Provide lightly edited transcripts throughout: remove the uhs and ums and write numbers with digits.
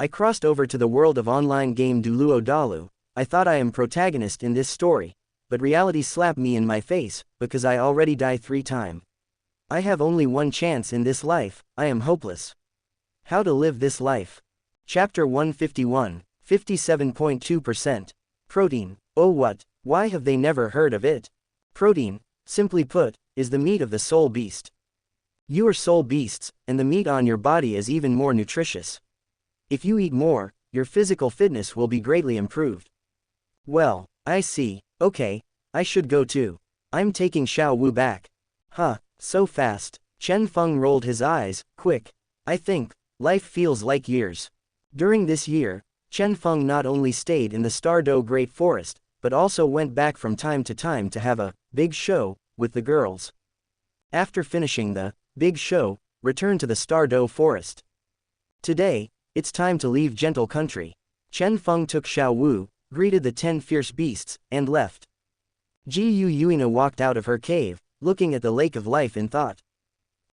I crossed over to the world of online game Douluo Dalu. I thought I am protagonist in this story, but reality slapped me in my face, because I already die 3 times. I have only one chance in this life, I am hopeless. How to live this life. Chapter 151, 57.2%. Protein, oh what, why have they never heard of it? Protein, simply put, is the meat of the soul beast. You are soul beasts, and the meat on your body is even more nutritious. If you eat more, your physical fitness will be greatly improved. Well, I see, okay, I should go too. I'm taking Xiao Wu back. Huh, so fast. Chen Feng rolled his eyes, quick. I think, life feels like years. During this year, Chen Feng not only stayed in the Stardo Great Forest, but also went back from time to time to have a big show with the girls. After finishing the big show, returned to the Stardo Forest. Today, it's time to leave gentle country. Chen Feng took Xiao Wu, greeted the 10 fierce beasts, and left. Ji Yu Yuina walked out of her cave, looking at the lake of life in thought.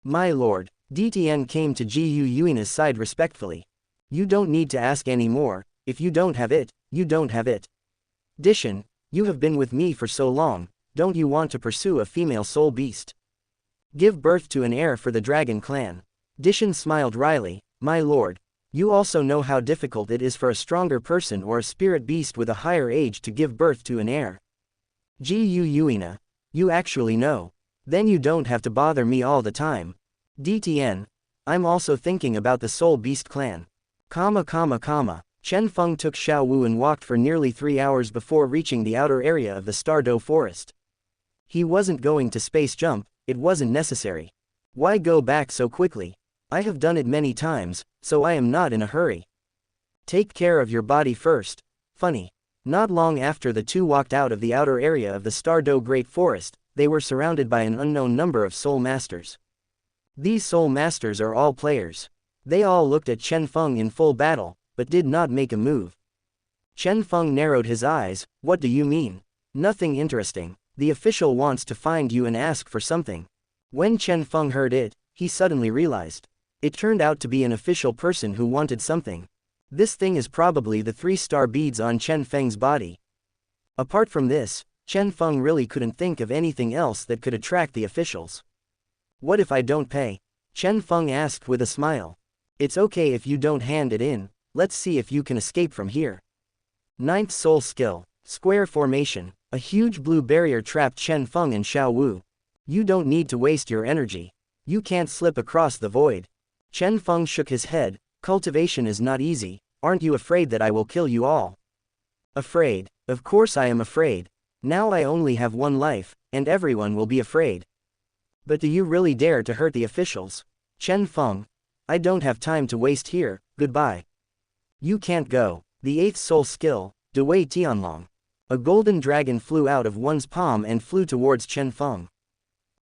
My lord, DTN came to Ji Yu Yuina's side respectfully. You don't need to ask any more, if you don't have it, you don't have it. Dishan, you have been with me for so long, don't you want to pursue a female soul beast? Give birth to an heir for the dragon clan. Dishan smiled wryly, my lord. You also know how difficult it is for a stronger person or a spirit beast with a higher age to give birth to an heir. Ji Yu Yuina, you actually know. Then you don't have to bother me all the time. DTN, I'm also thinking about the soul beast clan. Chen Feng took Xiao Wu and walked for nearly 3 hours before reaching the outer area of the Stardo forest. He wasn't going to space jump, it wasn't necessary. Why go back so quickly? I have done it many times, so I am not in a hurry. Take care of your body first. Funny. Not long after the two walked out of the outer area of the Stardo Great Forest, they were surrounded by an unknown number of soul masters. These soul masters are all players. They all looked at Chen Feng in full battle, but did not make a move. Chen Feng narrowed his eyes, what do you mean? Nothing interesting. The official wants to find you and ask for something. When Chen Feng heard it, he suddenly realized. It turned out to be an official person who wanted something. This thing is probably the 3-star beads on Chen Feng's body. Apart from this, Chen Feng really couldn't think of anything else that could attract the officials. What if I don't pay? Chen Feng asked with a smile. It's okay if you don't hand it in, let's see if you can escape from here. 9th soul skill, square formation. A huge blue barrier trapped Chen Feng and Xiao Wu. You don't need to waste your energy. You can't slip across the void. Chen Feng shook his head, cultivation is not easy, aren't you afraid that I will kill you all? Afraid, of course I am afraid. Now I only have one life, and everyone will be afraid. But do you really dare to hurt the officials? Chen Feng, I don't have time to waste here, goodbye. You can't go. The 8th soul skill, Dewei Tianlong. A golden dragon flew out of one's palm and flew towards Chen Feng.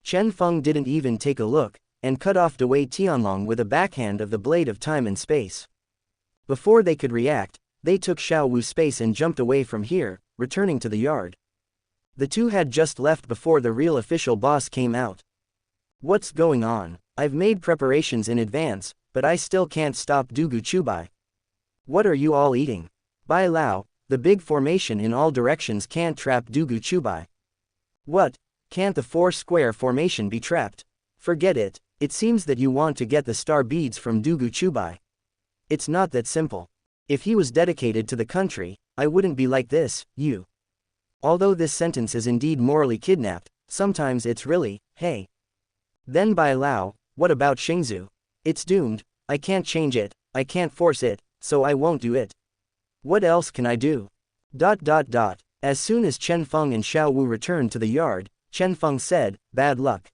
Chen Feng didn't even take a look, and cut off Dewei Tianlong with a backhand of the blade of time and space. Before they could react, they took Xiao Wu's space and jumped away from here, returning to the yard. The two had just left before the real official boss came out. What's going on? I've made preparations in advance, but I still can't stop Dugu Chubai. What are you all eating? Bai Lao, the big formation in all directions can't trap Dugu Chubai. What? Can't the 4-square formation be trapped? Forget it, it seems that you want to get the star beads from Dugu Chubai. It's not that simple. If he was dedicated to the country, I wouldn't be like this, you. Although this sentence is indeed morally kidnapped, sometimes it's really, hey. Then Bai Lao, what about Xingzu? It's doomed, I can't change it, I can't force it, so I won't do it. What else can I do? As soon as Chen Feng and Xiao Wu returned to the yard, Chen Feng said, bad luck.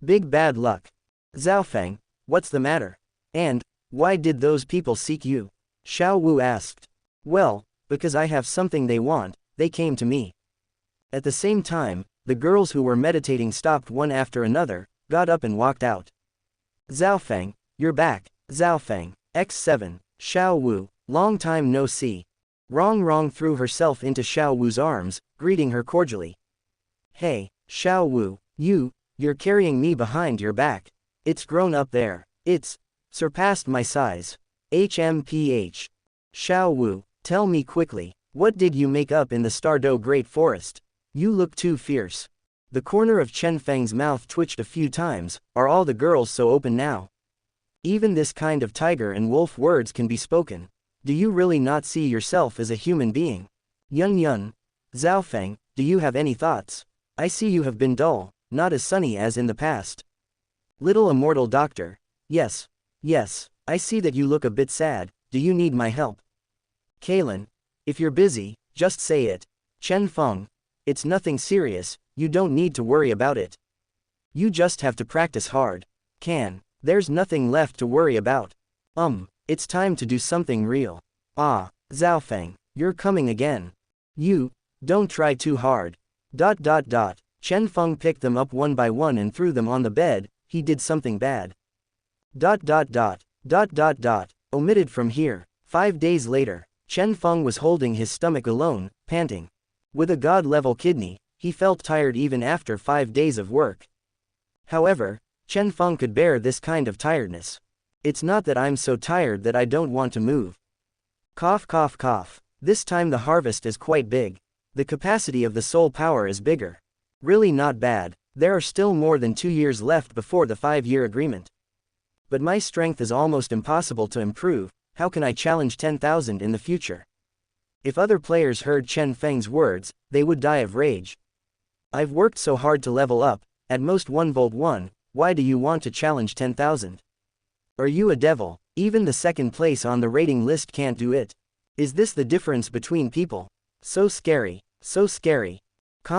Big bad luck. Zhao Feng, what's the matter? And, why did those people seek you? Xiao Wu asked. Well, because I have something they want, they came to me. At the same time, the girls who were meditating stopped one after another, got up and walked out. Zhao Feng, you're back. Zhao Feng, X7, Xiao Wu, long time no see. Rong threw herself into Xiao Wu's arms, greeting her cordially. Hey, Xiao Wu, you're carrying me behind your back. It's grown up there. It's surpassed my size. HMPH. Xiao Wu, tell me quickly, what did you make up in the Stardo Great Forest? You look too fierce. The corner of Chen Feng's mouth twitched a few times. Are all the girls so open now? Even this kind of tiger and wolf words can be spoken. Do you really not see yourself as a human being? Yun Yun. Zhao Feng, do you have any thoughts? I see you have been dull, not as sunny as in the past. Little immortal doctor. Yes. Yes, I see that you look a bit sad. Do you need my help? Kalen. If you're busy, just say it. Chen Feng. It's nothing serious, you don't need to worry about it. You just have to practice hard. There's nothing left to worry about. It's time to do something real. Ah, Zhao Feng, you're coming again. You, don't try too hard. Chen Feng picked them up one by one and threw them on the bed. He did something bad. Omitted from here. 5 days later, Chen Feng was holding his stomach alone, panting. With a god-level kidney, he felt tired even after 5 days of work. However, Chen Feng could bear this kind of tiredness. It's not that I'm so tired that I don't want to move. Cough cough cough. This time the harvest is quite big. The capacity of the soul power is bigger. Really not bad. There are still more than 2 years left before the 5-year agreement. But my strength is almost impossible to improve. How can I challenge 10,000 in the future? If other players heard Chen Feng's words, they would die of rage. I've worked so hard to level up, at most 1 Volt 1, why do you want to challenge 10,000? Are you a devil? Even the second place on the rating list can't do it. Is this the difference between people? So scary, so scary. 2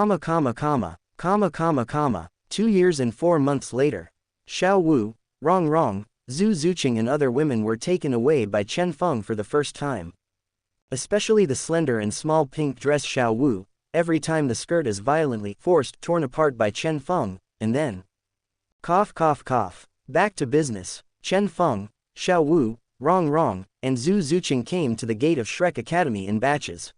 years and 4 months later. Xiao Wu, Wrong, Zhu Zuqing and other women were taken away by Chen Feng for the first time. Especially the slender and small pink dress Xiao Wu, every time the skirt is violently torn apart by Chen Feng, and then. Cough cough cough. Back to business. Chen Feng, Xiao Wu, Wrong, and Zhu Zuqing came to the gate of Shrek Academy in batches.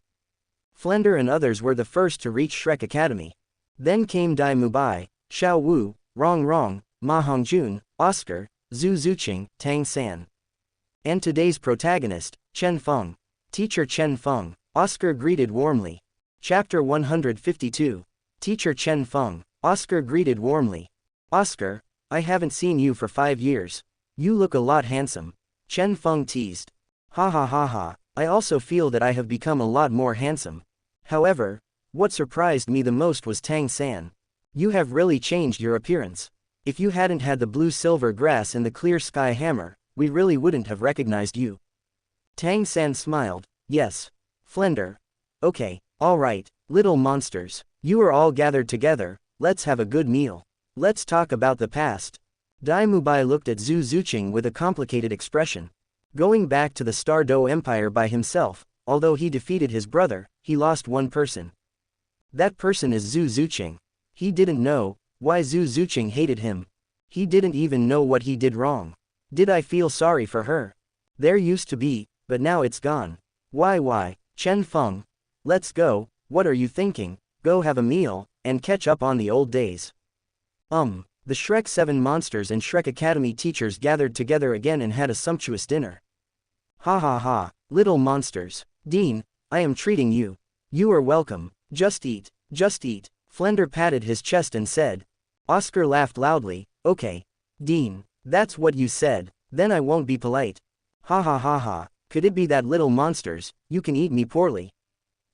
Flender and others were the first to reach Shrek Academy. Then came Daim Mubai, Xiao Wu, Wrong, Ma Hongjun, Oscar, Zhu Zuqing, Tang San. And today's protagonist, Chen Feng. Teacher Chen Feng. Oscar greeted warmly. Chapter 152. Teacher Chen Feng. Oscar greeted warmly. Oscar, I haven't seen you for 5 years. You look a lot handsome. Chen Feng teased. Ha. I also feel that I have become a lot more handsome. However, what surprised me the most was Tang San. You have really changed your appearance. If you hadn't had the blue-silver grass and the clear sky hammer, we really wouldn't have recognized you. Tang San smiled. Yes. Flender. Okay, alright, little monsters. You are all gathered together, let's have a good meal. Let's talk about the past. Daim Mubai looked at Zhu Zuqing with a complicated expression. Going back to the Stardo Empire by himself, although he defeated his brother, he lost one person. That person is Zhu Zuqing. He didn't know why Zhu Zuqing hated him. He didn't even know what he did wrong. Did I feel sorry for her? There used to be, but now it's gone. Why? Chen Feng. Let's go, what are you thinking? Go have a meal, and catch up on the old days. The Shrek 7 monsters and Shrek Academy teachers gathered together again and had a sumptuous dinner. Ha, little monsters. Dean, I am treating you. You are welcome. Just eat. Flender patted his chest and said. Oscar laughed loudly. Okay. Dean, that's what you said, then I won't be polite. Ha. Could it be that little monsters, you can eat me poorly?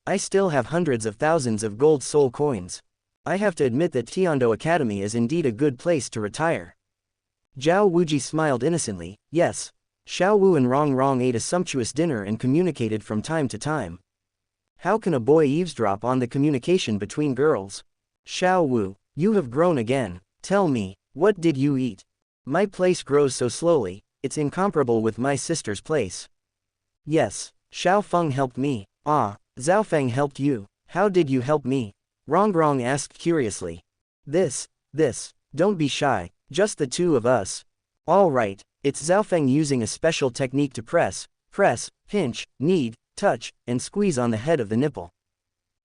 I still have hundreds of thousands of gold soul coins. I have to admit that Tiando Academy is indeed a good place to retire. Zhao Wuji smiled innocently. Yes. Xiao Wu and Wrong ate a sumptuous dinner and communicated from time to time. How can a boy eavesdrop on the communication between girls? Xiao Wu, you have grown again. Tell me, what did you eat? My place grows so slowly, it's incomparable with my sister's place. Yes, Xiao Feng helped me. Ah, Zhao Feng helped you. How did you help me? Wrong asked curiously. This, don't be shy, just the two of us. All right, it's Zhao Feng using a special technique to press, pinch, knead, touch, and squeeze on the head of the nipple.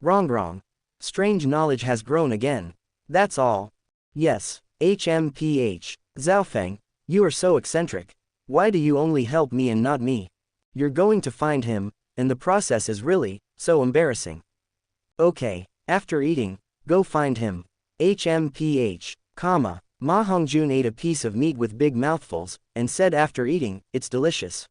Wrong. Strange knowledge has grown again. That's all. Yes, HMPH. Zhao Feng, you are so eccentric. Why do you only help me and not me? You're going to find him, and the process is really so embarrassing. Okay, after eating, go find him. HMPH, Ma Hongjun ate a piece of meat with big mouthfuls, and said after eating, "It's delicious.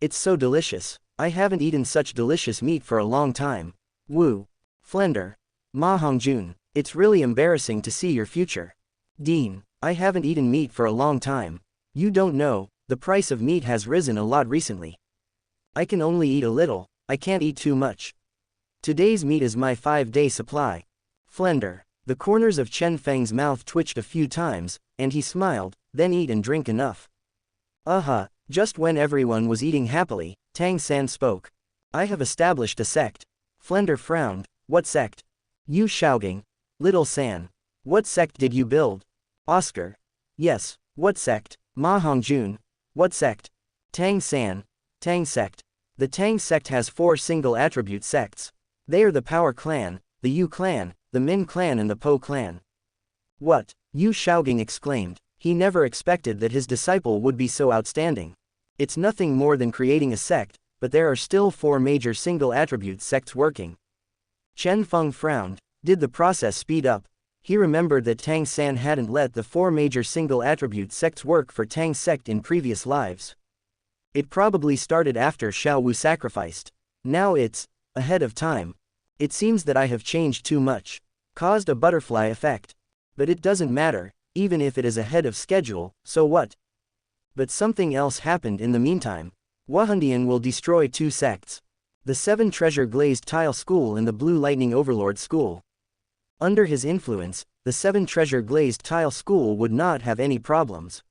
It's so delicious. I haven't eaten such delicious meat for a long time." Wu. Flender. Ma Hongjun, it's really embarrassing to see your future. Dean, I haven't eaten meat for a long time. You don't know, the price of meat has risen a lot recently. I can only eat a little, I can't eat too much. Today's meat is my 5-day supply. Flender. The corners of Chen Feng's mouth twitched a few times, and he smiled, then eat and drink enough. Just when everyone was eating happily, Tang San spoke. I have established a sect. Flender frowned. What sect? Yu Shaogang. Little San. What sect did you build? Oscar. Yes, what sect? Ma Hongjun. What sect? Tang San. Tang Sect. The Tang Sect has 4 single attribute sects. They are the Power Clan, the Yu Clan, the Min Clan and the Po Clan. What? Yu Shaogang exclaimed. He never expected that his disciple would be so outstanding. It's nothing more than creating a sect, but there are still 4 major single attribute sects working. Chen Feng frowned. Did the process speed up? He remembered that Tang San hadn't let the 4 major single attribute sects work for Tang Sect in previous lives. It probably started after Xiao Wu sacrificed. Now it's ahead of time. It seems that I have changed too much. Caused a butterfly effect. But it doesn't matter, even if it is ahead of schedule, so what? But something else happened in the meantime. Wahundian will destroy 2 sects. The 7 Treasure Glazed Tile School and the Blue Lightning Overlord School. Under his influence, the 7 Treasure Glazed Tile School would not have any problems.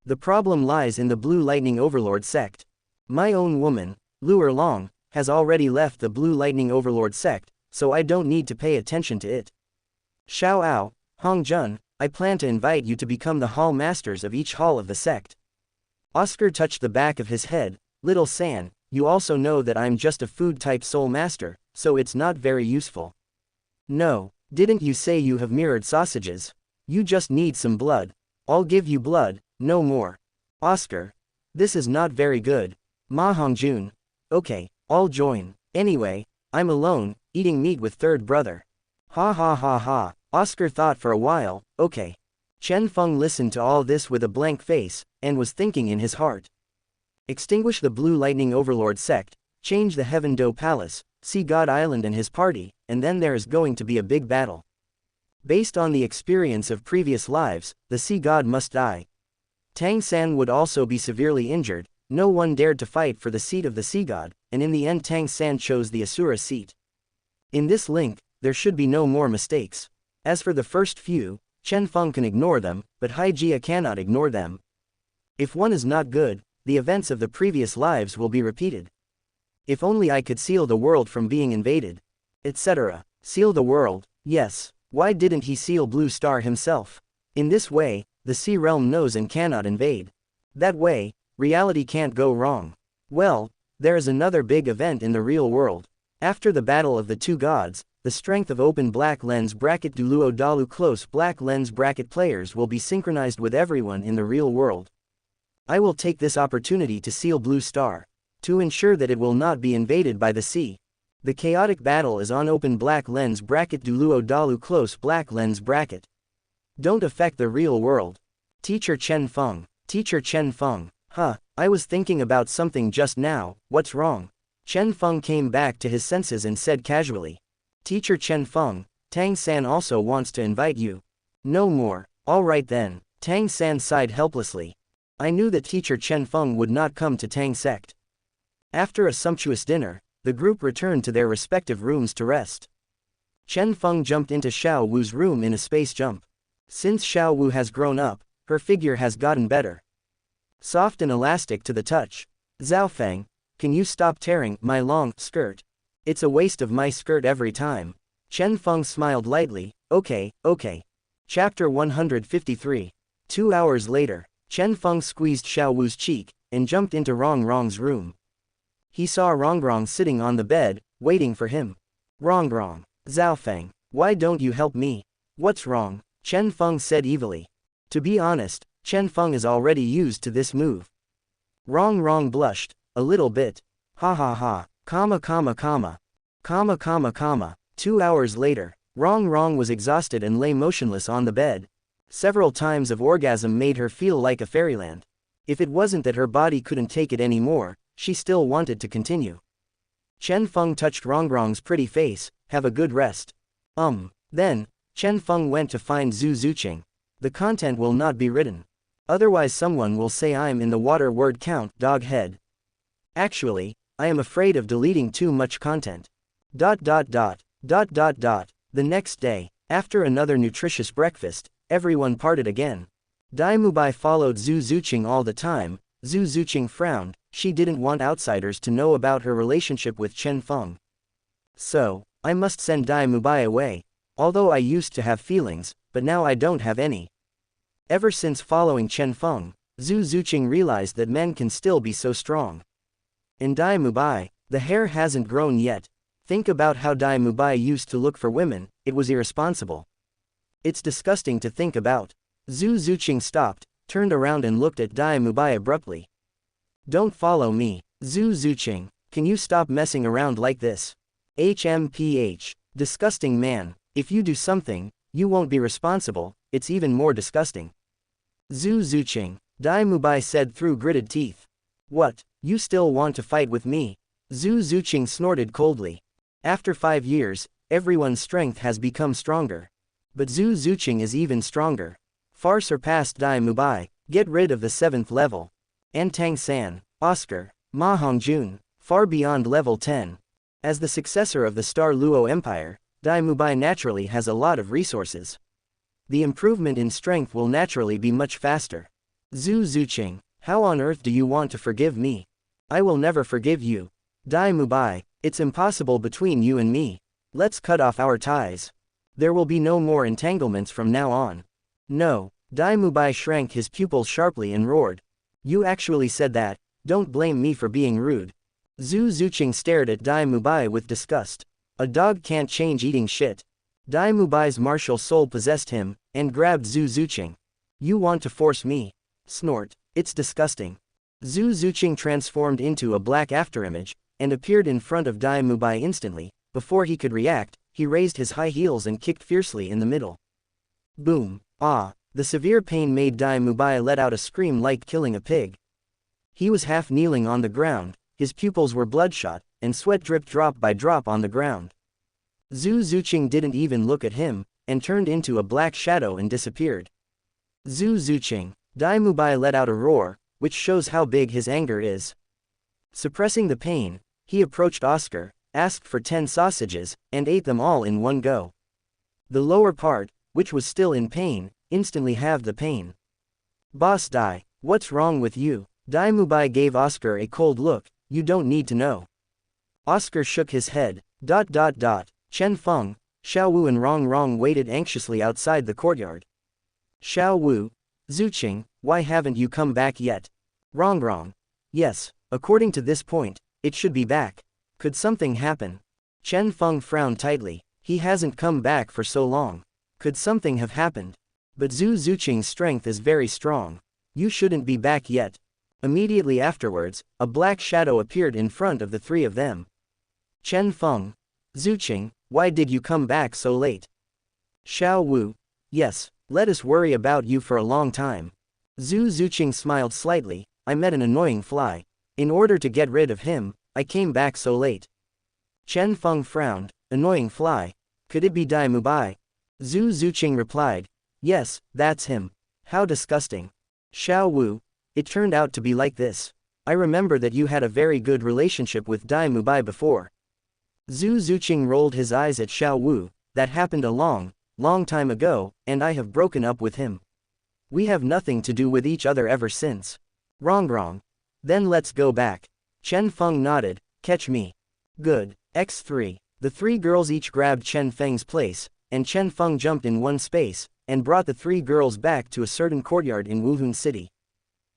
The problem lies in the Blue Lightning Overlord sect. My own woman, Lu Erlong, has already left the Blue Lightning Overlord sect, so I don't need to pay attention to it. Xiao Ao, Hong Jun, I plan to invite you to become the hall masters of each hall of the sect. Oscar touched the back of his head. Little San, you also know that I'm just a food-type soul master, so it's not very useful. No, didn't you say you have mirrored sausages? You just need some blood. I'll give you blood, no more. Oscar. This is not very good. Ma Hongjun. Okay, I'll join. Anyway, I'm alone, eating meat with third brother. Ha ha ha ha. Oscar thought for a while. Okay. Chen Feng listened to all this with a blank face, and was thinking in his heart. Extinguish the Blue Lightning Overlord sect, change the Heaven Do Palace, see God Island and his party, and then there is going to be a big battle. Based on the experience of previous lives, the Sea God must die. Tang San would also be severely injured. No one dared to fight for the seat of the Sea God, and in the end Tang San chose the Asura seat. In this link, there should be no more mistakes. As for the first few, Chen Feng can ignore them, but Hai Jia cannot ignore them. If one is not good, the events of the previous lives will be repeated. If only I could seal the world from being invaded. Etc. Seal the world, yes. Why didn't he seal Blue Star himself? In this way, the Sea Realm knows and cannot invade. That way, reality can't go wrong. Well, there is another big event in the real world. After the battle of the 2 gods, the strength of open black lens bracket Douluo Dalu close black lens bracket players will be synchronized with everyone in the real world. I will take this opportunity to seal Blue Star, to ensure that it will not be invaded by the sea. The chaotic battle is on open black lens bracket Douluo Dalu close black lens bracket. Don't affect the real world. Teacher Chen Feng. Teacher Chen Feng. I was thinking about something just now, what's wrong? Chen Feng came back to his senses and said casually. Teacher Chen Feng, Tang San also wants to invite you. No more. Alright then. Tang San sighed helplessly. I knew that Teacher Chen Feng would not come to Tang Sect. After a sumptuous dinner, the group returned to their respective rooms to rest. Chen Feng jumped into Xiao Wu's room in a space jump. Since Xiao Wu has grown up, her figure has gotten better. Soft and elastic to the touch. Zhaofeng, can you stop tearing my long skirt? It's a waste of my skirt every time. Chen Feng smiled lightly. Okay. Chapter 153. 2 hours later, Chen Feng squeezed Xiao Wu's cheek, and jumped into Rongrong's room. He saw Rongrong sitting on the bed, waiting for him. Rongrong. Zhaofeng, why don't you help me? What's wrong? Chen Feng said evilly. To be honest, Chen Feng is already used to this move. Rongrong blushed. A little bit. Ha ha ha. Comma comma comma. Comma comma comma. 2 hours later, Rong was exhausted and lay motionless on the bed. Several times of orgasm made her feel like a fairyland. If it wasn't that her body couldn't take it anymore, she still wanted to continue. Chen Feng touched Rong's pretty face. Have a good rest. Then, Chen Feng went to find Zhu Zuqing. The content will not be written. Otherwise someone will say I'm in the water word count, dog head. Actually, I am afraid of deleting too much content. The next day, after another nutritious breakfast, everyone parted again. Daim Mubai followed Zhu Zuqing all the time. Zhu Zuqing frowned. She didn't want outsiders to know about her relationship with Chen Feng. So, I must send Daim Mubai away. Although I used to have feelings, but now I don't have any. Ever since following Chen Feng, Zhu Zuqing realized that men can still be so strong. In Daim Mubai, the hair hasn't grown yet. Think about how Daim Mubai used to look for women. It was irresponsible. It's disgusting to think about. Zhu Zuqing stopped, turned around and looked at Daim Mubai abruptly. Don't follow me, Zhu Zuqing. Can you stop messing around like this? HMPH. Disgusting man. If you do something, you won't be responsible. It's even more disgusting. Zhu Zuqing. Daim Mubai said through gritted teeth. What? You still want to fight with me? Zhu Zuqing snorted coldly. After 5 years, everyone's strength has become stronger. But Zhu Zuqing is even stronger. Far surpassed Daim Mubai. Get rid of the 7th level. And Tang San, Oscar, Ma Hongjun, far beyond level 10. As the successor of the Star Luo Empire, Daim Mubai naturally has a lot of resources. The improvement in strength will naturally be much faster. Zhu Zuqing, how on earth do you want to forgive me? I will never forgive you. Daim Mubai, it's impossible between you and me. Let's cut off our ties. There will be no more entanglements from now on. No. Daim Mubai shrank his pupils sharply and roared. You actually said that. Don't blame me for being rude. Zhu Zuqing stared at Daim Mubai with disgust. A dog can't change eating shit. Daim Mubai's martial soul possessed him, and grabbed Zhu Zuqing. You want to force me? Snort. It's disgusting. Zhu Zuqing transformed into a black afterimage, and appeared in front of Daim Mubai instantly. Before he could react, he raised his high heels and kicked fiercely in the middle. Boom. Ah. The severe pain made Daim Mubai let out a scream like killing a pig. He was half kneeling on the ground, his pupils were bloodshot, and sweat dripped drop by drop on the ground. Zhu Zuqing didn't even look at him, and turned into a black shadow and disappeared. Zhu Zuqing. Daim Mubai let out a roar, which shows how big his anger is. Suppressing the pain, he approached Oscar, asked for 10 sausages, and ate them all in one go. The lower part, which was still in pain, instantly halved the pain. Boss Dai, what's wrong with you? Daim Mubai gave Oscar a cold look. You don't need to know. Oscar shook his head. Chen Feng, Xiao Wu and Rong waited anxiously outside the courtyard. Xiao Wu. Zuqing, why haven't you come back yet? Rong. Yes, according to this point, it should be back. Could something happen? Chen Feng frowned tightly. He hasn't come back for so long. Could something have happened? But Zhu Zuqing's strength is very strong. You shouldn't be back yet. Immediately afterwards, a black shadow appeared in front of the 3 of them. Chen Feng. Zuqing, why did you come back so late? Xiao Wu. Yes, let us worry about you for a long time. Zhu Zuqing smiled slightly. I met an annoying fly. In order to get rid of him, I came back so late. Chen Feng frowned. Annoying fly. Could it be Daim Mubai? Zhu Zuqing replied. Yes, that's him. How disgusting. Xiao Wu. It turned out to be like this. I remember that you had a very good relationship with Daim Mubai before. Zhu Zuqing rolled his eyes at Xiao Wu. That happened a long time ago, and I have broken up with him. We have nothing to do with each other ever since. Rong. Then let's go back. Chen Feng nodded. Catch me. Good. X3. The 3 girls each grabbed Chen Feng's place, and Chen Feng jumped in one space, and brought the 3 girls back to a certain courtyard in Wuhun City.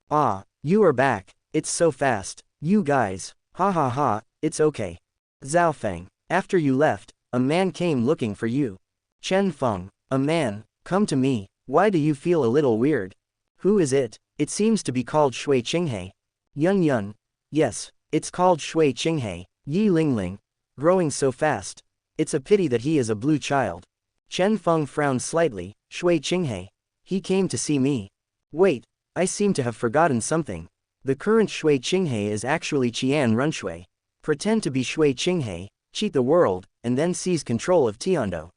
Ah, you are back. It's so fast. You guys. Ha ha ha, it's okay. Zhao Feng. After you left, a man came looking for you. Chen Feng. A man, come to me. Why do you feel a little weird? Who is it? It seems to be called Shui Qinghai. Yun. Yes. It's called Shui Qinghe, Yi Lingling, growing so fast. It's a pity that he is a blue child. Chen Feng frowned slightly. Shui Qinghe. He came to see me. Wait, I seem to have forgotten something. The current Shui Qinghe is actually Qian Renxue. Pretend to be Shui Qinghe, cheat the world, and then seize control of Tiando.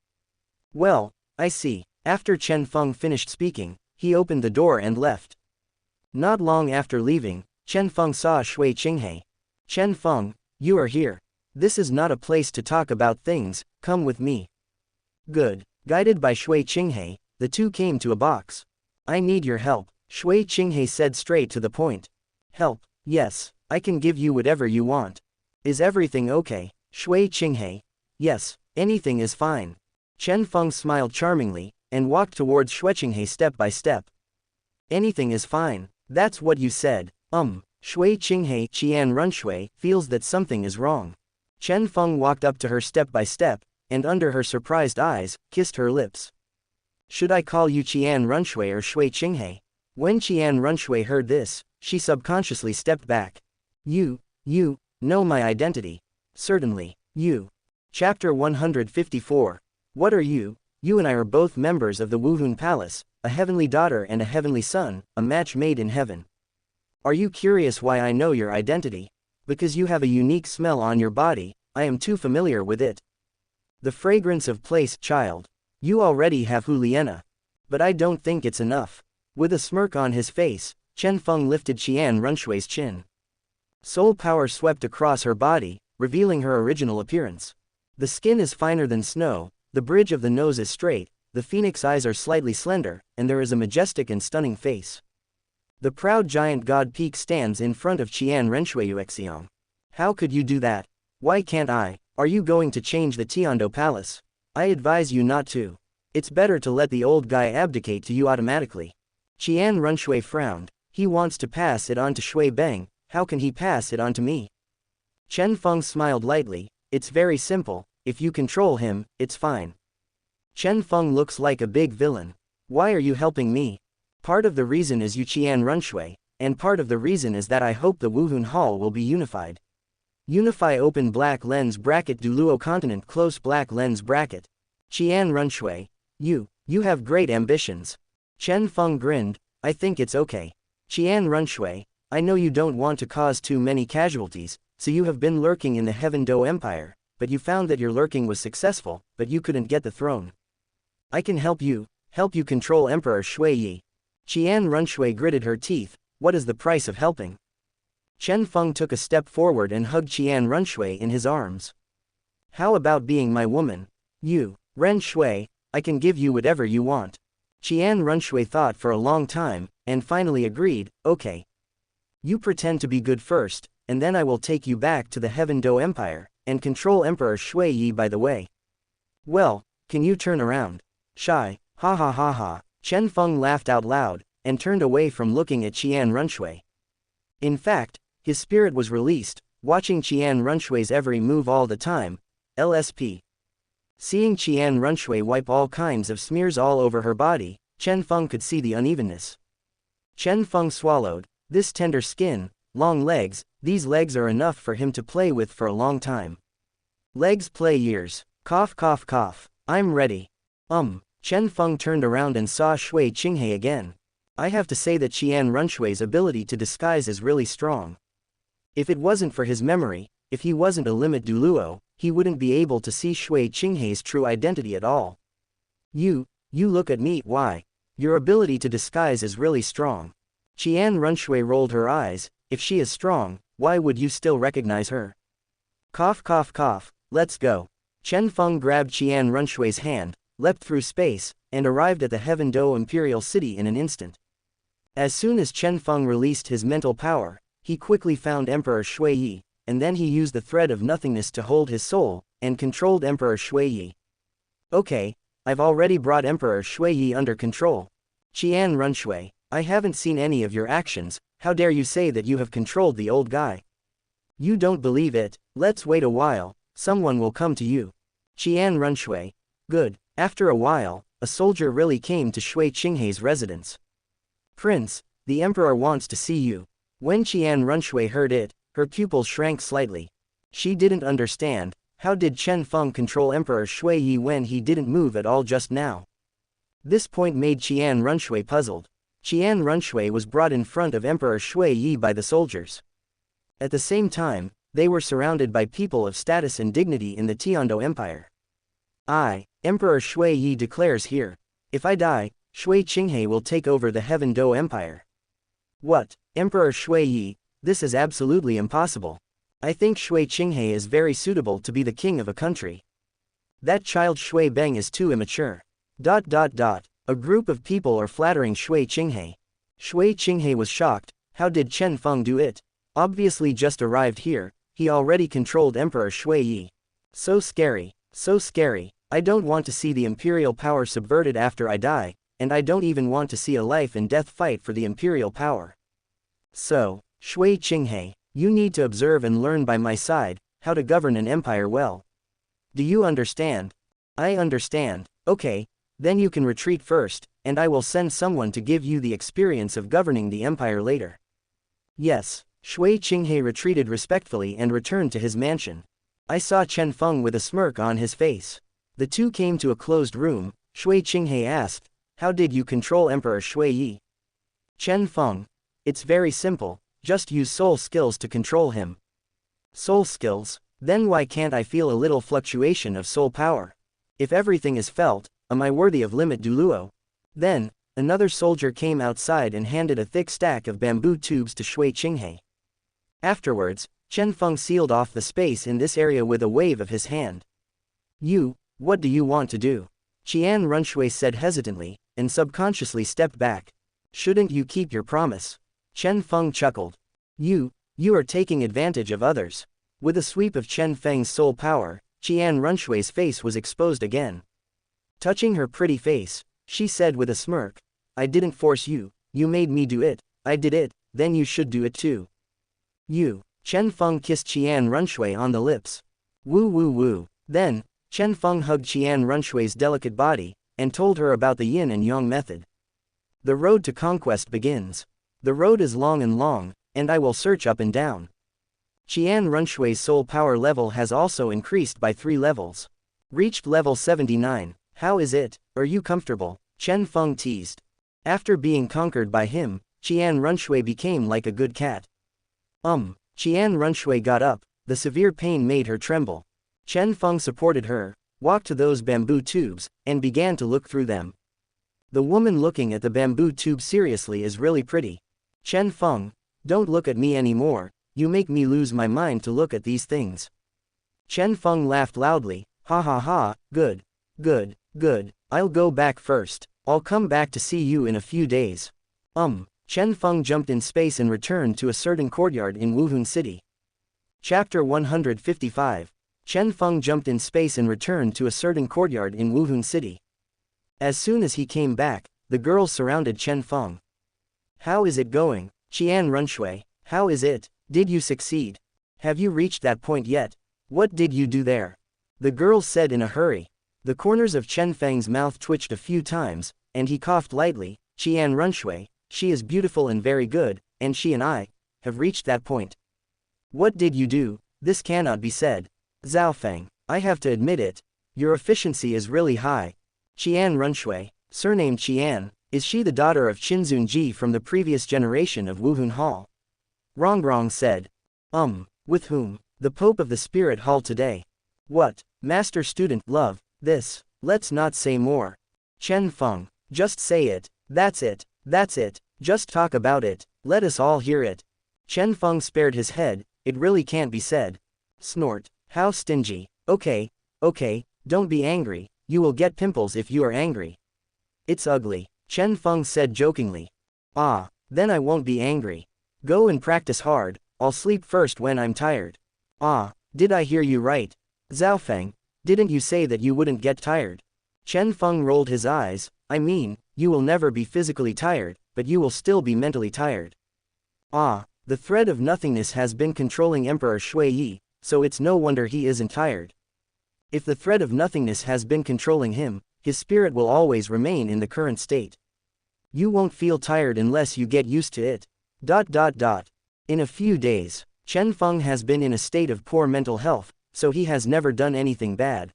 Well, I see. After Chen Feng finished speaking, he opened the door and left. Not long after leaving, Chen Feng saw Shui Qinghe. Chen Feng, you are here. This is not a place to talk about things, come with me. Good. Guided by Shui Qinghe, the two came to a box. I need your help, Shui Qinghe said straight to the point. Help? Yes, I can give you whatever you want. Is everything okay, Shui Qinghe? Yes, anything is fine. Chen Feng smiled charmingly, and walked towards Shui Qinghe step by step. Anything is fine, that's what you said. Shui Qinghe Qian Renxue feels that something is wrong. Chen Feng walked up to her step by step, and under her surprised eyes, kissed her lips. Should I call you Qian Renxue or Shui Qinghe? When Qian Renxue heard this, she subconsciously stepped back. You know my identity. Certainly, you. Chapter 154. What are you? You and I are both members of the Wuhun Palace, a heavenly daughter and a heavenly son, a match made in heaven. Are you curious why I know your identity? Because you have a unique smell on your body, I am too familiar with it. The fragrance of place, child. You already have Huliena. But I don't think it's enough. With a smirk on his face, Chen Feng lifted Qian Renshue's chin. Soul power swept across her body, revealing her original appearance. The skin is finer than snow, the bridge of the nose is straight, the phoenix eyes are slightly slender, and there is a majestic and stunning face. The proud giant god peak stands in front of Qian Renxue Yuexiong. How could you do that? Why can't I? Are you going to change the Tiando Palace? I advise you not to. It's better to let the old guy abdicate to you automatically. Qian Renxue frowned. He wants to pass it on to Shui Beng, how can he pass it on to me? Chen Feng smiled lightly. It's very simple, if you control him, it's fine. Chen Feng looks like a big villain. Why are you helping me? Part of the reason is you Qian Renxue, and part of the reason is that I hope the Wuhun Hall will be unified. Unify open black lens bracket Douluo continent close black lens bracket. Qian Renxue, you have great ambitions. Chen Feng grinned. I think it's okay. Qian Renxue, I know you don't want to cause too many casualties, so you have been lurking in the Heaven Do Empire, but you found that your lurking was successful, but you couldn't get the throne. I can help you control Emperor Shui Yi. Qian Renxue gritted her teeth. What is the price of helping? Chen Feng took a step forward and hugged Qian Renxue in his arms. How about being my woman? You, Renxue, I can give you whatever you want. Qian Renxue thought for a long time, and finally agreed, okay. You pretend to be good first, and then I will take you back to the Heaven Do Empire, and control Emperor Shui Yi by the way. Well, can you turn around? Shy, ha ha ha ha. Chen Feng laughed out loud, and turned away from looking at Qian Renxue. In fact, his spirit was released, watching Qian Renshue's every move all the time. LSP. Seeing Qian Renxue wipe all kinds of smears all over her body, Chen Feng could see the unevenness. Chen Feng swallowed. This tender skin, long legs, these legs are enough for him to play with for a long time. Legs play years. Cough cough cough. I'm ready. Chen Feng turned around and saw Shui Qinghe again. I have to say that Qian Renshue's ability to disguise is really strong. If it wasn't for his memory, if he wasn't a limit Douluo, he wouldn't be able to see Shui Qinghe's true identity at all. You look at me, why? Your ability to disguise is really strong. Qian Renxue rolled her eyes. If she is strong, why would you still recognize her? Cough cough cough, let's go. Chen Feng grabbed Qian Renshue's hand, leapt through space, and arrived at the Heaven Do Imperial City in an instant. As soon as Chen Feng released his mental power, he quickly found Emperor Shui Yi, and then he used the thread of nothingness to hold his soul, and controlled Emperor Shui Yi. Okay, I've already brought Emperor Shui Yi under control. Qian Renxue, I haven't seen any of your actions, how dare you say that you have controlled the old guy? You don't believe it, let's wait a while, someone will come to you. Qian Renxue, good. After a while, a soldier really came to Shui Qinghe's residence. Prince, the emperor wants to see you. When Qian Renxue heard it, Her pupils shrank slightly. She didn't understand. How did Chen Feng control Emperor Shui Yi when he didn't move at all just now? This point made Qian Renxue puzzled. Qian Renxue was brought in front of Emperor Shui Yi by the soldiers. At the same time, they were surrounded by people of status and dignity in the Tiando Empire. Emperor Shui Yi declares here. If I die, Shui Qinghe will take over the Heaven Do Empire. What? Emperor Shui Yi, this is absolutely impossible. I think Shui Qinghe is very suitable to be the king of a country. That child Shui Beng is too immature. A group of people are flattering Shui Qinghe. Shui Qinghe was shocked. How did Chen Feng do it? Obviously just arrived here, he already controlled Emperor Shui Yi. So scary, so scary. I don't want to see the imperial power subverted after I die, and I don't even want to see a life and death fight for the imperial power. So, Shui Qinghe, you need to observe and learn by my side, how to govern an empire well. Do you understand? I understand. Okay, then you can retreat first, and I will send someone to give you the experience of governing the empire later. Yes, Shui Qinghe retreated respectfully and returned to his mansion. I saw Chen Feng with a smirk on his face. The two came to a closed room. Shui Qinghe asked, how did you control Emperor Shui Yi? Chen Feng, it's very simple, just use soul skills to control him. Soul skills? Then why can't I feel a little fluctuation of soul power? If everything is felt, am I worthy of limit Douluo? Then, another soldier came outside and handed a thick stack of bamboo tubes to Shui Qinghe. Afterwards, Chen Feng sealed off the space in this area with a wave of his hand. What do you want to do? Qian Renxue said hesitantly, and subconsciously stepped back. Shouldn't you keep your promise? Chen Feng chuckled. You are taking advantage of others. With a sweep of Chen Feng's soul power, Qian Renxue's face was exposed again. Touching her pretty face, she said with a smirk, I didn't force you, you made me do it, I did it, then you should do it too. Chen Feng kissed Qian Renxue on the lips. Woo. Then, Chen Feng hugged Qian Renxue's delicate body, and told her about the yin and yang method. The road to conquest begins. The road is long, and I will search up and down. Qian Renxue's soul power level has also increased by 3 levels. Reached level 79, how is it, are you comfortable? Chen Feng teased. After being conquered by him, Qian Renxue became like a good cat. Qian Renxue got up, the severe pain made her tremble. Chen Feng supported her, walked to those bamboo tubes, and began to look through them. The woman looking at the bamboo tube seriously is really pretty. Chen Feng, don't look at me anymore, you make me lose my mind to look at these things. Chen Feng laughed loudly, ha, good. I'll go back first, I'll come back to see you in a few days. Chen Feng jumped in space and returned to a certain courtyard in Wuhun City. Chapter 155. Chen Feng jumped in space and returned to a certain courtyard in Wuhun City. As soon as he came back, the girls surrounded Chen Feng. How is it going, Qian Renxue? How is it? Did you succeed? Have you reached that point yet? What did you do there? The girls said in a hurry. The corners of Chen Feng's mouth twitched a few times, and he coughed lightly. Qian Renxue, she is beautiful and very good, and she and I have reached that point. What did you do? This cannot be said. Zhaofeng, I have to admit it. Your efficiency is really high. Qian Renxue, surnamed Qian, is she the daughter of Qinzun Ji from the previous generation of Wuhun Hall? Rongrong said. With whom? The Pope of the Spirit Hall today. What? Master-student love, this. Let's not say more. Chen Feng, just say it. That's it. Just talk about it. Let us all hear it. Chen Feng spared his head. It really can't be said. Snort. How stingy. Okay, don't be angry, you will get pimples if you are angry. It's ugly, Chen Feng said jokingly. Then I won't be angry. Go and practice hard, I'll sleep first when I'm tired. Did I hear you right? Zhaofeng, didn't you say that you wouldn't get tired? Chen Feng rolled his eyes, I mean, you will never be physically tired, but you will still be mentally tired. The thread of nothingness has been controlling Emperor Shui Yi, so it's no wonder he isn't tired. If the thread of nothingness has been controlling him, his spirit will always remain in the current state. You won't feel tired unless you get used to it. In a few days, Chen Feng has been in a state of poor mental health, so he has never done anything bad.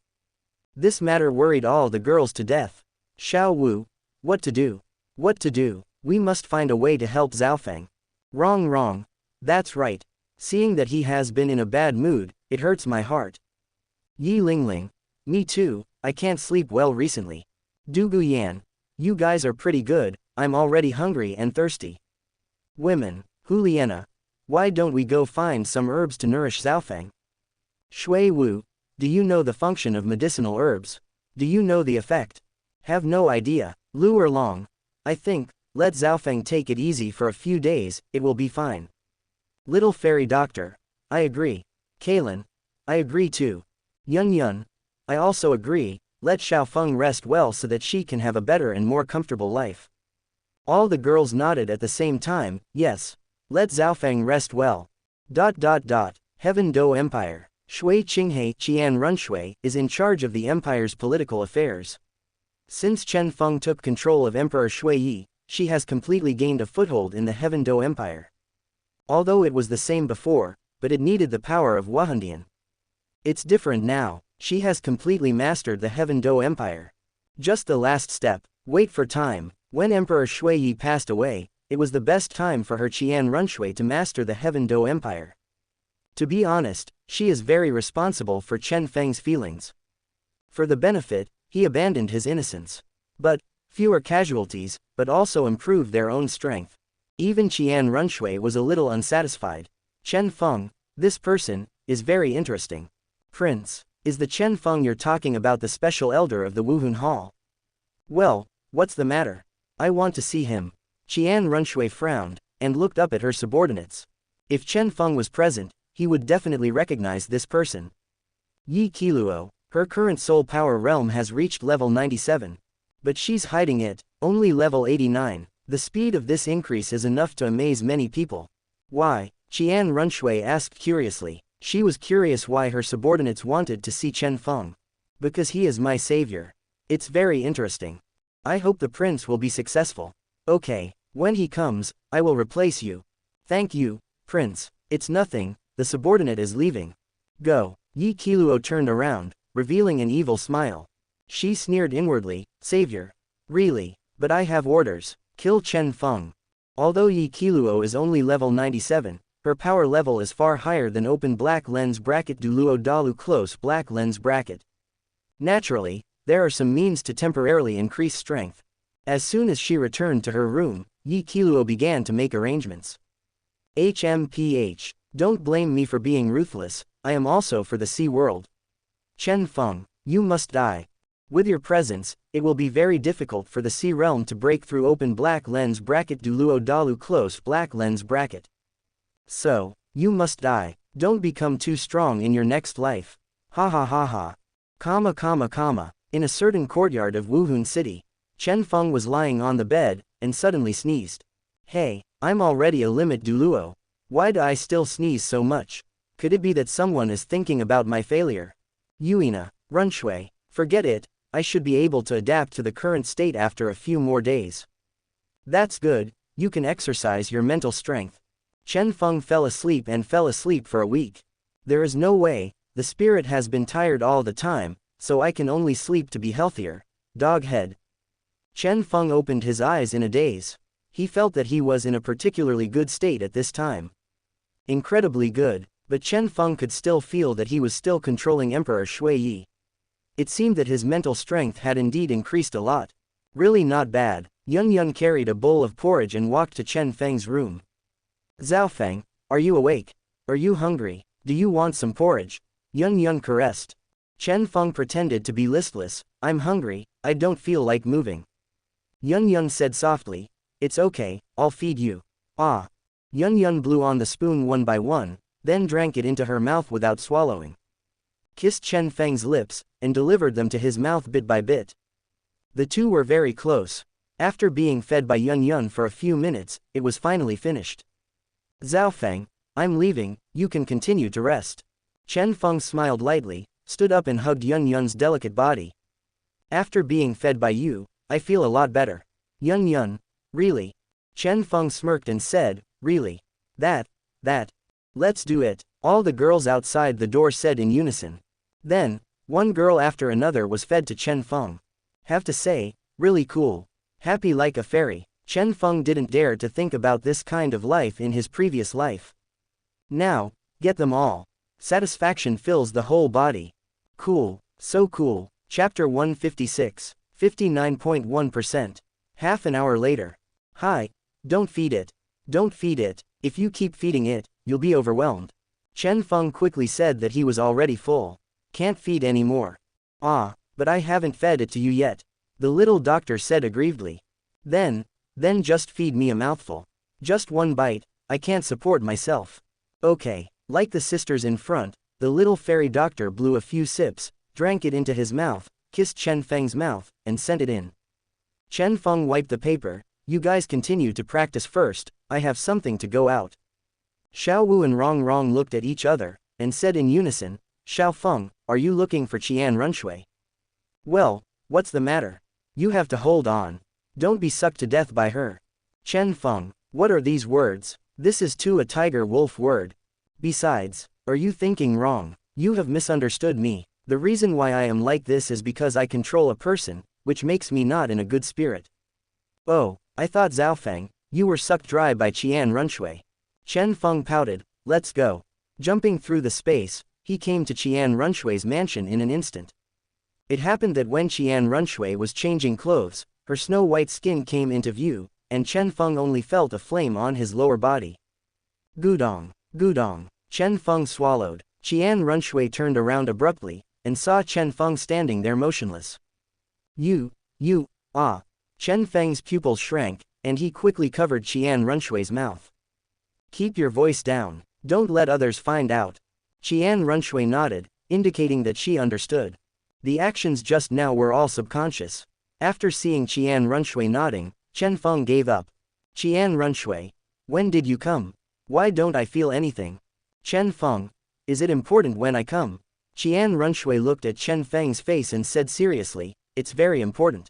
This matter worried all the girls to death. Xiao Wu, what to do? What to do? We must find a way to help Zhaofeng. Wrong. That's right. Seeing that he has been in a bad mood, it hurts my heart. Yi Lingling. Me too, I can't sleep well recently. Du Guyan. You guys are pretty good, I'm already hungry and thirsty. Women. Huliena. Why don't we go find some herbs to nourish Zhaofeng? Shui Wu. Do you know the function of medicinal herbs? Do you know the effect? Have no idea. Lu Erlong. I think, let Zhaofeng take it easy for a few days, it will be fine. Little Fairy Doctor. I agree. Kaylin. I agree too. Yun. I also agree, let Xiaofeng rest well so that she can have a better and more comfortable life. All the girls nodded at the same time, yes. Let Zhaofeng rest well. Heaven Do Empire. Shui Qinghai Qian Renxue is in charge of the empire's political affairs. Since Chen Feng took control of Emperor Shui Yi, she has completely gained a foothold in the Heaven Do Empire. Although it was the same before, but it needed the power of Wuhandian. It's different now, she has completely mastered the Heaven Do Empire. Just the last step, wait for time. When Emperor Shui Yi passed away, it was the best time for her Qian Renxue to master the Heaven Do Empire. To be honest, she is very responsible for Chen Feng's feelings. For the benefit, he abandoned his innocence. But, fewer casualties, but also improved their own strength. Even Qian Renxue was a little unsatisfied. Chen Feng, this person, is very interesting. Prince, is the Chen Feng you're talking about the special elder of the Wuhun Hall? Well, what's the matter? I want to see him. Qian Renxue frowned, and looked up at her subordinates. If Chen Feng was present, he would definitely recognize this person. Yi Qiluo, her current soul power realm has reached level 97. But she's hiding it, only level 89. The speed of this increase is enough to amaze many people. Why? Qian Renxue asked curiously. She was curious why her subordinates wanted to see Chen Feng. Because he is my savior. It's very interesting. I hope the prince will be successful. Okay, when he comes, I will replace you. Thank you, prince. It's nothing, the subordinate is leaving. Go. Yi Qiluo turned around, revealing an evil smile. She sneered inwardly, savior. Really, but I have orders, kill Chen Feng. Although Yi Qiluo is only level 97, her power level is far higher than open black lens bracket Douluo Dalu close black lens bracket. Naturally, there are some means to temporarily increase strength. As soon as she returned to her room, Yi Qiluo began to make arrangements. HMPH. Don't blame me for being ruthless, I am also for the sea world. Chen Feng, you must die. With your presence, it will be very difficult for the sea realm to break through open black lens bracket Douluo Dalu close black lens bracket. So, you must die, don't become too strong in your next life. Ha ha ha ha. In a certain courtyard of Wuhun City, Chen Feng was lying on the bed, and suddenly sneezed. Hey, I'm already a limit Douluo. Why do I still sneeze so much? Could it be that someone is thinking about my failure? Yuina, Renxue, forget it, I should be able to adapt to the current state after a few more days. That's good, you can exercise your mental strength. Chen Feng fell asleep for a week. There is no way, the spirit has been tired all the time, so I can only sleep to be healthier. Doghead. Chen Feng opened his eyes in a daze. He felt that he was in a particularly good state at this time. Incredibly good, but Chen Feng could still feel that he was still controlling Emperor Shui Yi. It seemed that his mental strength had indeed increased a lot. Really not bad. Yun carried a bowl of porridge and walked to Chen Feng's room. Zhaofeng, are you awake? Are you hungry? Do you want some porridge? Yun caressed. Chen Feng pretended to be listless. I'm hungry, I don't feel like moving. Yun said softly, it's okay, I'll feed you. Ah. Yun blew on the spoon one by one, then drank it into her mouth without swallowing. Kissed Chen Feng's lips, and delivered them to his mouth bit by bit. The two were very close. After being fed by Yun for a few minutes, it was finally finished. Zhaofeng, I'm leaving, you can continue to rest. Chen Feng smiled lightly, stood up and hugged Yun's delicate body. After being fed by you, I feel a lot better. Yun, really? Chen Feng smirked and said, really? That. Let's do it, all the girls outside the door said in unison. Then, one girl after another was fed to Chen Feng. Have to say, really cool. Happy like a fairy. Chen Feng didn't dare to think about this kind of life in his previous life. Now, get them all. Satisfaction fills the whole body. Cool, so cool. Chapter 156, 59.1%. Half an hour later. Hi, don't feed it. Don't feed it, if you keep feeding it, you'll be overwhelmed. Chen Feng quickly said that he was already full. Can't feed anymore. Ah, but I haven't fed it to you yet. The little doctor said aggrievedly. Then just feed me a mouthful. Just one bite, I can't support myself. Okay, like the sisters in front, the little fairy doctor blew a few sips, drank it into his mouth, kissed Chen Feng's mouth, and sent it in. Chen Feng wiped the paper. You guys continue to practice first, I have something to go out. Xiao Wu and Rong Rong looked at each other, and said in unison, Xiao Feng, are you looking for Qian Renxue? Well, what's the matter? You have to hold on. Don't be sucked to death by her. Chen Feng, what are these words? This is too a tiger-wolf word. Besides, are you thinking wrong? You have misunderstood me. The reason why I am like this is because I control a person, which makes me not in a good spirit. Oh, I thought Zhaofeng, you were sucked dry by Qian Renxue. Chen Feng pouted, let's go. Jumping through the space, he came to Qian Renshue's mansion in an instant. It happened that when Qian Renxue was changing clothes, her snow-white skin came into view, and Chen Feng only felt a flame on his lower body. Gudong, Gudong. Chen Feng swallowed. Qian Renxue turned around abruptly, and saw Chen Feng standing there motionless. Ah. Chen Feng's pupils shrank, and he quickly covered Qian Renshue's mouth. Keep your voice down. Don't let others find out. Qian Renxue nodded, indicating that she understood. The actions just now were all subconscious. After seeing Qian Renxue nodding, Chen Feng gave up. Qian Renxue, when did you come? Why don't I feel anything? Chen Feng, is it important when I come? Qian Renxue looked at Chen Feng's face and said seriously, it's very important.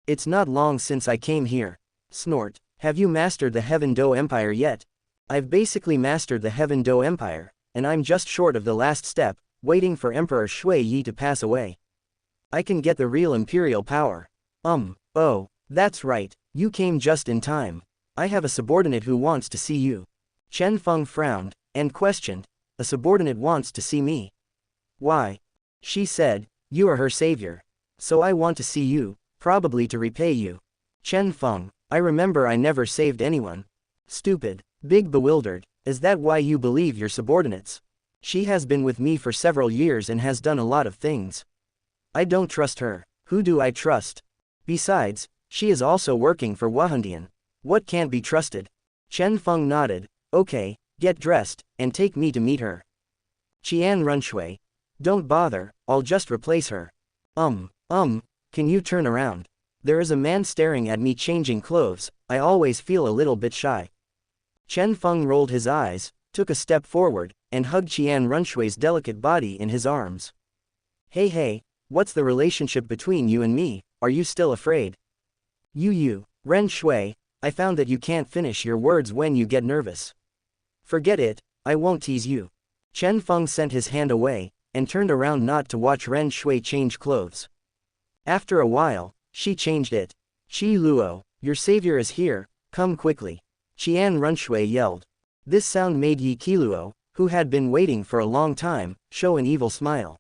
It's not long since I came here. Snort, have you mastered the Heaven Do Empire yet? I've basically mastered the Heaven Do Empire, and I'm just short of the last step, waiting for Emperor Shui Yi to pass away. I can get the real Imperial power. Oh, that's right, you came just in time. I have a subordinate who wants to see you. Chen Feng frowned, and questioned, a subordinate wants to see me? Why? She said, you are her savior. So I want to see you, probably to repay you. Chen Feng, I remember I never saved anyone. Stupid. Big bewildered, is that why you believe your subordinates? She has been with me for several years and has done a lot of things. I don't trust her. Who do I trust? Besides, she is also working for Wahundian. What can't be trusted? Chen Feng nodded, okay, get dressed, and take me to meet her. Qian Renxue, don't bother, I'll just replace her. Can you turn around? There is a man staring at me changing clothes, I always feel a little bit shy. Chen Feng rolled his eyes, took a step forward, and hugged Qian Renshue's delicate body in his arms. Hey, what's the relationship between you and me, are you still afraid? Renxue, I found that you can't finish your words when you get nervous. Forget it, I won't tease you. Chen Feng sent his hand away, and turned around not to watch Renxue change clothes. After a while, she changed it. Qi Luo, your savior is here, come quickly. Qian Renxue yelled. This sound made Yi Qiluo, who had been waiting for a long time, show an evil smile.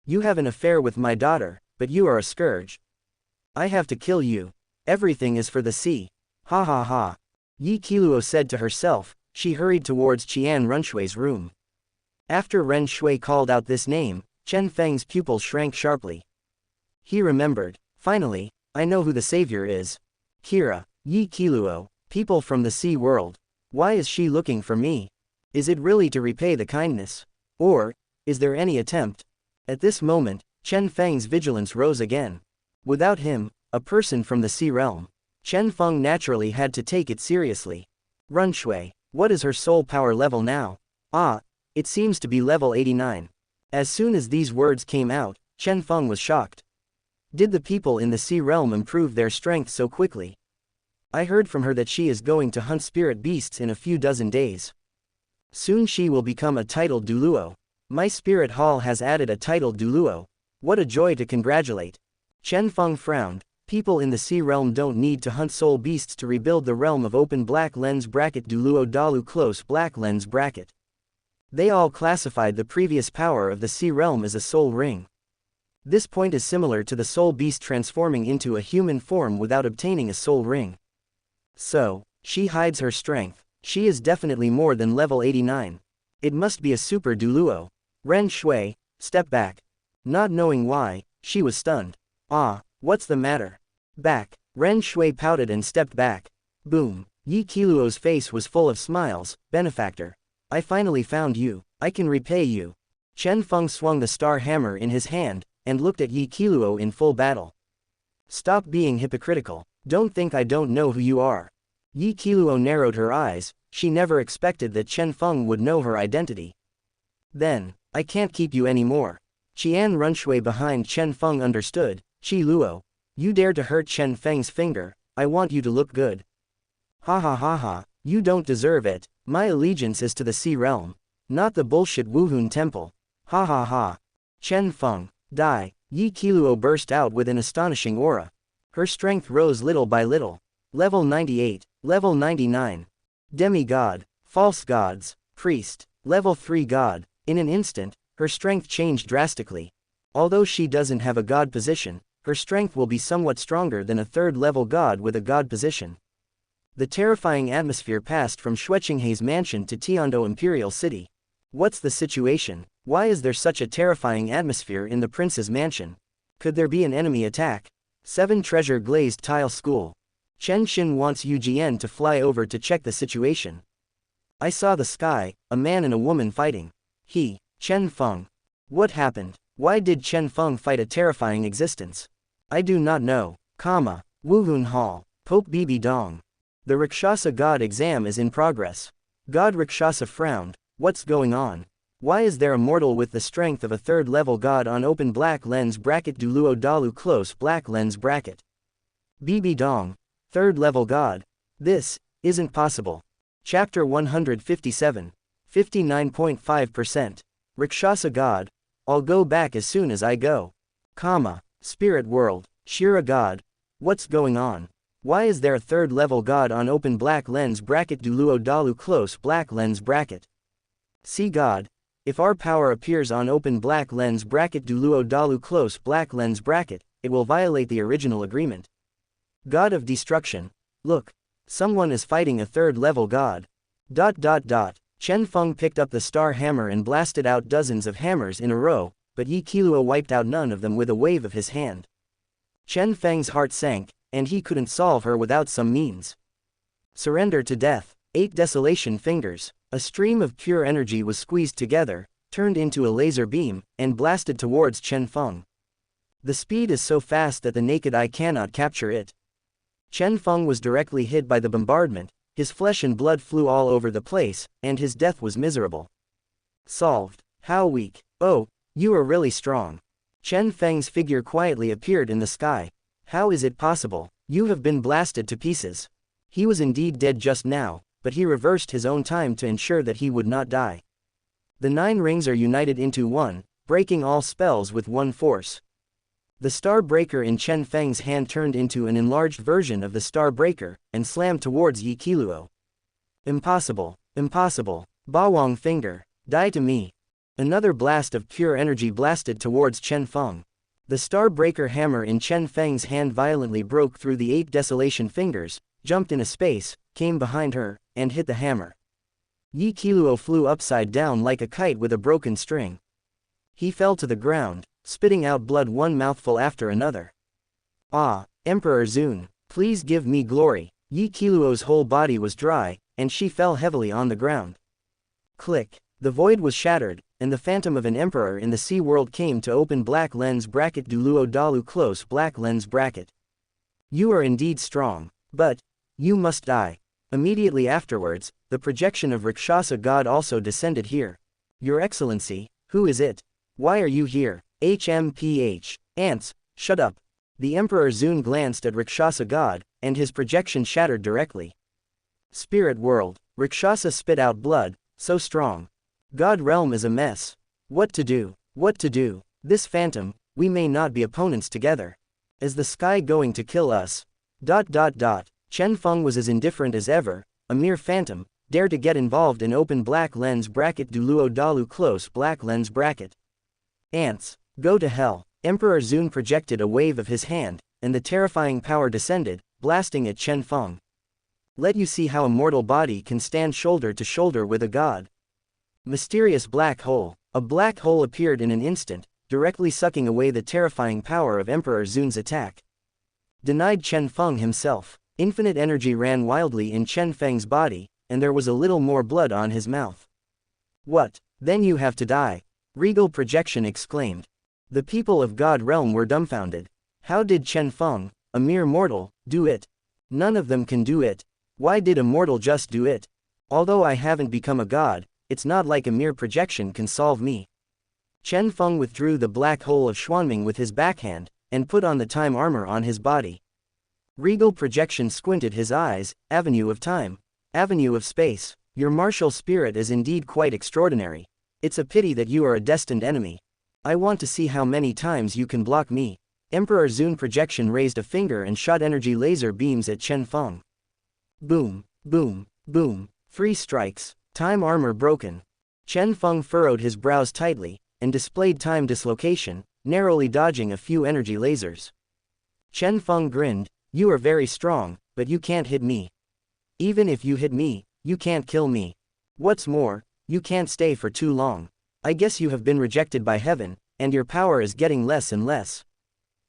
You have an affair with my daughter, but you are a scourge. I have to kill you. Everything is for the sea. Ha ha ha. Yi Qiluo said to herself. She hurried towards Qian Renshue's room. After Renxue called out this name, Chen Feng's pupil shrank sharply. He remembered. Finally, I know who the savior is. Kira, Yi Qiluo, people from the sea world. Why is she looking for me? Is it really to repay the kindness? Or, is there any attempt? At this moment, Chen Feng's vigilance rose again. Without him, a person from the sea realm, Chen Feng naturally had to take it seriously. Renxue, what is her soul power level now? Ah, it seems to be level 89. As soon as these words came out, Chen Feng was shocked. Did the people in the sea realm improve their strength so quickly? I heard from her that she is going to hunt spirit beasts in a few dozen days. Soon she will become a titled Douluo. My spirit hall has added a titled Douluo. What a joy to congratulate. Chen Feng frowned. People in the sea realm don't need to hunt soul beasts to rebuild the realm of open black lens bracket Douluo Dalu close black lens bracket. They all classified the previous power of the sea realm as a soul ring. This point is similar to the soul beast transforming into a human form without obtaining a soul ring. So, she hides her strength. She is definitely more than level 89. It must be a super Douluo. Renxue, step back. Not knowing why, she was stunned. Ah, what's the matter? Back. Renxue pouted and stepped back. Boom. Yi Qiluo's face was full of smiles. Benefactor. I finally found you. I can repay you. Chen Feng swung the star hammer in his hand, and looked at Yi Qiluo in full battle. Stop being hypocritical. Don't think I don't know who you are. Yi Qiluo narrowed her eyes. She never expected that Chen Feng would know her identity. Then, I can't keep you anymore. Qian Renxue behind Chen Feng understood. Qi Luo, you dare to hurt Chen Feng's finger, I want you to look good. Ha ha ha ha, you don't deserve it. My allegiance is to the sea realm, not the bullshit Wuhun temple. Ha ha ha. Chen Feng, die. Yi Qiluo burst out with an astonishing aura. Her strength rose little by little. Level 98, level 99. Demigod, false gods, priest, level 3 god. In an instant, her strength changed drastically. Although she doesn't have a god position, her strength will be somewhat stronger than a third-level god with a god position. The terrifying atmosphere passed from Xueqinghei's mansion to Tiando Imperial City. What's the situation? Why is there such a terrifying atmosphere in the prince's mansion? Could there be an enemy attack? 7 Treasure Glazed Tile School. Chen Xin wants Yu Jian to fly over to check the situation. I saw the sky, a man and a woman fighting. Chen Feng. What happened? Why did Chen Feng fight a terrifying existence? I do not know. Wuhun Hall. Pope Bibi Dong. The Rakshasa God exam is in progress. God Rakshasa frowned. What's going on? Why is there a mortal with the strength of a third-level god on open black lens bracket Douluo Dalu close black lens bracket? Bibi Dong. Third-level god. This isn't possible. Chapter 157. 59.5%. Rakshasa God. I'll go back as soon as I go. Spirit world. Shira God. What's going on? Why is there a third-level god on open black lens bracket Douluo Dalu close black lens bracket? See God. If our power appears on open black lens bracket Douluo Dalu close black lens bracket, it will violate the original agreement. God of destruction. Look. Someone is fighting a third-level god. Chen Feng picked up the star hammer and blasted out dozens of hammers in a row, but Yi Qiluo wiped out none of them with a wave of his hand. Chen Feng's heart sank, and he couldn't solve her without some means. Surrender to death. 8 desolation fingers. A stream of pure energy was squeezed together, turned into a laser beam, and blasted towards Chen Feng. The speed is so fast that the naked eye cannot capture it. Chen Feng was directly hit by the bombardment. His flesh and blood flew all over the place, and his death was miserable. Solved. How weak. Oh, you are really strong. Chen Feng's figure quietly appeared in the sky. How is it possible? You have been blasted to pieces. He was indeed dead just now, but he reversed his own time to ensure that he would not die. The 9 rings are united into one, breaking all spells with one force. The star breaker in Chen Feng's hand turned into an enlarged version of the star breaker, and slammed towards Yi Qiluo. Impossible. Impossible. Bawang finger. Die to me. Another blast of pure energy blasted towards Chen Feng. The star breaker hammer in Chen Feng's hand violently broke through the 8 desolation fingers, jumped in a space, came behind her, and hit the hammer. Yi Qiluo flew upside down like a kite with a broken string. He fell to the ground, spitting out blood one mouthful after another. Ah, Emperor Zun, please give me glory. Yi Qiluo's whole body was dry, and she fell heavily on the ground. Click. The void was shattered, and the phantom of an emperor in the sea world came to open black lens bracket Douluo Dalu close black lens bracket. You are indeed strong, but you must die. Immediately afterwards, the projection of Rakshasa God also descended here. Your Excellency, who is it? Why are you here? HMPH. Ants, shut up. The Emperor Zun glanced at Rakshasa God, and his projection shattered directly. Spirit world. Rakshasa spit out blood, So strong. God realm is a mess. What to do? What to do? This phantom, we may not be opponents together. Is the sky going to kill us? Chen Feng was as indifferent as ever, a mere phantom, dare to get involved in open black lens bracket Douluo Dalu close black lens bracket. Ants, go to hell. Emperor Zun projected a wave of his hand, and the terrifying power descended, blasting at Chen Feng. Let you see how a mortal body can stand shoulder to shoulder with a god. Mysterious black hole. A black hole appeared in an instant, directly sucking away the terrifying power of Emperor Zun's attack. Denied Chen Feng himself. Infinite energy ran wildly in Chen Feng's body, and there was a little more blood on his mouth. What? Then you have to die. Regal Projection exclaimed. The people of God Realm were dumbfounded. How did Chen Feng, a mere mortal, do it? None of them can do it. Why did a mortal just do it? Although I haven't become a god, it's not like a mere projection can solve me. Chen Feng withdrew the black hole of Xuanming with his backhand, and put on the time armor on his body. Regal Projection squinted his eyes. Avenue of time. Avenue of space. Your martial spirit is indeed quite extraordinary. It's a pity that you are a destined enemy. I want to see how many times you can block me. Emperor Zun Projection raised a finger and shot energy laser beams at Chen Feng. Boom, boom, boom. 3 strikes. Time armor broken. Chen Feng furrowed his brows tightly, and displayed time dislocation, narrowly dodging a few energy lasers. Chen Feng grinned. You are very strong, but you can't hit me. Even if you hit me, you can't kill me. What's more, you can't stay for too long. I guess you have been rejected by heaven, and your power is getting less and less.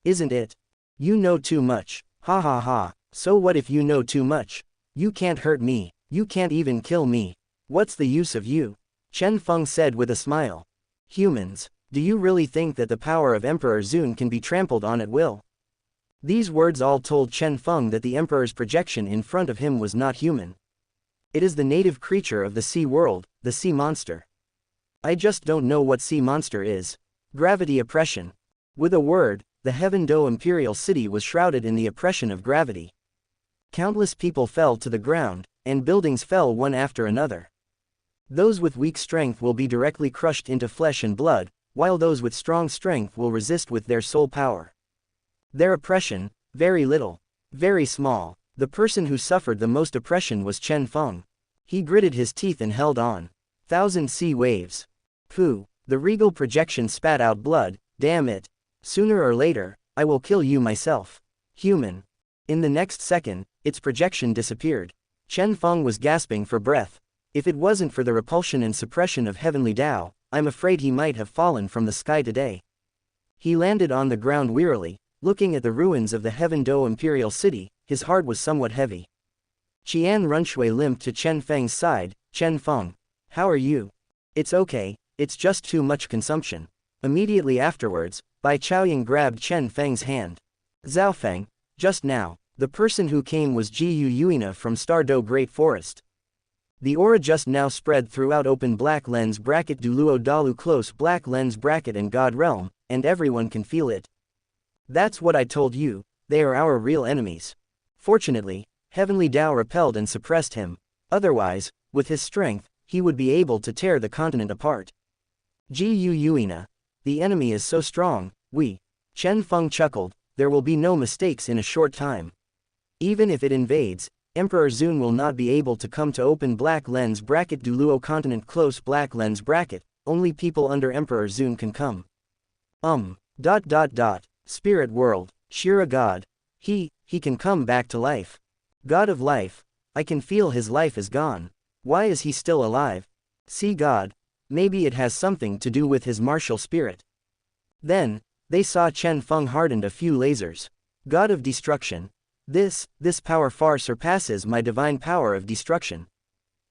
Isn't it? You know too much. Ha ha ha. So what if you know too much? You can't hurt me. You can't even kill me. What's the use of you? Chen Feng said with a smile. Humans, do you really think that the power of Emperor Zun can be trampled on at will? These words all told Chen Feng that the Emperor's projection in front of him was not human. It is the native creature of the sea world, the sea monster. I just don't know what sea monster is. Gravity oppression. With a word, the Heaven Do Imperial city was shrouded in the oppression of gravity. Countless people fell to the ground, and buildings fell one after another. Those with weak strength will be directly crushed into flesh and blood, while those with strong strength will resist with their soul power. Their oppression, very little, very small. The person who suffered the most oppression was Chen Feng. He gritted his teeth and held on. 1,000 sea waves. Pooh, the Regal Projection spat out blood. Damn it. Sooner or later, I will kill you myself. Human. In the next second, its projection disappeared. Chen Feng was gasping for breath. If it wasn't for the repulsion and suppression of heavenly Tao, I'm afraid he might have fallen from the sky today. He landed on the ground wearily, looking at the ruins of the Heaven Do Imperial city. His heart was somewhat heavy. Qian Renxue limped to Chen Feng's side. Chen Feng, how are you? It's okay, it's just too much consumption. Immediately afterwards, Bai Chaoying grabbed Chen Feng's hand. Zhao Feng, just now, the person who came was Ji Yuina from Stardo Great Forest. The aura just now spread throughout open black lens bracket Douluo Dalu close black lens bracket and God Realm, and everyone can feel it. That's what I told you, they are our real enemies. Fortunately, Heavenly Tao repelled and suppressed him. Otherwise, with his strength, he would be able to tear the continent apart. Ji Yuina. The enemy is so strong, Chen Feng chuckled, there will be no mistakes in a short time. Even if it invades, Emperor Zun will not be able to come to open black lens bracket Douluo continent close black lens bracket, only people under Emperor Zun can come. Spirit world, Shira God. He can come back to life. God of life. I can feel his life is gone. Why is he still alive? See God. Maybe it has something to do with his martial spirit. Then, they saw Chen Feng hardened a few lasers. God of destruction. This power far surpasses my divine power of destruction.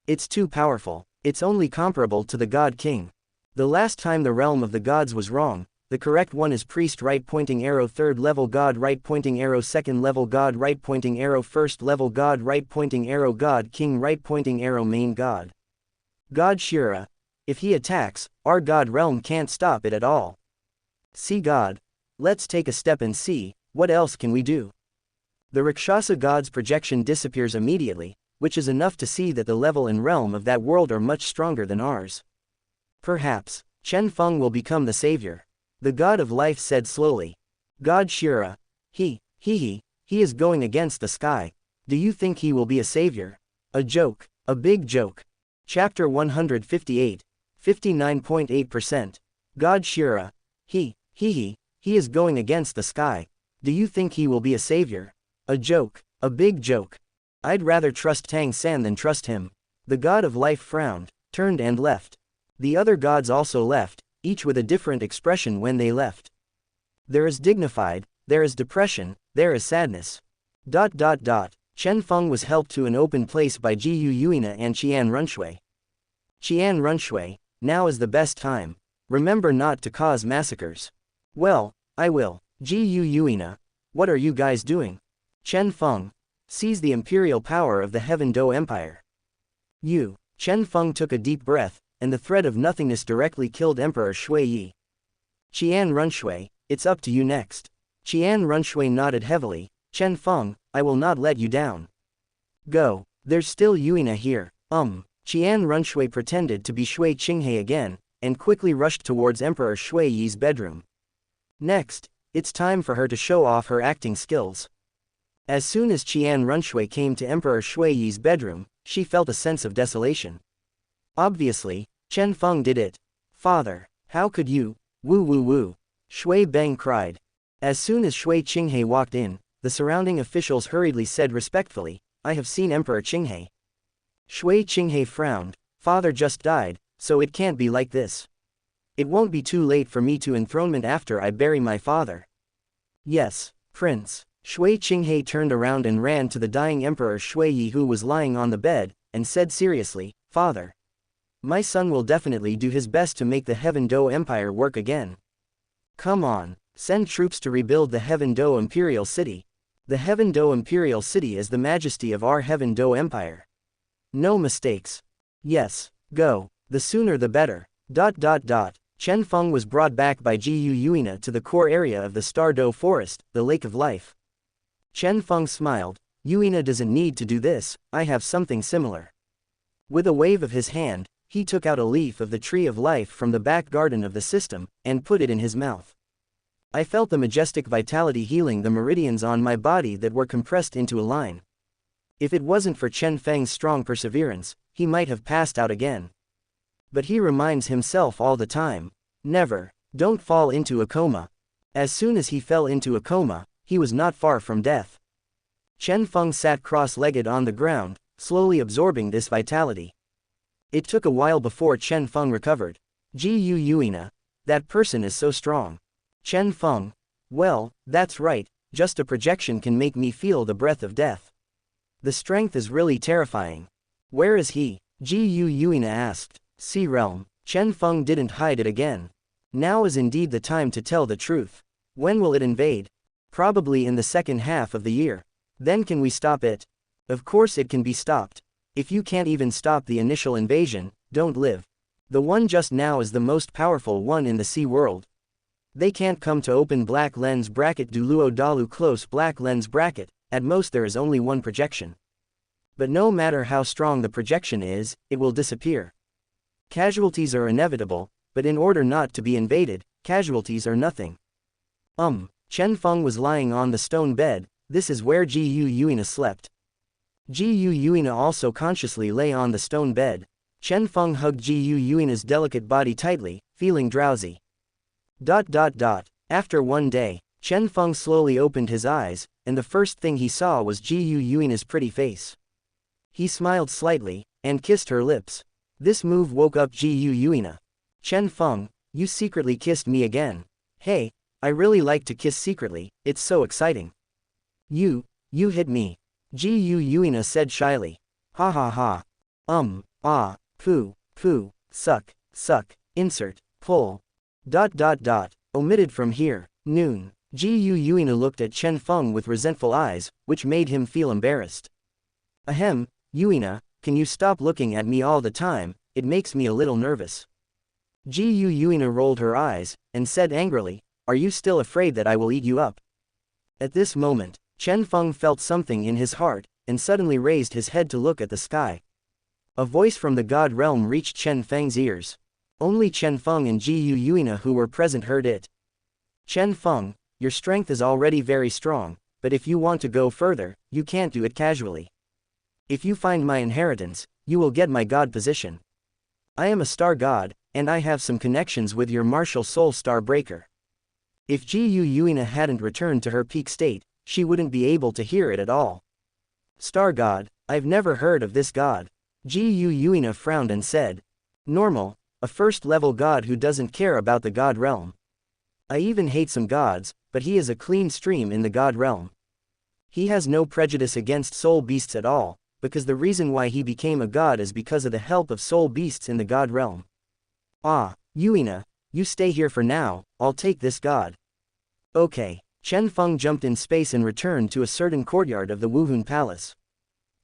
It's too powerful. It's only comparable to the God King. The last time the realm of the gods was wrong, the correct one is priest right pointing arrow 3rd level god right pointing arrow 2nd level god right pointing arrow 1st level god right pointing arrow god king right pointing arrow main god. God Shira. If he attacks, our God realm can't stop it at all. See God. Let's take a step and see, what else can we do? The Rakshasa god's projection disappears immediately, which is enough to see that the level and realm of that world are much stronger than ours. Perhaps, Chen Feng will become the savior. The god of life said slowly. God Shira. He is going against the sky. Do you think he will be a savior? A joke. A big joke. Chapter 158. 59.8%. God Shira. He is going against the sky. Do you think he will be a savior? A joke. A big joke. I'd rather trust Tang San than trust him. The god of life frowned, turned and left. The other gods also left, each with a different expression when they left. There is dignified, there is depression, there is sadness. Chen Feng was helped to an open place by Jiyu Yuina and Qian Renxue. Qian Renxue, now is the best time. Remember not to cause massacres. Well, I will. Jiyu Yuina. What are you guys doing? Chen Feng. Seize the imperial power of the Heaven Do Empire. Chen Feng took a deep breath, and the threat of nothingness directly killed Emperor Shui Yi. Qian Renxue, it's up to you next. Qian Renxue nodded heavily. Chen Feng, I will not let you down. Go. There's still Yuina here. Qian Renxue pretended to be Shui Qinghai again, and quickly rushed towards Emperor Shui Yi's bedroom. Next, it's time for her to show off her acting skills. As soon as Qian Renxue came to Emperor Shui Yi's bedroom, she felt a sense of desolation. Obviously, Chen Feng did it. Father, how could you? Woo. Shui Beng cried. As soon as Shui Qinghai walked in, the surrounding officials hurriedly said respectfully, I have seen Emperor Qinghai. Shui Qinghai frowned. Father just died, so it can't be like this. It won't be too late for me to enthronement after I bury my father. Yes, Prince. Shui Qinghai turned around and ran to the dying Emperor Shui Yi who was lying on the bed, and said seriously, Father. My son will definitely do his best to make the Heaven Do Empire work again. Come on, send troops to rebuild the Heaven Do Imperial City. The Heaven Do Imperial City is the majesty of our Heaven Do Empire. No mistakes. Yes, go, the sooner the better. Chen Feng was brought back by Jiyu Yuina to the core area of the Stardo forest, the Lake of Life. Chen Feng smiled. Yuina doesn't need to do this, I have something similar. With a wave of his hand, he took out a leaf of the Tree of Life from the back garden of the system, and put it in his mouth. I felt the majestic vitality healing the meridians on my body that were compressed into a line. If it wasn't for Chen Feng's strong perseverance, he might have passed out again. But he reminds himself all the time, never, don't fall into a coma. As soon as he fell into a coma, he was not far from death. Chen Feng sat cross-legged on the ground, slowly absorbing this vitality. It took a while before Chen Feng recovered. Jiyu Yuina. That person is so strong. Chen Feng. Well, that's right, just a projection can make me feel the breath of death. The strength is really terrifying. Where is he? Jiyu Yuina asked. Sea Realm. Chen Feng didn't hide it again. Now is indeed the time to tell the truth. When will it invade? Probably in the second half of the year. Then can we stop it? Of course it can be stopped. If you can't even stop the initial invasion, don't live. The one just now is the most powerful one in the sea world. They can't come to open black lens bracket Douluo Dalu close black lens bracket, at most there is only one projection. But no matter how strong the projection is, it will disappear. Casualties are inevitable, but in order not to be invaded, casualties are nothing. Chen Feng was lying on the stone bed, this is where Jiyu Yuina slept. Jiyu Yuina also consciously lay on the stone bed. Chen Feng hugged Jiyu Yuina's delicate body tightly, feeling drowsy. After one day, Chen Feng slowly opened his eyes, and the first thing he saw was Jiyu Yuina's pretty face. He smiled slightly, and kissed her lips. This move woke up Jiyu Yuina. Chen Feng, you secretly kissed me again. Hey, I really like to kiss secretly, it's so exciting. You hit me. Jiyu Yuina said shyly. Ha ha ha. Poo, suck, insert, pull. Omitted from here, noon. Jiyu Yuina looked at Chen Feng with resentful eyes, which made him feel embarrassed. Ahem, Yuina, can you stop looking at me all the time, it makes me a little nervous. Jiyu Yuina rolled her eyes, and said angrily, are you still afraid that I will eat you up? At this moment, Chen Feng felt something in his heart, and suddenly raised his head to look at the sky. A voice from the god realm reached Chen Feng's ears. Only Chen Feng and Ji Yuina who were present heard it. Chen Feng, your strength is already very strong, but if you want to go further, you can't do it casually. If you find my inheritance, you will get my god position. I am a star god, and I have some connections with your martial soul star breaker. If Ji Yuina hadn't returned to her peak state, she wouldn't be able to hear it at all. Star god, I've never heard of this god. Ji Yuina frowned and said. Normal, a first-level god who doesn't care about the god realm. I even hate some gods, but he is a clean stream in the god realm. He has no prejudice against soul beasts at all, because the reason why he became a god is because of the help of soul beasts in the god realm. Ah, Yuina, you stay here for now, I'll take this god. Okay. Chen Feng jumped in space and returned to a certain courtyard of the Wuhun Palace.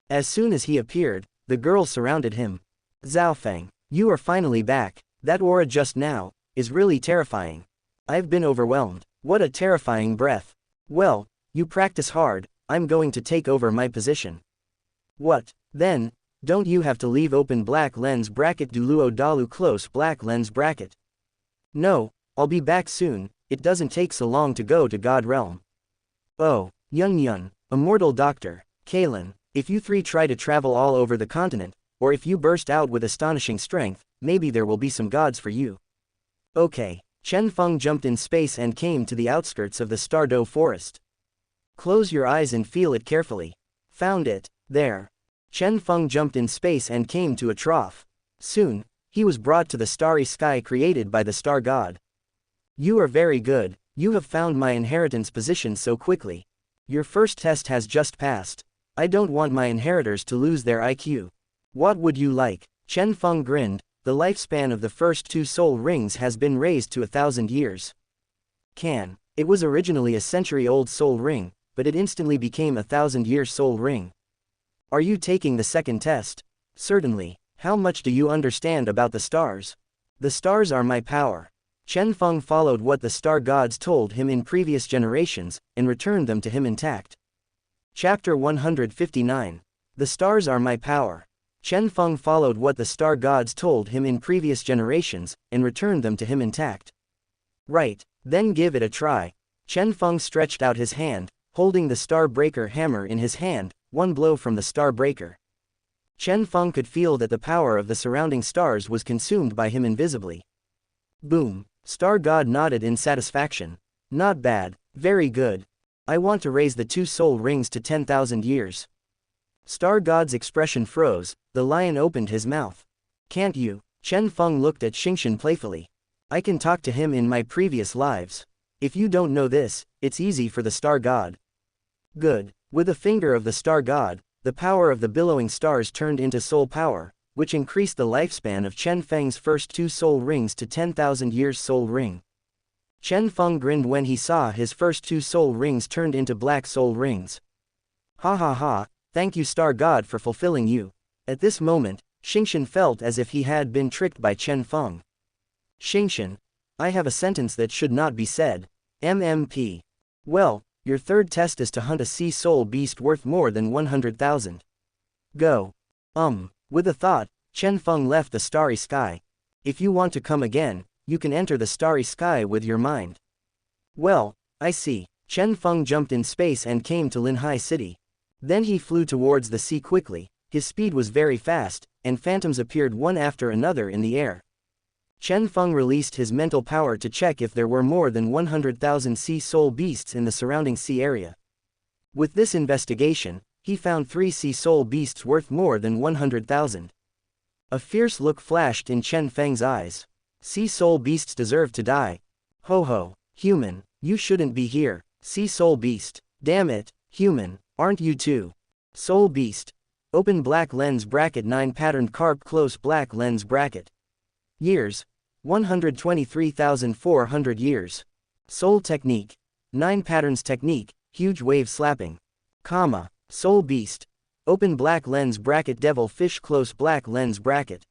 As soon as he appeared, the girls surrounded him. Zhao Feng, you are finally back. That aura just now is really terrifying. I've been overwhelmed. What a terrifying breath. Well, you practice hard, I'm going to take over my position. What, then? Don't you have to leave open black lens bracket Douluo Dalu close black lens bracket? No, I'll be back soon, it doesn't take so long to go to God Realm. Oh, Yun, Immortal Doctor, Kalen, if you three try to travel all over the continent, or if you burst out with astonishing strength, maybe there will be some gods for you. Okay, Chen Feng jumped in space and came to the outskirts of the Stardo forest. Close your eyes and feel it carefully. Found it, there. Chen Feng jumped in space and came to a trough. Soon, he was brought to the starry sky created by the star god. You are very good, you have found my inheritance position so quickly. Your first test has just passed. I don't want my inheritors to lose their IQ. What would you like? Chen Feng grinned, the lifespan of the first 2 soul rings has been raised to 1,000 years. It was originally a century-old soul ring, but it instantly became 1,000-year soul ring. Are you taking the second test? Certainly. How much do you understand about the stars? The stars are my power. Chen Feng followed what the star gods told him in previous generations, and returned them to him intact. Chapter 159. The stars are my power. Chen Feng followed what the star gods told him in previous generations, and returned them to him intact. Right, then give it a try. Chen Feng stretched out his hand, holding the star breaker hammer in his hand, one blow from the star breaker. Chen Feng could feel that the power of the surrounding stars was consumed by him invisibly. Boom. Star God nodded in satisfaction. Not bad, very good. I want to raise the 2 soul rings to 10,000 years. Star God's expression froze, the lion opened his mouth. Can't you? Chen Feng looked at Xingshan playfully. I can talk to him in my previous lives. If you don't know this, it's easy for the Star God. Good. With a finger of the Star God, the power of the billowing stars turned into soul power, which increased the lifespan of Chen Feng's first 2 soul rings to 10,000 years soul ring. Chen Feng grinned when he saw his first 2 soul rings turned into black soul rings. Ha ha ha, thank you Star God for fulfilling you. At this moment, Xingshan felt as if he had been tricked by Chen Feng. Xingshan, I have a sentence that should not be said. MMP. Well, your third test is to hunt a sea soul beast worth more than 100,000. Go. With a thought, Chen Feng left the starry sky. If you want to come again, you can enter the starry sky with your mind. Well, I see. Chen Feng jumped in space and came to Ling Hai city. Then he flew towards the sea quickly, his speed was very fast, and phantoms appeared one after another in the air. Chen Feng released his mental power to check if there were more than 100,000 sea soul beasts in the surrounding sea area. With this investigation, he found 3 sea soul beasts worth more than 100,000. A fierce look flashed in Chen Feng's eyes. Sea soul beasts deserve to die. Ho ho, human, you shouldn't be here. Sea soul beast, damn it, human, aren't you too? Soul beast. Open black lens bracket 9 patterned carp close black lens bracket. Years. 123,400 years. Soul technique. 9 patterns technique, huge wave slapping. Comma. Soul beast. Open black lens bracket devil fish close black lens bracket.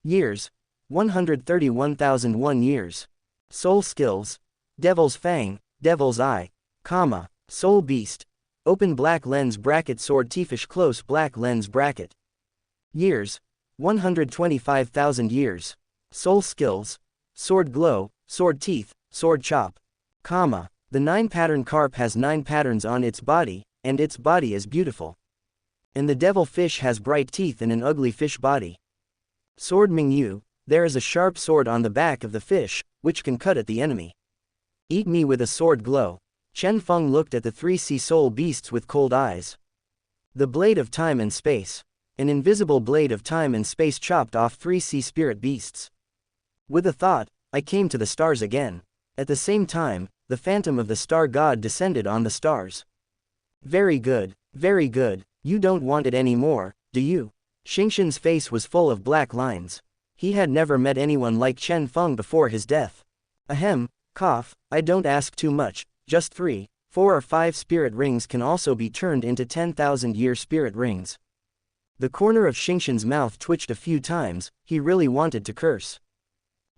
Years. 131,001 years. Soul skills. Devil's fang, devil's eye. Comma. Soul beast. Open black lens bracket sword Tifish close black lens bracket. Years. 125,000 years. Soul skills. Sword glow, sword teeth, sword chop. Comma. The 9-pattern carp has 9 patterns on its body, and its body is beautiful. And the devil fish has bright teeth and an ugly fish body. Sword Mingyu, there is a sharp sword on the back of the fish, which can cut at the enemy. Eat me with a sword glow. Chen Feng looked at the 3 sea soul beasts with cold eyes. The blade of time and space. An invisible blade of time and space chopped off 3 sea spirit beasts. With a thought, I came to the stars again. At the same time, the phantom of the star god descended on the stars. Very good, very good. You don't want it anymore, do you? Xingqian's face was full of black lines. He had never met anyone like Chen Feng before his death. Ahem, cough, I don't ask too much, just 3, 4 or 5 spirit rings can also be turned into 10,000-year spirit rings. The corner of Xingqian's mouth twitched a few times, he really wanted to curse.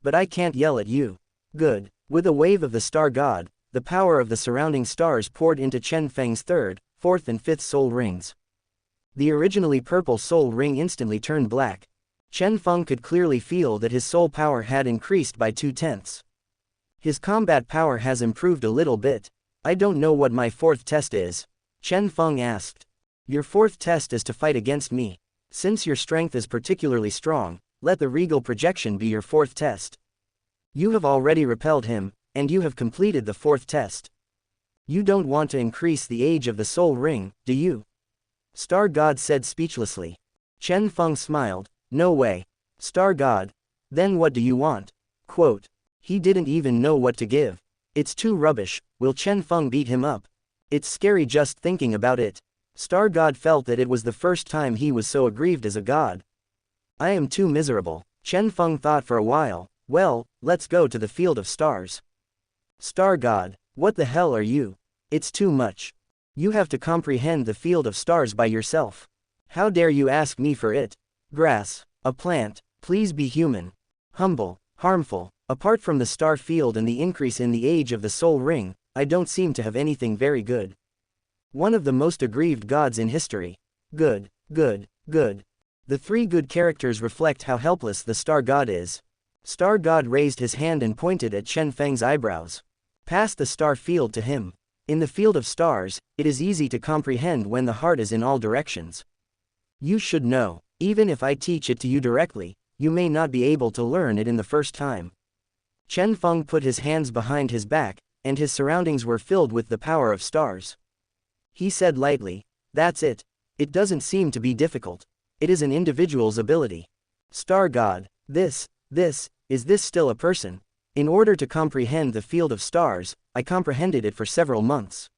But I can't yell at you. Good. With a wave of the star god, the power of the surrounding stars poured into Chen Feng's 3rd, 4th and 5th soul rings. The originally purple soul ring instantly turned black. Chen Feng could clearly feel that his soul power had increased by 2/10. His combat power has improved a little bit. I don't know what my 4th test is. Chen Feng asked. Your 4th test is to fight against me. Since your strength is particularly strong, let the regal projection be your 4th test. You have already repelled him, and you have completed the 4th test. You don't want to increase the age of the soul ring, do you? Star God said speechlessly. Chen Feng smiled. No way. Star God. Then what do you want? Quote. He didn't even know what to give. It's too rubbish. Will Chen Feng beat him up? It's scary just thinking about it. Star God felt that it was the first time he was so aggrieved as a god. I am too miserable. Chen Feng thought for a while. Well, let's go to the field of stars. Star God, what the hell are you? It's too much. You have to comprehend the field of stars by yourself. How dare you ask me for it? Grass, a plant, please be human. Humble, harmful, apart from the star field and the increase in the age of the soul ring, I don't seem to have anything very good. One of the most aggrieved gods in history. Good, good, good. The 3 good characters reflect how helpless the star god is. Star God raised his hand and pointed at Chen Feng's eyebrows. Pass the star field to him. In the field of stars, it is easy to comprehend when the heart is in all directions. You should know, even if I teach it to you directly, you may not be able to learn it in the first time. Chen Feng put his hands behind his back, and his surroundings were filled with the power of stars. He said lightly, that's it. It doesn't seem to be difficult. It is an individual's ability. Star God, is this still a person? In order to comprehend the field of stars, I comprehended it for several months.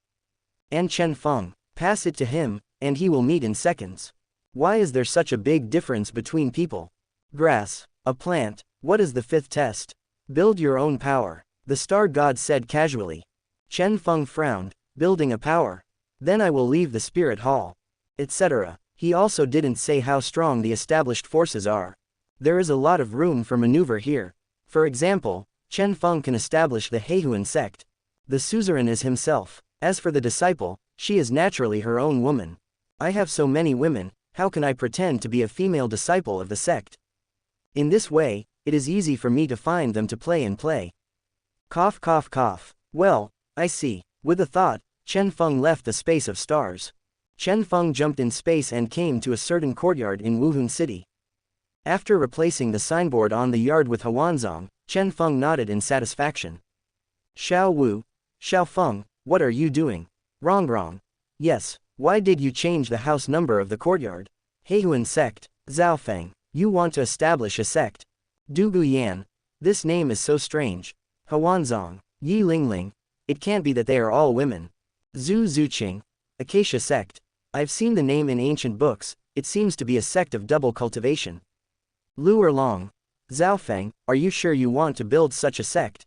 And Chen Feng, pass it to him, and he will meet in seconds. Why is there such a big difference between people? Grass, a plant, what is the 5th test? Build your own power, the star god said casually. Chen Feng frowned, building a power. Then I will leave the spirit hall. Etc. He also didn't say how strong the established forces are. There is a lot of room for maneuver here. For example, Chen Feng can establish the Heihuan sect. The suzerain is himself. As for the disciple, she is naturally her own woman. I have so many women, how can I pretend to be a female disciple of the sect? In this way, it is easy for me to find them to play and play. Cough cough cough. Well, I see. With a thought, Chen Feng left the space of stars. Chen Feng jumped in space and came to a certain courtyard in Wuhan City. After replacing the signboard on the yard with Huanzong, Chen Feng nodded in satisfaction. Xiao Wu, Xiao Feng, what are you doing? Wrong. Yes, why did you change the house number of the courtyard? Heihuan sect, Zhao Feng, you want to establish a sect. Du Guyan, this name is so strange. Huanzong, Yi Lingling, it can't be that they are all women. Zhu Zuqing, Acacia sect, I've seen the name in ancient books, it seems to be a sect of double cultivation. Lu Erlong, Zhao Feng, are you sure you want to build such a sect?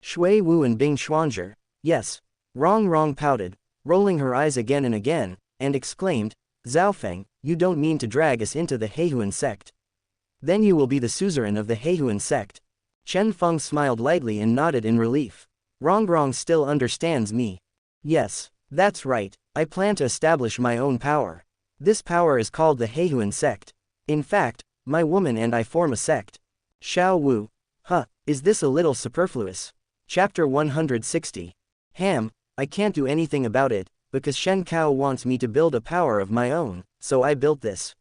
Shui Wu and Bing Xuanzhi, yes. Wrong pouted, rolling her eyes again and again, and exclaimed, Zhao Feng, you don't mean to drag us into the Heihuan sect. Then you will be the suzerain of the Heihuan sect. Chen Feng smiled lightly and nodded in relief. Wrong still understands me. Yes, That's right, I plan to establish my own power. This power is called the Heihuan Sect. In fact, my woman and I form a sect. Xiao Wu. Huh, is this a little superfluous? Chapter 160. I can't do anything about it, because Shen Kao wants me to build a power of my own, so I built this.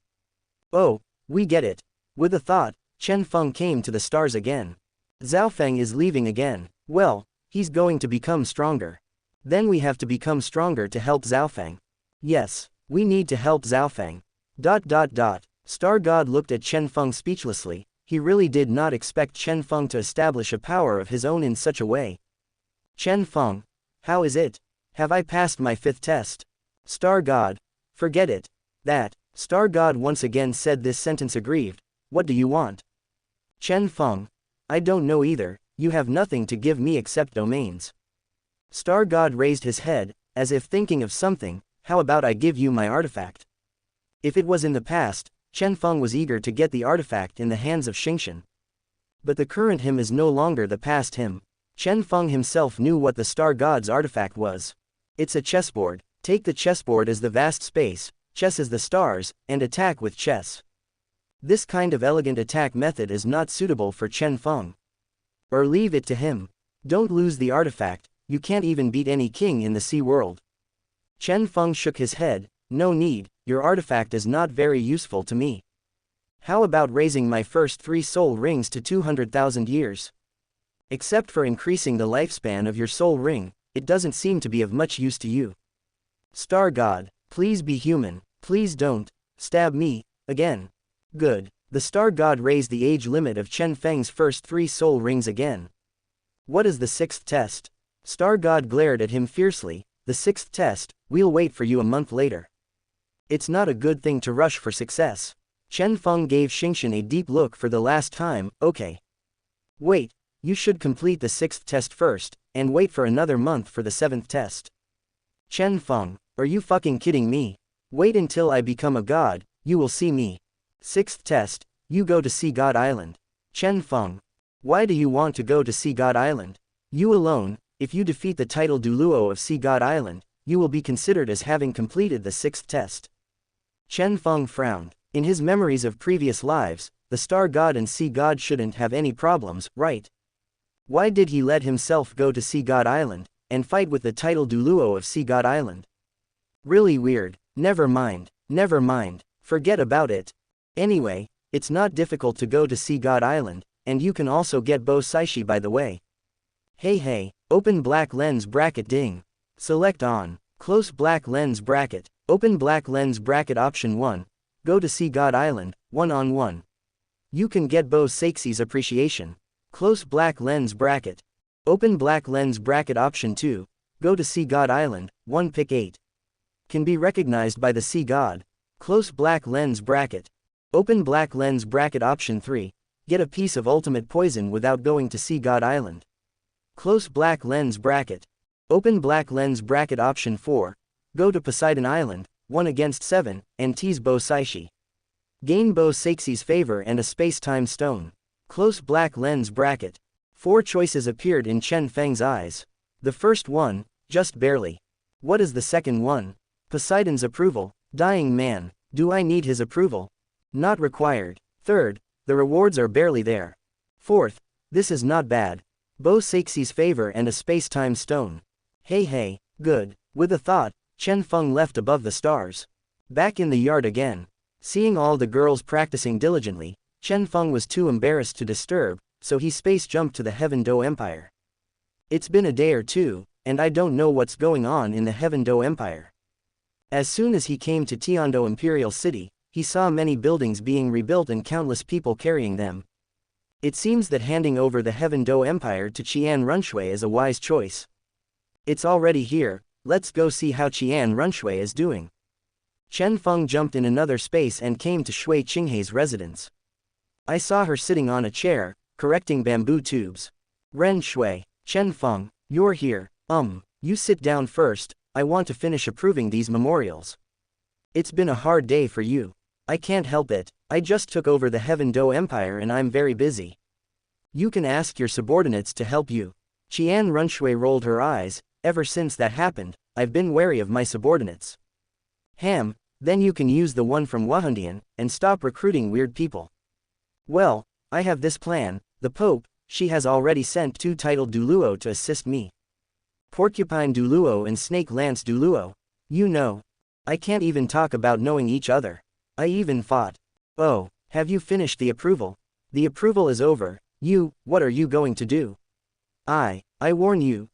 Oh, we get it. With a thought, Chen Feng came to the stars again. Zhao Feng is leaving again. Well, he's going to become stronger. Then we have to become stronger to help Zhao Feng. Yes, we need to help Zhao Feng. Star God looked at Chen Feng speechlessly. He really did not expect Chen Feng to establish a power of his own in such a way. Chen Feng, how is it? Have I passed my 5th test? Star God, forget it. Star God once again said this sentence aggrieved. What do you want? Chen Feng, I don't know either, you have nothing to give me except domains. Star God raised his head, as if thinking of something. How about I give you my artifact? If it was in the past, Chen Feng was eager to get the artifact in the hands of Xingqian. But the current him is no longer the past him. Chen Feng himself knew what the Star God's artifact was. It's a chessboard. Take the chessboard as the vast space, chess as the stars, and attack with chess. This kind of elegant attack method is not suitable for Chen Feng. Or leave it to him. Don't lose the artifact, you can't even beat any king in the sea world. Chen Feng shook his head. No need, your artifact is not very useful to me. How about raising my first 3 soul rings to 200,000 years? Except for increasing the lifespan of your soul ring, it doesn't seem to be of much use to you. Star God, please be human, please don't stab me again. Good. The Star God raised the age limit of Chen Feng's first 3 soul rings again. What is the 6th test? Star God glared at him fiercely. The 6th test, we'll wait for you a month later. It's not a good thing to rush for success. Chen Feng gave Xingqian a deep look for the last time. Okay. Wait, you should complete the 6th test first, and wait for another month for the 7th test. Chen Feng, are you fucking kidding me? Wait until I become a god, you will see me. 6th test, you go to Sea God Island. Chen Feng. Why do you want to go to Sea God Island? You alone, if you defeat the title Douluo of Sea God Island, you will be considered as having completed the 6th test. Chen Feng frowned. In his memories of previous lives, the Star God and Sea God shouldn't have any problems, right? Why did he let himself go to Sea God Island, and fight with the title Douluo of Sea God Island? Really weird. Never mind, forget about it. Anyway, it's not difficult to go to Sea God Island, and you can also get Bo Saixi by the way. Hey, open black lens bracket ding. Select on, close black lens bracket, open black lens bracket option 1, go to Sea God Island, 1-on-1. You can get Bo Saixi's appreciation. Close black lens bracket. Open black lens bracket option 2, go to Sea God Island, 1 pick 8. Can be recognized by the Sea God. Close black lens bracket. Open black lens bracket option 3, get a piece of ultimate poison without going to Sea God Island. Close black lens bracket. Open black lens bracket option 4, go to Poseidon Island, 1 against 7, and tease Bo Saixi. Gain Bo Saixi's favor and a space-time stone. Close black lens bracket. 4 choices appeared in Chen Feng's eyes. The first one, just barely. What is the second one? Poseidon's approval. Dying man, do I need his approval? Not required. Third, the rewards are barely there. Fourth, this is not bad. Bo Saixi's favor and a space-time stone. Hey, good. With a thought, Chen Feng left above the stars. Back in the yard again. Seeing all the girls practicing diligently, Chen Feng was too embarrassed to disturb, so he space-jumped to the Heaven Do Empire. It's been a day or two, and I don't know what's going on in the Heaven Do Empire. As soon as he came to Tiando Imperial City, he saw many buildings being rebuilt and countless people carrying them. It seems that handing over the Heaven Do Empire to Qian Renxue is a wise choice. It's already here, let's go see how Qian Renxue is doing. Chen Feng jumped in another space and came to Shui Qinghei's residence. I saw her sitting on a chair, correcting bamboo tubes. Renxue, Chen Feng, you're here, you sit down first, I want to finish approving these memorials. It's been a hard day for you. I can't help it, I just took over the Heaven Do Empire and I'm very busy. You can ask your subordinates to help you. Qian Renxue rolled her eyes. Ever since that happened, I've been wary of my subordinates. Then you can use the one from Wahundian, and stop recruiting weird people. Well, I have this plan. The Pope, she has already sent 2 titled Douluo to assist me. Porcupine Douluo and Snake Lance Douluo. You know. I can't even talk about knowing each other. I even fought. Oh, have you finished the approval? The approval is over. What are you going to do? I warn you,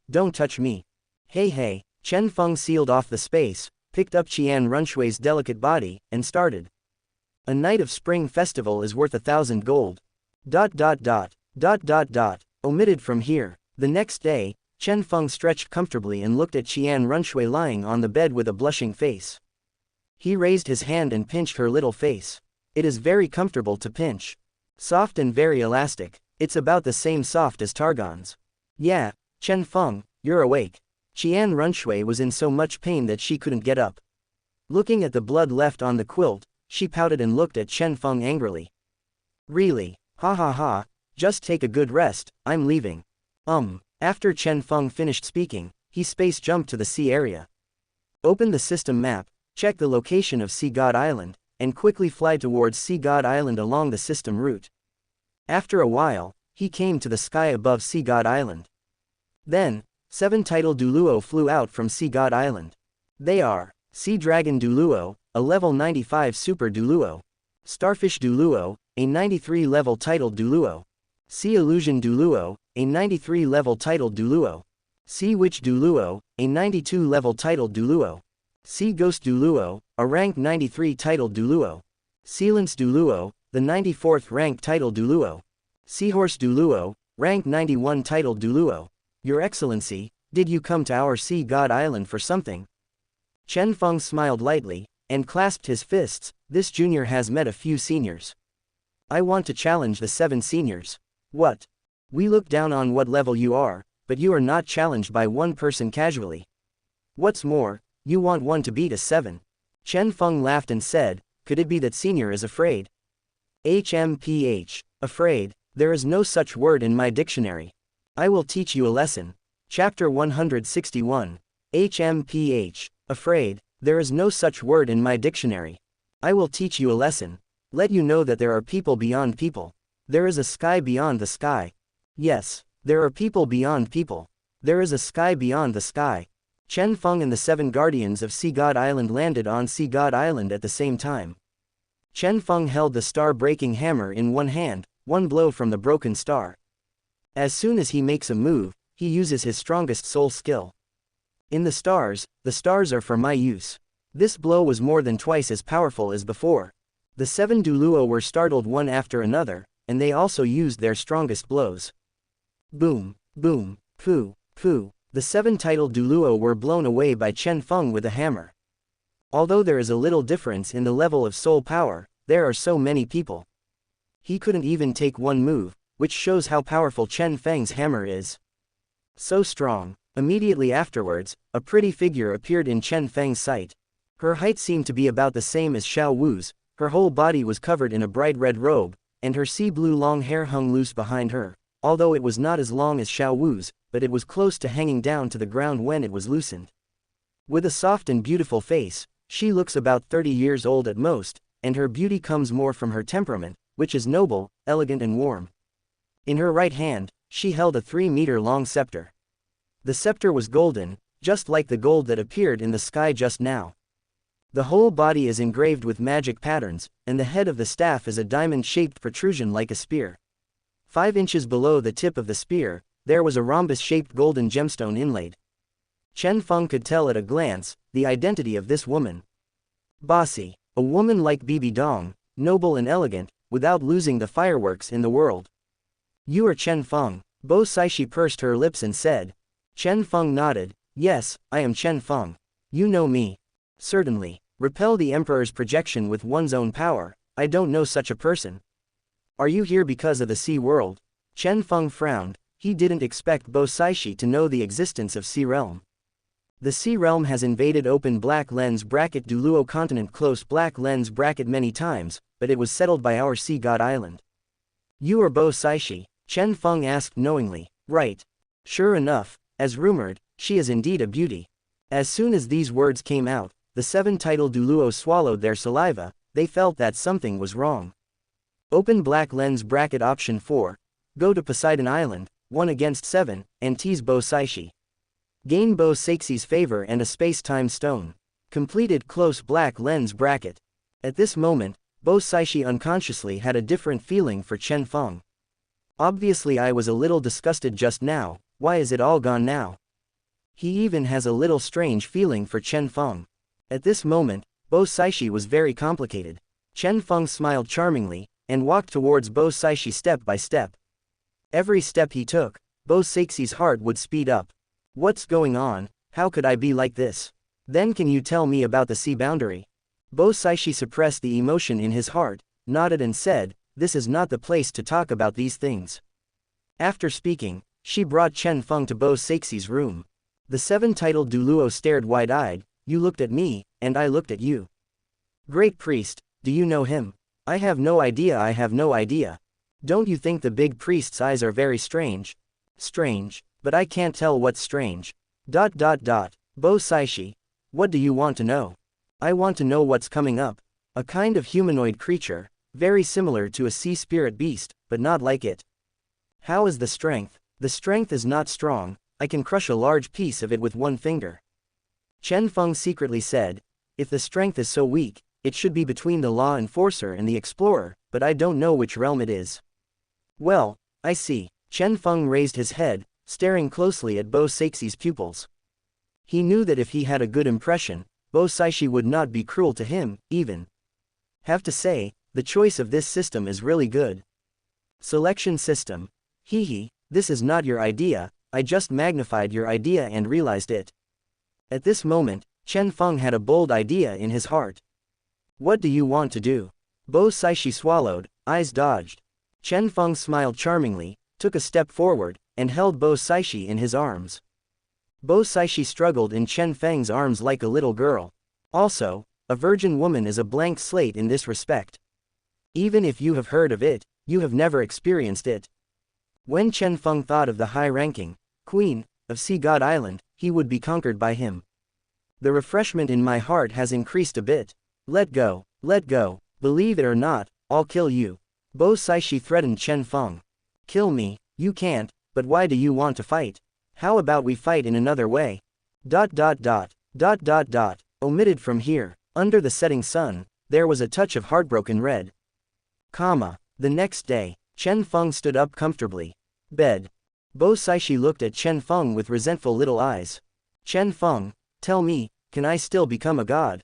don't touch me. Hey, Chen Feng sealed off the space, picked up Qian Renshue's delicate body, and started. A night of spring festival is worth 1,000 gold. ... Omitted from here. The next day, Chen Feng stretched comfortably and looked at Qian Renxue lying on the bed with a blushing face. He raised his hand and pinched her little face. It is very comfortable to pinch. Soft and very elastic. It's about the same soft as Targon's. Yeah, Chen Feng, you're awake. Qian Renxue was in so much pain that she couldn't get up. Looking at the blood left on the quilt, she pouted and looked at Chen Feng angrily. Really? Ha, just take a good rest, I'm leaving. After Chen Feng finished speaking, he space jumped to the sea area. Open the system map, check the location of Sea God Island, and quickly fly towards Sea God Island along the system route. After a while, he came to the sky above Sea God Island. Then, 7 titled Douluo flew out from Sea God Island. They are Sea Dragon Douluo, a level 95 Super Douluo. Starfish Douluo, a 93 level titled Douluo. Sea Illusion Douluo, a 93 level titled Douluo. Sea Witch Douluo, a 92 level titled Douluo. Sea Ghost Douluo, a rank 93 titled Douluo. Sealance Douluo, the 94th rank titled Douluo. Seahorse Douluo, rank 91 titled Douluo. Your Excellency, did you come to our Sea God Island for something? Chen Feng smiled lightly, and clasped his fists. This junior has met a few seniors. I want to challenge the 7 seniors. What? We look down on what level you are, but you are not challenged by one person casually. What's more, you want one to beat a 7. Chen Feng laughed and said, could it be that senior is afraid? Afraid, there is no such word in my dictionary. I will teach you a lesson. Chapter 161. Afraid, there is no such word in my dictionary. I will teach you a lesson. Let you know that there are people beyond people. There is a sky beyond the sky. Yes, there are people beyond people. There is a sky beyond the sky. Chen Feng and the 7 guardians of Sea God Island landed on Sea God Island at the same time. Chen Feng held the star-breaking hammer in one hand, one blow from the broken star. As soon as he makes a move, he uses his strongest soul skill. In the stars are for my use. This blow was more than twice as powerful as before. The 7 Douluo were startled one after another, and they also used their strongest blows. Boom, boom, poo, poo. The 7 titled Douluo were blown away by Chen Feng with a hammer. Although there is a little difference in the level of soul power, there are so many people. He couldn't even take one move, which shows how powerful Chen Feng's hammer is. So strong. Immediately afterwards, a pretty figure appeared in Chen Feng's sight. Her height seemed to be about the same as Xiao Wu's, her whole body was covered in a bright red robe, and her sea blue long hair hung loose behind her, although it was not as long as Xiao Wu's, but it was close to hanging down to the ground when it was loosened. With a soft and beautiful face, she looks about 30 years old at most, and her beauty comes more from her temperament, which is noble, elegant and warm. In her right hand, she held a 3-meter-long scepter. The scepter was golden, just like the gold that appeared in the sky just now. The whole body is engraved with magic patterns, and the head of the staff is a diamond-shaped protrusion like a spear. 5 inches below the tip of the spear, there was a rhombus-shaped golden gemstone inlaid. Chen Feng could tell at a glance the identity of this woman. Bossy, a woman like Bibi Dong, noble and elegant, without losing the fireworks in the world. You are Chen Feng. Bo Saixi pursed her lips and said. Chen Feng nodded. Yes, I am Chen Feng. You know me. Certainly. Repel the Emperor's projection with one's own power. I don't know such a person. Are you here because of the Sea World? Chen Feng frowned. He didn't expect Bo Saixi to know the existence of Sea Realm. The Sea Realm has invaded open black lens bracket Douluo continent close black lens bracket many times, but it was settled by our Sea God Island. You are Bo Saixi? Chen Feng asked knowingly. Right. Sure enough, as rumored, she is indeed a beauty. As soon as these words came out, the 7 titled Douluo swallowed their saliva. They felt that something was wrong. Open black lens bracket option 4. Go to Poseidon Island, 1 against 7, and tease Bo Saixi. Gain Bo Saixi's favor and a space-time stone. Completed close black lens bracket. At this moment, Bo Saixi unconsciously had a different feeling for Chen Feng. Obviously I was a little disgusted just now, why is it all gone now? He even has a little strange feeling for Chen Feng. At this moment, Bo Saixi was very complicated. Chen Feng smiled charmingly, and walked towards Bo Saixi step by step. Every step he took, Bo Saixi's heart would speed up. What's going on? How could I be like this? Then can you tell me about the sea boundary? Bo Saixi suppressed the emotion in his heart, nodded and said, this is not the place to talk about these things. After speaking, she brought Chen Feng to Bo Saixi's room. The 7 titled Douluo stared wide-eyed. You looked at me, and I looked at you. Great priest, do you know him? I have no idea. I have no idea. Don't you think the big priest's eyes are very strange? Strange, but I can't tell what's strange. Bo Saixi, what do you want to know? I want to know what's coming up. A kind of humanoid creature, very similar to a sea spirit beast, but not like it. How is the strength? The strength is not strong. I can crush a large piece of it with one finger. Chen Feng secretly said, if the strength is so weak, it should be between the law enforcer and the explorer, but I don't know which realm it is. Well, I see. Chen Feng raised his head, staring closely at Bo Saixi's pupils. He knew that if he had a good impression, Bo Saixi would not be cruel to him, even. Have to say, the choice of this system is really good. Selection system. Hehe, this is not your idea, I just magnified your idea and realized it. At this moment, Chen Feng had a bold idea in his heart. What do you want to do? Bo Saixi swallowed, eyes dodged. Chen Feng smiled charmingly, took a step forward, and held Bo Saixi in his arms. Bo Saixi struggled in Chen Feng's arms like a little girl. Also, a virgin woman is a blank slate in this respect. Even if you have heard of it, you have never experienced it. When Chen Feng thought of the high-ranking queen of Sea God Island, he would be conquered by him. The refreshment in my heart has increased a bit. Let go, believe it or not, I'll kill you. Bo Saixi threatened Chen Feng. Kill me, you can't, but why do you want to fight? How about we fight in another way? Omitted from here, under the setting sun, there was a touch of heartbroken red. The next day, Chen Feng stood up comfortably. Bed. Bo Saixi looked at Chen Feng with resentful little eyes. Chen Feng, tell me, can I still become a god?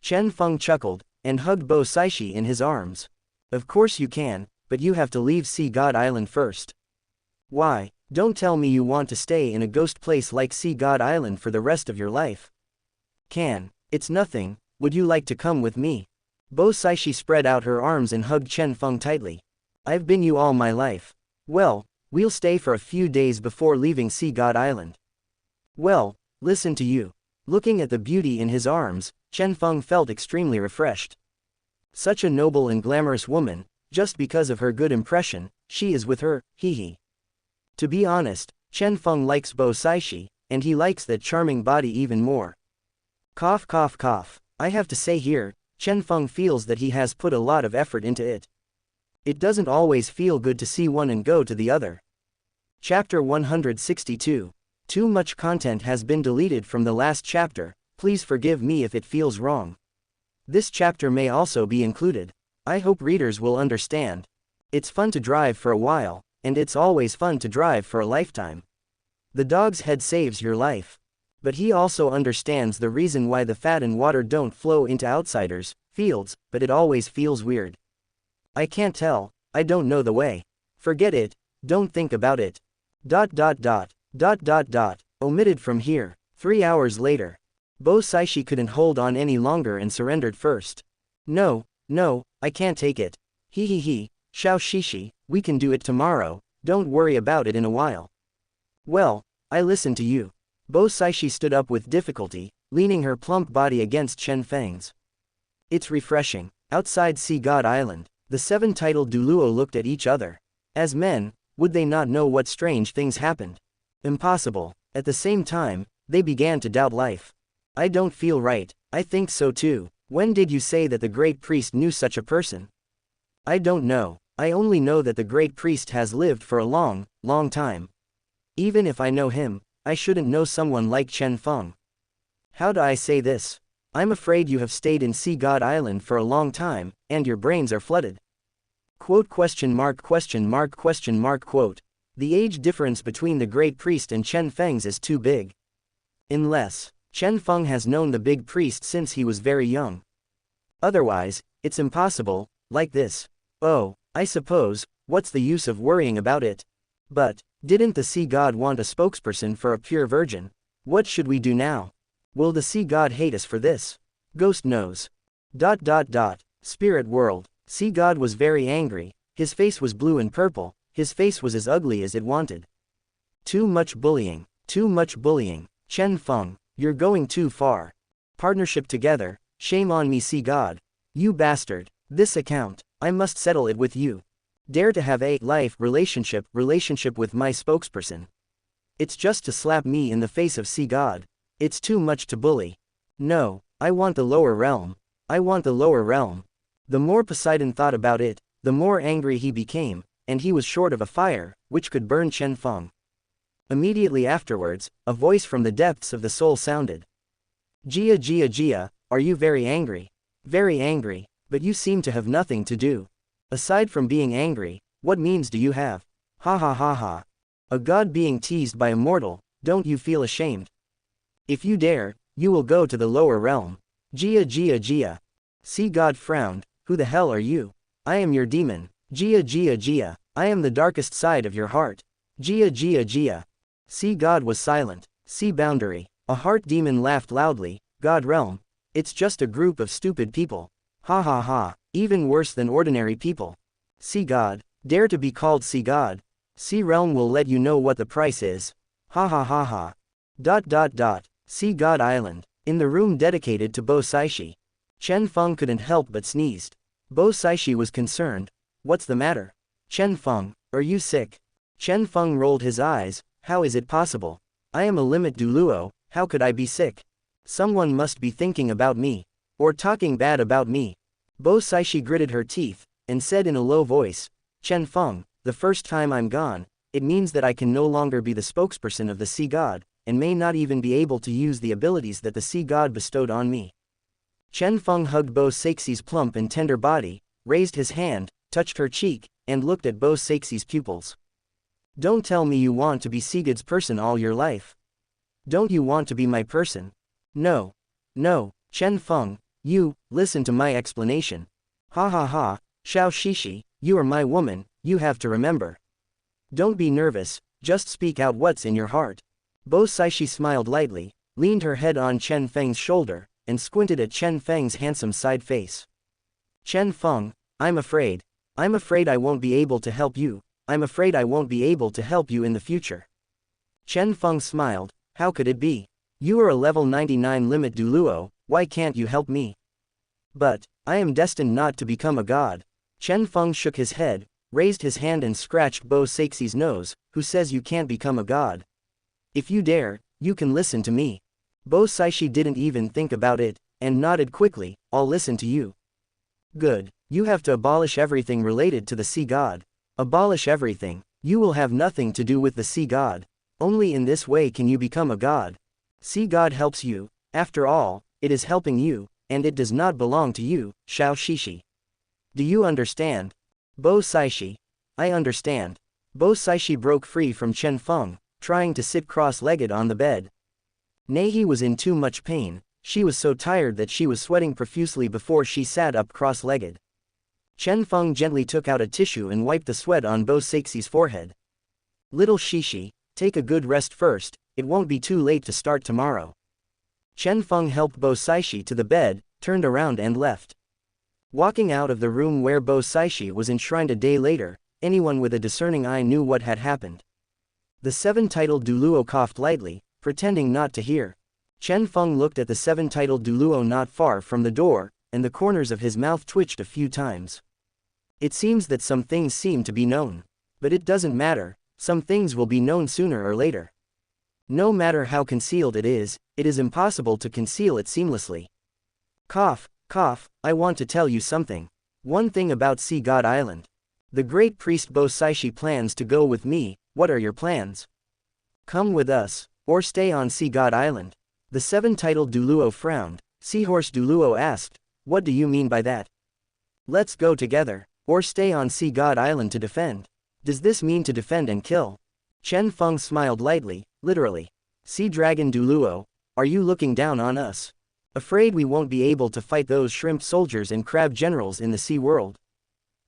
Chen Feng chuckled, and hugged Bo Saixi in his arms. Of course you can, but you have to leave Sea God Island first. Why, don't tell me you want to stay in a ghost place like Sea God Island for the rest of your life. It's nothing, would you like to come with me? Bo Saixi spread out her arms and hugged Chen Feng tightly. I've been you all my life. Well, we'll stay for a few days before leaving Sea God Island. Well, listen to you. Looking at the beauty in his arms, Chen Feng felt extremely refreshed. Such a noble and glamorous woman, just because of her good impression, she is with her, hehe. To be honest, Chen Feng likes Bo Saixi, and he likes that charming body even more. Cough. I have to say here, Chen Feng feels that he has put a lot of effort into it. It doesn't always feel good to see one and go to the other. Chapter 162. Too much content has been deleted from the last chapter, please forgive me if it feels wrong. This chapter may also be included. I hope readers will understand. It's fun to drive for a while, and it's always fun to drive for a lifetime. The dog's head saves your life. But he also understands the reason why the fat and water don't flow into outsiders' fields, but it always feels weird. I can't tell, I don't know the way. Forget it, don't think about it. Omitted from here. 3 hours later. Bo Saixi couldn't hold on any longer and surrendered first. No, I can't take it. Xiao Shishi, we can do it tomorrow, don't worry about it in a while. Well, I listen to you. Bo Saixi stood up with difficulty, leaning her plump body against Chen Feng's. It's refreshing. Outside Sea God Island, the 7 titled Douluo looked at each other. As men, would they not know what strange things happened? Impossible. At the same time, They began to doubt life. I don't feel right. I think so too. When did you say that the great priest knew such a person? I don't know. I only know that the great priest has lived for a long, long time. Even if I know him, I shouldn't know someone like Chen Feng. How do I say this? I'm afraid you have stayed in Sea God Island for a long time, and your brains are flooded. Quote question mark question mark question mark quote. The age difference between the great priest and Chen Feng's is too big. Unless Chen Feng has known the big priest since he was very young. Otherwise, it's impossible, like this. Oh, I suppose, what's the use of worrying about it? But, didn't the sea god want a spokesperson for a pure virgin? What should we do now? Will the sea god hate us for this? Ghost knows. Spirit world. Sea god was very angry, his face was blue and purple, his face was as ugly as it wanted. Too much bullying. Too much bullying. Chen Feng, you're going too far. Partnership together, shame on me sea god. You bastard. This account, I must settle it with you. Dare to have a life relationship with my spokesperson. It's just to slap me in the face of sea god. It's too much to bully. No, I want the lower realm. I want the lower realm. The more Poseidon thought about it, the more angry he became, and he was short of a fire, which could burn Chen Feng. Immediately afterwards, a voice from the depths of the soul sounded. Jia, are you very angry? Very angry, but you seem to have nothing to do. Aside from being angry, what means do you have? Ha ha ha ha. A god being teased by a mortal, don't you feel ashamed? If you dare, you will go to the lower realm. Jia. Sea god frowned, who the hell are you? I am your demon. Jia, I am the darkest side of your heart. Jia. Sea god was silent. Sea boundary. A heart demon laughed loudly, God realm. It's just a group of stupid people. Ha ha ha, even worse than ordinary people. Sea god, dare to be called sea god. Sea realm will let you know what the price is. Ha ha ha ha. Sea god island. In the room dedicated to Bo Saixi. Chen Feng couldn't help but sneezed. Bo Saixi was concerned. What's the matter? Chen Feng, are you sick? Chen Feng rolled his eyes. How is it possible? I am a limit Douluo, how could I be sick? Someone must be thinking about me. Or talking bad about me. Bo Saixi gritted her teeth, and said in a low voice, Chen Feng, the first time I'm gone, it means that I can no longer be the spokesperson of the sea god, and may not even be able to use the abilities that the sea god bestowed on me. Chen Feng hugged Bo Saixi's plump and tender body, raised his hand, touched her cheek, and looked at Bo Saixi's pupils. Don't tell me you want to be Sigurd's person all your life. Don't you want to be my person? No, Chen Feng, you, listen to my explanation. Ha ha ha, Xianxia, you are my woman, you have to remember. Don't be nervous, just speak out what's in your heart. Bo Saixi smiled lightly, leaned her head on Chen Feng's shoulder, and squinted at Chen Feng's handsome side face. Chen Feng, I'm afraid I won't be able to help you. I'm afraid I won't be able to help you in the future. Chen Feng smiled, how could it be? You are a level 99 limit Douluo, why can't you help me? But, I am destined not to become a god. Chen Feng shook his head, raised his hand and scratched Bo Saixi's nose, who says you can't become a god? If you dare, you can listen to me. Bo Saixi didn't even think about it, and nodded quickly, I'll listen to you. Good, you have to abolish everything related to the sea god. Abolish everything. You will have nothing to do with the sea god. Only in this way can you become a god. Sea god helps you, after all, it is helping you, and it does not belong to you, Xianxia. Do you understand? Bo Saixi. I understand. Bo Saixi broke free from Chen Feng, trying to sit cross-legged on the bed. Nehi was in too much pain, she was so tired that she was sweating profusely before she sat up cross-legged. Chen Feng gently took out a tissue and wiped the sweat on Bo Saixi's forehead. Little Shishi, take a good rest first, it won't be too late to start tomorrow. Chen Feng helped Bo Saixi to the bed, turned around and left. Walking out of the room where Bo Saixi was enshrined a day later, anyone with a discerning eye knew what had happened. The seven-titled Douluo coughed lightly, pretending not to hear. Chen Feng looked at the seven-titled Douluo not far from the door, and the corners of his mouth twitched a few times. It seems that some things seem to be known. But it doesn't matter, some things will be known sooner or later. No matter how concealed it is impossible to conceal it seamlessly. Cough, cough, I want to tell you something. One thing about Sea God Island. The great priest Bo Saixi plans to go with me. What are your plans? Come with us, or stay on Sea God Island. The seven-titled Douluo frowned. Seahorse Douluo asked, what do you mean by that? Let's go together, or stay on Sea God Island to defend. Does this mean to defend and kill? Chen Feng smiled lightly, literally. Sea Dragon Douluo, are you looking down on us? Afraid we won't be able to fight those shrimp soldiers and crab generals in the sea world?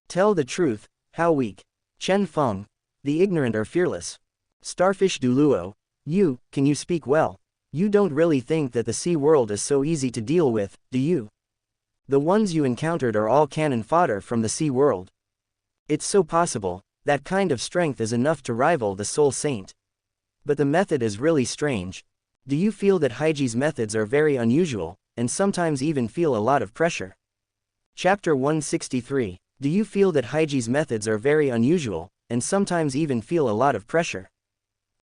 Tell the truth, how weak. Chen Feng, the ignorant are fearless. Starfish Douluo, can you speak well? You don't really think that the sea world is so easy to deal with, do you? The ones you encountered are all cannon fodder from the sea world. It's so possible, that kind of strength is enough to rival the Soul Saint. But the method is really strange. Do you feel that Haiji's methods are very unusual, and sometimes even feel a lot of pressure? Chapter 163. Do you feel that Haiji's methods are very unusual, and sometimes even feel a lot of pressure?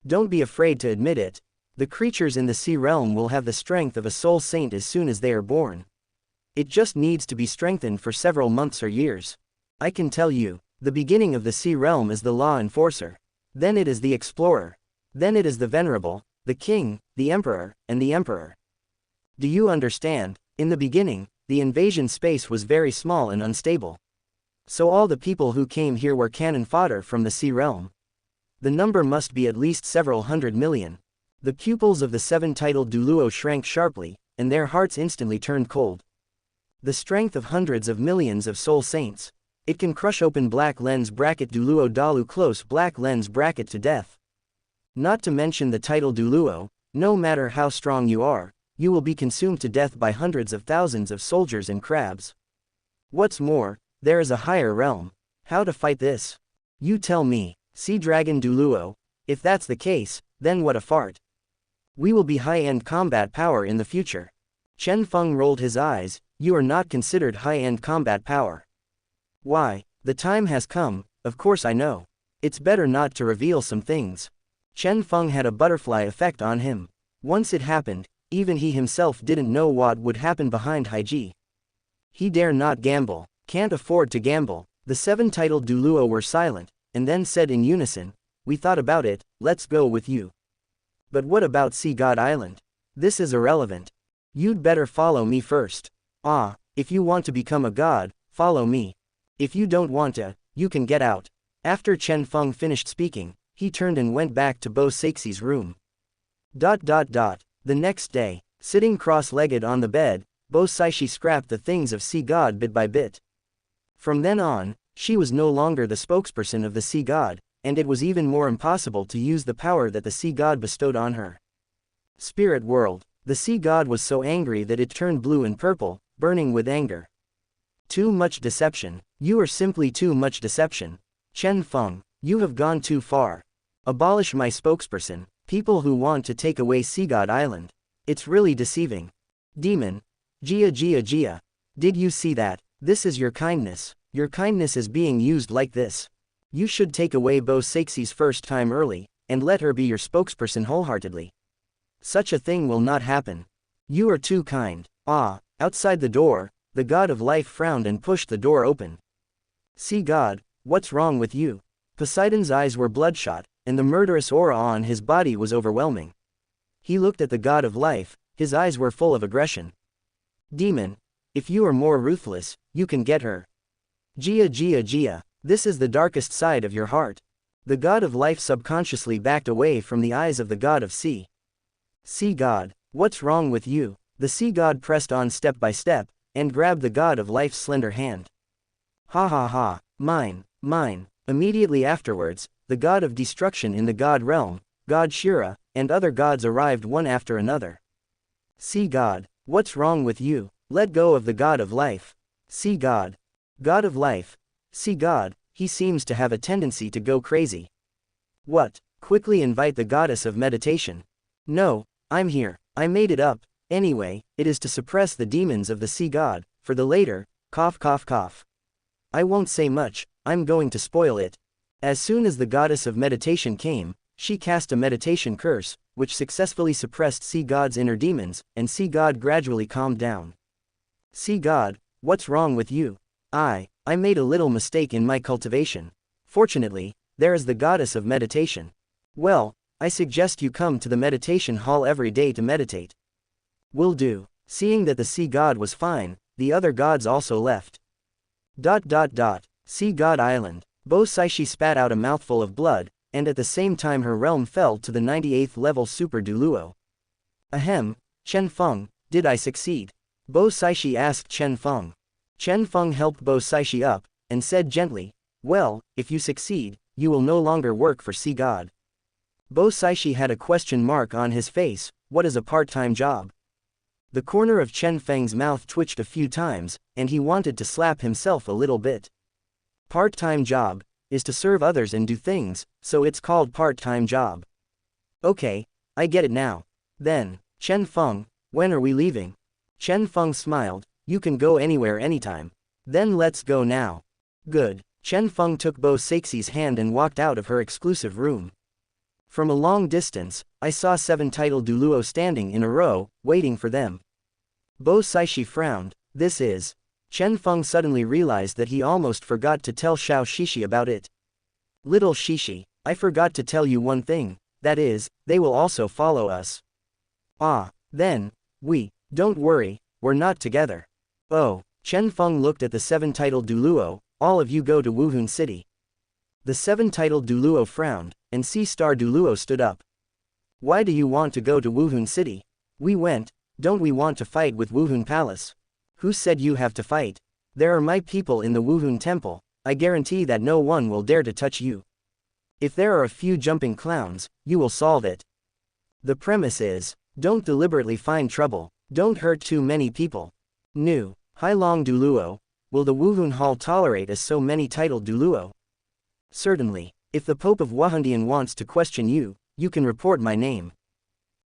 Don't be afraid to admit it. The creatures in the sea realm will have the strength of a Soul Saint as soon as they are born. It just needs to be strengthened for several months or years. I can tell you, the beginning of the sea realm is the law enforcer. Then it is the explorer. Then it is the venerable, the king, the emperor, and the emperor. Do you understand? In the beginning, the invasion space was very small and unstable. So all the people who came here were cannon fodder from the sea realm. The number must be at least several hundred million. The pupils of the seven-titled Douluo shrank sharply, and their hearts instantly turned cold. The strength of hundreds of millions of soul saints. It can crush open black lens bracket Douluo Dalu close black lens bracket to death. Not to mention the title Douluo, no matter how strong you are, you will be consumed to death by hundreds of thousands of soldiers and crabs. What's more, there is a higher realm. How to fight this? You tell me, Sea Dragon Douluo. If that's the case, then what a fart. We will be high-end combat power in the future. Chen Feng rolled his eyes. You are not considered high-end combat power. Why, the time has come, of course I know. It's better not to reveal some things. Chen Feng had a butterfly effect on him. Once it happened, even he himself didn't know what would happen behind Haiji. He dare not gamble, can't afford to gamble. The seven-titled Douluo were silent, and then said in unison, we thought about it, let's go with you. But what about Sea God Island? This is irrelevant. You'd better follow me first. If you want to become a god, follow me. If you don't want to, you can get out. After Chen Feng finished speaking, he turned and went back to Bo Saixi's room. The next day, sitting cross-legged on the bed, Bo Saixi scrapped the things of Sea God bit by bit. From then on, she was no longer the spokesperson of the Sea God, and it was even more impossible to use the power that the Sea God bestowed on her. Spirit World. The Sea God was so angry that it turned blue and purple, burning with anger. Too much deception. You are simply too much deception. Chen Feng, you have gone too far. Abolish my spokesperson. People who want to take away Sea God Island. It's really deceiving. Demon. Jia. Did you see that? This is your kindness. Your kindness is being used like this. You should take away Bo Saixi's first time early, and let her be your spokesperson wholeheartedly. Such a thing will not happen. You are too kind. Outside the door, the god of life frowned and pushed the door open. Sea God, what's wrong with you? Poseidon's eyes were bloodshot, and the murderous aura on his body was overwhelming. He looked at the god of life, his eyes were full of aggression. Demon, if you are more ruthless, you can get her. Jia, this is the darkest side of your heart. The god of life subconsciously backed away from the eyes of the god of sea. Sea God, what's wrong with you? The sea god pressed on step by step, and grabbed the god of life's slender hand. Ha, mine. Immediately afterwards, the god of destruction in the god realm, God Shira, and other gods arrived one after another. Sea God, what's wrong with you? Let go of the god of life. Sea God. God of life. Sea God, he seems to have a tendency to go crazy. What? Quickly invite the goddess of meditation. No, I'm here. I made it up. Anyway, it is to suppress the demons of the sea god, for the later, cough. I won't say much, I'm going to spoil it. As soon as the goddess of meditation came, She cast a meditation curse, which successfully suppressed Sea God's inner demons, and Sea God gradually calmed down. Sea God, what's wrong with you? I made a little mistake in my cultivation. Fortunately, there is the goddess of meditation. Well, I suggest you come to the meditation hall every day to meditate. Will do. Seeing that the Sea God was fine, the other gods also left. Sea God Island. Bo Saixi spat out a mouthful of blood, and at the same time her realm fell to the 98th level Super Douluo. Ahem, Chen Feng, did I succeed? Bo Saixi asked Chen Feng. Chen Feng helped Bo Saixi up, and said gently, well, if you succeed, you will no longer work for Sea God. Bo Saixi had a question mark on his face. What is a part-time job? The corner of Chen Feng's mouth twitched a few times, and he wanted to slap himself a little bit. Part-time job is to serve others and do things, so it's called part-time job. Okay, I get it now. Then, Chen Feng, when are we leaving? Chen Feng smiled, you can go anywhere anytime. Then let's go now. Good. Chen Feng took Bo Saixi's hand and walked out of her exclusive room. From a long distance, I saw 7 titled Douluo standing in a row, waiting for them. Bo Saixi frowned. This is. Chen Feng suddenly realized that he almost forgot to tell Xiao Shishi about it. Little Shishi, I forgot to tell you one thing, that is, they will also follow us. Ah, then, don't worry, we're not together. Oh, Chen Feng looked at the 7 titled Douluo, all of you go to Wuhun City. The 7 titled Douluo frowned, and Star Douluo stood up. Why do you want to go to Wuhun City? We went, don't we want to fight with Wuhun Palace? Who said you have to fight? There are my people in the Wuhun Temple, I guarantee that no one will dare to touch you. If there are a few jumping clowns, you will solve it. The premise is, don't deliberately find trouble, don't hurt too many people. New, Hailong Douluo, will the Wuhun Hall tolerate as so many titled Douluo? Certainly, if the Pope of Wahundian wants to question you, you can report my name.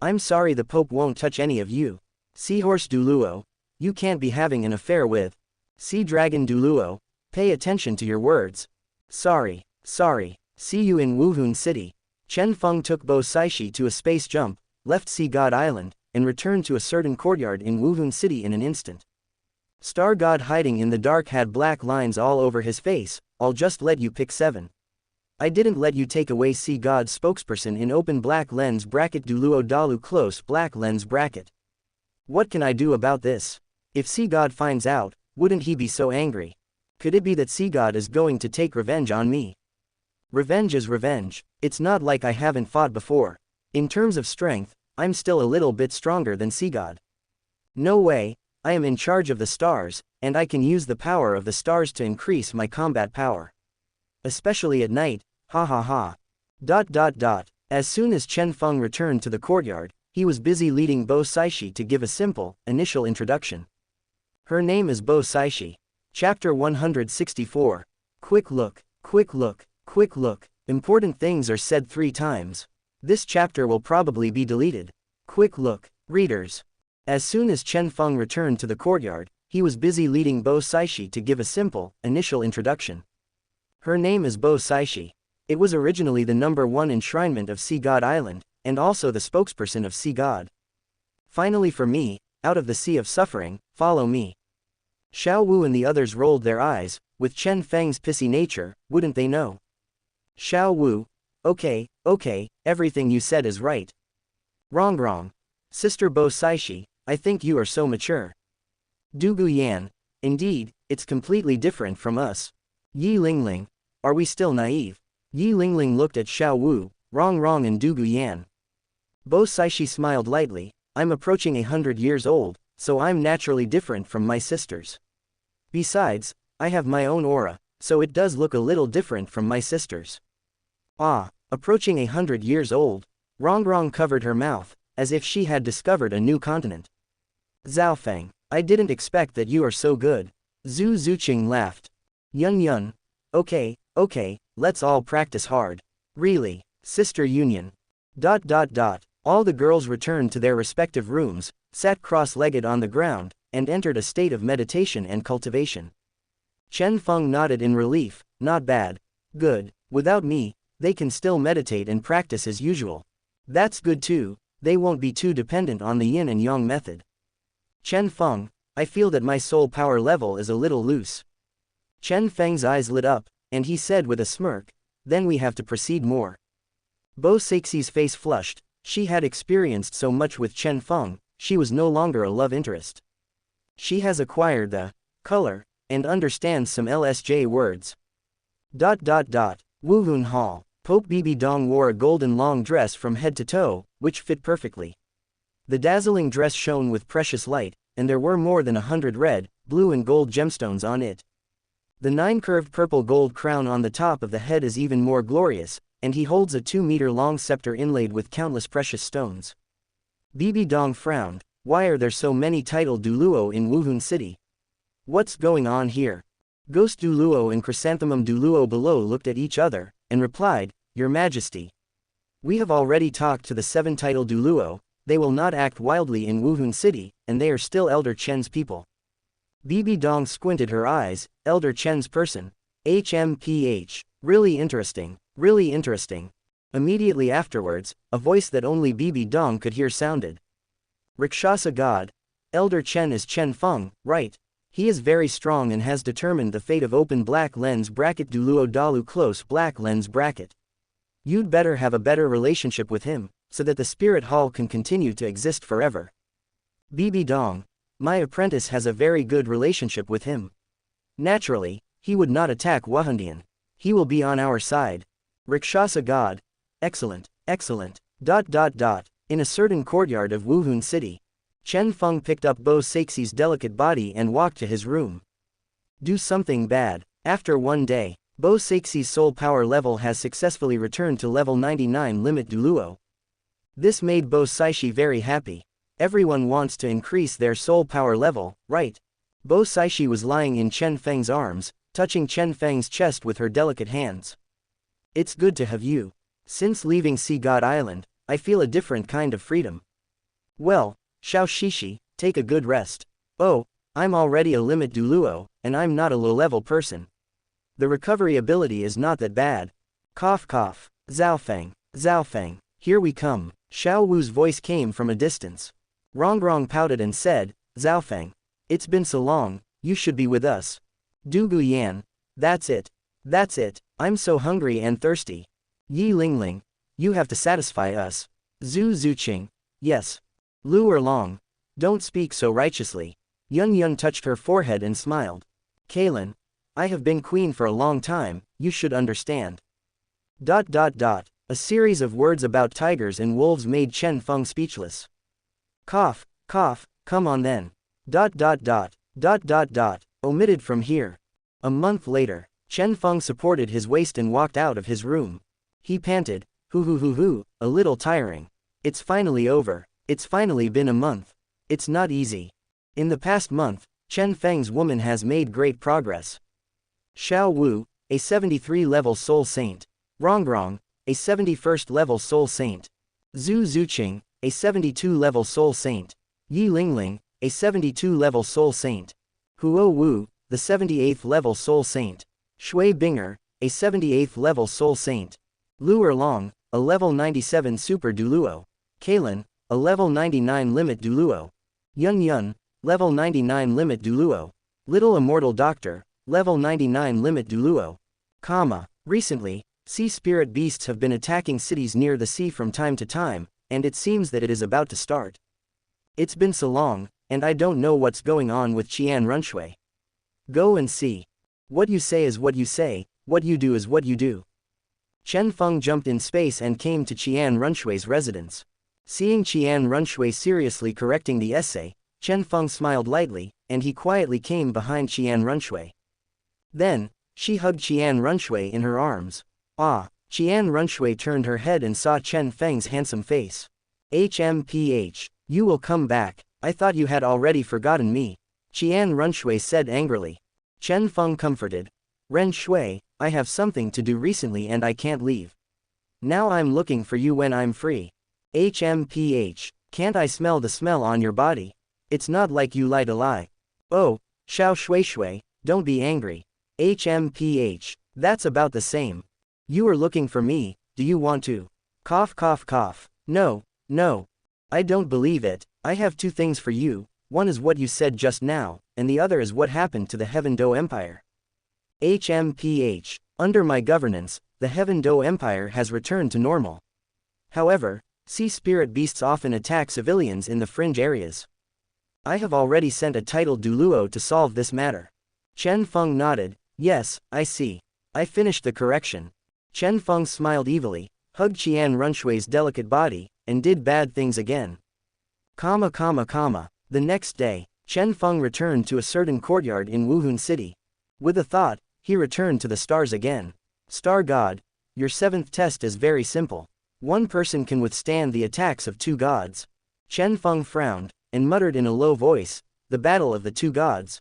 I'm sorry the Pope won't touch any of you. Seahorse Douluo, you can't be having an affair with. Sea Dragon Douluo, pay attention to your words. Sorry, see you in Wuhun City. Chen Feng took Bo Saixi to a space jump, left Sea God Island, and returned to a certain courtyard in Wuhun City in an instant. Star God hiding in the dark had black lines all over his face. I'll just let you pick 7. I didn't let you take away Sea God spokesperson in open black lens bracket Douluo Dalu close black lens bracket. What can I do about this? If Sea God finds out, wouldn't he be so angry? Could it be that Sea God is going to take revenge on me? Revenge is revenge, it's not like I haven't fought before. In terms of strength, I'm still a little bit stronger than Sea God. No way, I am in charge of the stars, and I can use the power of the stars to increase my combat power. Especially at night, ha ha ha. As soon as Chen Feng returned to the courtyard, he was busy leading Bo Saixi to give a simple, initial introduction. Her name is Bo Saixi. Chapter 164. Quick look. Important things are said 3 times. This chapter will probably be deleted. Quick look, readers. As soon as Chen Feng returned to the courtyard, he was busy leading Bo Saixi to give a simple, initial introduction. Her name is Bo Saixi. It was originally the number 1 enshrinement of Sea God Island, and also the spokesperson of Sea God. Finally for me, out of the sea of suffering, follow me. Xiao Wu and the others rolled their eyes, with Chen Feng's pissy nature, wouldn't they know? Xiao Wu, okay, everything you said is right. Wrong. Sister Bo Saixi, I think you are so mature. Du Guyan, indeed, it's completely different from us. Yi Lingling, are we still naive? Yi Lingling looked at Xiao Wu, wrong and Du Guyan. Bo Saixi smiled lightly, I'm approaching 100 years old, so I'm naturally different from my sisters. Besides, I have my own aura, so it does look a little different from my sisters. Ah, approaching 100 years old. Rong covered her mouth, as if she had discovered a new continent. Zhaofeng, I didn't expect that you are so good. Zhu Zuqing laughed. Yun, okay, let's all practice hard. Really, sister union. All the girls returned to their respective rooms, sat cross-legged on the ground, and entered a state of meditation and cultivation. Chen Feng nodded in relief, not bad. Good, without me, They can still meditate and practice as usual. That's good too, they won't be too dependent on the yin and yang method. Chen Feng, I feel that my soul power level is a little loose. Chen Feng's eyes lit up, and he said with a smirk, then we have to proceed more. Bo Saixi's face flushed, she had experienced so much with Chen Feng, she was no longer a love interest. She has acquired the color, and understands some LSJ words. Wuhun Hall. Pope Bibi Dong wore a golden long dress from head to toe, which fit perfectly. The dazzling dress shone with precious light, and there were more than 100 red, blue and gold gemstones on it. The 9-curved purple gold crown on the top of the head is even more glorious, and he holds a 2-meter-long scepter inlaid with countless precious stones. Bibi Dong frowned, why are there so many titled Douluo in Wuhun City? What's going on here? Ghost Douluo and Chrysanthemum Douluo below looked at each other, and replied, Your Majesty. We have already talked to the 7 titled Douluo, they will not act wildly in Wuhun City, and they are still Elder Chen's people. Bibi Dong squinted her eyes, Elder Chen's person. HMPH. Really interesting, really interesting. Immediately afterwards, a voice that only Bibi Dong could hear sounded. Rakshasa God. Elder Chen is Chen Feng, right? He is very strong and has determined the fate of open black lens bracket Douluo Dalu close black lens bracket. You'd better have a better relationship with him, so that the spirit hall can continue to exist forever. Bibi Dong. My apprentice has a very good relationship with him. Naturally, he would not attack Wahundian. He will be on our side. Rakshasa God. Excellent, excellent. In a certain courtyard of Wuhun City, Chen Feng picked up Bo Saixi's delicate body and walked to his room. Do something bad. After one day, Bo Saixi's soul power level has successfully returned to level 99 limit Douluo. This made Bo Saixi very happy. Everyone wants to increase their soul power level, right? Bo Saixi was lying in Chen Feng's arms, touching Chen Feng's chest with her delicate hands. It's good to have you. Since leaving Sea God Island, I feel a different kind of freedom. Well, Xiao Shishi, take a good rest. Oh, I'm already a limit Douluo, and I'm not a low-level person. The recovery ability is not that bad. Cough cough. Zhaofeng, here we come. Xiao Wu's voice came from a distance. Rongrong pouted and said, Zhaofeng, it's been so long, you should be with us. Du Guyan, that's it. I'm so hungry and thirsty. Yi Lingling, you have to satisfy us. Zhu Zuqing, yes. Lu Erlong, don't speak so righteously. Yun Yun touched her forehead and smiled. Kaylin, I have been queen for a long time, you should understand. A series of words about tigers and wolves made Chen Feng speechless. Cough, come on then. Omitted from here. A month later, Chen Feng supported his waist and walked out of his room. He panted, hoo, a little tiring. It's finally over. It's finally been a month. It's not easy. In the past month, Chen Feng's woman has made great progress. Xiao Wu, a 73-level soul saint. Rongrong, a 71st level soul saint. Zhu Zuqing, a 72-level soul saint. Yi Lingling, a 72-level soul saint. Huo Wu, the 78th level soul saint. Shui Binger, a 78th level soul saint. Lu Erlong, a level 97 super Douluo. Kaylin, a level 99 limit Douluo. Yun Yun, level 99 limit Douluo. Little Immortal Doctor, level 99 limit Douluo. Recently, sea spirit beasts have been attacking cities near the sea from time to time, and it seems that it is about to start. It's been so long, and I don't know what's going on with Qian Renxue. Go and see. What you say is what you say, what you do is what you do. Chen Feng jumped in space and came to Qian Renshue's residence. Seeing Qian Renxue seriously correcting the essay, Chen Feng smiled lightly, and he quietly came behind Qian Renxue. Then, she hugged Qian Renxue in her arms. Qian Renxue turned her head and saw Chen Feng's handsome face. HMPH, you will come back, I thought you had already forgotten me. Qian Renxue said angrily. Chen Feng comforted. Renxue, I have something to do recently and I can't leave. Now I'm looking for you when I'm free. HMPH, can't I smell the smell on your body? It's not like you lie to lie. Oh, Xiao Shui, don't be angry. HMPH, that's about the same. You are looking for me, do you want to? Cough cough cough. No, no. I don't believe it. I have two things for you, one is what you said just now, and the other is what happened to the Heaven Do Empire. HMPH. Under my governance, the Heaven Do Empire has returned to normal. However, sea spirit beasts often attack civilians in the fringe areas. I have already sent a titled Douluo to solve this matter. Chen Feng nodded. Yes, I see. I finished the correction. Chen Feng smiled evilly, hugged Qian Renshue's delicate body, and did bad things again. The next day, Chen Feng returned to a certain courtyard in Wuhun City. With a thought, he returned to the stars again. Star God, your seventh test is very simple. One person can withstand the attacks of two gods. Chen Feng frowned, and muttered in a low voice, the battle of the two gods.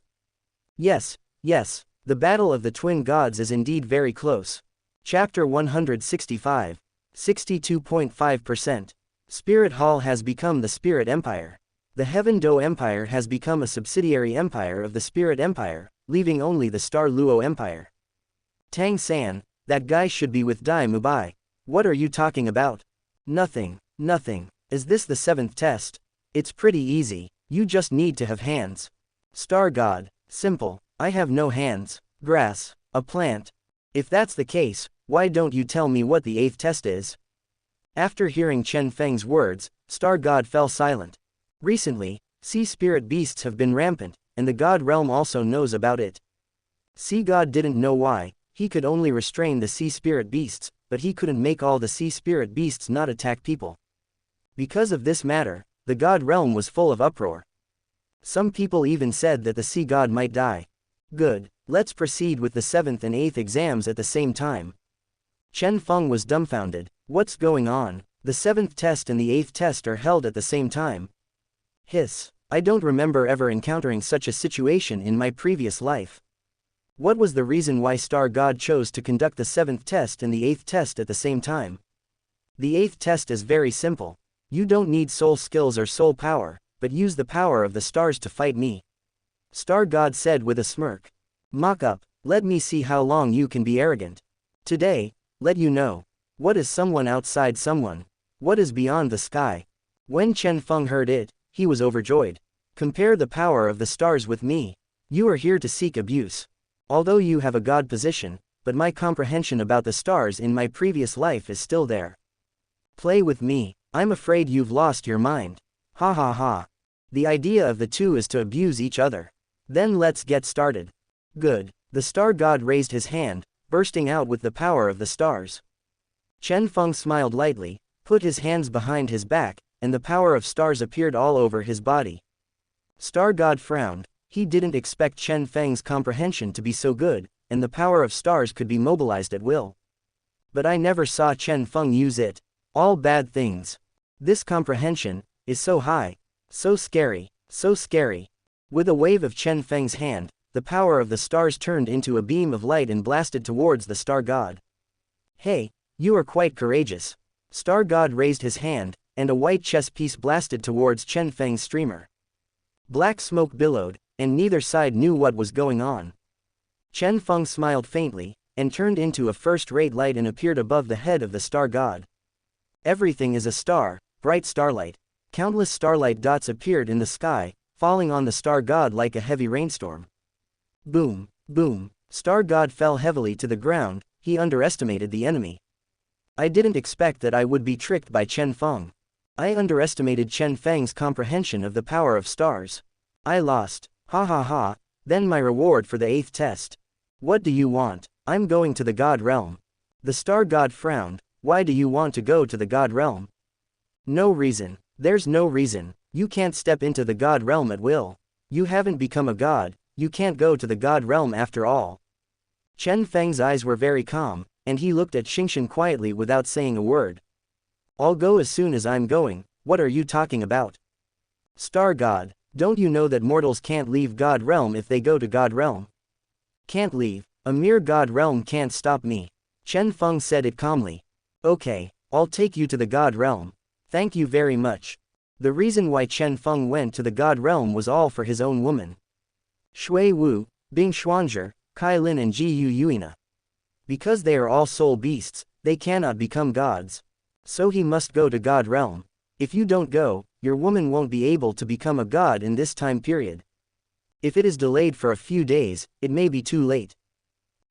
Yes, yes, the battle of the twin gods is indeed very close. Chapter 165. 62.5%. Spirit Hall has become the Spirit Empire. The Heaven Do Empire has become a subsidiary empire of the Spirit Empire, leaving only the Star Luo Empire. Tang San, that guy should be with Daim Mubai. What are you talking about? Nothing, nothing. Is this the seventh test? It's pretty easy, you just need to have hands. Star God, simple, I have no hands. Grass, a plant. If that's the case, why don't you tell me what the eighth test is? After hearing Chen Feng's words, Star God fell silent. Recently, sea spirit beasts have been rampant, and the God realm also knows about it. Sea God didn't know why, he could only restrain the sea spirit beasts, but he couldn't make all the sea spirit beasts not attack people. Because of this matter, the God realm was full of uproar. Some people even said that the sea god might die. Good, let's proceed with the 7th and 8th exams at the same time. Chen Feng was dumbfounded. What's going on? The 7th test and the 8th test are held at the same time. Hiss. I don't remember ever encountering such a situation in my previous life. What was the reason why Star God chose to conduct the 7th test and the 8th test at the same time? The 8th test is very simple. You don't need soul skills or soul power, but use the power of the stars to fight me. Star God said with a smirk. Mock up, let me see how long you can be arrogant. Today, let you know. What is someone outside someone? What is beyond the sky? When Chen Feng heard it, he was overjoyed. Compare the power of the stars with me. You are here to seek abuse. Although you have a god position, but my comprehension about the stars in my previous life is still there. Play with me. I'm afraid you've lost your mind. Ha ha ha. The idea of the two is to abuse each other. Then let's get started. Good. The star god raised his hand, bursting out with the power of the stars. Chen Feng smiled lightly, put his hands behind his back, and the power of stars appeared all over his body. Star God frowned. He didn't expect Chen Feng's comprehension to be so good, and the power of stars could be mobilized at will. But I never saw Chen Feng use it. All bad things. This comprehension is so high, so scary, so scary. With a wave of Chen Feng's hand, the power of the stars turned into a beam of light and blasted towards the Star God. Hey, you are quite courageous. Star God raised his hand, and a white chess piece blasted towards Chen Feng's streamer. Black smoke billowed, and neither side knew what was going on. Chen Feng smiled faintly, and turned into a first-rate light and appeared above the head of the Star God. Everything is a star, bright starlight. Countless starlight dots appeared in the sky, falling on the Star God like a heavy rainstorm. Boom, boom. Star God fell heavily to the ground. He underestimated the enemy. I didn't expect that I would be tricked by Chen Feng. I underestimated Chen Feng's comprehension of the power of stars. I lost. Ha ha ha. Then my reward for the 8th test. What do you want? I'm going to the God realm. The Star God frowned. Why do you want to go to the God realm? No reason. There's no reason. You can't step into the God realm at will. You haven't become a god. You can't go to the God realm after all. Chen Feng's eyes were very calm, and he looked at Xingshan quietly without saying a word. I'll go as soon as I'm going. What are you talking about? Star God, don't you know that mortals can't leave God realm if they go to God realm? Can't leave. A mere God realm can't stop me. Chen Feng said it calmly. Okay, I'll take you to the God realm. Thank you very much. The reason why Chen Feng went to the God realm was all for his own woman. Shui Wu, Bing Xuanzhi, Kai Lin and Ji Yu Yuina. Because they are all soul beasts, they cannot become gods. So he must go to God realm. If you don't go, your woman won't be able to become a god in this time period. If it is delayed for a few days, it may be too late.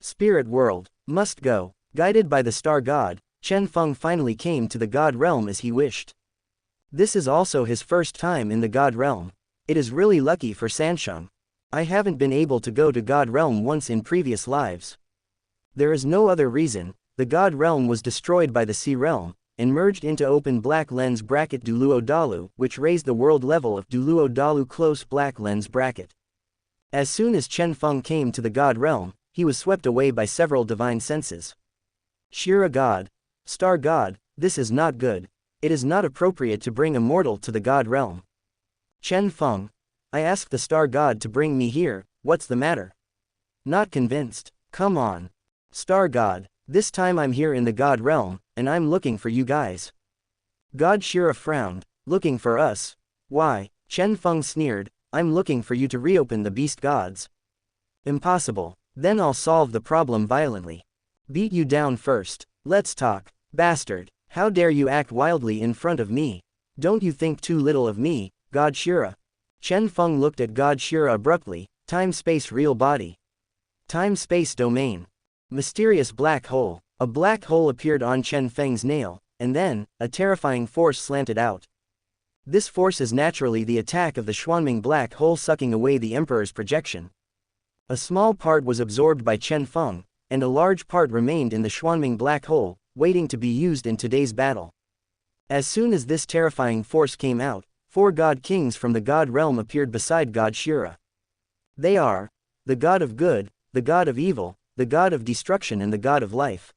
Spirit world, must go. Guided by the star god, Chen Feng finally came to the god realm as he wished. This is also his first time in the god realm. It is really lucky for Sansheng. I haven't been able to go to god realm once in previous lives. There is no other reason. The god realm was destroyed by the sea realm, and merged into open black lens bracket Douluo Dalu, which raised the world level of Douluo Dalu close black lens bracket. As soon as Chen Feng came to the god realm, he was swept away by several divine senses. Shira god, star god, this is not good. It is not appropriate to bring a mortal to the god realm. Chen Feng, I asked the star god to bring me here, what's the matter? Not convinced. Come on. Star god, this time I'm here in the god realm, and I'm looking for you guys. God Shira frowned, looking for us? Why? Chen Feng sneered, I'm looking for you to reopen the beast gods. Impossible. Then I'll solve the problem violently. Beat you down first. Let's talk. Bastard. How dare you act wildly in front of me? Don't you think too little of me, God Shira? Chen Feng looked at God Shira abruptly. Time-space real body. Time-space domain. Mysterious black hole. A black hole appeared on Chen Feng's nail, and then, a terrifying force slanted out. This force is naturally the attack of the Xuanming black hole sucking away the Emperor's projection. A small part was absorbed by Chen Feng, and a large part remained in the Xuanming black hole, waiting to be used in today's battle. As soon as this terrifying force came out, 4 god kings from the god realm appeared beside God Shira. They are the god of good, the god of evil, the god of destruction and the god of life.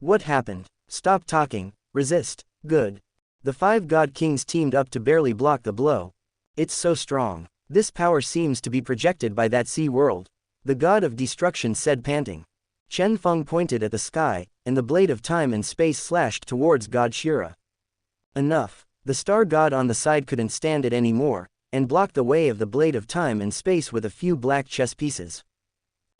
What happened? Stop talking, resist. Good. The 5 god kings teamed up to barely block the blow. It's so strong. This power seems to be projected by that sea world. The god of destruction said panting. Chen Feng pointed at the sky, and the blade of time and space slashed towards God Shira. Enough. The star god on the side couldn't stand it anymore, and blocked the way of the blade of time and space with a few black chess pieces.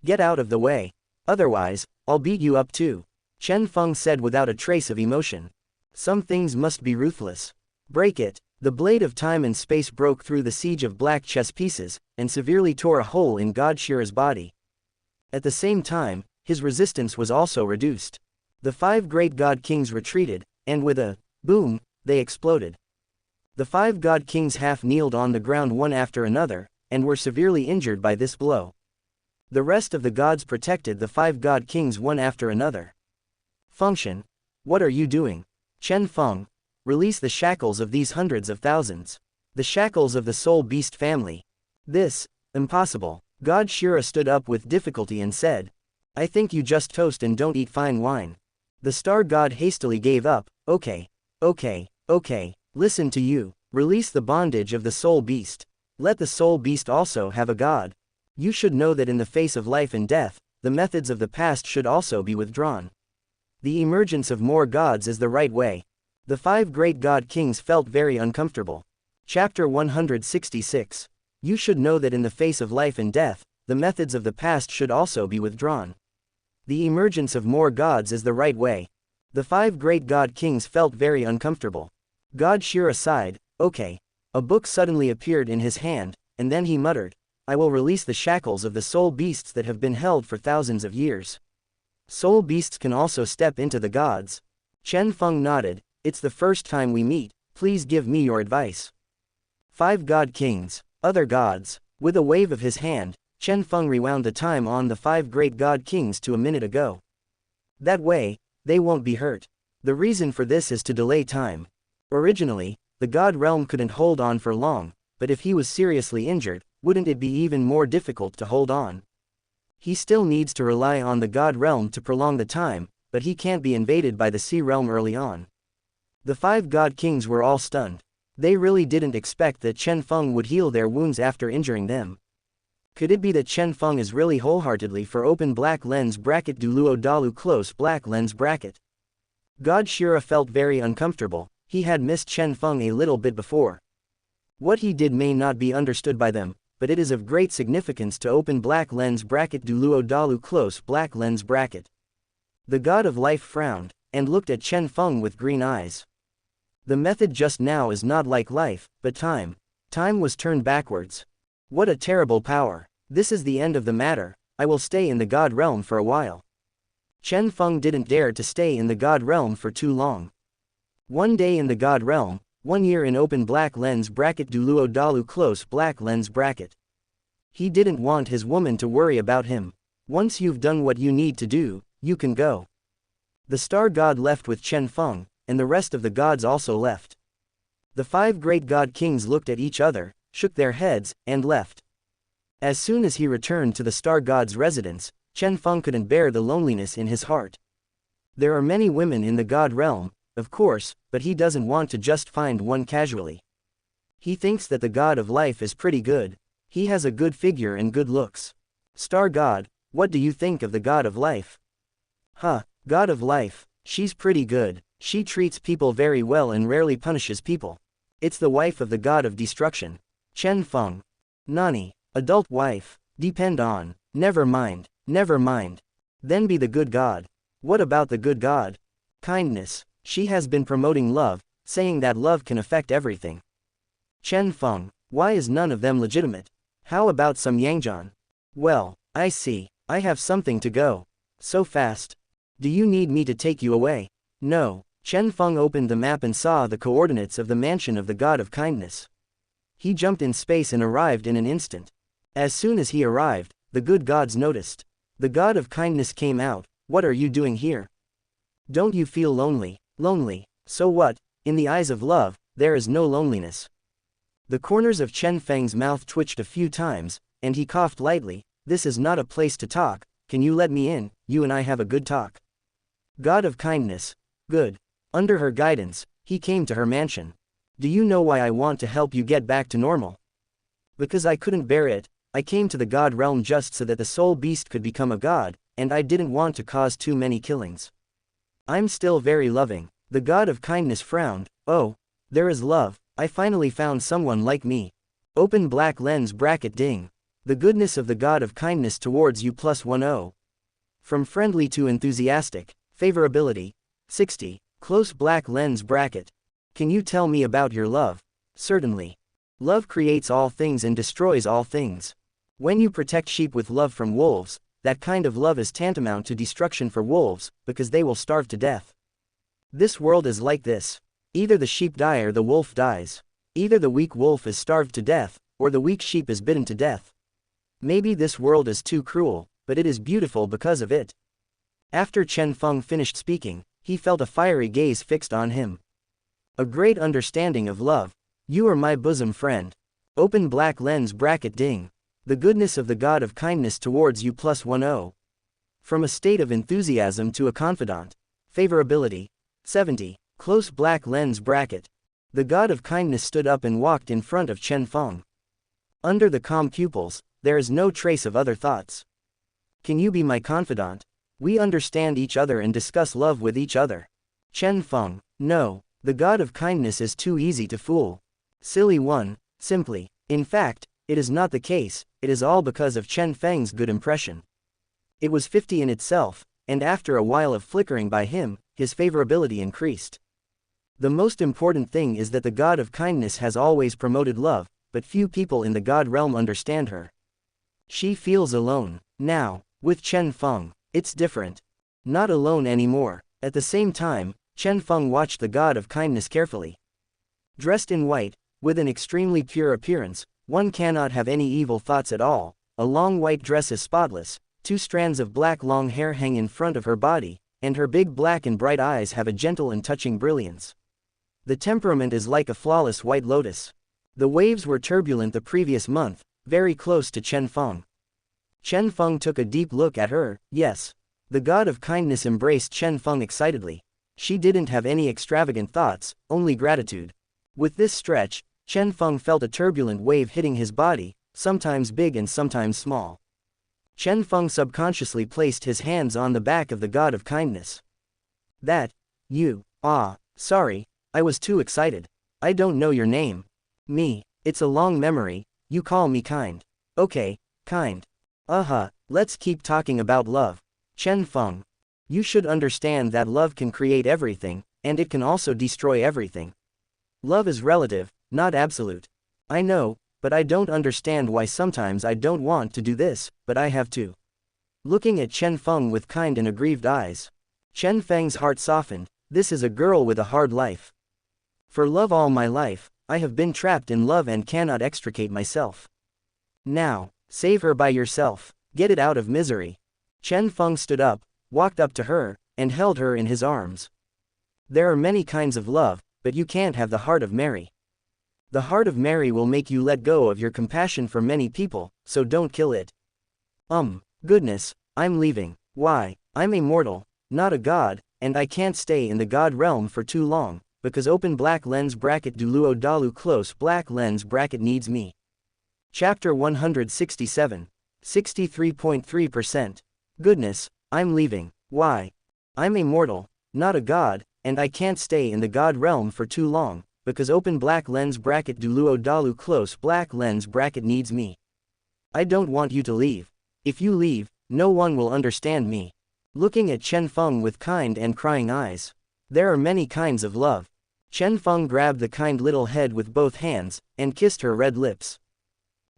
Get out of the way. Otherwise, I'll beat you up too. Chen Feng said without a trace of emotion. Some things must be ruthless. Break it. The blade of time and space broke through the siege of black chess pieces, and severely tore a hole in God Shira's body. At the same time, his resistance was also reduced. The 5 great god kings retreated, and with a boom, they exploded. The 5 god kings half kneeled on the ground one after another, and were severely injured by this blow. The rest of the gods protected the 5 god kings one after another. Function. What are you doing? Chen Feng. Release the shackles of these hundreds of thousands. The shackles of the soul beast family. This, impossible. God Shira stood up with difficulty and said, I think you just toast and don't eat fine wine. The star god hastily gave up. Okay. Listen to you. Release the bondage of the soul beast. Let the soul beast also have a god. You should know that in the face of life and death, the methods of the past should also be withdrawn. The emergence of more gods is the right way. The 5 great god kings felt very uncomfortable. Chapter 166. You should know that in the face of life and death, the methods of the past should also be withdrawn. The emergence of more gods is the right way. The 5 great god kings felt very uncomfortable. God Shira sighed. Okay. A book suddenly appeared in his hand, and then he muttered, I will release the shackles of the soul beasts that have been held for thousands of years. Soul beasts can also step into the gods. Chen Feng nodded. It's the first time we meet, please give me your advice. 5 god kings, other gods. With a wave of his hand, Chen Feng rewound the time on the 5 great god kings to a minute ago. That way, they won't be hurt. The reason for this is to delay time. Originally, the god realm couldn't hold on for long, but if he was seriously injured, wouldn't it be even more difficult to hold on? He still needs to rely on the god realm to prolong the time, but he can't be invaded by the sea realm early on. The 5 god kings were all stunned. They really didn't expect that Chen Feng would heal their wounds after injuring them. Could it be that Chen Feng is really wholeheartedly for open black lens bracket Douluo Dalu close black lens bracket? God Shira felt very uncomfortable. He had missed Chen Feng a little bit before. What he did may not be understood by them, but it is of great significance to open black lens bracket Douluo Dalu close black lens bracket. The god of life frowned, and looked at Chen Feng with green eyes. The method just now is not like life, but time. Time was turned backwards. What a terrible power. This is the end of the matter, I will stay in the god realm for a while. Chen Feng didn't dare to stay in the god realm for too long. One day in the god realm, 1 year in open black lens bracket Douluo Dalu close black lens bracket. He didn't want his woman to worry about him. Once you've done what you need to do, you can go. The star god left with Chen Feng, and the rest of the gods also left. The 5 great god kings looked at each other, shook their heads, and left. As soon as he returned to the star god's residence, Chen Feng couldn't bear the loneliness in his heart. There are many women in the god realm, of course, but he doesn't want to just find one casually. He thinks that the god of life is pretty good. He has a good figure and good looks. Star god, what do you think of the god of life? Huh, god of life, she's pretty good. She treats people very well and rarely punishes people. It's the wife of the god of destruction. Chen Feng. Nani, adult wife, depend on, never mind, never mind. Then be the good god. What about the good god? Kindness. She has been promoting love, saying that love can affect everything. Chen Feng, why is none of them legitimate? How about some Yangzhan? Well, I see, I have something to go. So fast. Do you need me to take you away? No. Chen Feng opened the map and saw the coordinates of the mansion of the god of kindness. He jumped in space and arrived in an instant. As soon as he arrived, the good gods noticed. The god of kindness came out. What are you doing here? Don't you feel lonely? Lonely. So what? In the eyes of love, there is no loneliness. The corners of Chen Feng's mouth twitched a few times, and he coughed lightly. This is not a place to talk. Can you let me in? You and I have a good talk. God of kindness. Good. Under her guidance, he came to her mansion. Do you know why I want to help you get back to normal? Because I couldn't bear it. I came to the god realm just so that the soul beast could become a god, and I didn't want to cause too many killings. I'm still very loving. The god of kindness frowned. Oh, there is love. I finally found someone like me. Open black lens bracket ding. The goodness of the god of kindness towards you +10. From friendly to enthusiastic. Favorability. 60. Close black lens bracket. Can you tell me about your love? Certainly. Love creates all things and destroys all things. When you protect sheep with love from wolves, that kind of love is tantamount to destruction for wolves, because they will starve to death. This world is like this. Either the sheep die or the wolf dies. Either the weak wolf is starved to death, or the weak sheep is bitten to death. Maybe this world is too cruel, but it is beautiful because of it. After Chen Feng finished speaking, he felt a fiery gaze fixed on him. A great understanding of love. You are my bosom friend. Open black lens bracket ding. The goodness of the god of kindness towards you +10. From a state of enthusiasm to a confidant. Favorability. 70. Close black lens bracket. The god of kindness stood up and walked in front of Chen Feng. Under the calm pupils, there is no trace of other thoughts. Can you be my confidant? We understand each other and discuss love with each other. Chen Feng. No, the god of kindness is too easy to fool. Silly one, simply. In fact, it is not the case, it is all because of Chen Feng's good impression. It was 50 in itself, and after a while of flickering by him, his favorability increased. The most important thing is that the god of kindness has always promoted love, but few people in the god realm understand her. She feels alone. Now, with Chen Feng, it's different. Not alone anymore. At the same time, Chen Feng watched the god of kindness carefully. Dressed in white, with an extremely pure appearance, one cannot have any evil thoughts at all. A long white dress is spotless, 2 strands of black long hair hang in front of her body, and her big black and bright eyes have a gentle and touching brilliance. The temperament is like a flawless white lotus. The waves were turbulent the previous month, very close to Chen Feng. Chen Feng took a deep look at her. Yes. The god of kindness embraced Chen Feng excitedly. She didn't have any extravagant thoughts, only gratitude. With this stretch, Chen Feng felt a turbulent wave hitting his body, sometimes big and sometimes small. Chen Feng subconsciously placed his hands on the back of the god of kindness. Sorry, I was too excited. I don't know your name. Me. It's a long memory, you call me kind. Okay, kind. Let's keep talking about love. Chen Feng. You should understand that love can create everything, and it can also destroy everything. Love is relative, not absolute. I know, but I don't understand why sometimes I don't want to do this, but I have to. Looking at Chen Feng with kind and aggrieved eyes. Chen Feng's heart softened. This is a girl with a hard life. For love all my life, I have been trapped in love and cannot extricate myself. Now, save her by yourself, get it out of misery. Chen Feng stood up, walked up to her, and held her in his arms. There are many kinds of love, but you can't have the heart of Mary. The heart of Mary will make you let go of your compassion for many people, so don't kill it. Goodness, I'm leaving. Why? I'm a mortal, not a god, and I can't stay in the god realm for too long, because open black lens bracket Douluo Dalu close black lens bracket needs me. Chapter 167. 63.3%. Goodness, I'm leaving. Why? I'm a mortal, not a god, and I can't stay in the god realm for too long, because open black lens bracket Douluo Dalu close black lens bracket needs me. I don't want you to leave. If you leave, no one will understand me. Looking at Chen Feng with kind and crying eyes. There are many kinds of love. Chen Feng grabbed the kind little head with both hands, and kissed her red lips.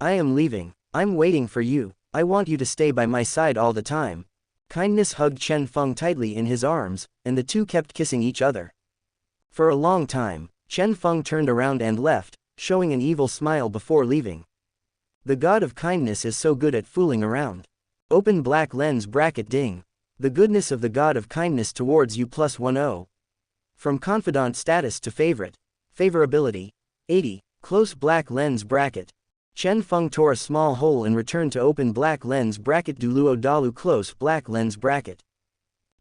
I am leaving. I'm waiting for you. I want you to stay by my side all the time. Kindness hugged Chen Feng tightly in his arms, and the two kept kissing each other. For a long time, Chen Feng turned around and left, showing an evil smile before leaving. The god of kindness is so good at fooling around. Open black lens bracket ding. The goodness of the god of kindness towards you +10. From confidant status to favorite. Favorability. 80. Close black lens bracket. Chen Feng tore a small hole and returned to open black lens bracket Douluo Dalu close black lens bracket.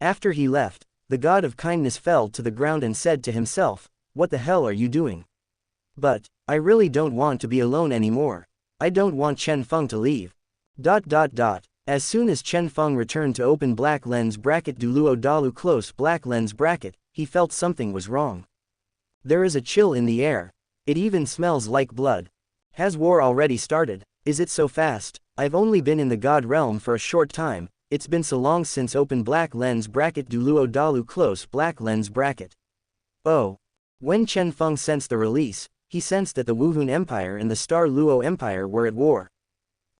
After he left, the god of kindness fell to the ground and said to himself, what the hell are you doing? But, I really don't want to be alone anymore. I don't want Chen Feng to leave. As soon as Chen Feng returned to open black lens bracket Douluo Dalu close black lens bracket, he felt something was wrong. There is a chill in the air. It even smells like blood. Has war already started? Is it so fast? I've only been in the god realm for a short time. It's been so long since open black lens bracket Douluo Dalu close black lens bracket. Oh. When Chen Feng sensed the release, he sensed that the Wuhun Empire and the Star Luo Empire were at war.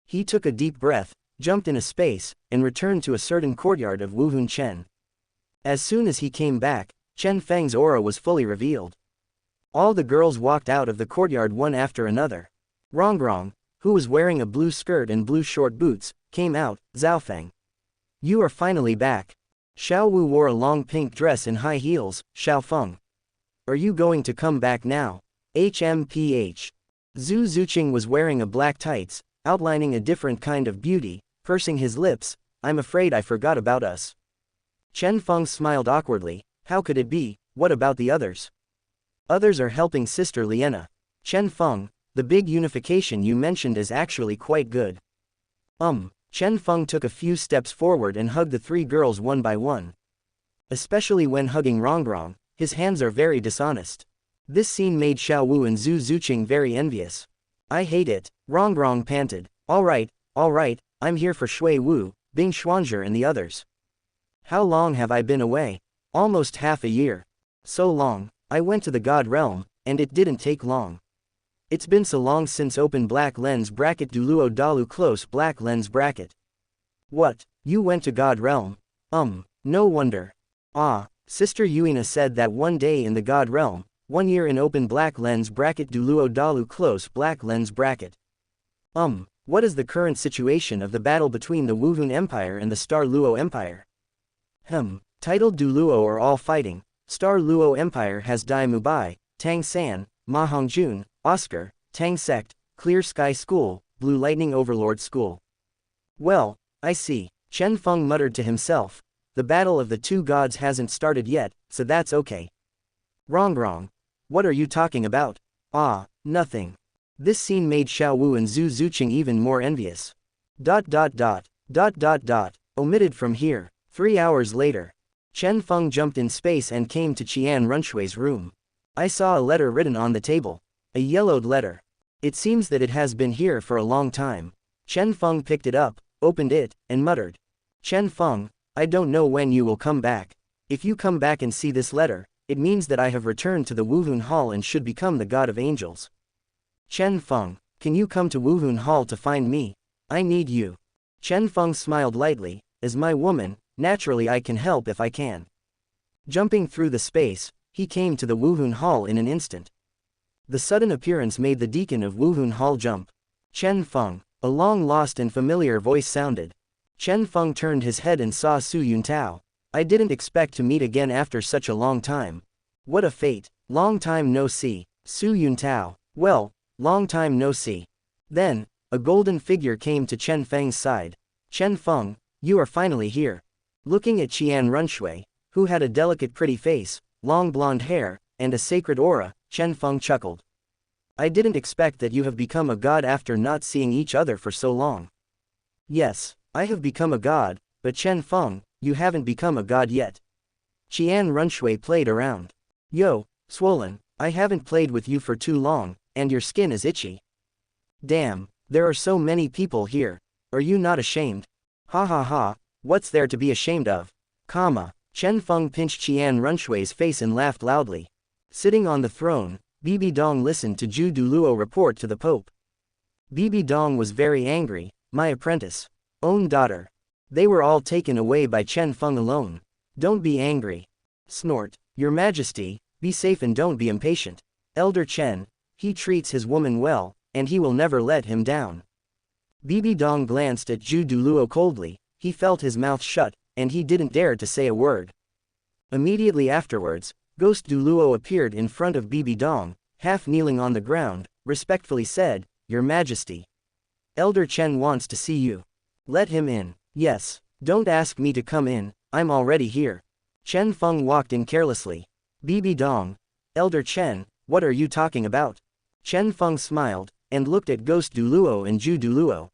He took a deep breath, jumped in a space, and returned to a certain courtyard of Wuhun Chen. As soon as he came back, Chen Feng's aura was fully revealed. All the girls walked out of the courtyard one after another. Rongrong, who was wearing a blue skirt and blue short boots, came out. Zhaofeng. You are finally back. Xiao Wu wore a long pink dress and high heels. Xiaofeng. Are you going to come back now? HMPH. Zhu Zuqing was wearing a black tights, outlining a different kind of beauty, pursing his lips. I'm afraid I forgot about us. Chen Feng smiled awkwardly. How could it be? What about the others? Others are helping Sister Liena. Chen Feng, the big unification you mentioned is actually quite good. Chen Feng took a few steps forward and hugged the three girls one by one. Especially when hugging Rongrong, his hands are very dishonest. This scene made Xiao Wu and Zhu Zuqing very envious. I hate it, Rongrong panted. Alright, I'm here for Shui Wu, Bing Xuanzhi and the others. How long have I been away? Almost half a year. So long. I went to the god realm, and it didn't take long. It's been so long since open black lens bracket Douluo Dalu close black lens bracket. What? You went to god realm? No wonder. Sister Yuina said that one day in the god realm, 1 year in open black lens bracket Douluo Dalu close black lens bracket. What is the current situation of the battle between the Wuhun Empire and the Star Luo Empire? Titled Douluo are all fighting. Star Luo Empire has Daim Mubai, Tang San, Ma Hongjun, Oscar, Tang Sect, Clear Sky School, Blue Lightning Overlord School. Well, I see. Chen Feng muttered to himself. The battle of the two gods hasn't started yet, so that's okay. Rongrong. What are you talking about? Nothing. This scene made Xiao Wu and Zhu Zuqing even more envious. Omitted from here. 3 hours later. Chen Feng jumped in space and came to Qian Renshue's room. I saw a letter written on the table. A yellowed letter. It seems that it has been here for a long time. Chen Feng picked it up, opened it, and muttered. Chen Feng, I don't know when you will come back. If you come back and see this letter, it means that I have returned to the Wuhun Hall and should become the god of angels. Chen Feng, can you come to Wuhun Hall to find me? I need you. Chen Feng smiled lightly, as my woman, naturally I can help if I can. Jumping through the space, he came to the Wuhun Hall in an instant. The sudden appearance made the deacon of Wuhun Hall jump. Chen Feng, a long-lost and familiar voice sounded. Chen Feng turned his head and saw Su Yuntao. I didn't expect to meet again after such a long time. What a fate, long time no see. Su Yuntao, well, long time no see. Then, a golden figure came to Chen Feng's side. Chen Feng, you are finally here. Looking at Qian Renxue, who had a delicate pretty face, long blonde hair, and a sacred aura, Chen Feng chuckled. I didn't expect that you have become a god after not seeing each other for so long. Yes, I have become a god, but Chen Feng, you haven't become a god yet. Qian Renxue played around. Yo, swollen, I haven't played with you for too long, and your skin is itchy. Damn, there are so many people here. Are you not ashamed? Ha ha ha, what's there to be ashamed of? Chen Feng pinched Qian Renshue's face and laughed loudly. Sitting on the throne, Bibi Dong listened to Zhu Duluo report to the Pope. Bibi Dong was very angry, my apprentice. Own daughter. They were all taken away by Chen Feng alone. Don't be angry. Snort, Your Majesty, be safe and don't be impatient. Elder Chen, he treats his woman well, and he will never let him down. Bibi Dong glanced at Zhu Duluo coldly, he felt his mouth shut, and he didn't dare to say a word. Immediately afterwards, Ghost Duluo appeared in front of Bibi Dong, half kneeling on the ground, respectfully said, Your Majesty. Elder Chen wants to see you. Let him in. Yes, don't ask me to come in, I'm already here. Chen Feng walked in carelessly. Bibi Dong. Elder Chen, what are you talking about? Chen Feng smiled, and looked at Ghost Duluo and Zhu Duluo.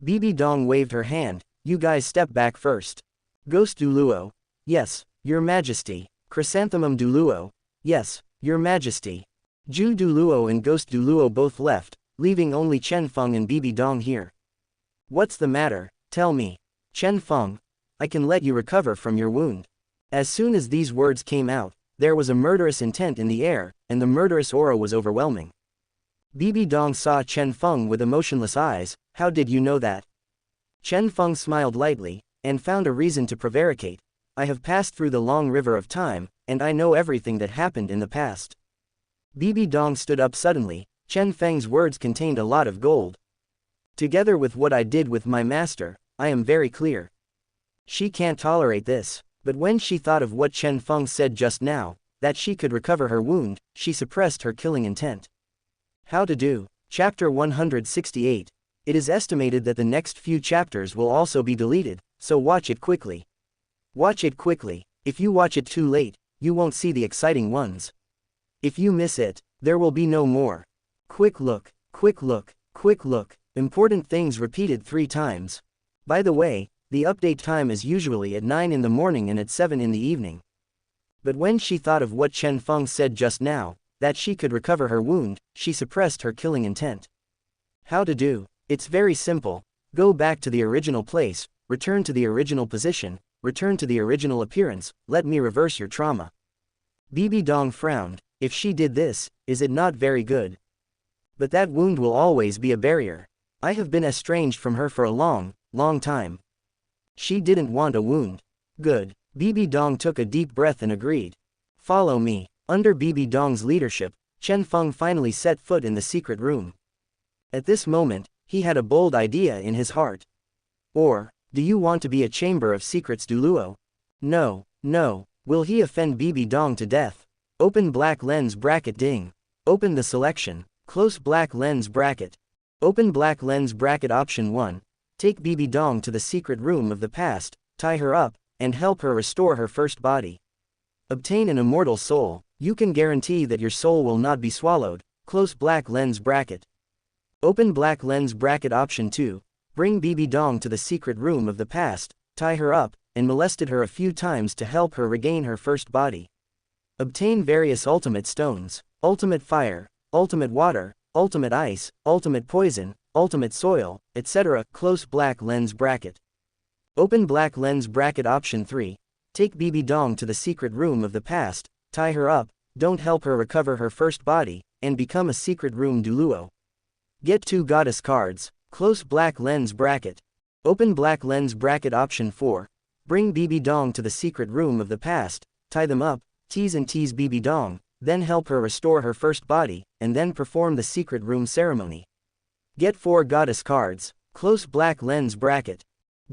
Bibi Dong waved her hand, you guys step back first. Ghost Duluo. Yes, Your Majesty. Chrysanthemum Duluo. Yes, Your Majesty. Zhu Duluo and Ghost Duluo both left, leaving only Chen Feng and Bibi Dong here. What's the matter, tell me. Chen Feng. I can let you recover from your wound. As soon as these words came out, there was a murderous intent in the air, and the murderous aura was overwhelming. Bibi Dong saw Chen Feng with emotionless eyes, how did you know that? Chen Feng smiled lightly, and found a reason to prevaricate. I have passed through the long river of time, and I know everything that happened in the past. Bibi Dong stood up suddenly, Chen Feng's words contained a lot of gold. Together with what I did with my master, I am very clear. She can't tolerate this, but when she thought of what Chen Feng said just now, that she could recover her wound, she suppressed her killing intent. How to do. Chapter 168. It is estimated that the next few chapters will also be deleted, so watch it quickly. Watch it quickly. If you watch it too late, you won't see the exciting ones. If you miss it, there will be no more. Quick look, quick look, quick look. Important things repeated 3 times. By the way, the update time is usually at 9 in the morning and at 7 in the evening. But when she thought of what Chen Feng said just now, that she could recover her wound, she suppressed her killing intent. How to do. It's very simple. Go back to the original place, return to the original position, return to the original appearance, let me reverse your trauma. Bibi Dong frowned, if she did this, is it not very good? But that wound will always be a barrier. I have been estranged from her for a long, long time. She didn't want a wound. Good. Bibi Dong took a deep breath and agreed. Follow me. Under Bibi Dong's leadership, Chen Feng finally set foot in the secret room. At this moment, he had a bold idea in his heart. Or, do you want to be a chamber of secrets Duluo? No, no. Will he offend Bibi Dong to death? Open black lens bracket ding. Open the selection. Close black lens bracket. Open black lens bracket option 1. Take Bibi Dong to the secret room of the past, tie her up, and help her restore her first body. Obtain an immortal soul. You can guarantee that your soul will not be swallowed. Close black lens bracket. Open black lens bracket option 2. Bring Bibi Dong to the secret room of the past, tie her up, and molested her a few times to help her regain her first body. Obtain various ultimate stones, ultimate fire, ultimate water, ultimate ice, ultimate poison, ultimate soil, etc. Close black lens bracket. Open black lens bracket option 3. Take Bibi Dong to the secret room of the past, tie her up, don't help her recover her first body, and become a secret room Douluo. Get 2 goddess cards, close black lens bracket. Open black lens bracket option 4. Bring Bibi Dong to the secret room of the past, tie them up, tease Bibi Dong, then help her restore her first body, and then perform the secret room ceremony. Get 4 goddess cards, close black lens bracket.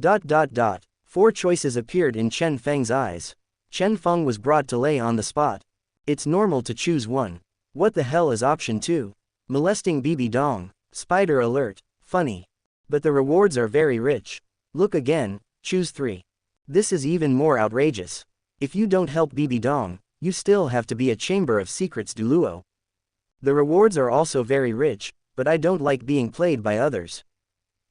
4 choices appeared in Chen Feng's eyes. Chen Feng was brought to lay on the spot. It's normal to choose one. What the hell is option 2? Molesting Bibi Dong. Spider alert. Funny. But the rewards are very rich. Look again, choose 3. This is even more outrageous. If you don't help Bibi Dong, you still have to be a Chamber of Secrets Douluo. The rewards are also very rich, but I don't like being played by others.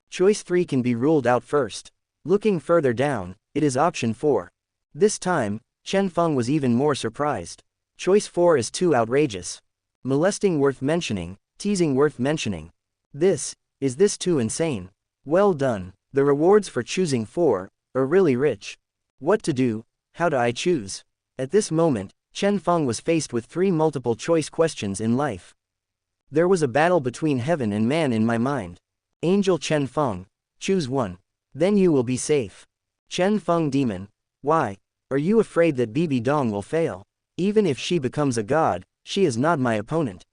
Choice 3 can be ruled out first. Looking further down, it is option 4. This time, Chen Feng was even more surprised. Choice 4 is too outrageous. Molesting worth mentioning, teasing worth mentioning. Is this too insane? Well done. The rewards for choosing 4 are really rich. What to do? How do I choose? At this moment, Chen Feng was faced with 3 multiple choice questions in life. There was a battle between heaven and man in my mind. Angel Chen Feng, choose one. Then you will be safe. Chen Feng Demon, why? Are you afraid that Bibi Dong will fail? Even if she becomes a god, she is not my opponent.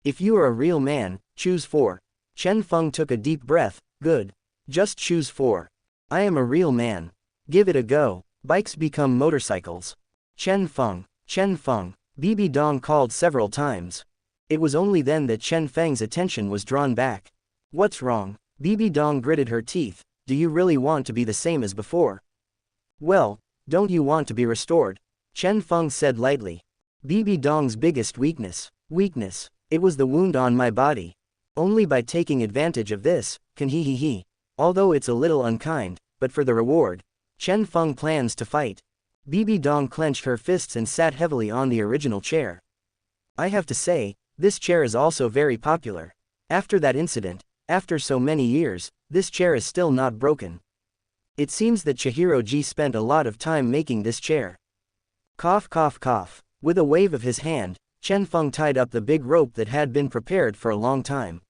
If you are a real man, choose 4. Chen Feng took a deep breath, good. Just choose 4. I am a real man. Give it a go. Bikes become motorcycles. Chen Feng, Bibi Dong called several times. It was only then that Chen Feng's attention was drawn back. What's wrong? Bibi Dong gritted her teeth. Do you really want to be the same as before? Well, don't you want to be restored? Chen Feng said lightly. Bibi Dong's biggest weakness. It was the wound on my body. Only by taking advantage of this, can he. Although it's a little unkind, but for the reward. Chen Feng plans to fight. Bibi Dong clenched her fists and sat heavily on the original chair. I have to say, this chair is also very popular. After that incident, after so many years, this chair is still not broken. It seems that Chihiro-ji spent a lot of time making this chair. Cough. With a wave of his hand, Chen Feng tied up the big rope that had been prepared for a long time.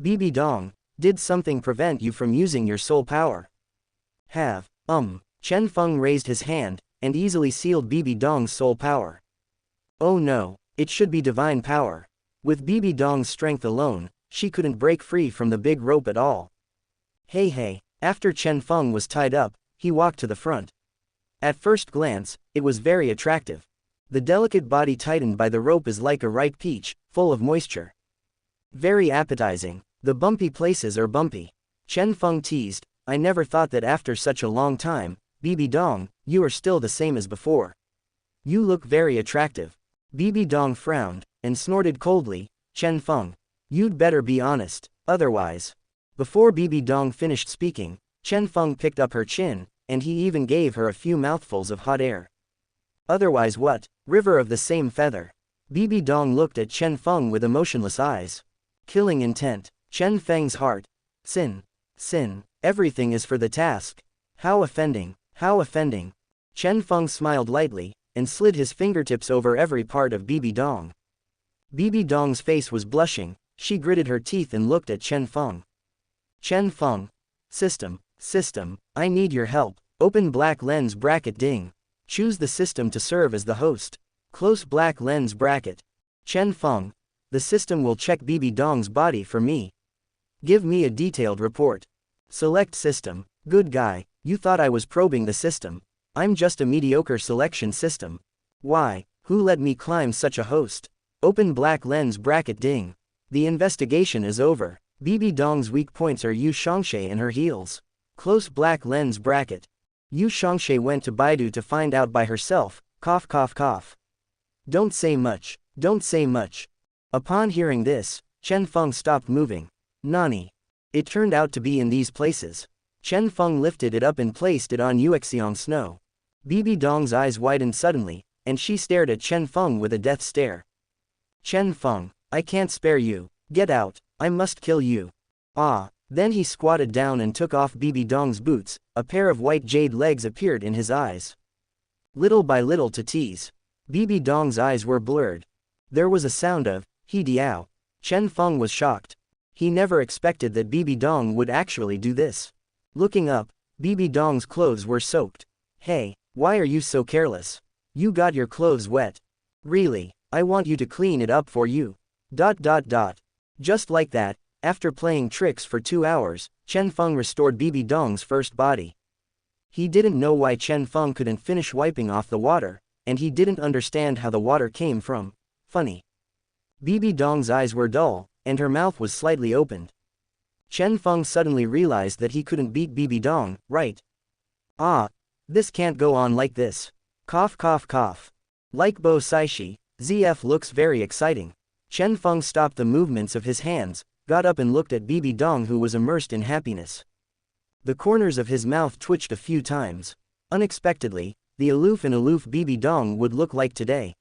Bibi Dong, did something prevent you from using your soul power? Chen Feng raised his hand, and easily sealed Bibi Dong's soul power. Oh no, it should be divine power. With Bibi Dong's strength alone, she couldn't break free from the big rope at all. Hey. After Chen Feng was tied up, he walked to the front. At first glance, it was very attractive. The delicate body tightened by the rope is like a ripe peach, full of moisture. Very appetizing. The bumpy places are bumpy. Chen Feng teased, I never thought that after such a long time, Bibi Dong, you are still the same as before. You look very attractive. Bibi Dong frowned, and snorted coldly, Chen Feng, you'd better be honest, otherwise. Before Bibi Dong finished speaking, Chen Feng picked up her chin, and he even gave her a few mouthfuls of hot air. Otherwise what? River of the same feather. Bibi Dong looked at Chen Feng with emotionless eyes. Killing intent. Chen Feng's heart. Sin. Everything is for the task. How offending. Chen Feng smiled lightly, and slid his fingertips over every part of Bibi Dong. Bibi Dong's face was blushing, she gritted her teeth and looked at Chen Feng. Chen Feng. System, I need your help. Open black lens bracket ding. Choose the system to serve as the host. Close black lens bracket. Chen Feng. The system will check Bibi Dong's body for me. Give me a detailed report. Select system. Good guy, you thought I was probing the system. I'm just a mediocre selection system. Why, who let me climb such a host? Open black lens bracket ding. The investigation is over. Bibi Dong's weak points are Xianxia and her heels. Close black lens bracket. Xianxia went to Baidu to find out by herself, cough. Don't say much. Upon hearing this, Chen Feng stopped moving. Nani? It turned out to be in these places. Chen Feng lifted it up and placed it on Yuexiang's snow. Bibi Dong's eyes widened suddenly, and she stared at Chen Feng with a death stare. Chen Feng, I can't spare you. Get out, I must kill you. Ah, Then he squatted down and took off Bibi Dong's boots. A pair of white jade legs appeared in his eyes. Little by little to tease. Bibi Dong's eyes were blurred. There was a sound of, he diao. Chen Feng was shocked. He never expected that Bibi Dong would actually do this. Looking up, Bibi Dong's clothes were soaked. Hey, why are you so careless? You got your clothes wet. Really, I want you to clean it up for you. ... Just like that, after playing tricks for 2 hours, Chen Feng restored Bibi Dong's first body. He didn't know why Chen Feng couldn't finish wiping off the water, and he didn't understand how the water came from. Funny. Bibi Dong's eyes were dull, and her mouth was slightly opened. Chen Feng suddenly realized that he couldn't beat Bibi Dong, right? Ah, this can't go on like this. Cough cough cough. Like Bo Saixi, ZF looks very exciting. Chen Feng stopped the movements of his hands, got up and looked at Bibi Dong, who was immersed in happiness. The corners of his mouth twitched a few times. Unexpectedly, the aloof and aloof Bibi Dong would look like today.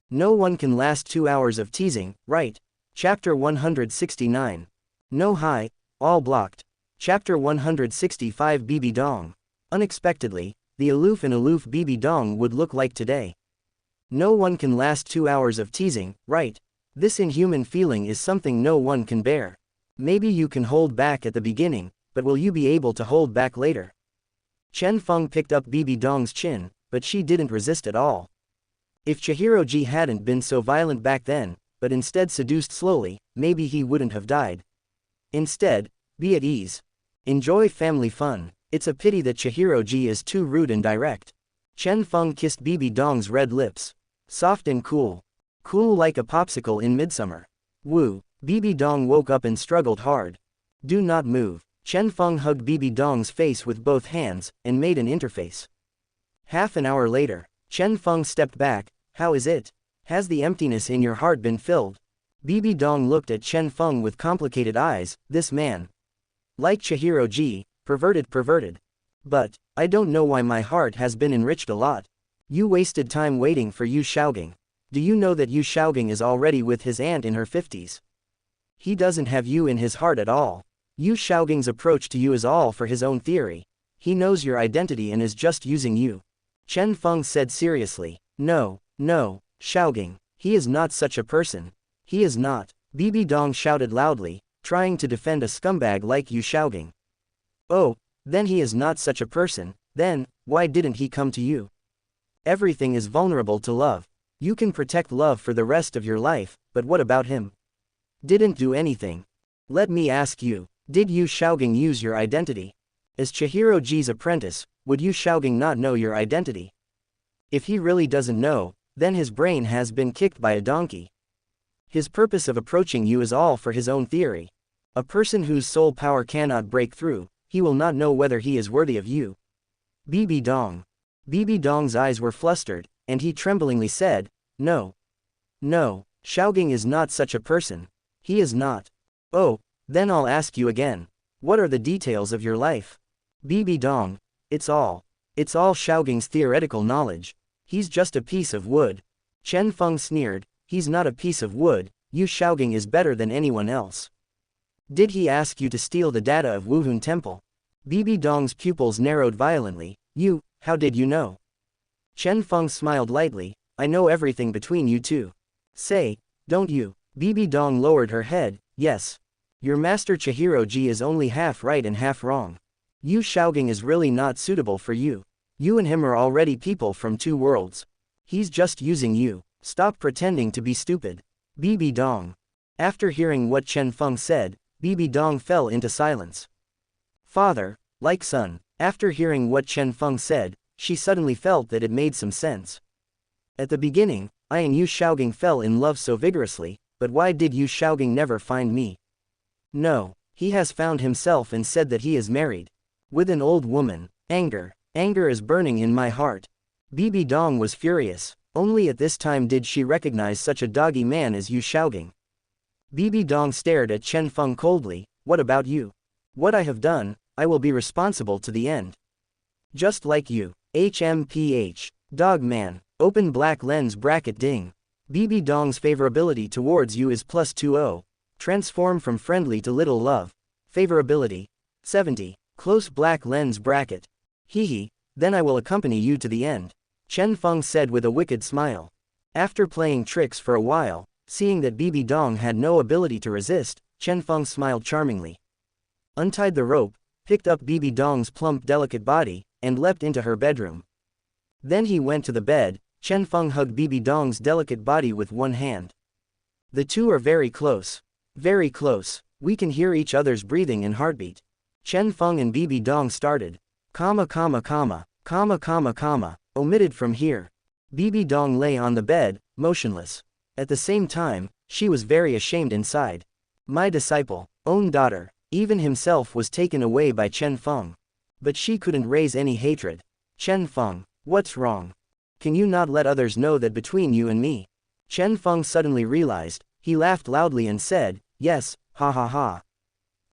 No one can last 2 hours of teasing, right? Chapter 169. No Hai, all blocked. Chapter 165 Bibi Dong. Unexpectedly, the aloof and aloof Bibi Dong would look like today. No one can last 2 hours of teasing, right? This inhuman feeling is something no one can bear. Maybe you can hold back at the beginning, but will you be able to hold back later? Chen Feng picked up Bibi Dong's chin, but she didn't resist at all. If Chihiroji hadn't been so violent back then, but instead seduced slowly, maybe he wouldn't have died. Instead, be at ease. Enjoy family fun. It's a pity that Chihiroji is too rude and direct. Chen Feng kissed Bibi Dong's red lips. Soft and cool. Cool like a popsicle in midsummer. Woo. Bibi Dong woke up and struggled hard. Do not move. Chen Feng hugged Bibi Dong's face with both hands, and made an interface. Half an hour later, Chen Feng stepped back. How is it? Has the emptiness in your heart been filled? Bibi Dong looked at Chen Feng with complicated eyes. This man. Like Chihiroji, perverted. But, I don't know why my heart has been enriched a lot. You wasted time waiting for Yu Shaogang. Do you know that Yu Shaogang is already with his aunt in her 50s? He doesn't have you in his heart at all. Yu Shaogang's approach to you is all for his own theory. He knows your identity and is just using you. Chen Feng said seriously. No, Shaogang. He is not such a person. He is not. Bibi Dong shouted loudly, trying to defend a scumbag like Yu Shaogang. Oh, then he is not such a person. Then, why didn't he come to you? Everything is vulnerable to love. You can protect love for the rest of your life, but what about him? Didn't do anything. Let me ask you, did Yu Shaogang use your identity? As Chihiroji's apprentice, would Yu Shaogang not know your identity? If he really doesn't know, then his brain has been kicked by a donkey. His purpose of approaching you is all for his own theory. A person whose soul power cannot break through, he will not know whether he is worthy of you. Bibi Dong. Bibi Dong's eyes were flustered, and he tremblingly said, No, Shaogang is not such a person. He is not. Oh, then I'll ask you again. What are the details of your life? Bibi Dong. It's all Shaogang's theoretical knowledge. He's just a piece of wood. Chen Feng sneered. He's not a piece of wood. Yu Shaogang is better than anyone else. Did he ask you to steal the data of Wuhun Temple? Bibi Dong's pupils narrowed violently. How did you know? Chen Feng smiled lightly. I know everything between you two. Say, don't you? Bibi Dong lowered her head. Yes. Your master Chihiroji is only half right and half wrong. Yu Shaogang is really not suitable for you. You and him are already people from two worlds. He's just using you. Stop pretending to be stupid. Bibi Dong. After hearing what Chen Feng said, Bibi Dong fell into silence. Father, like son. After hearing what Chen Feng said, she suddenly felt that it made some sense. At the beginning, I and Yu Shaogang fell in love so vigorously, but why did Yu Shaogang never find me? No, he has found himself and said that he is married. With an old woman. Anger is burning in my heart. Bibi Dong was furious. Only at this time did she recognize such a doggy man as Yu Shaogang. Bibi Dong stared at Chen Feng coldly. What about you? What I have done, I will be responsible to the end. Just like you. HMPH. Dog man. Open black lens bracket ding. Bibi Dong's favorability towards you is +20. Transform from friendly to little love. Favorability. 70. Close black lens bracket. Hehe, then I will accompany you to the end. Chen Feng said with a wicked smile. After playing tricks for a while, seeing that Bibi Dong had no ability to resist, Chen Feng smiled charmingly. Untied the rope, picked up Bibi Dong's plump delicate body, and leapt into her bedroom. Then he went to the bed. Chen Feng hugged Bibi Dong's delicate body with one hand. The two are very close. Very close. We can hear each other's breathing and heartbeat. Chen Feng and Bibi Dong started. Omitted from here. Bibi Dong lay on the bed, motionless. At the same time, she was very ashamed inside. My disciple, own daughter, even himself was taken away by Chen Feng. But she couldn't raise any hatred. Chen Feng, what's wrong? Can you not let others know that between you and me? Chen Feng suddenly realized. He laughed loudly and said, yes, ha ha ha.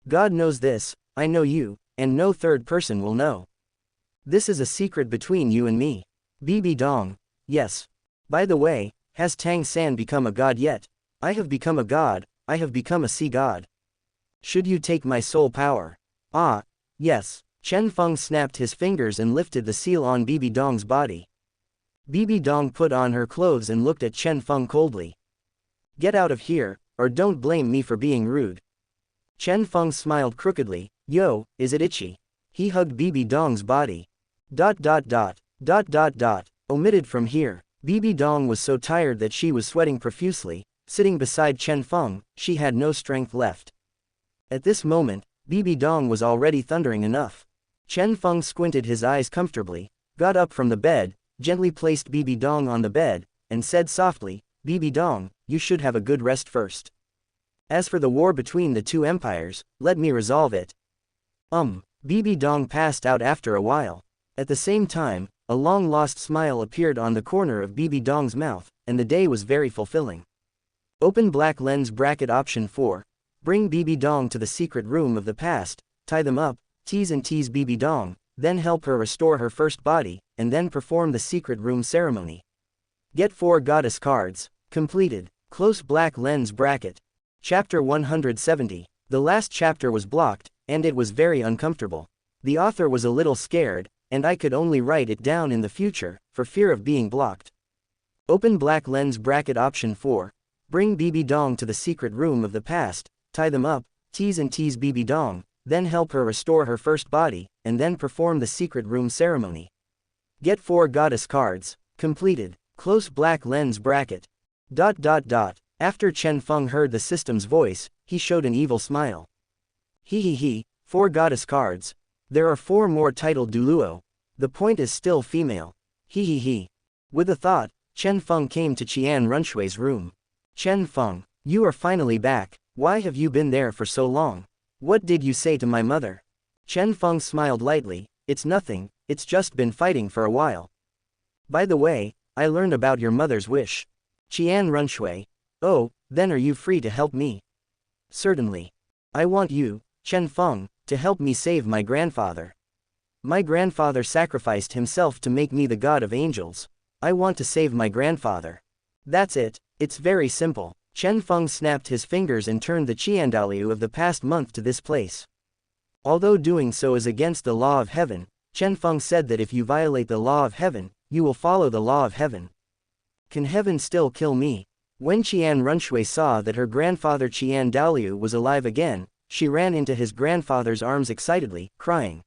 God knows this, I know you, and no third person will know. This is a secret between you and me. Bibi Dong, yes. By the way, has Tang San become a god yet? I have become a god, I have become a sea god. Should you take my soul power? Ah, yes. Chen Feng snapped his fingers and lifted the seal on Bibi Dong's body. Bibi Dong put on her clothes and looked at Chen Feng coldly. Get out of here, or don't blame me for being rude. Chen Feng smiled crookedly. Yo, is it itchy? He hugged Bibi Dong's body. Omitted from here. Bibi Dong was so tired that she was sweating profusely. Sitting beside Chen Feng, she had no strength left. At this moment, Bibi Dong was already thundering enough. Chen Feng squinted his eyes comfortably, got up from the bed, gently placed Bibi Dong on the bed, and said softly, Bibi Dong, you should have a good rest first. As for the war between the two empires, let me resolve it. Bibi Dong passed out after a while. At the same time, a long-lost smile appeared on the corner of Bibi Dong's mouth, and the day was very fulfilling. Open black lens bracket option 4. Bring Bibi Dong to the secret room of the past, tie them up, tease and tease Bibi Dong, then help her restore her first body, and then perform the secret room ceremony. Get 4 goddess cards. Completed. Close black lens bracket. Chapter 170. The last chapter was blocked, and it was very uncomfortable. The author was a little scared, and I could only write it down in the future, for fear of being blocked. Open black lens bracket option 4. Bring Bibi Dong to the secret room of the past, tie them up, tease and tease Bibi Dong, then help her restore her first body, and then perform the secret room ceremony. Get 4 goddess cards. Completed. Close black lens bracket. After Chen Feng heard the system's voice, he showed an evil smile. 4 goddess cards. There are 4 more titled Douluo. The point is still female. With a thought, Chen Feng came to Qian Renxue's room. Chen Feng, you are finally back. Why have you been there for so long? What did you say to my mother? Chen Feng smiled lightly. It's nothing, it's just been fighting for a while. By the way, I learned about your mother's wish. Qian Renxue. Oh, then are you free to help me? Certainly. I want you, Chen Feng, to help me save my grandfather. My grandfather sacrificed himself to make me the god of angels. I want to save my grandfather. That's it, it's very simple. Chen Feng snapped his fingers and turned the Qian Dalu of the past month to this place. Although doing so is against the law of heaven, Chen Feng said that if you violate the law of heaven, you will follow the law of heaven. Can heaven still kill me? When Qian Renxue saw that her grandfather Qian Dalu was alive again, she ran into his grandfather's arms excitedly, crying.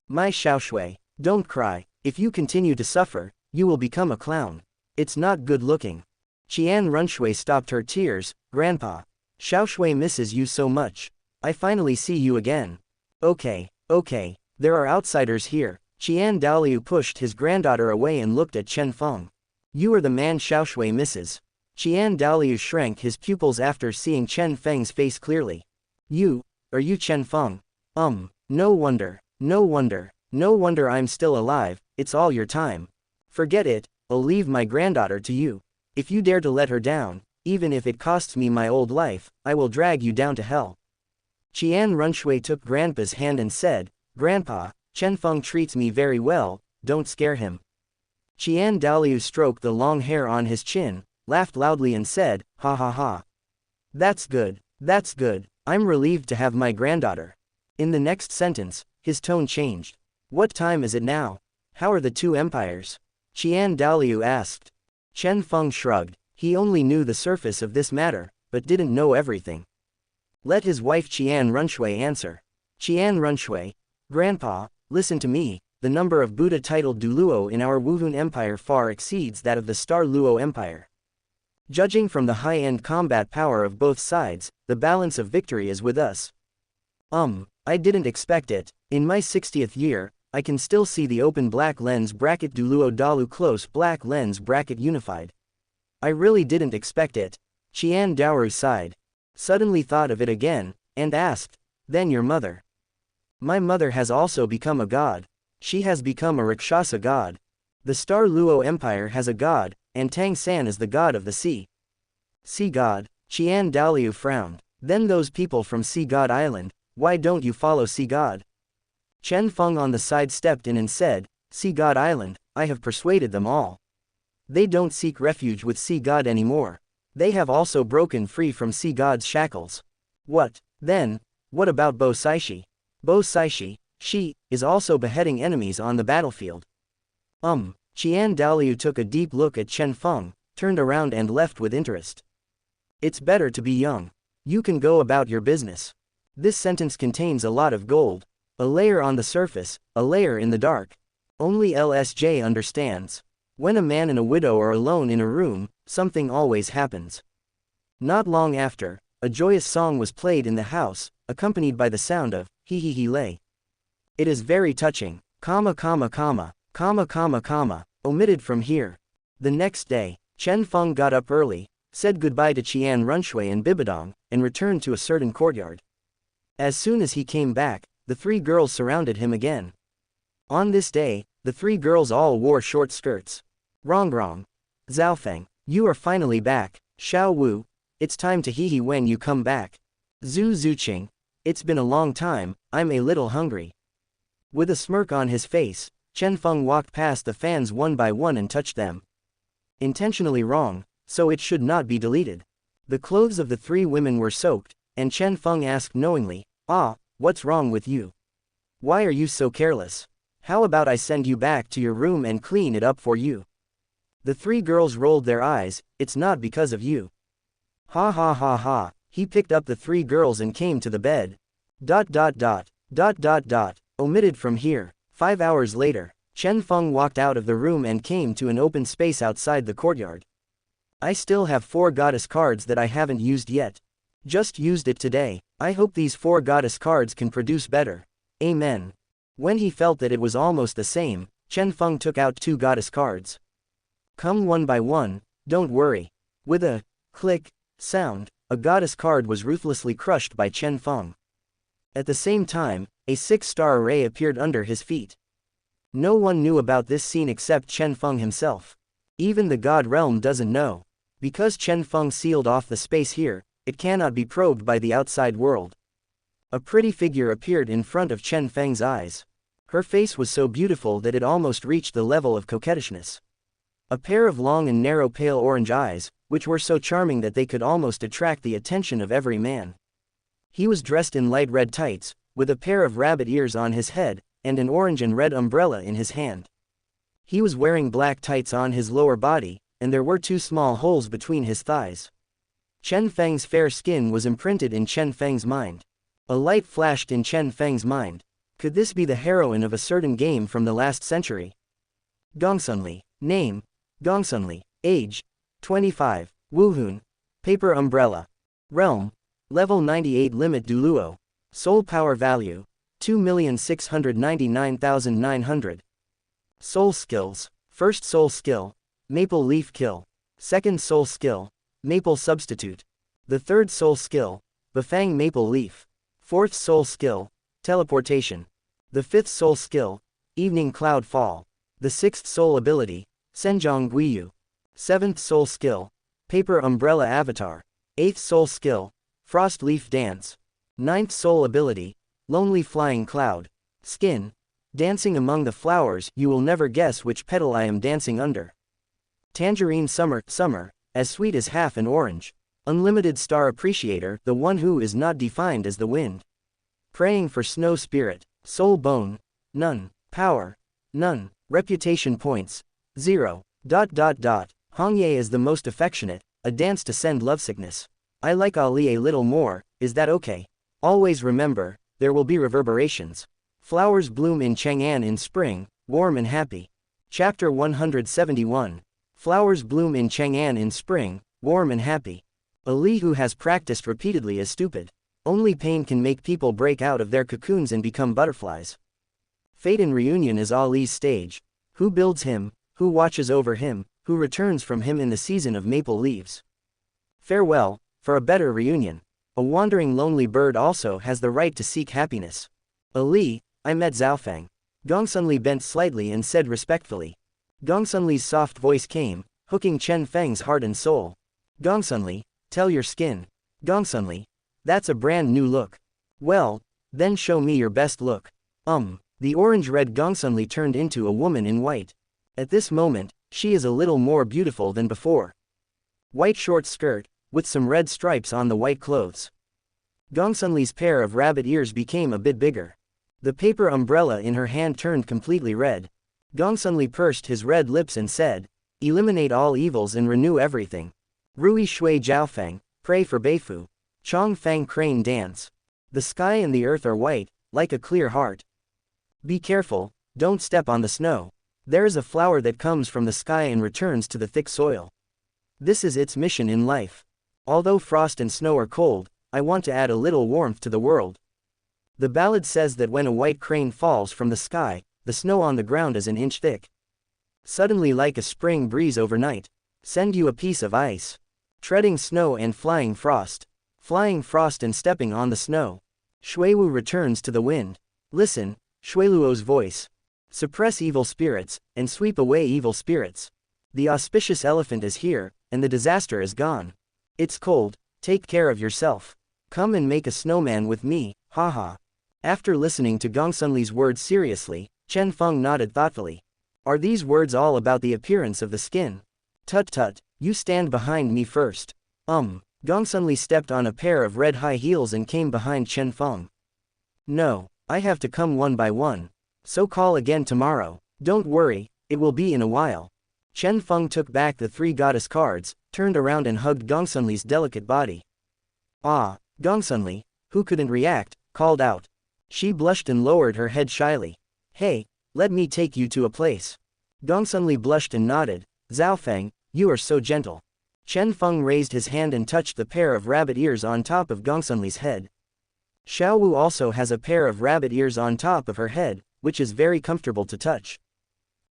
My Xiaoshui, don't cry, if you continue to suffer, you will become a clown. It's not good looking. Qian Renxue stopped her tears. Grandpa. Xiaoshui misses you so much. I finally see you again. Okay, there are outsiders here. Qian Dalu pushed his granddaughter away and looked at Chen Feng. You are the man Xiaoshui misses. Qian Dalu shrank his pupils after seeing Chen Feng's face clearly. Are you Chen Feng? No wonder I'm still alive, it's all your time. Forget it, I'll leave my granddaughter to you. If you dare to let her down, even if it costs me my old life, I will drag you down to hell. Qian Renxue took Grandpa's hand and said, Grandpa, Chen Feng treats me very well, don't scare him. Qian Dalu stroked the long hair on his chin, laughed loudly and said, ha ha ha. That's good. I'm relieved to have my granddaughter. In the next sentence, his tone changed. What time is it now? How are the two empires? Qian Dalu asked. Chen Feng shrugged. He only knew the surface of this matter, but didn't know everything. Let his wife Qian Renxue answer. Qian Renxue, Grandpa, listen to me, the number of Buddha-titled Douluo in our Wuhun Empire far exceeds that of the Stardo Empire. Judging from the high-end combat power of both sides, the balance of victory is with us. I didn't expect it. In my 60th year, I can still see the open black lens bracket Douluo Dalu close black lens bracket unified. I really didn't expect it. Qian Daoru sighed. Suddenly thought of it again, and asked, then your mother? My mother has also become a god. She has become a Rakshasa god. The Star Luo Empire has a god, and Tang San is the god of the sea. Sea god? Qian Daoliu frowned. Then those people from Sea God Island, why don't you follow Sea God? Chen Feng on the side stepped in and said, Sea God Island, I have persuaded them all. They don't seek refuge with Sea God anymore. They have also broken free from Sea God's shackles. What, then? What about Bo Saixi? Bo Saixi, she, is also beheading enemies on the battlefield. Qian Daoliu took a deep look at Chen Feng, turned around and left with interest. It's better to be young. You can go about your business. This sentence contains a lot of gold. A layer on the surface, a layer in the dark. Only LSJ understands. When a man and a widow are alone in a room, something always happens. Not long after, a joyous song was played in the house, accompanied by the sound of hee hee hee lay. It is very touching, omitted from here. The next day, Chen Feng got up early, said goodbye to Qian Renxue and Bibidong, and returned to a certain courtyard. As soon as he came back, the three girls surrounded him again. On this day, the three girls all wore short skirts. Wrong. Zhaofeng, you are finally back. Xiao Wu, it's time to hee hee when you come back. Zhu Zuqing, it's been a long time, I'm a little hungry. With a smirk on his face, Chen Feng walked past the fans one by one and touched them. Intentionally wrong, so it should not be deleted. The clothes of the three women were soaked, and Chen Feng asked knowingly, what's wrong with you? Why are you so careless? How about I send you back to your room and clean it up for you? The three girls rolled their eyes, it's not because of you. Ha. He picked up the three girls and came to the bed. ... Omitted from here. 5 hours later, Chen Feng walked out of the room and came to an open space outside the courtyard. I still have 4 goddess cards that I haven't used yet. Just used it today. I hope these 4 goddess cards can produce better. Amen. When he felt that it was almost the same, Chen Feng took out 2 goddess cards. Come one by one, don't worry. With a click sound, a goddess card was ruthlessly crushed by Chen Feng. At the same time, a 6-star array appeared under his feet. No one knew about this scene except Chen Feng himself. Even the God Realm doesn't know. Because Chen Feng sealed off the space here, it cannot be probed by the outside world. A pretty figure appeared in front of Chen Feng's eyes. Her face was so beautiful that it almost reached the level of coquettishness. A pair of long and narrow pale orange eyes, which were so charming that they could almost attract the attention of every man. He was dressed in light red tights, with a pair of rabbit ears on his head, and an orange and red umbrella in his hand. He was wearing black tights on his lower body, and there were 2 small holes between his thighs. Chen Feng's fair skin was imprinted in Chen Feng's mind. A light flashed in Chen Feng's mind. Could this be the heroine of a certain game from the last century? Gongsunli. Name: Gongsunli. Age: 25. Wuhun. Paper umbrella. Realm: Level 98 Limit Douluo. Soul power value: 2,699,900. Soul skills: First soul skill: Maple Leaf Kill. Second soul skill: Maple Substitute. The third soul skill: Bafang Maple Leaf. Fourth soul skill: Teleportation. The fifth soul skill: Evening Cloud Fall. The sixth soul ability: Senjong Guiyu. Seventh soul skill: Paper Umbrella Avatar. Eighth soul skill: Frost Leaf Dance. Ninth soul ability: Lonely Flying Cloud. Skin: Dancing among the flowers, you will never guess which petal I am dancing under. Tangerine Summer, as sweet as half an orange. Unlimited star appreciator, the one who is not defined as the wind. Praying for snow spirit. Soul bone. None. Power. None. Reputation points. 0. Hongye is the most affectionate, a dance to send lovesickness. I like Ali a little more, is that okay? Always remember, there will be reverberations. Flowers bloom in Chang'an in spring, warm and happy. Chapter 171. Flowers bloom in Chang'an in spring, warm and happy. Ali who has practiced repeatedly is stupid. Only pain can make people break out of their cocoons and become butterflies. Fate in reunion is Ali's stage. Who builds him, who watches over him, who returns from him in the season of maple leaves. Farewell, for a better reunion. A wandering lonely bird also has the right to seek happiness. Ali, I met Zhaofeng. Gongsunli bent slightly and said respectfully. Gongsunli's soft voice came, hooking Chen Feng's heart and soul. Gongsunli, tell your skin. Gongsunli, that's a brand new look. Well, then show me your best look. The orange-red Gongsunli turned into a woman in white. At this moment, she is a little more beautiful than before. White short skirt, with some red stripes on the white clothes. Gongsunli's pair of rabbit ears became a bit bigger. The paper umbrella in her hand turned completely red. Gongsunli pursed his red lips and said, eliminate all evils and renew everything. Rui Shui Zhaofeng, pray for Beifu. Chong Fang crane dance. The sky and the earth are white, like a clear heart. Be careful, don't step on the snow. There is a flower that comes from the sky and returns to the thick soil. This is its mission in life. Although frost and snow are cold, I want to add a little warmth to the world. The ballad says that when a white crane falls from the sky, the snow on the ground is an inch thick. Suddenly, like a spring breeze overnight, send you a piece of ice. Treading snow and flying frost. Flying frost and stepping on the snow. Shuiwu returns to the wind. Listen, Shuiluo's voice. Suppress evil spirits, and sweep away evil spirits. The auspicious elephant is here, and the disaster is gone. It's cold, take care of yourself. Come and make a snowman with me, haha. After listening to Gongsunli's words seriously, Chen Feng nodded thoughtfully. Are these words all about the appearance of the skin? Tut tut, you stand behind me first. Gongsunli stepped on a pair of red high heels and came behind Chen Feng. No, I have to come one by one. So call again tomorrow. Don't worry, it will be in a while. Chen Feng took back the 3 goddess cards, turned around and hugged Gongsunli's delicate body. Ah, Gongsunli, who couldn't react, called out. She blushed and lowered her head shyly. Hey, let me take you to a place. Gongsunli blushed and nodded. Zhaofeng, you are so gentle. Chen Feng raised his hand and touched the pair of rabbit ears on top of Gongsunli's head. Xiaowu also has a pair of rabbit ears on top of her head, which is very comfortable to touch.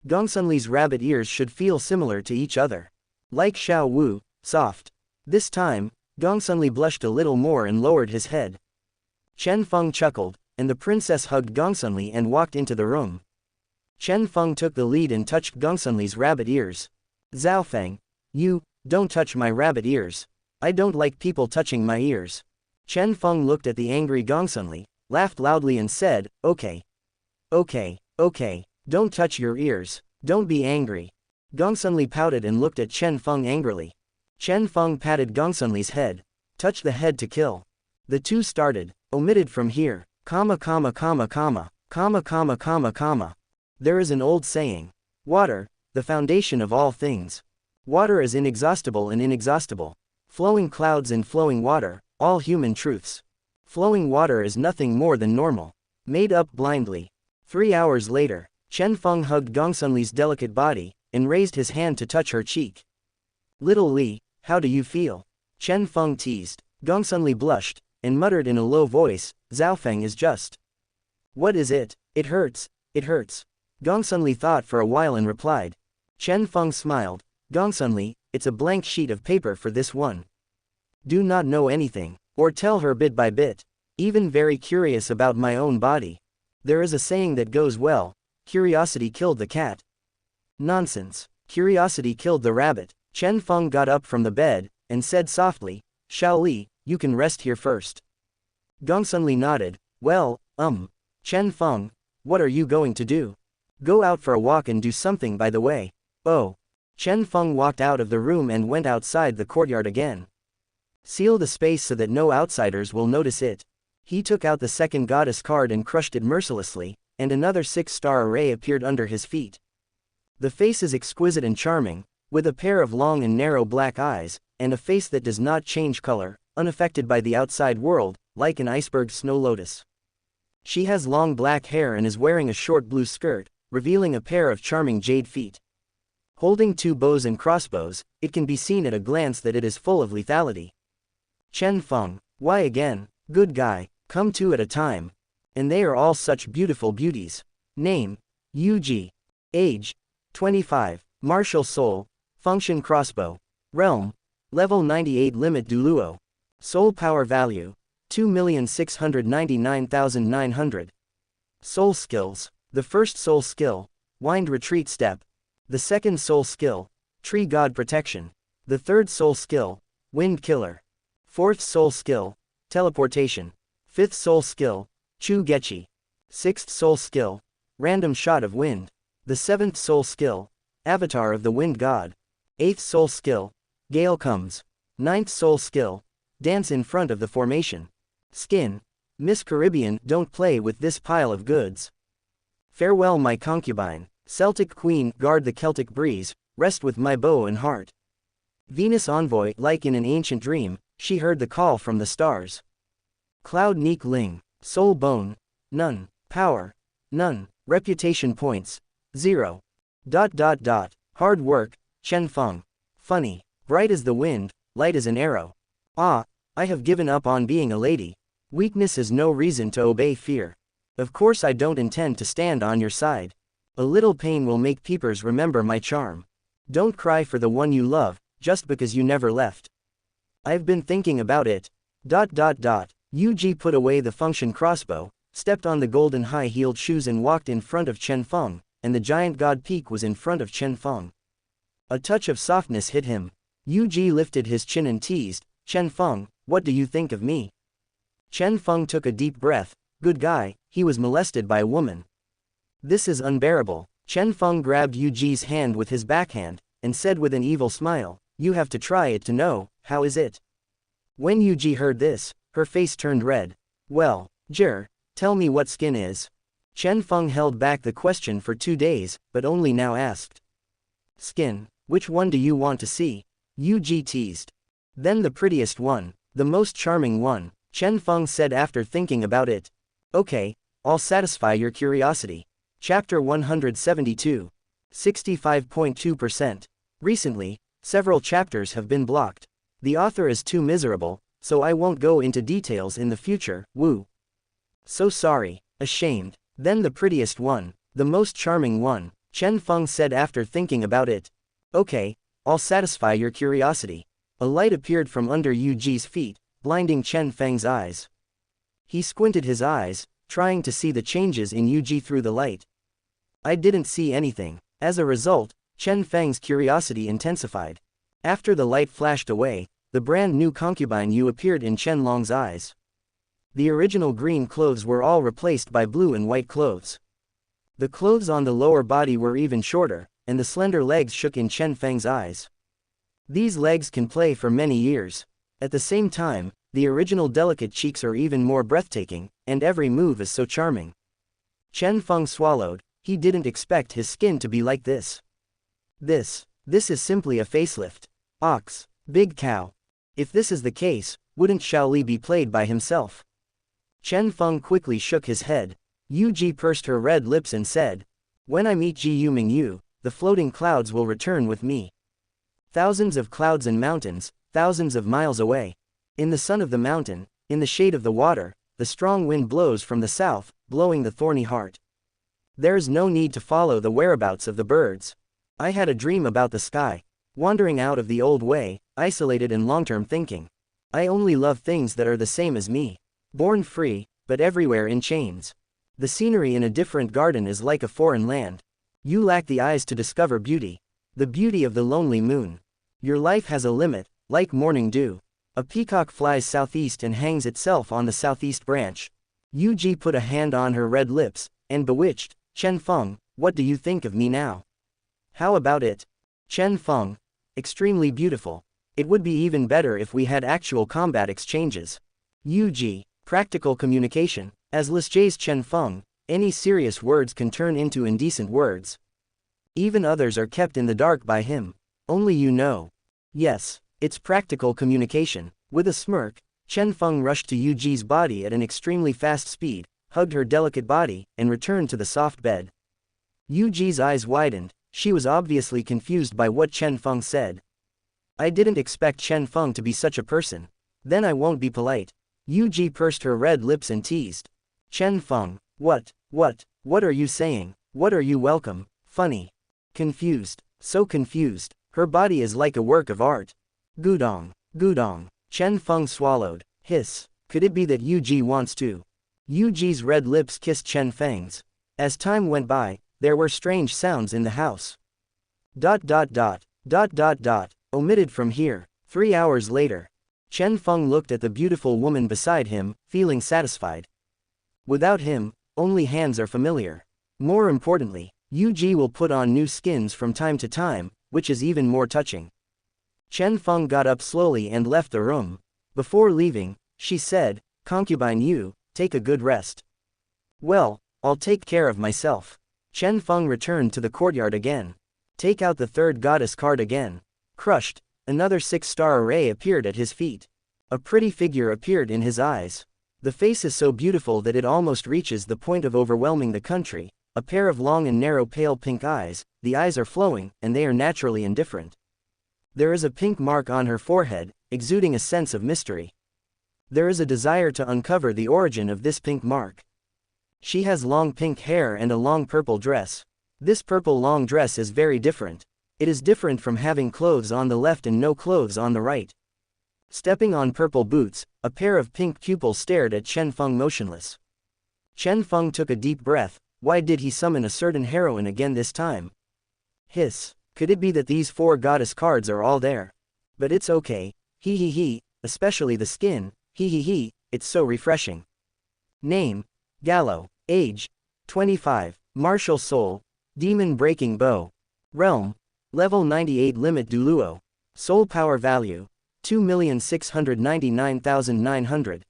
Gongsunli's rabbit ears should feel similar to each other. Like Xiaowu, soft. This time, Gongsunli blushed a little more and lowered his head. Chen Feng chuckled, and the princess hugged Gongsunli and walked into the room. Chen Feng took the lead and touched Gongsunli's rabbit ears. Zhaofeng, you, don't touch my rabbit ears. I don't like people touching my ears. Chen Feng looked at the angry Gongsunli, laughed loudly and said, okay. Okay, don't touch your ears, don't be angry. Gongsunli pouted and looked at Chen Feng angrily. Chen Feng patted Gongsunli's head. Touch the head to kill. The two started, omitted from here, comma. There is an old saying. Water, the foundation of all things. Water is inexhaustible and inexhaustible. Flowing clouds and flowing water, all human truths. Flowing water is nothing more than normal. Made up blindly. 3 hours later, Chen Feng hugged Gongsunli's delicate body, and raised his hand to touch her cheek. Little Li, how do you feel? Chen Feng teased. Gongsunli blushed, and muttered in a low voice, Zhaofeng is just. What is it? It hurts. Gongsunli thought for a while and replied. Chen Feng smiled. Gongsunli, it's a blank sheet of paper for this one. Do not know anything, or tell her bit by bit. Even very curious about my own body. There is a saying that goes well, curiosity killed the cat. Nonsense. Curiosity killed the rabbit. Chen Feng got up from the bed, and said softly, Shaoli, you can rest here first. Gongsunli nodded. Well, Chen Feng, what are you going to do? Go out for a walk and do something by the way. Oh. Chen Feng walked out of the room and went outside the courtyard again. Seal the space so that no outsiders will notice it. He took out the second goddess card and crushed it mercilessly, and another 6-star array appeared under his feet. The face is exquisite and charming, with a pair of long and narrow black eyes, and a face that does not change color, unaffected by the outside world, like an iceberg snow lotus. She has long black hair and is wearing a short blue skirt, revealing a pair of charming jade feet. Holding 2 bows and crossbows, it can be seen at a glance that it is full of lethality. Chen Feng, why again? Good guy, come 2 at a time. And they are all such beautiful beauties. Name, Yuji. Age, 25. Martial soul, function crossbow. Realm, level 98 limit Douluo. Soul power value, 2,699,900. Soul skills, the first soul skill, wind retreat step. The second soul skill, tree god protection. The third soul skill, wind killer. Fourth soul skill, teleportation. Fifth soul skill, chu gechi. Sixth soul skill, random shot of wind. The seventh soul skill, avatar of the wind god. Eighth soul skill, gale comes. Ninth soul skill, dance in front of the formation. Skin, Miss Caribbean, don't play with this pile of goods. Farewell my concubine, Celtic queen, guard the Celtic breeze, rest with my bow and heart. Venus envoy, like in an ancient dream, she heard the call from the stars. Cloud Neek Ling, soul bone, none. Power, none. Reputation points, 0. Hard work, Chen Feng. Funny, bright as the wind, light as an arrow. Ah, I have given up on being a lady. Weakness is no reason to obey fear. Of course I don't intend to stand on your side. A little pain will make peepers remember my charm. Don't cry for the one you love, just because you never left. I've been thinking about it. Yuji put away the function crossbow, stepped on the golden high-heeled shoes and walked in front of Chen Feng, and the giant god peak was in front of Chen Feng. A touch of softness hit him. Yuji lifted his chin and teased, Chen Feng, what do you think of me? Chen Feng took a deep breath. Good guy, he was molested by a woman. This is unbearable. Chen Feng grabbed Yuji's hand with his backhand, and said with an evil smile, you have to try it to know, how is it? When Yuji heard this, her face turned red. Well, tell me what skin is. Chen Feng held back the question for 2 days, but only now asked. Skin, which one do you want to see? Yuji teased. Then the prettiest one, the most charming one, Chen Feng said after thinking about it. Okay, I'll satisfy your curiosity. Chapter 172. 65.2%. Recently, several chapters have been blocked. The author is too miserable, so I won't go into details in the future, woo. So sorry, ashamed. Then the prettiest one, the most charming one, Chen Feng said after thinking about it. Okay, I'll satisfy your curiosity. A light appeared from under Yuji's feet, blinding Chen Feng's eyes. He squinted his eyes, trying to see the changes in Yuji through the light. I didn't see anything. As a result, Chen Feng's curiosity intensified. After the light flashed away, the brand new concubine Yu appeared in Chen Long's eyes. The original green clothes were all replaced by blue and white clothes. The clothes on the lower body were even shorter, and the slender legs shook in Chen Feng's eyes. These legs can play for many years. At the same time, the original delicate cheeks are even more breathtaking, and every move is so charming. Chen Feng swallowed. He didn't expect his skin to be like this. This is simply a facelift. Ox, big cow. If this is the case, wouldn't Shaoli be played by himself? Chen Feng quickly shook his head. Yuji pursed her red lips and said, when I meet Ji Yuming Yu, the floating clouds will return with me. Thousands of clouds and mountains, thousands of miles away. In the sun of the mountain, in the shade of the water, the strong wind blows from the south, blowing the thorny heart. There's no need to follow the whereabouts of the birds. I had a dream about the sky, wandering out of the old way, isolated and long-term thinking. I only love things that are the same as me. Born free, but everywhere in chains. The scenery in a different garden is like a foreign land. You lack the eyes to discover beauty. The beauty of the lonely moon. Your life has a limit, like morning dew. A peacock flies southeast and hangs itself on the southeast branch. Yuji put a hand on her red lips, and bewitched, Chen Feng, what do you think of me now? How about it? Chen Feng, extremely beautiful. It would be even better if we had actual combat exchanges. UG. Practical communication. As Lisjay's Chen Feng, any serious words can turn into indecent words. Even others are kept in the dark by him. Only you know. Yes, it's practical communication. With a smirk, Chen Feng rushed to Yuji's body at an extremely fast speed, hugged her delicate body, and returned to the soft bed. Yuji's eyes widened. She was obviously confused by what Chen Feng said. I didn't expect Chen Feng to be such a person. Then I won't be polite. Yuji pursed her red lips and teased. Chen Feng, what are you saying? What are you welcome? Funny. Confused. So confused. Her body is like a work of art. Gudong. Chen Feng swallowed. Hiss. Could it be that Yuji wants to? Yuji's red lips kissed Chen Feng's. As time went by, there were strange sounds in the house. ... Omitted from here. 3 hours later. Chen Feng looked at the beautiful woman beside him, feeling satisfied. Without him, only hands are familiar. More importantly, Yuji will put on new skins from time to time, which is even more touching. Chen Feng got up slowly and left the room. Before leaving, she said, Concubine Yu, take a good rest. Well, I'll take care of myself. Chen Feng returned to the courtyard again. Take out the third goddess card again. Crushed, another 6-star array appeared at his feet. A pretty figure appeared in his eyes. The face is so beautiful that it almost reaches the point of overwhelming the country. A pair of long and narrow pale pink eyes, the eyes are flowing, and they are naturally indifferent. There is a pink mark on her forehead, exuding a sense of mystery. There is a desire to uncover the origin of this pink mark. She has long pink hair and a long purple dress. This purple long dress is very different. It is different from having clothes on the left and no clothes on the right. Stepping on purple boots, a pair of pink pupils stared at Chen Feng motionless. Chen Feng took a deep breath. Why did he summon a certain heroine again this time? Hiss. Could it be that these 4 goddess cards are all there? But it's okay. Especially the skin. It's so refreshing. Name. Gallo. Age. 25. Martial soul. Demon breaking bow. Realm. Level 98 limit Douluo. Soul power value. 2,699,900.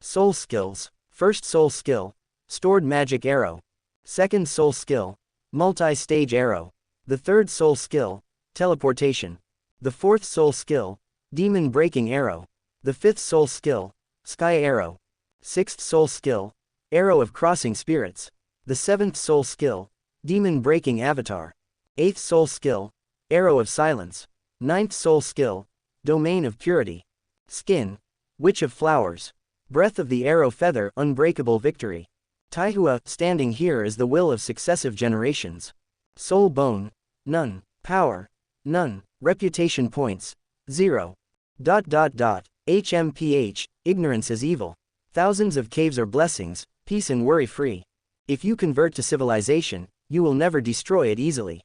Soul skills. First soul skill. Stored magic arrow. Second soul skill. Multi-stage arrow. The third soul skill. Teleportation. The fourth soul skill. Demon breaking arrow. The fifth soul skill. Sky arrow. Sixth soul skill. Arrow of crossing spirits. The seventh soul skill. Demon breaking avatar. Eighth soul skill. Arrow of silence. Ninth soul skill. Domain of purity. Skin. Witch of flowers. Breath of the arrow feather. Unbreakable victory. Taihua, standing here is the will of successive generations. Soul bone. None. Power. None. Reputation points. 0. HMPH, ignorance is evil. Thousands of caves are blessings, peace and worry-free. If you convert to civilization, you will never destroy it easily.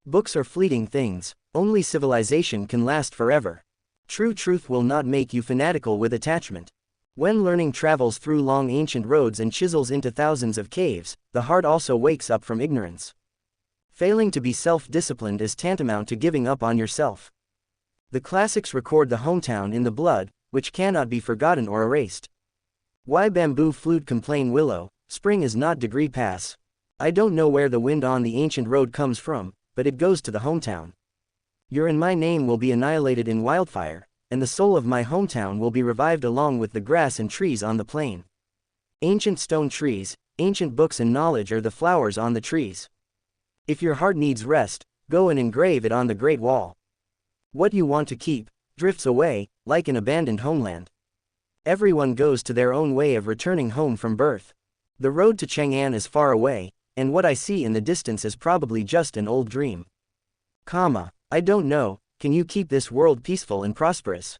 Books are fleeting things, only civilization can last forever. True truth will not make you fanatical with attachment. When learning travels through long ancient roads and chisels into thousands of caves, the heart also wakes up from ignorance. Failing to be self-disciplined is tantamount to giving up on yourself. The classics record the hometown in the blood, which cannot be forgotten or erased. Why bamboo flute complain willow, spring is not degree pass. I don't know where the wind on the ancient road comes from, but it goes to the hometown. Your and my name will be annihilated in wildfire, and the soul of my hometown will be revived along with the grass and trees on the plain. Ancient stone trees, ancient books and knowledge are the flowers on the trees. If your heart needs rest, go and engrave it on the Great Wall. What you want to keep, drifts away, like an abandoned homeland. Everyone goes to their own way of returning home from birth. The road to Chang'an is far away, and what I see in the distance is probably just an old dream. I don't know, can you keep this world peaceful and prosperous?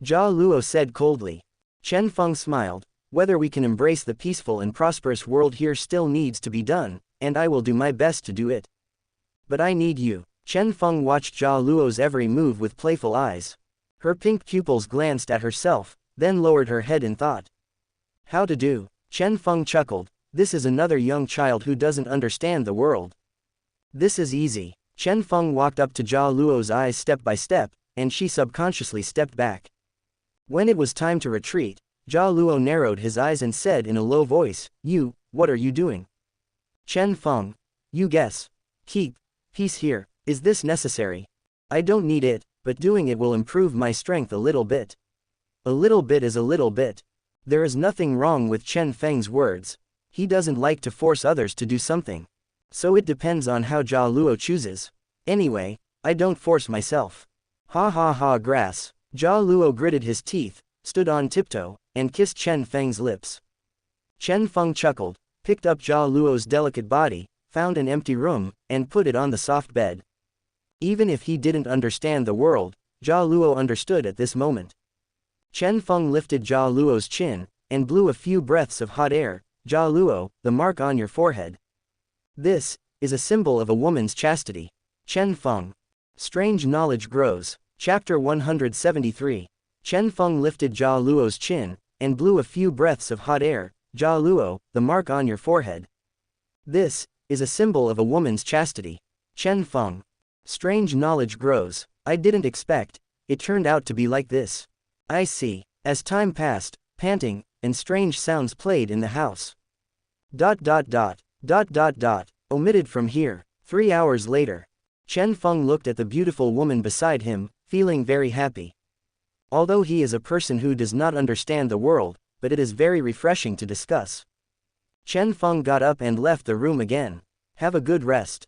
Jia Luo said coldly. Chen Feng smiled. Whether we can embrace the peaceful and prosperous world here still needs to be done, and I will do my best to do it. But I need you. Chen Feng watched Jia Luo's every move with playful eyes. Her pink pupils glanced at herself, then lowered her head in thought. How to do? Chen Feng chuckled. This is another young child who doesn't understand the world. This is easy. Chen Feng walked up to Jia Luo's eyes step by step, and she subconsciously stepped back. When it was time to retreat, Jia Luo narrowed his eyes and said in a low voice, what are you doing? Chen Feng, you guess. Keep peace here. Is this necessary? I don't need it, but doing it will improve my strength a little bit. A little bit is a little bit. There is nothing wrong with Chen Feng's words. He doesn't like to force others to do something. So it depends on how Jia Luo chooses. Anyway, I don't force myself. Ha ha ha grass. Jia Luo gritted his teeth, stood on tiptoe, and kissed Chen Feng's lips. Chen Feng chuckled, picked up Jia Luo's delicate body, found an empty room, and put it on the soft bed. Even if he didn't understand the world, Jia Luo understood at this moment. Chen Feng lifted Jia Luo's chin, and blew a few breaths of hot air. Jia Luo, the mark on your forehead. This is a symbol of a woman's chastity. Chen Feng. Strange knowledge grows. Chapter 173. Chen Feng lifted Jia Luo's chin, and blew a few breaths of hot air. Jia Luo, the mark on your forehead. This is a symbol of a woman's chastity. Chen Feng. Strange knowledge grows. I didn't expect it turned out to be like this. I see. As time passed, panting and strange sounds played in the house. Omitted from here. 3 hours later. Chen Feng looked at the beautiful woman beside him, feeling very happy. Although he is a person who does not understand the world, but it is very refreshing to discuss. Chen Feng got up and left the room again. Have a good rest.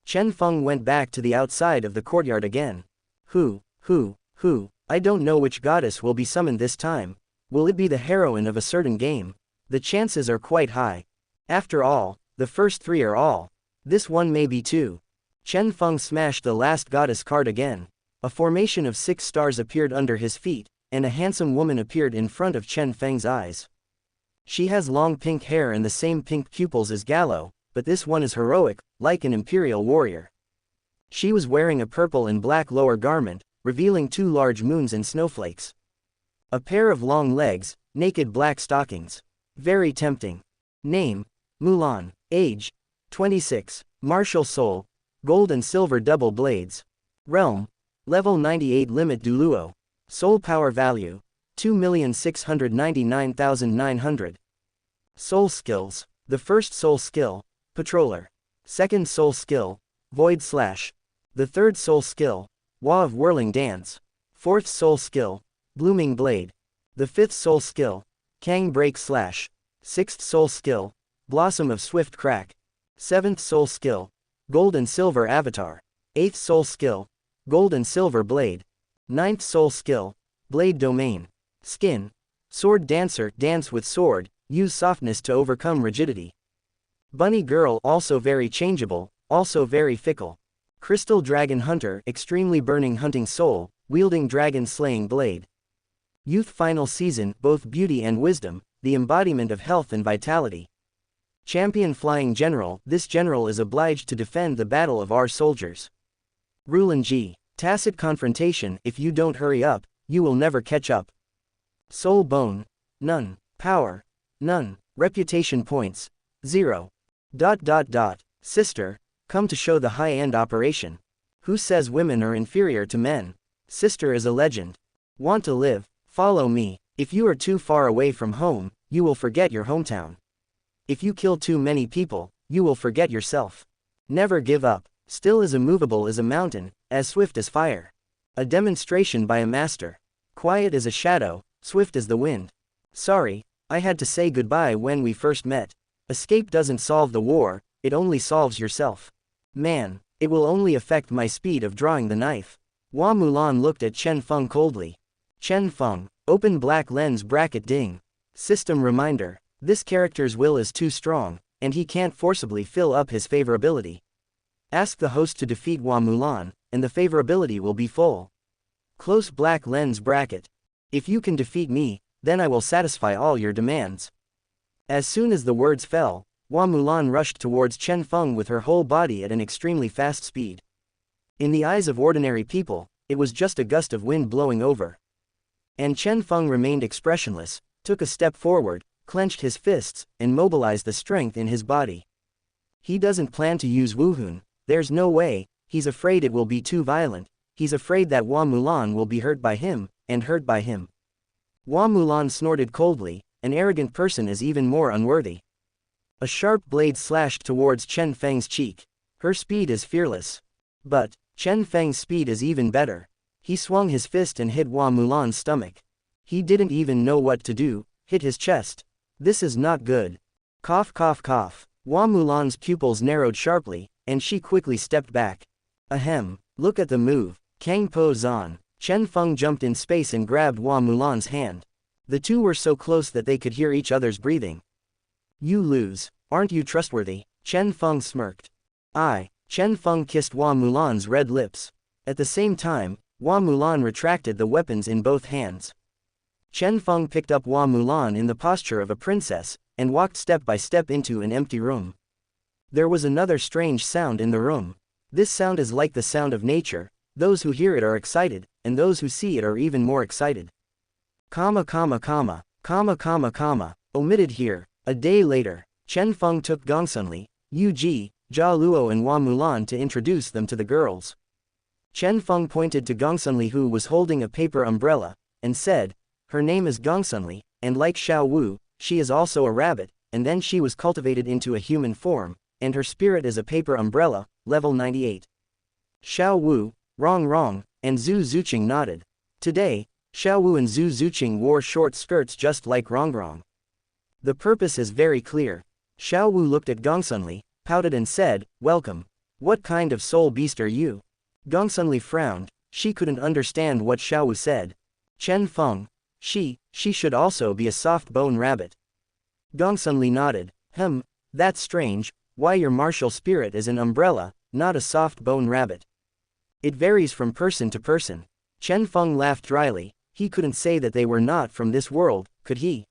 Chen Feng went back to the outside of the courtyard again. I don't know which goddess will be summoned this time. Will it be the heroine of a certain game? The chances are quite high. After all, the first 3 are all. This one may be too. Chen Feng smashed the last goddess card again. A formation of 6 stars appeared under his feet, and a handsome woman appeared in front of Chen Feng's eyes. She has long pink hair and the same pink pupils as Gallo, but this one is heroic, like an imperial warrior. She was wearing a purple and black lower garment, revealing 2 large moons and snowflakes. A pair of long legs, naked black stockings. Very tempting. Name: Mulan. Age: 26. Martial soul: gold and silver double blades. Realm: level 98 limit Douluo. Soul power value: 2,699,900. Soul skills: the first soul skill, Patroller. Second soul skill, Void Slash. The third soul skill, Wa of Whirling Dance. Fourth soul skill, Blooming Blade. The fifth soul skill, Kang Break Slash. Sixth soul skill, Blossom of Swift Crack. Seventh soul skill, Gold and Silver Avatar. Eighth soul skill, Gold and Silver Blade. Ninth soul skill, Blade Domain. Skin: Sword Dancer, dance with sword, use softness to overcome rigidity. Bunny Girl, also very changeable, also very fickle. Crystal Dragon Hunter, extremely burning hunting soul, wielding dragon slaying blade. Youth final season, both beauty and wisdom, the embodiment of health and vitality. Champion Flying General, this general is obliged to defend the battle of our soldiers. Rulan Ji, tacit confrontation, if you don't hurry up, you will never catch up. Soul Bone, none. Power, none. Reputation points, 0. Sister, come to show the high-end operation. Who says women are inferior to men? Sister is a legend. Want to live? Follow me. If you are too far away from home, you will forget your hometown. If you kill too many people, you will forget yourself. Never give up. Still as immovable as a mountain, as swift as fire. A demonstration by a master. Quiet as a shadow, swift as the wind. Sorry, I had to say goodbye when we first met. Escape doesn't solve the war, it only solves yourself. Man, it will only affect my speed of drawing the knife. Hua Mulan looked at Chen Feng coldly. Chen Feng, open black lens bracket ding. System reminder, this character's will is too strong, and he can't forcibly fill up his favorability. Ask the host to defeat Hua Mulan, and the favorability will be full. Close black lens bracket. If you can defeat me, then I will satisfy all your demands. As soon as the words fell, Hua Mulan rushed towards Chen Feng with her whole body at an extremely fast speed. In the eyes of ordinary people, it was just a gust of wind blowing over. And Chen Feng remained expressionless, took a step forward, clenched his fists, and mobilized the strength in his body. He doesn't plan to use Wuhun, there's no way, he's afraid it will be too violent. He's afraid that Hua Mulan will be hurt by him, and hurt by him. Hua Mulan snorted coldly, an arrogant person is even more unworthy. A sharp blade slashed towards Chen Feng's cheek. Her speed is fearless. But, Chen Feng's speed is even better. He swung his fist and hit Hua Mulan's stomach. He didn't even know what to do, hit his chest. This is not good. Cough cough cough. Hua Mulan's pupils narrowed sharply, and she quickly stepped back. Ahem, look at the move. Kang Po Zan. Chen Feng jumped in space and grabbed Hua Mulan's hand. The two were so close that they could hear each other's breathing. You lose. Aren't you trustworthy? Chen Feng smirked. Chen Feng kissed Hua Mulan's red lips. At the same time, Hua Mulan retracted the weapons in both hands. Chen Feng picked up Hua Mulan in the posture of a princess, and walked step by step into an empty room. There was another strange sound in the room. This sound is like the sound of nature. Those who hear it are excited, and those who see it are even more excited. Omitted here. A day later, Chen Feng took Gongsunli, Yu Ji, Jia Luo and Hua Mulan to introduce them to the girls. Chen Feng pointed to Gongsunli who was holding a paper umbrella, and said, her name is Gongsunli, and like Xiao Wu, she is also a rabbit, and then she was cultivated into a human form, and her spirit is a paper umbrella, level 98. Xiao Wu, wrong, and Zhu Zuqing nodded. Today, Xiao Wu and Zhu Zuqing wore short skirts just like Rongrong. The purpose is very clear. Xiao Wu looked at Gongsunli, pouted and said, welcome. What kind of soul beast are you? Gongsunli frowned, she couldn't understand what Xiao Wu said. Chen Feng, she should also be a soft bone rabbit. Gongsunli nodded, that's strange, why your martial spirit is an umbrella, not a soft bone rabbit. It varies from person to person. Chen Feng laughed dryly, he couldn't say that they were not from this world, could he?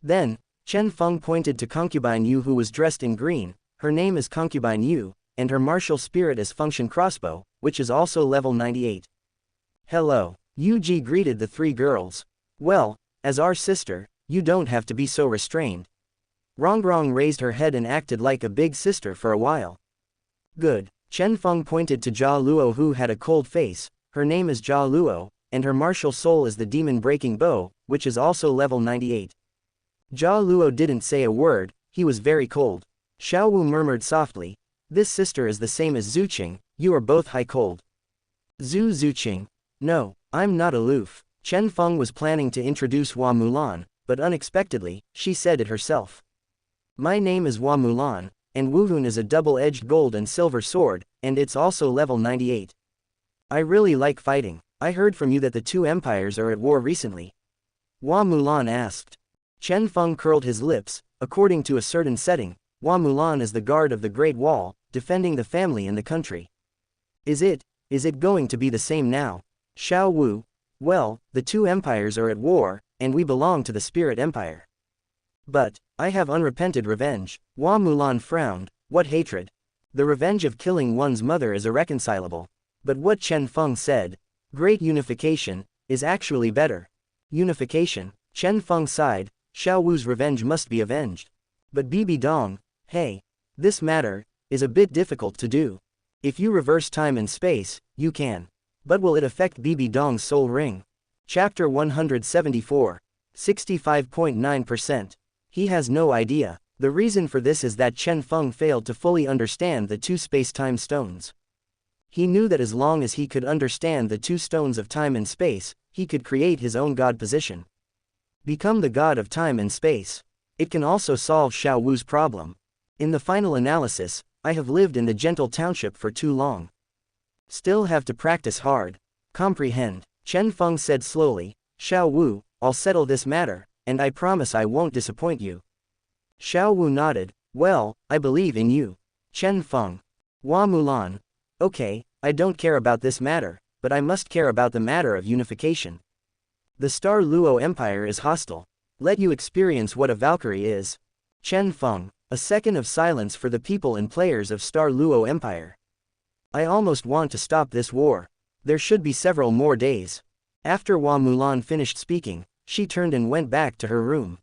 Then, Chen Feng pointed to Concubine Yu who was dressed in green, her name is Concubine Yu, and her martial spirit is Function Crossbow, which is also level 98. Hello. Yu Ji greeted the three girls. Well, as our sister, you don't have to be so restrained. Rongrong raised her head and acted like a big sister for a while. Good. Chen Feng pointed to Jia Luo who had a cold face, her name is Jia Luo, and her martial soul is the demon breaking bow, which is also level 98. Jia Luo didn't say a word, he was very cold. Xiao Wu murmured softly, this sister is the same as Zuqing, you are both high cold. Zhu Zuqing. No, I'm not aloof. Chen Feng was planning to introduce Hua Mulan, but unexpectedly, she said it herself. My name is Hua Mulan, and Wuhun is a double-edged gold and silver sword, and it's also level 98. I really like fighting. I heard from you that the two empires are at war recently. Hua Mulan asked. Chen Feng curled his lips, according to a certain setting, Hua Mulan is the guard of the Great Wall, defending the family and the country. Is it going to be the same now? Xiao Wu. Well, the two empires are at war, and we belong to the Spirit Empire. But, I have unrepented revenge. Hua Mulan frowned, what hatred? The revenge of killing one's mother is irreconcilable. But what Chen Feng said, great unification, is actually better. Unification, Chen Feng sighed, Xiao Wu's revenge must be avenged. But Bibi Dong, hey, this matter is a bit difficult to do. If you reverse time and space, you can. But will it affect Bibi Dong's soul ring? Chapter 174. 65.9%. He has no idea. The reason for this is that Chen Feng failed to fully understand the two space-time stones. He knew that as long as he could understand the two stones of time and space, he could create his own god position. Become the god of time and space. It can also solve Xiao Wu's problem. In the final analysis, I have lived in the gentle township for too long. Still have to practice hard. Comprehend. Chen Feng said slowly, Xiao Wu, I'll settle this matter, and I promise I won't disappoint you. Xiao Wu nodded, well, I believe in you. Chen Feng. Hua Mulan. Okay, I don't care about this matter, but I must care about the matter of unification. The Star Luo Empire is hostile. Let you experience what a Valkyrie is. Chen Feng. A second of silence for the people and players of Star Luo Empire. I almost want to stop this war. There should be several more days. After Hua Mulan finished speaking, she turned and went back to her room.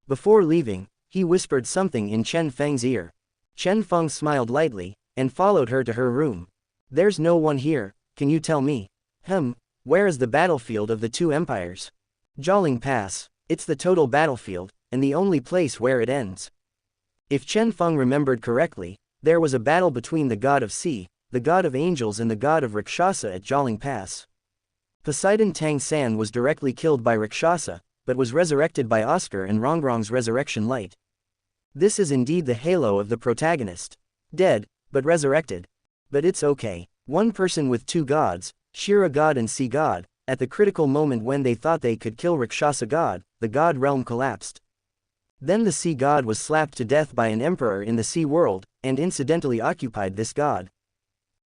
Before leaving, he whispered something in Chen Feng's ear. Chen Feng smiled lightly, and followed her to her room. There's no one here, can you tell me? Where is the battlefield of the two empires? Jialing Pass. It's the total battlefield, and the only place where it ends. If Chen Feng remembered correctly, there was a battle between the god of sea, the god of angels and the god of Rakshasa at Jialing Pass. Poseidon Tang San was directly killed by Rakshasa, but was resurrected by Oscar and Rongrong's resurrection light. This is indeed the halo of the protagonist. Dead, but resurrected. But it's okay. One person with two gods, Shira god and sea god, at the critical moment when they thought they could kill Rakshasa god, the god realm collapsed. Then the sea god was slapped to death by an emperor in the sea world, and incidentally occupied this god.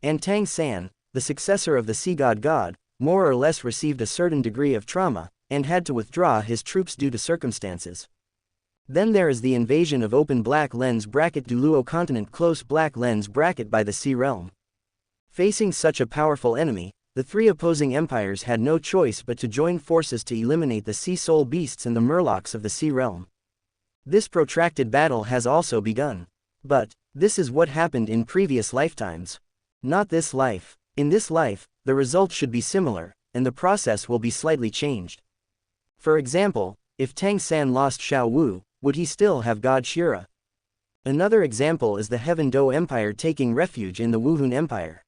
And Tang San, the successor of the sea god, more or less received a certain degree of trauma, and had to withdraw his troops due to circumstances. Then there is the invasion of open black lens bracket Douluo continent close black lens bracket by the sea realm. Facing such a powerful enemy, the three opposing empires had no choice but to join forces to eliminate the sea soul beasts and the murlocs of the sea realm. This protracted battle has also begun. But, this is what happened in previous lifetimes. Not this life. In this life, the result should be similar, and the process will be slightly changed. For example, if Tang San lost Xiao Wu, would he still have God Shira? Another example is the Heaven Do Empire taking refuge in the Wuhun Empire.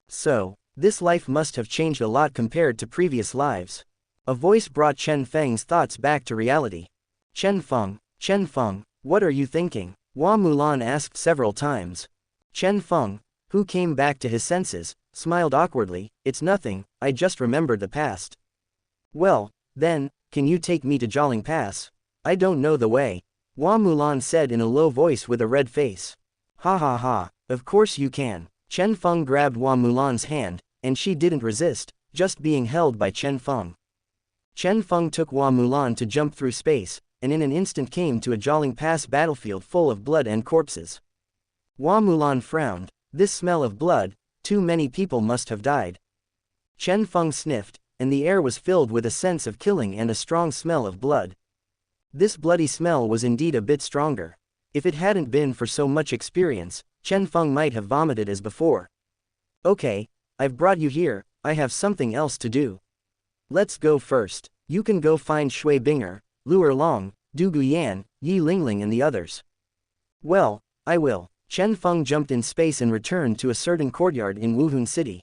So, this life must have changed a lot compared to previous lives. A voice brought Chen Feng's thoughts back to reality. Chen Feng, what are you thinking? Hua Mulan asked several times. Chen Feng, who came back to his senses, smiled awkwardly. It's nothing, I just remembered the past. Well, then, can you take me to Jialing Pass? I don't know the way. Hua Mulan said in a low voice with a red face. Ha ha ha, of course you can. Chen Feng grabbed Hua Mulan's hand, and she didn't resist, just being held by Chen Feng. Chen Feng took Hua Mulan to jump through space, and in an instant came to a Jialing Pass battlefield full of blood and corpses. Hua Mulan frowned. This smell of blood, too many people must have died. Chen Feng sniffed, and the air was filled with a sense of killing and a strong smell of blood. This bloody smell was indeed a bit stronger. If it hadn't been for so much experience, Chen Feng might have vomited as before. Okay, I've brought you here, I have something else to do. Let's go first. You can go find Shui Binger, Lu Erlong, Du Guyan, Yi Lingling and the others. Well, I will. Chen Feng jumped in space and returned to a certain courtyard in Wuhun City.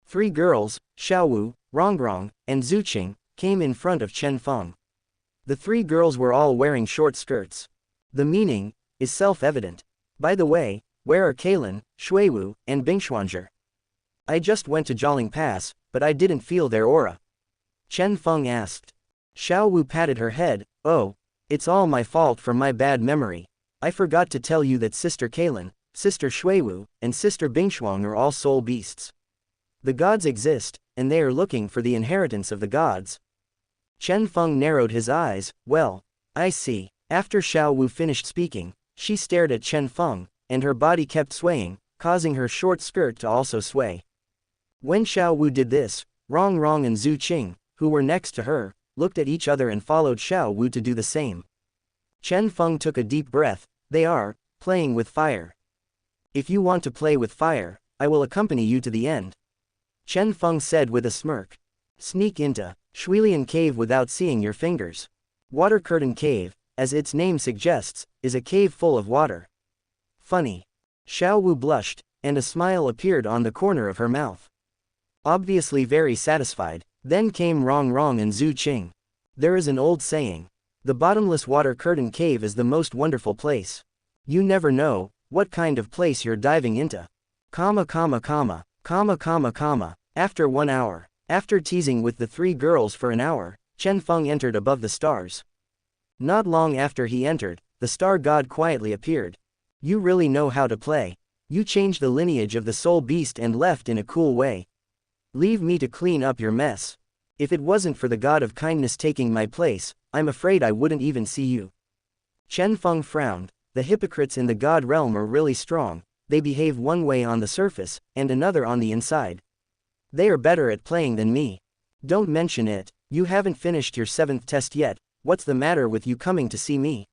Three girls, Xiaowu, Rongrong, and Zuqing, came in front of Chen Feng. The three girls were all wearing short skirts. The meaning is self-evident. By the way, where are Kalin, Shuiwu, and Bingxuanzhe? I just went to Jialing Pass, but I didn't feel their aura. Chen Feng asked. Xiaowu patted her head. Oh, it's all my fault for my bad memory. I forgot to tell you that Sister Kalin, Sister Shuiwu, and Sister Bingxuang are all soul beasts. The gods exist, and they are looking for the inheritance of the gods. Chen Feng narrowed his eyes. Well, I see. After Xiaowu finished speaking, she stared at Chen Feng, and her body kept swaying, causing her short skirt to also sway. When Xiaowu did this, Rongrong and Zhu Qing, who were next to her, looked at each other and followed Xiaowu to do the same. Chen Feng took a deep breath. They are playing with fire. If you want to play with fire, I will accompany you to the end. Chen Feng said with a smirk. Sneak into Shuilian Cave without seeing your fingers. Water Curtain Cave, as its name suggests, is a cave full of water. Funny. Xiaowu blushed, and a smile appeared on the corner of her mouth. Obviously very satisfied, then came Rongrong and Zhu Qing. There is an old saying. The bottomless water curtain cave is the most wonderful place. You never know what kind of place you're diving into. After 1 hour. After teasing with the three girls for an hour, Chen Feng entered above the stars. Not long after he entered, the star god quietly appeared. You really know how to play. You changed the lineage of the soul beast and left in a cool way. Leave me to clean up your mess. If it wasn't for the god of kindness taking my place, I'm afraid I wouldn't even see you. Chen Feng frowned. The hypocrites in the god realm are really strong. They behave one way on the surface, and another on the inside. They are better at playing than me. Don't mention it. You haven't finished your 7th test yet. What's the matter with you coming to see me?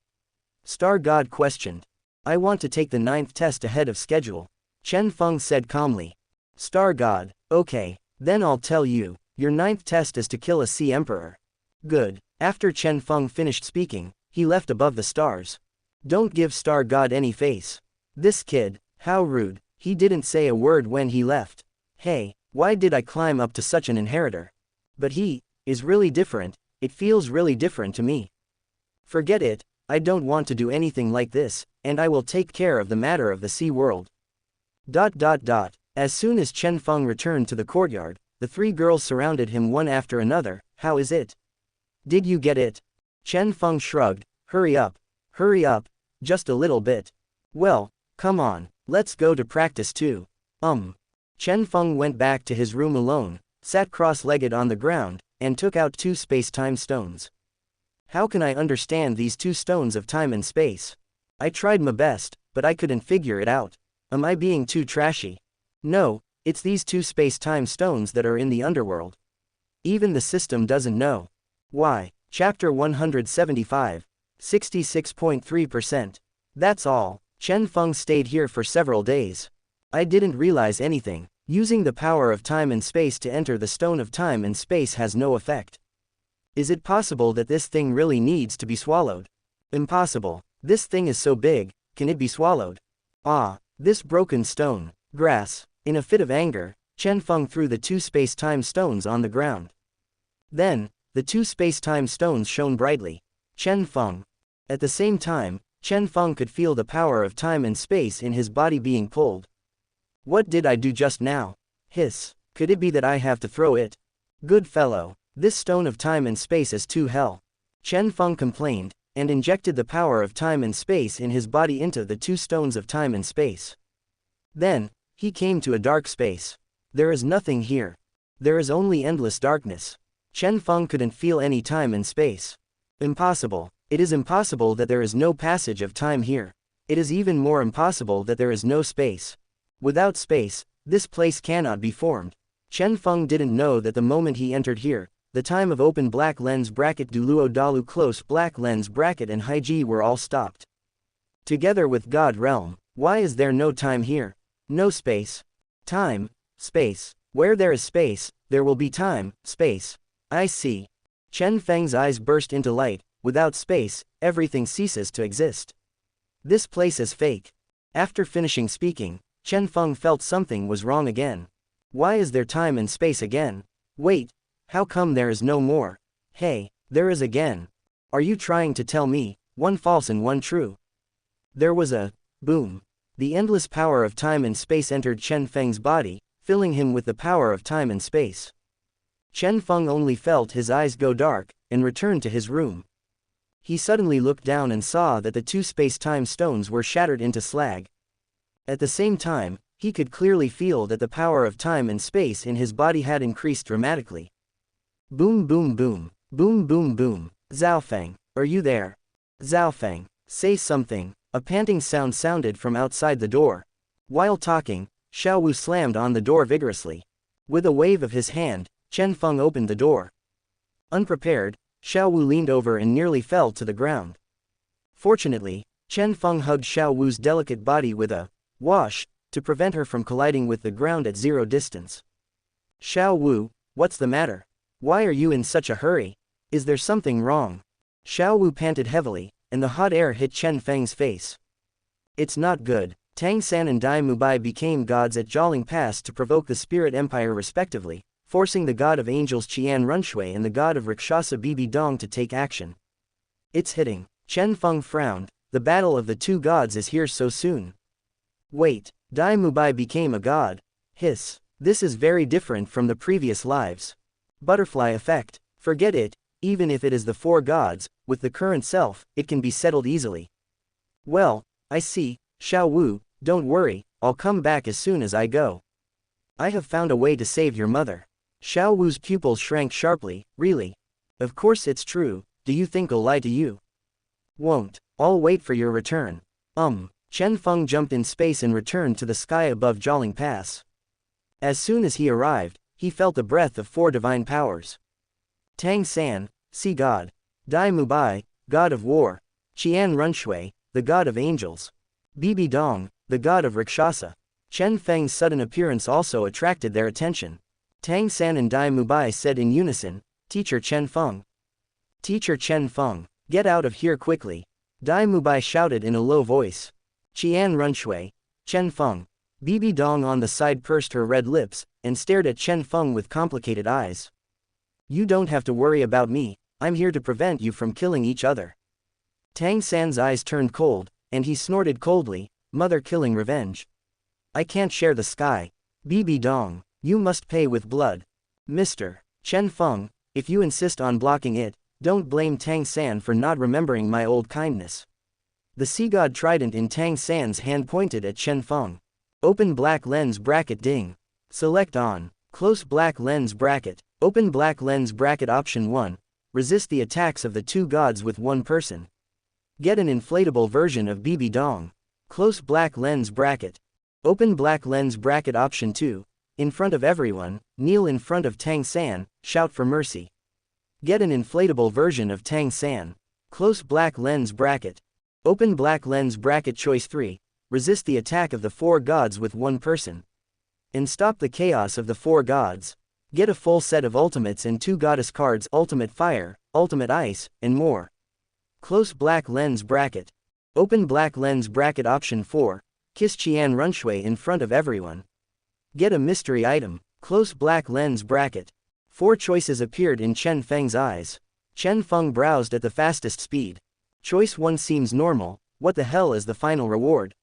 Star God questioned. I want to take the 9th test ahead of schedule. Chen Feng said calmly. Star God, okay. Then I'll tell you. Your ninth test is to kill a sea emperor. Good. After Chen Feng finished speaking, he left above the stars. Don't give Star God any face. This kid, how rude, he didn't say a word when he left. Hey, why did I climb up to such an inheritor? But he is really different, it feels really different to me. Forget it, I don't want to do anything like this, and I will take care of the matter of the sea world. As soon as Chen Feng returned to the courtyard, the three girls surrounded him one after another. How is it? Did you get it? Chen Feng shrugged. Hurry up, just a little bit. Well, come on, let's go to practice too. Chen Feng went back to his room alone, sat cross-legged on the ground, and took out two space-time stones. How can I understand these two stones of time and space? I tried my best, but I couldn't figure it out. Am I being too trashy? No, it's these two space-time stones that are in the underworld. Even the system doesn't know. Why? Chapter 175. 66.3%. That's all. Chen Feng stayed here for several days. I didn't realize anything. Using the power of time and space to enter the stone of time and space has no effect. Is it possible that this thing really needs to be swallowed? Impossible. This thing is so big, can it be swallowed? Ah, this broken stone. Grass. In a fit of anger, Chen Feng threw the two space-time stones on the ground. Then, the two space-time stones shone brightly. Chen Feng. At the same time, Chen Feng could feel the power of time and space in his body being pulled. What did I do just now? Hiss. Could it be that I have to throw it? Good fellow. This stone of time and space is too hell. Chen Feng complained, and injected the power of time and space in his body into the two stones of time and space. Then, he came to a dark space. There is nothing here. There is only endless darkness. Chen Feng couldn't feel any time and space. Impossible. It is impossible that there is no passage of time here. It is even more impossible that there is no space. Without space, this place cannot be formed. Chen Feng didn't know that the moment he entered here, the time of open black lens bracket Douluo Dalu close black lens bracket and Haiji were all stopped. Together with God Realm, why is there no time here? No space. Time, space. Where there is space, there will be time, space. I see. Chen Feng's eyes burst into light. Without space, everything ceases to exist. This place is fake. After finishing speaking, Chen Feng felt something was wrong again. Why is there time and space again? Wait, how come there is no more? Hey, there is again. Are you trying to tell me, one false and one true? There was a boom. The endless power of time and space entered Chen Feng's body, filling him with the power of time and space. Chen Feng only felt his eyes go dark, and returned to his room. He suddenly looked down and saw that the two space-time stones were shattered into slag. At the same time, he could clearly feel that the power of time and space in his body had increased dramatically. Boom boom boom, boom boom boom. Zhaofeng, are you there? Zhaofeng, say something. A panting sound sounded from outside the door. While talking, Xiao Wu slammed on the door vigorously. With a wave of his hand, Chen Feng opened the door. Unprepared, Xiao Wu leaned over and nearly fell to the ground. Fortunately, Chen Feng hugged Xiao Wu's delicate body with a wash to prevent her from colliding with the ground at zero distance. Xiao Wu, what's the matter? Why are you in such a hurry? Is there something wrong? Xiao Wu panted heavily, and the hot air hit Chen Feng's face. It's not good. Tang San and Daim Mubai became gods at Jialing Pass to provoke the Spirit Empire respectively, forcing the god of angels Qian Renxue and the god of Rakshasa Bibi Dong to take action. It's hitting. Chen Feng frowned. The battle of the two gods is here so soon. Wait, Daim Mubai became a god. Hiss. This is very different from the previous lives. Butterfly effect. Forget it, even if it is the four gods, with the current self, it can be settled easily. Well, I see, Xiao Wu, don't worry, I'll come back as soon as I go. I have found a way to save your mother. Xiao Wu's pupils shrank sharply. Really? Of course it's true, do you think I'll lie to you? Won't. I'll wait for your return. Chen Feng jumped in space and returned to the sky above Jialing Pass. As soon as he arrived, he felt the breath of four divine powers. Tang San, sea god. Daim Mubai, god of war. Qian Renxue, the god of angels. Bibi Dong, the god of Rakshasa. Chen Feng's sudden appearance also attracted their attention. Tang San and Daim Mubai said in unison, "Teacher Chen Feng. Teacher Chen Feng, get out of here quickly." Daim Mubai shouted in a low voice. Qian Renxue, Chen Feng. Bibi Dong on the side pursed her red lips, and stared at Chen Feng with complicated eyes. "You don't have to worry about me, I'm here to prevent you from killing each other." Tang San's eyes turned cold, and he snorted coldly, "Mother killing revenge. I can't share the sky. Bibi Dong, you must pay with blood." "Mr. Chen Feng, if you insist on blocking it, don't blame Tang San for not remembering my old kindness." The sea god trident in Tang San's hand pointed at Chen Feng. Open black lens bracket ding. Select on. Close black lens bracket. Open black lens bracket option 1. Resist the attacks of the two gods with one person. Get an inflatable version of Bibi Dong. Close black lens bracket. Open black lens bracket option 2. In front of everyone, kneel in front of Tang San, shout for mercy. Get an inflatable version of Tang San. Close black lens bracket. Open black lens bracket choice 3. Resist the attack of the four gods with one person. And stop the chaos of the four gods. Get a full set of ultimates and 2 goddess cards, ultimate fire, ultimate ice, and more. Close black lens bracket. Open black lens bracket option 4. Kiss Qian Renxue in front of everyone. Get a mystery item. Close black lens bracket. 4 choices appeared in Chen Feng's eyes. Chen Feng browsed at the fastest speed. Choice 1 seems normal. What the hell is the final reward?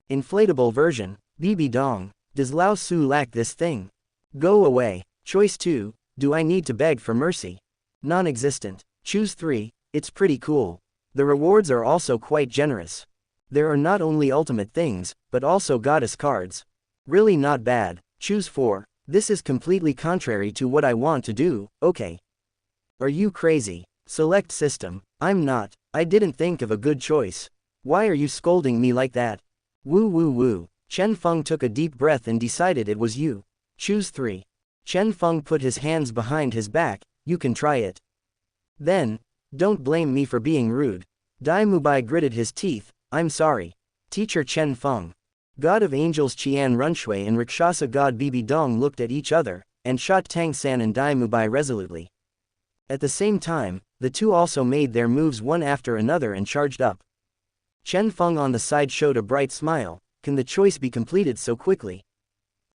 Inflatable version, Bibi Dong. Does Lao Su lack this thing? Go away. Choice 2, do I need to beg for mercy? Non-existent. Choose 3, it's pretty cool. The rewards are also quite generous. There are not only ultimate things, but also goddess cards. Really not bad. Choose 4, this is completely contrary to what I want to do, okay. Are you crazy? Select system. I'm not. I didn't think of a good choice. Why are you scolding me like that? Woo woo woo. Chen Feng took a deep breath and decided it was you. Choose 3. Chen Feng put his hands behind his back, you can try it. Then, don't blame me for being rude. Daim Mubai gritted his teeth, I'm sorry. Teacher Chen Feng. God of Angels Qian Renxue and Rakshasa God Bibi Dong looked at each other, and shot Tang San and Daim Mubai resolutely. At the same time, the two also made their moves one after another and charged up. Chen Feng on the side showed a bright smile, can the choice be completed so quickly?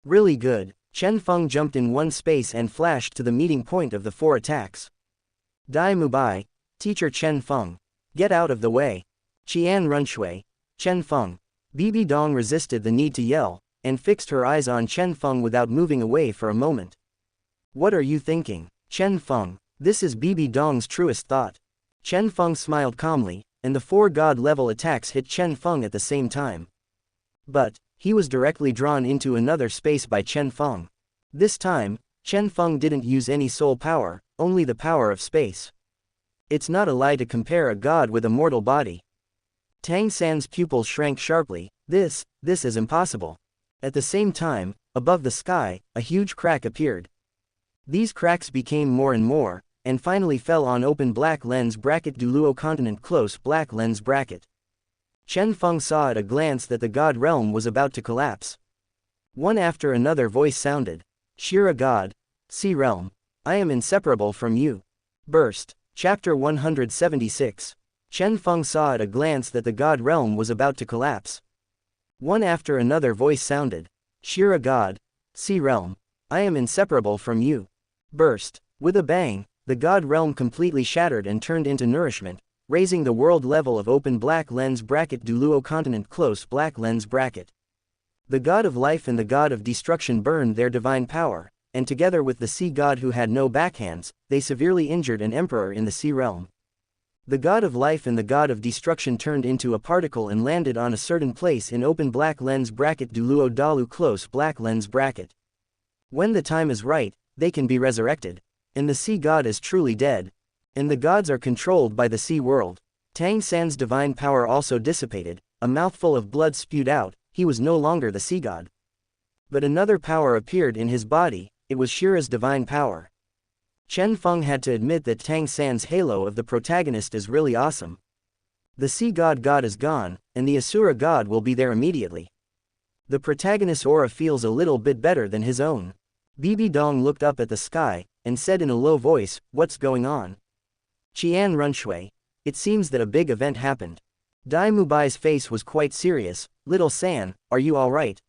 Really good. Chen Feng jumped in one space and flashed to the meeting point of the 4 attacks. Daim Mubai, Teacher Chen Feng. Get out of the way. Qian Renxue, Chen Feng. Bibi Dong resisted the need to yell, and fixed her eyes on Chen Feng without moving away for a moment. What are you thinking, Chen Feng? This is Bibi Dong's truest thought. Chen Feng smiled calmly, and the 4 god-level attacks hit Chen Feng at the same time. But, he was directly drawn into another space by Chen Feng. This time, Chen Feng didn't use any soul power, only the power of space. It's not a lie to compare a god with a mortal body. Tang San's pupils shrank sharply, this is impossible. At the same time, above the sky, a huge crack appeared. These cracks became more and more, and finally fell on open black lens bracket Douluo continent close black lens bracket. Chen Feng saw at a glance that the god realm was about to collapse. One after another voice sounded. Shira God. Sea realm. I am inseparable from you. Burst. Chapter 176. Chen Feng saw at a glance that the god realm was about to collapse. One after another voice sounded. Shira God. Sea realm. I am inseparable from you. Burst. With a bang, the god realm completely shattered and turned into nourishment, raising the world level of open black lens bracket Douluo continent close black lens bracket. The god of life and the god of destruction burned their divine power, and together with the sea god who had no backhands, they severely injured an emperor in the sea realm. The god of life and the god of destruction turned into a particle and landed on a certain place in open black lens bracket Douluo Dalu close black lens bracket. When the time is right, they can be resurrected. And the sea god is truly dead. And the gods are controlled by the sea world. Tang San's divine power also dissipated, a mouthful of blood spewed out, he was no longer the sea god. But another power appeared in his body, it was Shira's divine power. Chen Feng had to admit that Tang San's halo of the protagonist is really awesome. The sea god is gone, and the Asura god will be there immediately. The protagonist's aura feels a little bit better than his own. Bibi Dong looked up at the sky, and said in a low voice, "What's going on?" Qian Renxue. It seems that a big event happened. Daim Mubai's face was quite serious. "Little San, are you alright?"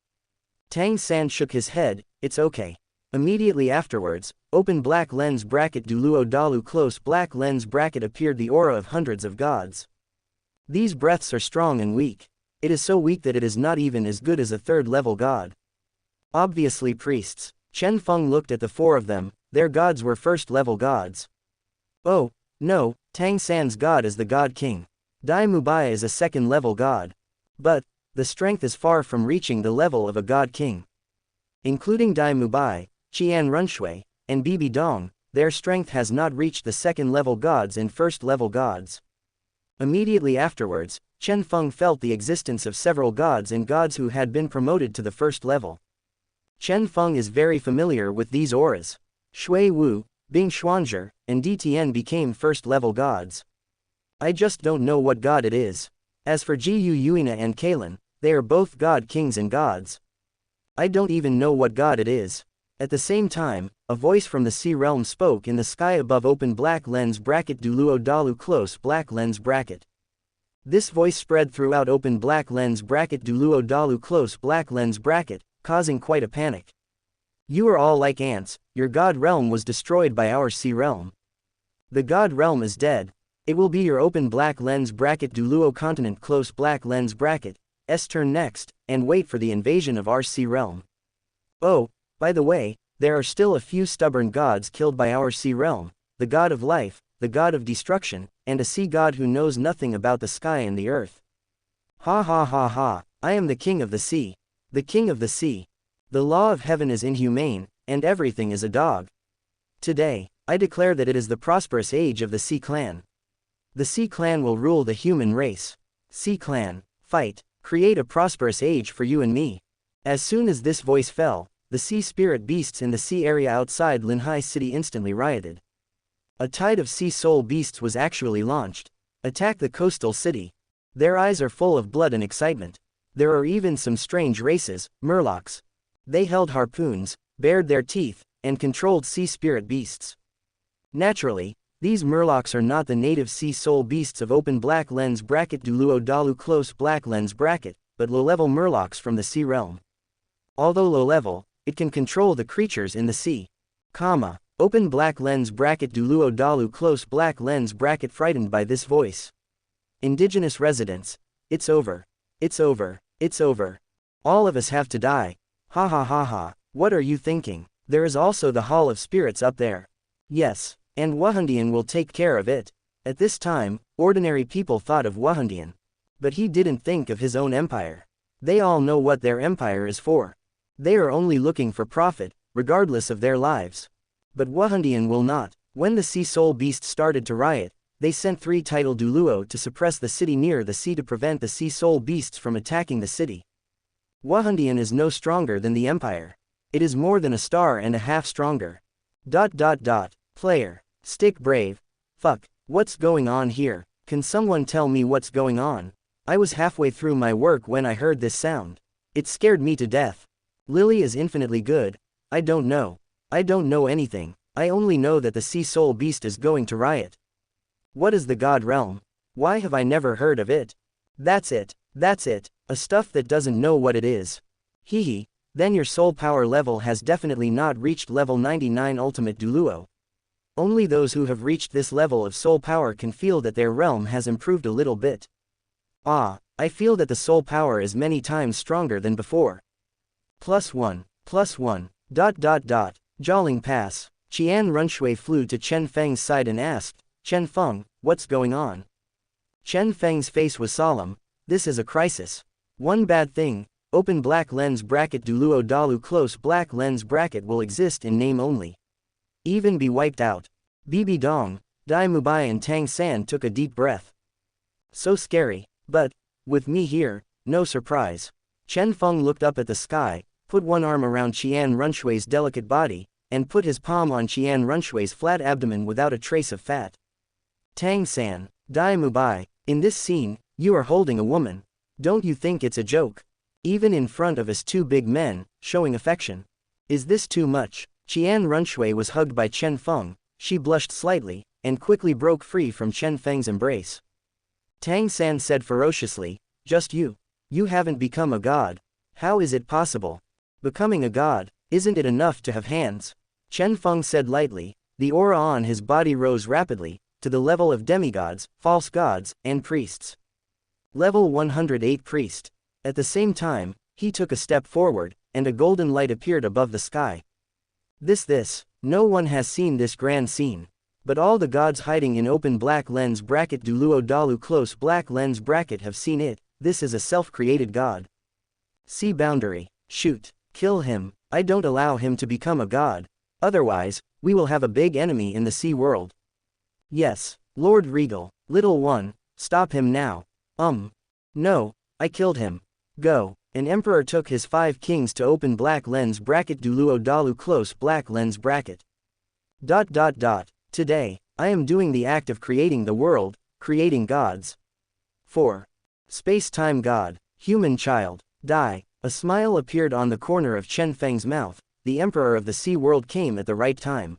Tang San shook his head, "It's okay." Immediately afterwards, open black lens bracket Douluo Dalu close black lens bracket appeared the aura of hundreds of gods. These breaths are strong and weak. It is so weak that it is not even as good as a third-level god. Obviously priests. Chen Feng looked at the four of them. Their gods were first-level gods. Oh, no, Tang San's god is the god king. Daim Mubai is a second-level god. But, the strength is far from reaching the level of a god king. Including Daim Mubai, Qian Renxue, and Bibi Dong, their strength has not reached the second-level gods and first-level gods. Immediately afterwards, Chen Feng felt the existence of several gods and gods who had been promoted to the first level. Chen Feng is very familiar with these auras. Shui Wu, Bing Xuanzhi, and DTN became first-level gods. I just don't know what god it is. As for Ji Yu Yuina and Kalen, they are both god kings and gods. I don't even know what god it is. At the same time, a voice from the sea realm spoke in the sky above open black lens bracket Douluo Dalu close black lens bracket. This voice spread throughout open black lens bracket Douluo Dalu close black lens bracket, causing quite a panic. You are all like ants, your god realm was destroyed by our sea realm. The god realm is dead. It will be your open black lens bracket Douluo continent close black lens bracket, S turn next, and wait for the invasion of our sea realm. Oh, by the way, there are still a few stubborn gods killed by our sea realm, the god of life, the god of destruction, and a sea god who knows nothing about the sky and the earth. Ha ha ha ha, I am the king of the sea. The king of the sea. The law of heaven is inhumane, and everything is a dog. Today, I declare that it is the prosperous age of the Sea Clan. The Sea Clan will rule the human race. Sea Clan, fight, create a prosperous age for you and me. As soon as this voice fell, the sea spirit beasts in the sea area outside Ling Hai city instantly rioted. A tide of sea soul beasts was actually launched. Attack the coastal city. Their eyes are full of blood and excitement. There are even some strange races, murlocs. They held harpoons, bared their teeth, and controlled sea spirit beasts. Naturally, these murlocs are not the native sea soul beasts of open black lens bracket Douluo Dalu close black lens bracket, but low-level murlocs from the sea realm. Although low-level, it can control the creatures in the sea. Open black lens bracket Douluo Dalu close black lens bracket frightened by this voice. Indigenous residents. It's over. It's over. It's over. All of us have to die. Ha ha ha ha, what are you thinking? There is also the Hall of Spirits up there. Yes, and Wahundian will take care of it. At this time, ordinary people thought of Wahundian. But he didn't think of his own empire. They all know what their empire is for. They are only looking for profit, regardless of their lives. But Wahundian will not. When the sea soul beasts started to riot, they sent 3 title Douluo to suppress the city near the sea to prevent the sea soul beasts from attacking the city. Wahundian is no stronger than the empire. It is more than a star and a half stronger. Player. Stick brave. Fuck, what's going on here? Can someone tell me what's going on? I was halfway through my work when I heard this sound. It scared me to death. Lily is infinitely good. I don't know. I don't know anything. I only know that the sea soul beast is going to riot. What is the god realm? Why have I never heard of it? That's it. That's it. A stuff that doesn't know what it is. Hehe, then your soul power level has definitely not reached level 99 ultimate Douluo. Only those who have reached this level of soul power can feel that their realm has improved a little bit. Ah, I feel that the soul power is many times stronger than before. +1. Jolling pass. Qian Renxue flew to Chen Feng's side and asked, Chen Feng, what's going on? Chen Feng's face was solemn. This is a crisis. One bad thing, open black lens bracket Douluo Dalu close black lens bracket will exist in name only. Even be wiped out. Bibi Dong, Daim Mubai and Tang San took a deep breath. So scary, but, with me here, no surprise. Chen Feng looked up at the sky, put one arm around Qian Renxue's delicate body, and put his palm on Qian Renxue's flat abdomen without a trace of fat. Tang San, Daim Mubai, in this scene, you are holding a woman. Don't you think it's a joke? Even in front of his two big men, showing affection. Is this too much? Qian Renxue was hugged by Chen Feng, she blushed slightly, and quickly broke free from Chen Feng's embrace. Tang San said ferociously, just you. You haven't become a god. How is it possible? Becoming a god, isn't it enough to have hands? Chen Feng said lightly, the aura on his body rose rapidly, to the level of demigods, false gods, and priests. Level 108 priest. At the same time, he took a step forward, and a golden light appeared above the sky. No one has seen this grand scene. But all the gods hiding in open black lens bracket Douluo Dalu close black lens bracket have seen it. This is a self-created god. Sea boundary. Shoot. Kill him. I don't allow him to become a god. Otherwise, we will have a big enemy in the sea world. Yes, Lord Regal. Little one, stop him now. No, I killed him. Go. An emperor took his 5 kings to open black lens bracket Douluo Dalu close black lens bracket. Today, I am doing the act of creating the world, creating gods. 4. Space-time god, human child, die. A smile appeared on the corner of Chen Feng's mouth. The emperor of the sea world came at the right time.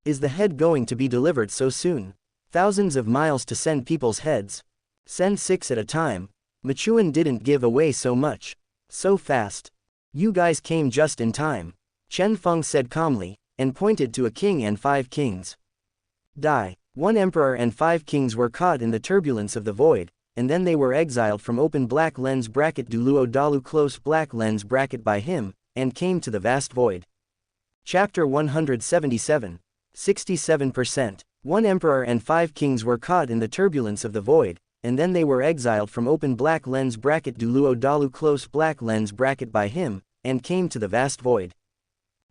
Is the head going to be delivered so soon? Thousands of miles to send people's heads. Send 6 at a time. Machuan didn't give away so much. So fast. You guys came just in time. Chen Feng said calmly, and pointed to a king and 5 kings. Die. 1 emperor and 5 kings were caught in the turbulence of the void, and then they were exiled from open black lens bracket Douluo Dalu close black lens bracket by him, and came to the vast void. Chapter 177. 67%. 1 emperor and 5 kings were caught in the turbulence of the void, and then they were exiled from open black lens bracket Douluo Dalu close black lens bracket by him, and came to the vast void.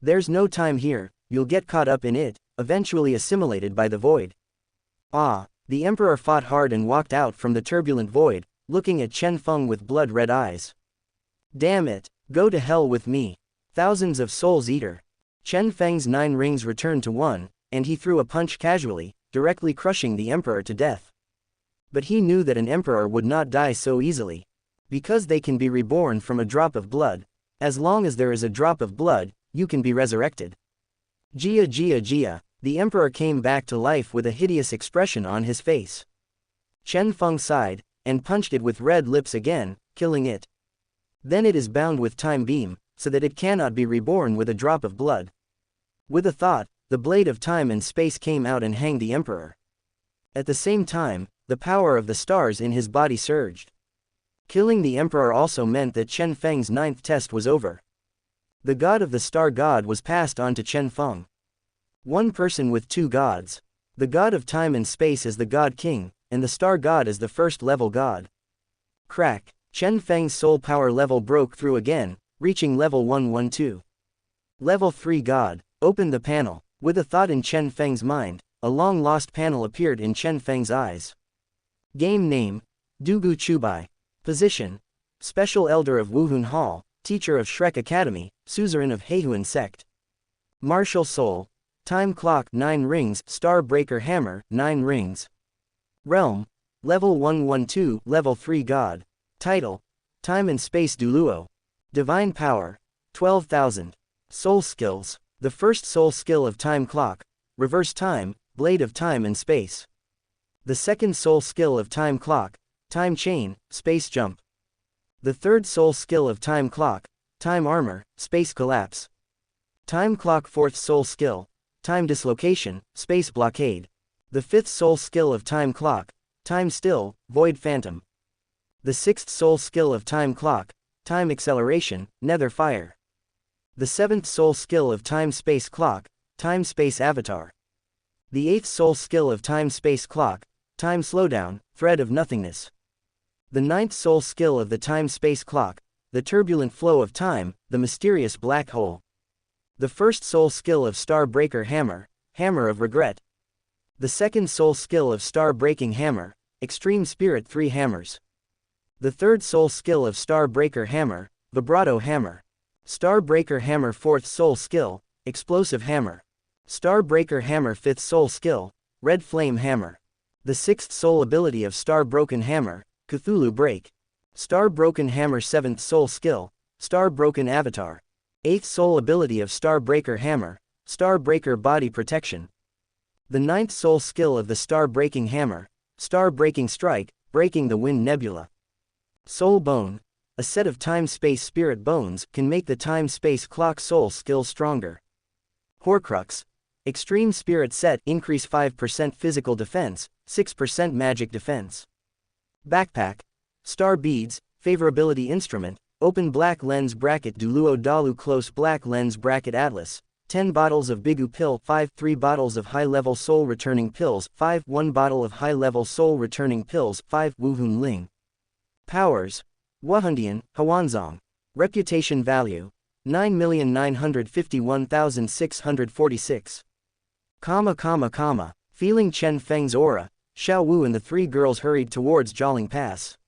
There's no time here, you'll get caught up in it, eventually assimilated by the void. The emperor fought hard and walked out from the turbulent void, looking at Chen Feng with blood-red eyes. Damn it, go to hell with me. Thousands of souls eater. Chen Feng's 9 rings returned to 1, and he threw a punch casually, directly crushing the emperor to death. But he knew that an emperor would not die so easily. Because they can be reborn from a drop of blood. As long as there is a drop of blood, you can be resurrected. Jia. The emperor came back to life with a hideous expression on his face. Chen Feng sighed, and punched it with red lips again, killing it. Then it is bound with time beam, so that it cannot be reborn with a drop of blood. With a thought, the blade of time and space came out and hanged the emperor. At the same time, the power of the stars in his body surged. Killing the emperor also meant that Chen Feng's 9th test was over. The god of the star god was passed on to Chen Feng. 1 person with 2 gods. The god of time and space is the god king, and the star god is the first level god. Crack. Chen Feng's soul power level broke through again, reaching level 112. Level 3 god. Open the panel. With a thought in Chen Feng's mind, a long-lost panel appeared in Chen Feng's eyes. Game name: Dugu Chubai. Position: Special Elder of Wuhun Hall, Teacher of Shrek Academy, Suzerain of Heihuan Sect. Martial Soul. Time Clock 9 rings, Star Breaker Hammer 9 rings. Realm: Level 112, Level 3 God. Title: Time and Space Douluo. Divine Power: 12,000. Soul Skills: The first soul skill of Time Clock, Reverse Time, Blade of Time and Space. The second soul skill of Time Clock, Time Chain, Space Jump. The third soul skill of Time Clock, Time Armor, Space Collapse. Time Clock fourth soul skill, Time Dislocation, Space Blockade. The fifth soul skill of Time Clock, Time Still, Void Phantom. The sixth soul skill of Time Clock, Time Acceleration, Nether Fire. The seventh soul skill of Time Space Clock, Time Space Avatar. The eighth soul skill of Time Space Clock, Time Slowdown, Thread of Nothingness. The ninth soul skill of the Time Space Clock, the Turbulent Flow of Time, the Mysterious Black Hole. The first soul skill of Star Breaker Hammer, Hammer of Regret. The second soul skill of Star Breaking Hammer, Extreme Spirit 3 Hammers. The third soul skill of Star Breaker Hammer, Vibrato Hammer. Star Breaker Hammer fourth soul skill, Explosive Hammer. Star Breaker Hammer fifth soul skill, Red Flame Hammer. The sixth soul ability of Star Broken Hammer, Cthulhu Break. Star Broken Hammer 7th Soul Skill, Star Broken Avatar. 8th Soul Ability of Star Breaker Hammer, Star Breaker Body Protection. The 9th Soul Skill of the Star Breaking Hammer, Star Breaking Strike, Breaking the Wind Nebula. Soul Bone. A set of Time-Space Spirit Bones can make the Time-Space Clock Soul Skill stronger. Horcrux. Extreme Spirit Set increase 5% physical defense, 6% magic defense. Backpack. Star Beads, Favorability Instrument, Open Black Lens Bracket Douluo Dalu Close Black Lens Bracket Atlas, 10 bottles of Bigu Pill 5 3 bottles of High-Level Soul Returning Pills 5 1 bottle of High-Level Soul Returning Pills 5 Wuhun Ling. Powers. Wahundian, Huanzong. Reputation Value. 9,951,646. Feeling Chen Feng's aura, Xiao Wu and the three girls hurried towards Jialing Pass.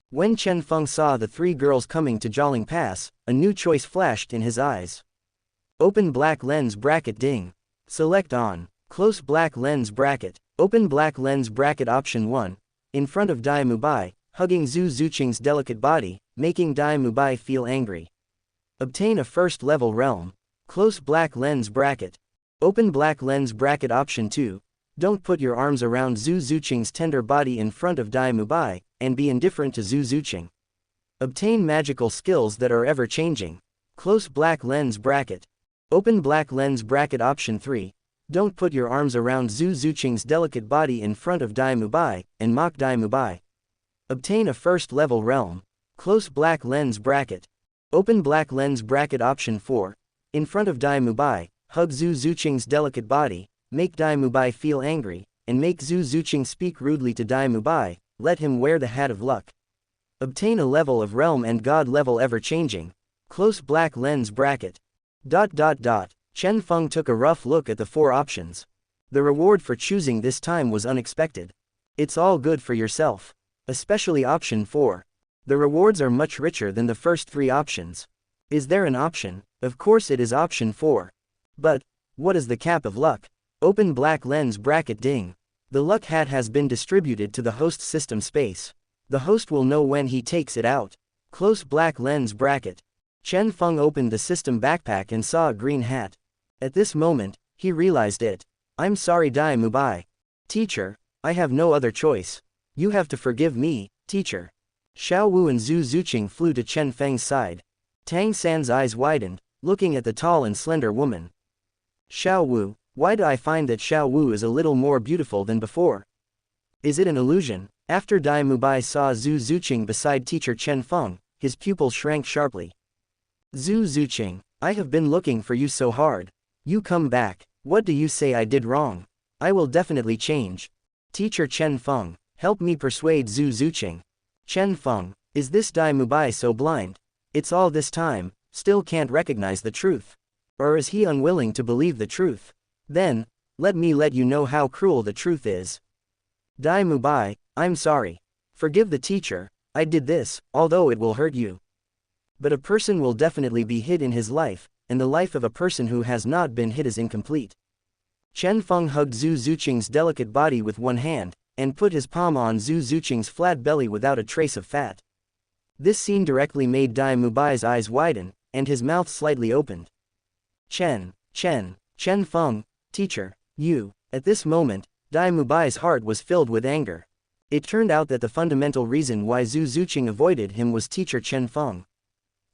When Chen Feng saw the three girls coming to Jialing Pass, a new choice flashed in his eyes. Open Black Lens Bracket Ding. Select on. Close Black Lens Bracket. Open Black Lens Bracket Option 1. In front of Daim Mubai, hugging Zhu Zuqing's delicate body, making Daim Mubai feel angry. Obtain a first-level realm. Close Black Lens Bracket. Open Black Lens Bracket Option 2. Don't put your arms around Zhu Zuqing's tender body in front of Daim Mubai, and be indifferent to Zhu Zuqing. Obtain magical skills that are ever-changing. Close Black Lens Bracket. Open Black Lens Bracket Option 3. Don't put your arms around Zhu Zuqing's delicate body in front of Daim Mubai, and mock Daim Mubai. Obtain a first-level realm. Close Black Lens Bracket. Open Black Lens Bracket Option 4. In front of Daim Mubai, hug Zhu Zuqing's delicate body, make Daim Mubai feel angry, and make Zhu Zuqing speak rudely to Daim Mubai, let him wear the hat of luck. Obtain a level of realm and god level ever-changing. Close Black Lens Bracket. Chen Feng took a rough look at the 4 options. The reward for choosing this time was unexpected. It's all good for yourself. Especially option 4. The rewards are much richer than the first 3 options. Is there an option? Of course it is option 4. But, what is the cap of luck? Open Black Lens Bracket Ding. The luck hat has been distributed to the host system space. The host will know when he takes it out. Close Black Lens Bracket. Chen Feng opened the system backpack and saw a green hat. At this moment, he realized it. I'm sorry Daim Mubai. Teacher, I have no other choice. You have to forgive me, teacher. Xiao Wu and Zhu Zuqing flew to Chen Feng's side. Tang San's eyes widened, looking at the tall and slender woman. Xiao Wu, why do I find that Xiao Wu is a little more beautiful than before? Is it an illusion? After Daim Mubai saw Zhu Zuqing beside teacher Chen Feng, his pupils shrank sharply. Zhu Zuqing, I have been looking for you so hard. You come back. What do you say I did wrong? I will definitely change. Teacher Chen Feng, help me persuade Zhu Zuqing. Chen Feng, is this Daim Mubai so blind? It's all this time, still can't recognize the truth. Or is he unwilling to believe the truth? Then, let me let you know how cruel the truth is. Daim Mubai, I'm sorry. Forgive the teacher, I did this, although it will hurt you. But a person will definitely be hit in his life, and the life of a person who has not been hit is incomplete. Chen Feng hugged Zhu Zuqing's delicate body with one hand, and put his palm on Zhu Zuqing's flat belly without a trace of fat. This scene directly made Daim Mubai's eyes widen, and his mouth slightly opened. Chen Feng, teacher, you. At this moment, Daim Mubai's heart was filled with anger. It turned out that the fundamental reason why Zhu Zuqing avoided him was teacher Chen Feng.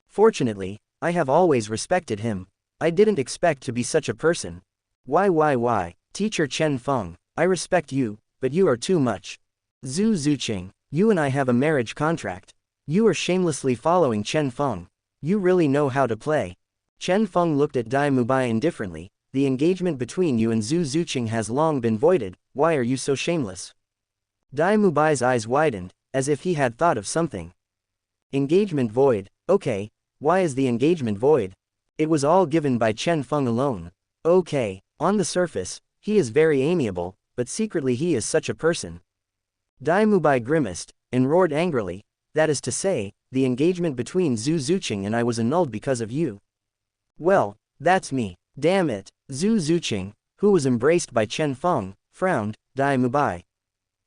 Fortunately, I have always respected him. I didn't expect to be such a person. Why, teacher Chen Feng, I respect you, but you are too much. Zhu Zuqing, you and I have a marriage contract. You are shamelessly following Chen Feng. You really know how to play. Chen Feng looked at Daim Mubai indifferently. The engagement between you and Zhu Zuqing has long been voided, why are you so shameless? Daim Mubai's eyes widened, as if he had thought of something. Engagement void, okay, why is the engagement void? It was all given by Chen Feng alone. Okay, on the surface, he is very amiable, but secretly he is such a person. Daim Mubai grimaced, and roared angrily, that is to say, the engagement between Zhu Zuqing and I was annulled because of you. Well, that's me, damn it. Zhu Zuqing, who was embraced by Chen Feng, frowned. Daim Mubai.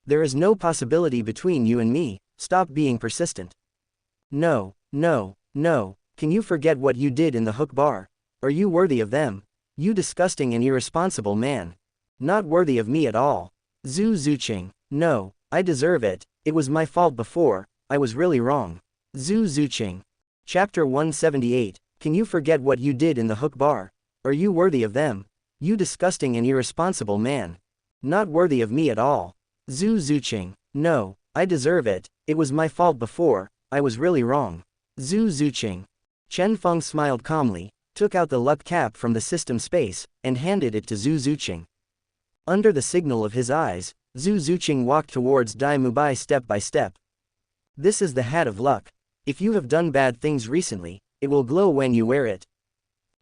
There is no possibility between you and me, stop being persistent. No, no, no, can you forget what you did in the hook bar? Are you worthy of them? You disgusting and irresponsible man. Not worthy of me at all. Zhu Zuqing. No, I deserve it, it was my fault before, I was really wrong. Zhu Zuqing. Chapter 178, can you forget what you did in the hook bar? Are you worthy of them? You disgusting and irresponsible man. Not worthy of me at all. Zhu Zuqing. No, I deserve it, it was my fault before, I was really wrong. Zhu Zuqing. Chen Feng smiled calmly, took out the luck cap from the system space, and handed it to Zhu Zuqing. Under the signal of his eyes, Zhu Zuqing walked towards Daim Mubai step by step. This is the hat of luck. If you have done bad things recently, it will glow when you wear it.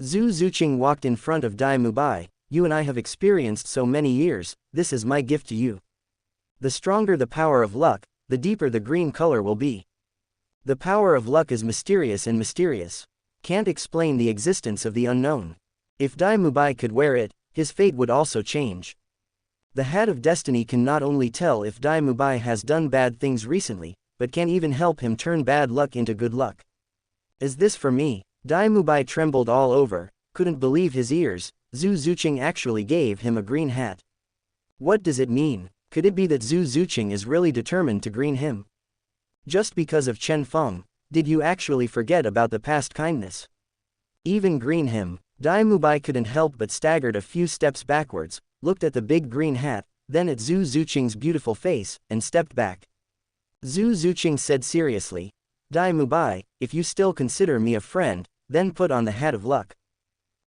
Zhu Zuqing walked in front of Daim Mubai. You and I have experienced so many years, this is my gift to you. The stronger the power of luck, the deeper the green color will be. The power of luck is mysterious and mysterious. Can't explain the existence of the unknown. If Daim Mubai could wear it, his fate would also change. The hat of destiny can not only tell if Daim Mubai has done bad things recently, but can even help him turn bad luck into good luck. Is this for me? Daim Mubai trembled all over, couldn't believe his ears. Zhu Zuqing actually gave him a green hat. What does it mean? Could it be that Zhu Zuqing is really determined to green him? Just because of Chen Feng, did you actually forget about the past kindness? Even green him? Daim Mubai couldn't help but staggered a few steps backwards, looked at the big green hat, then at Zhu Zuqing's beautiful face, and stepped back. Zhu Zuqing said seriously, Daim Mubai, if you still consider me a friend, then put on the hat of luck.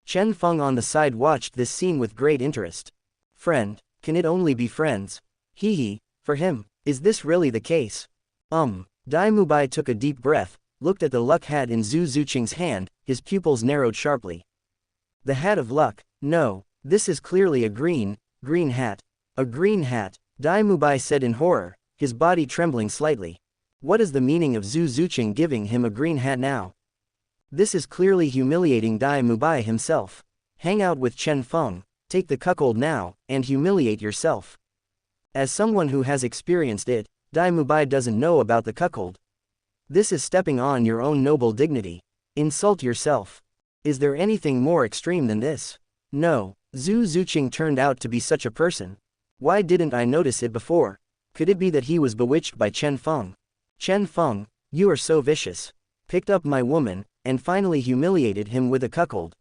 Chen Feng on the side watched this scene with great interest. Friend, can it only be friends? Hee, for him, is this really the case? Daim Mubai took a deep breath, looked at the luck hat in Zhu Zuqing's hand, his pupils narrowed sharply. The hat of luck, no, this is clearly a green hat. A green hat, Daim Mubai said in horror, his body trembling slightly. What is the meaning of Zhu Zuqing giving him a green hat now? This is clearly humiliating Daim Mubai himself. Hang out with Chen Feng, take the cuckold now, and humiliate yourself. As someone who has experienced it, Daim Mubai doesn't know about the cuckold. This is stepping on your own noble dignity. Insult yourself. Is there anything more extreme than this? No, Zhu Zuqing turned out to be such a person. Why didn't I notice it before? Could it be that he was bewitched by Chen Feng? Chen Feng, you are so vicious. Picked up my woman, and finally humiliated him with a cuckold.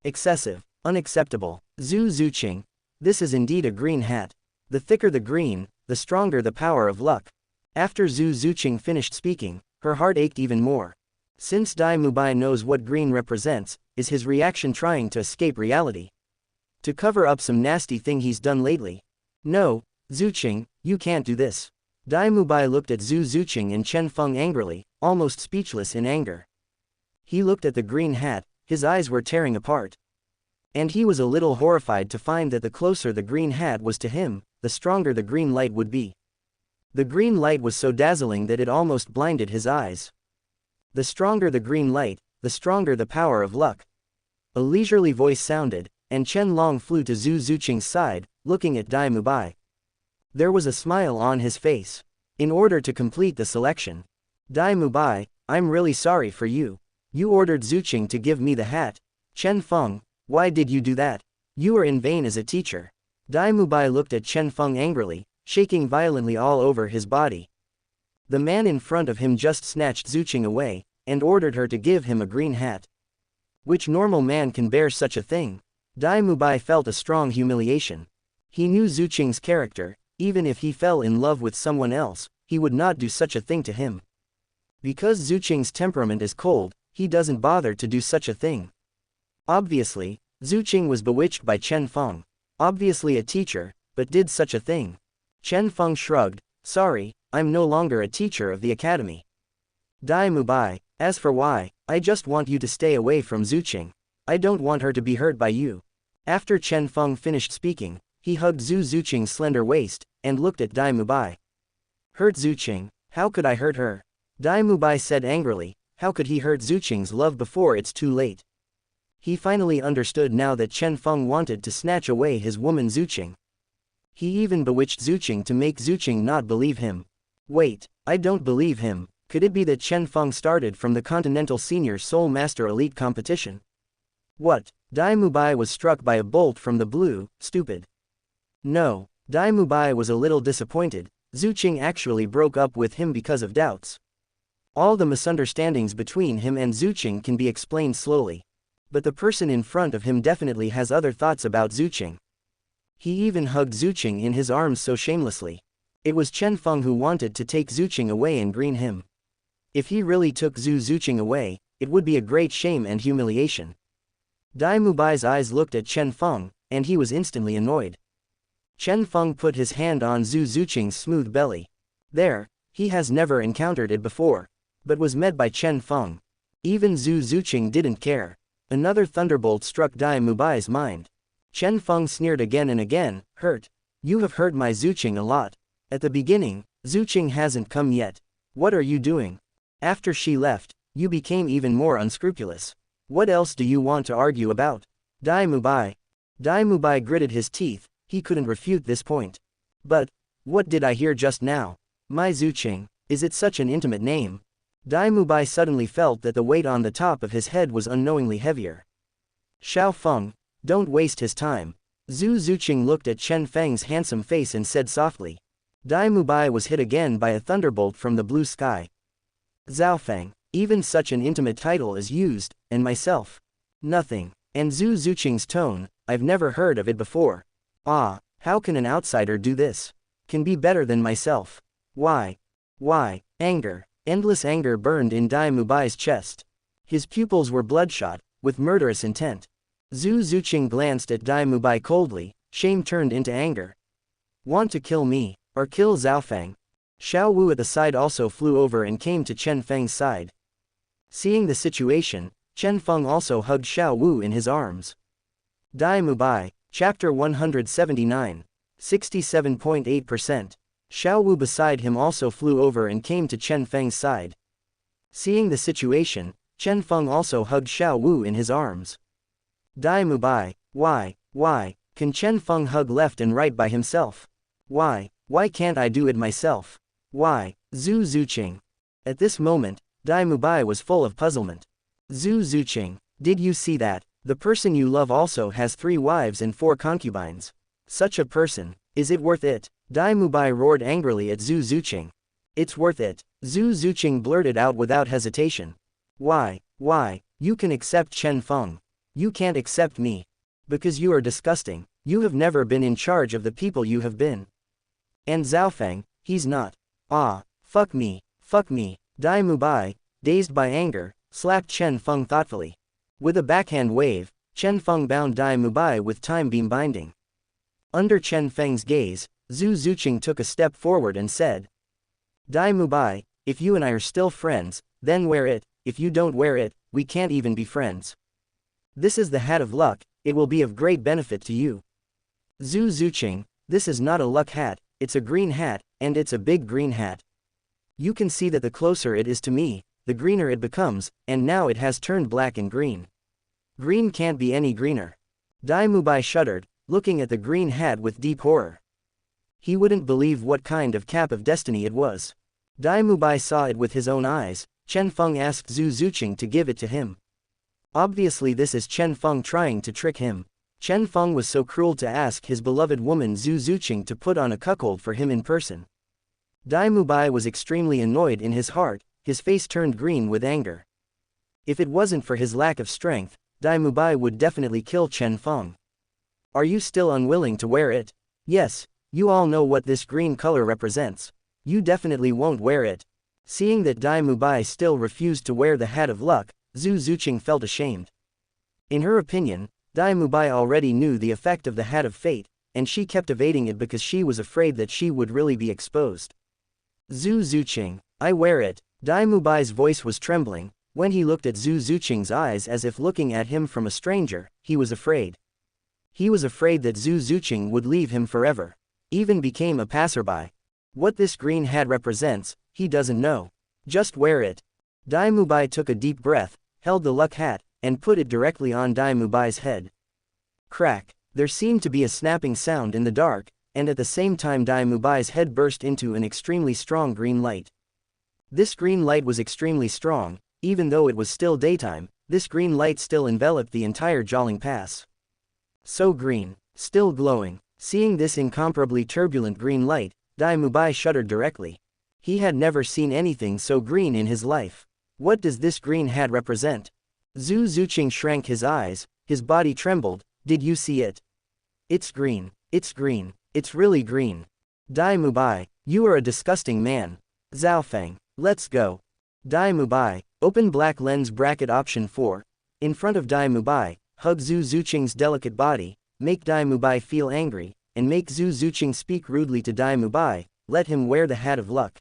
Excessive, unacceptable. Zhu Zuqing, this is indeed a green hat. The thicker the green, the stronger the power of luck. After Zhu Zuqing finished speaking, her heart ached even more. Since Daim Mubai knows what green represents, is his reaction trying to escape reality? To cover up some nasty thing he's done lately? No, Zuqing, you can't do this. Daim Mubai looked at Zhu Zuqing and Chen Feng angrily, almost speechless in anger. He looked at the green hat, his eyes were tearing apart. And he was a little horrified to find that the closer the green hat was to him, the stronger the green light would be. The green light was so dazzling that it almost blinded his eyes. The stronger the green light, the stronger the power of luck. A leisurely voice sounded, and Chen Long flew to Zhu Zuqing's side, looking at Daim Mubai. There was a smile on his face. In order to complete the selection. Daim Mubai, I'm really sorry for you. You ordered Zuqing to give me the hat. Chen Feng, why did you do that? You are in vain as a teacher. Daim Mubai looked at Chen Feng angrily, shaking violently all over his body. The man in front of him just snatched Zuqing away, and ordered her to give him a green hat. Which normal man can bear such a thing? Daim Mubai felt a strong humiliation. He knew Zuqing's character, even if he fell in love with someone else, he would not do such a thing to him. Because Zuqing's temperament is cold, he doesn't bother to do such a thing. Obviously, Zuqing was bewitched by Chen Feng. Obviously a teacher, but did such a thing. Chen Feng shrugged, sorry, I'm no longer a teacher of the academy. Daim Mubai, as for why, I just want you to stay away from Zuqing. I don't want her to be hurt by you. After Chen Feng finished speaking, he hugged Zhu Zuqing's slender waist, and looked at Daim Mubai. Hurt Zuqing, how could I hurt her? Daim Mubai said angrily, how could he hurt Zuqing's love before it's too late? He finally understood now that Chen Feng wanted to snatch away his woman Zuqing. He even bewitched Zuqing to make Zuqing not believe him. Wait, I don't believe him. Could it be that Chen Feng started from the Continental Senior Soul Master Elite competition? What? Daim Mubai was struck by a bolt from the blue. Stupid. No. Daim Mubai was a little disappointed. Zhu Qing actually broke up with him because of doubts. All the misunderstandings between him and Zhu Qing can be explained slowly. But the person in front of him definitely has other thoughts about Zhu Qing. He even hugged Zhu Qing in his arms so shamelessly. It was Chen Feng who wanted to take Zhu Qing away and green him. If he really took Zhu Qing away, it would be a great shame and humiliation. Daim Mubai's eyes looked at Chen Feng, and he was instantly annoyed. Chen Feng put his hand on Zhu Qing's smooth belly. There, he has never encountered it before, but was met by Chen Feng. Even Zhu Qing didn't care. Another thunderbolt struck Daim Mubai's mind. Chen Feng sneered again and again, hurt. You have hurt my Zhu Qing a lot. At the beginning, Zhu Qing hasn't come yet. What are you doing? After she left, you became even more unscrupulous. What else do you want to argue about? Daim Mubai gritted his teeth. He couldn't refute this point. But, what did I hear just now? My Zhu Qing, is it such an intimate name? Daim Mubai suddenly felt that the weight on the top of his head was unknowingly heavier. Xiao Feng, don't waste his time. Zhu Qing looked at Chen Feng's handsome face and said softly. Daim Mubai was hit again by a thunderbolt from the blue sky. Zhao Feng, even such an intimate title is used, and myself. Nothing. And Zhu Qing's tone, I've never heard of it before. Ah, how can an outsider do this? Can be better than myself. Why? Anger. Endless anger burned in Daim Mubai's chest. His pupils were bloodshot, with murderous intent. Zhu Qing glanced at Daim Mubai coldly, shame turned into anger. Want to kill me, or kill Zhao Feng? Xiao Wu at the side also flew over and came to Chen Feng's side. Seeing the situation, Chen Feng also hugged Xiao Wu in his arms. Daim Mubai, Chapter 179. 67.8%. Xiao Wu beside him also flew over and came to Chen Feng's side. Seeing the situation, Chen Feng also hugged Xiao Wu in his arms. Daim Mubai, why can Chen Feng hug left and right by himself? Why can't I do it myself? Why? Zhu Qing. At this moment, Daim Mubai was full of puzzlement. Zhu Qing, did you see that? The person you love also has 3 wives and 4 concubines. Such a person, is it worth it? Daim Mubai roared angrily at Zhu Qing. It's worth it. Zhu Qing blurted out without hesitation. Why? You can accept Chen Feng. You can't accept me. Because you are disgusting. You have never been in charge of the people you have been. And Zhao Feng, he's not. Ah, fuck me. Daim Mubai, dazed by anger, slapped Chen Feng thoughtfully. With a backhand wave, Chen Feng bound Daim Mubai with time beam binding. Under Chen Feng's gaze, Zhu Qing took a step forward and said. Daim Mubai, if you and I are still friends, then wear it. If you don't wear it, we can't even be friends. This is the hat of luck, it will be of great benefit to you. Zhu Qing, this is not a luck hat, it's a green hat, and it's a big green hat. You can see that the closer it is to me, the greener it becomes, and now it has turned black and green. Green can't be any greener. Daim Mubai shuddered, looking at the green hat with deep horror. He wouldn't believe what kind of cap of destiny it was. Daim Mubai saw it with his own eyes. Chen Feng asked Zhu Qing to give it to him. Obviously this is Chen Feng trying to trick him. Chen Feng was so cruel to ask his beloved woman Zhu Qing to put on a cuckold for him in person. Daim Mubai was extremely annoyed in his heart, his face turned green with anger. If it wasn't for his lack of strength, Daim Mubai would definitely kill Chen Feng. Are you still unwilling to wear it? Yes, you all know what this green color represents. You definitely won't wear it. Seeing that Daim Mubai still refused to wear the hat of luck, Zhu Qing felt ashamed. In her opinion, Daim Mubai already knew the effect of the hat of fate, and she kept evading it because she was afraid that she would really be exposed. Zhu Qing, I wear it. Daim Mubai's voice was trembling. When he looked at Zhu Qing's eyes as if looking at him from a stranger, he was afraid. He was afraid that Zhu Qing would leave him forever. Even became a passerby. What this green hat represents, he doesn't know. Just wear it. Daim Mubai took a deep breath, held the luck hat, and put it directly on Daim Mubai's head. Crack. There seemed to be a snapping sound in the dark, and at the same time Daim Mubai's head burst into an extremely strong green light. This green light was extremely strong, even though it was still daytime, this green light still enveloped the entire Jialing Pass. So green, still glowing. Seeing this incomparably turbulent green light, Daim Mubai shuddered directly. He had never seen anything so green in his life. What does this green hat represent? Zhu Zuqing shrank his eyes, his body trembled. Did you see it? It's green, it's green, it's really green. Daim Mubai, you are a disgusting man. Zhao Feng, let's go. Daim Mubai, open black lens bracket option 4. In front of Daim Mubai, hug Zhu Zuqing's delicate body, make Daim Mubai feel angry, and make Zhu Zuqing speak rudely to Daim Mubai, let him wear the hat of luck.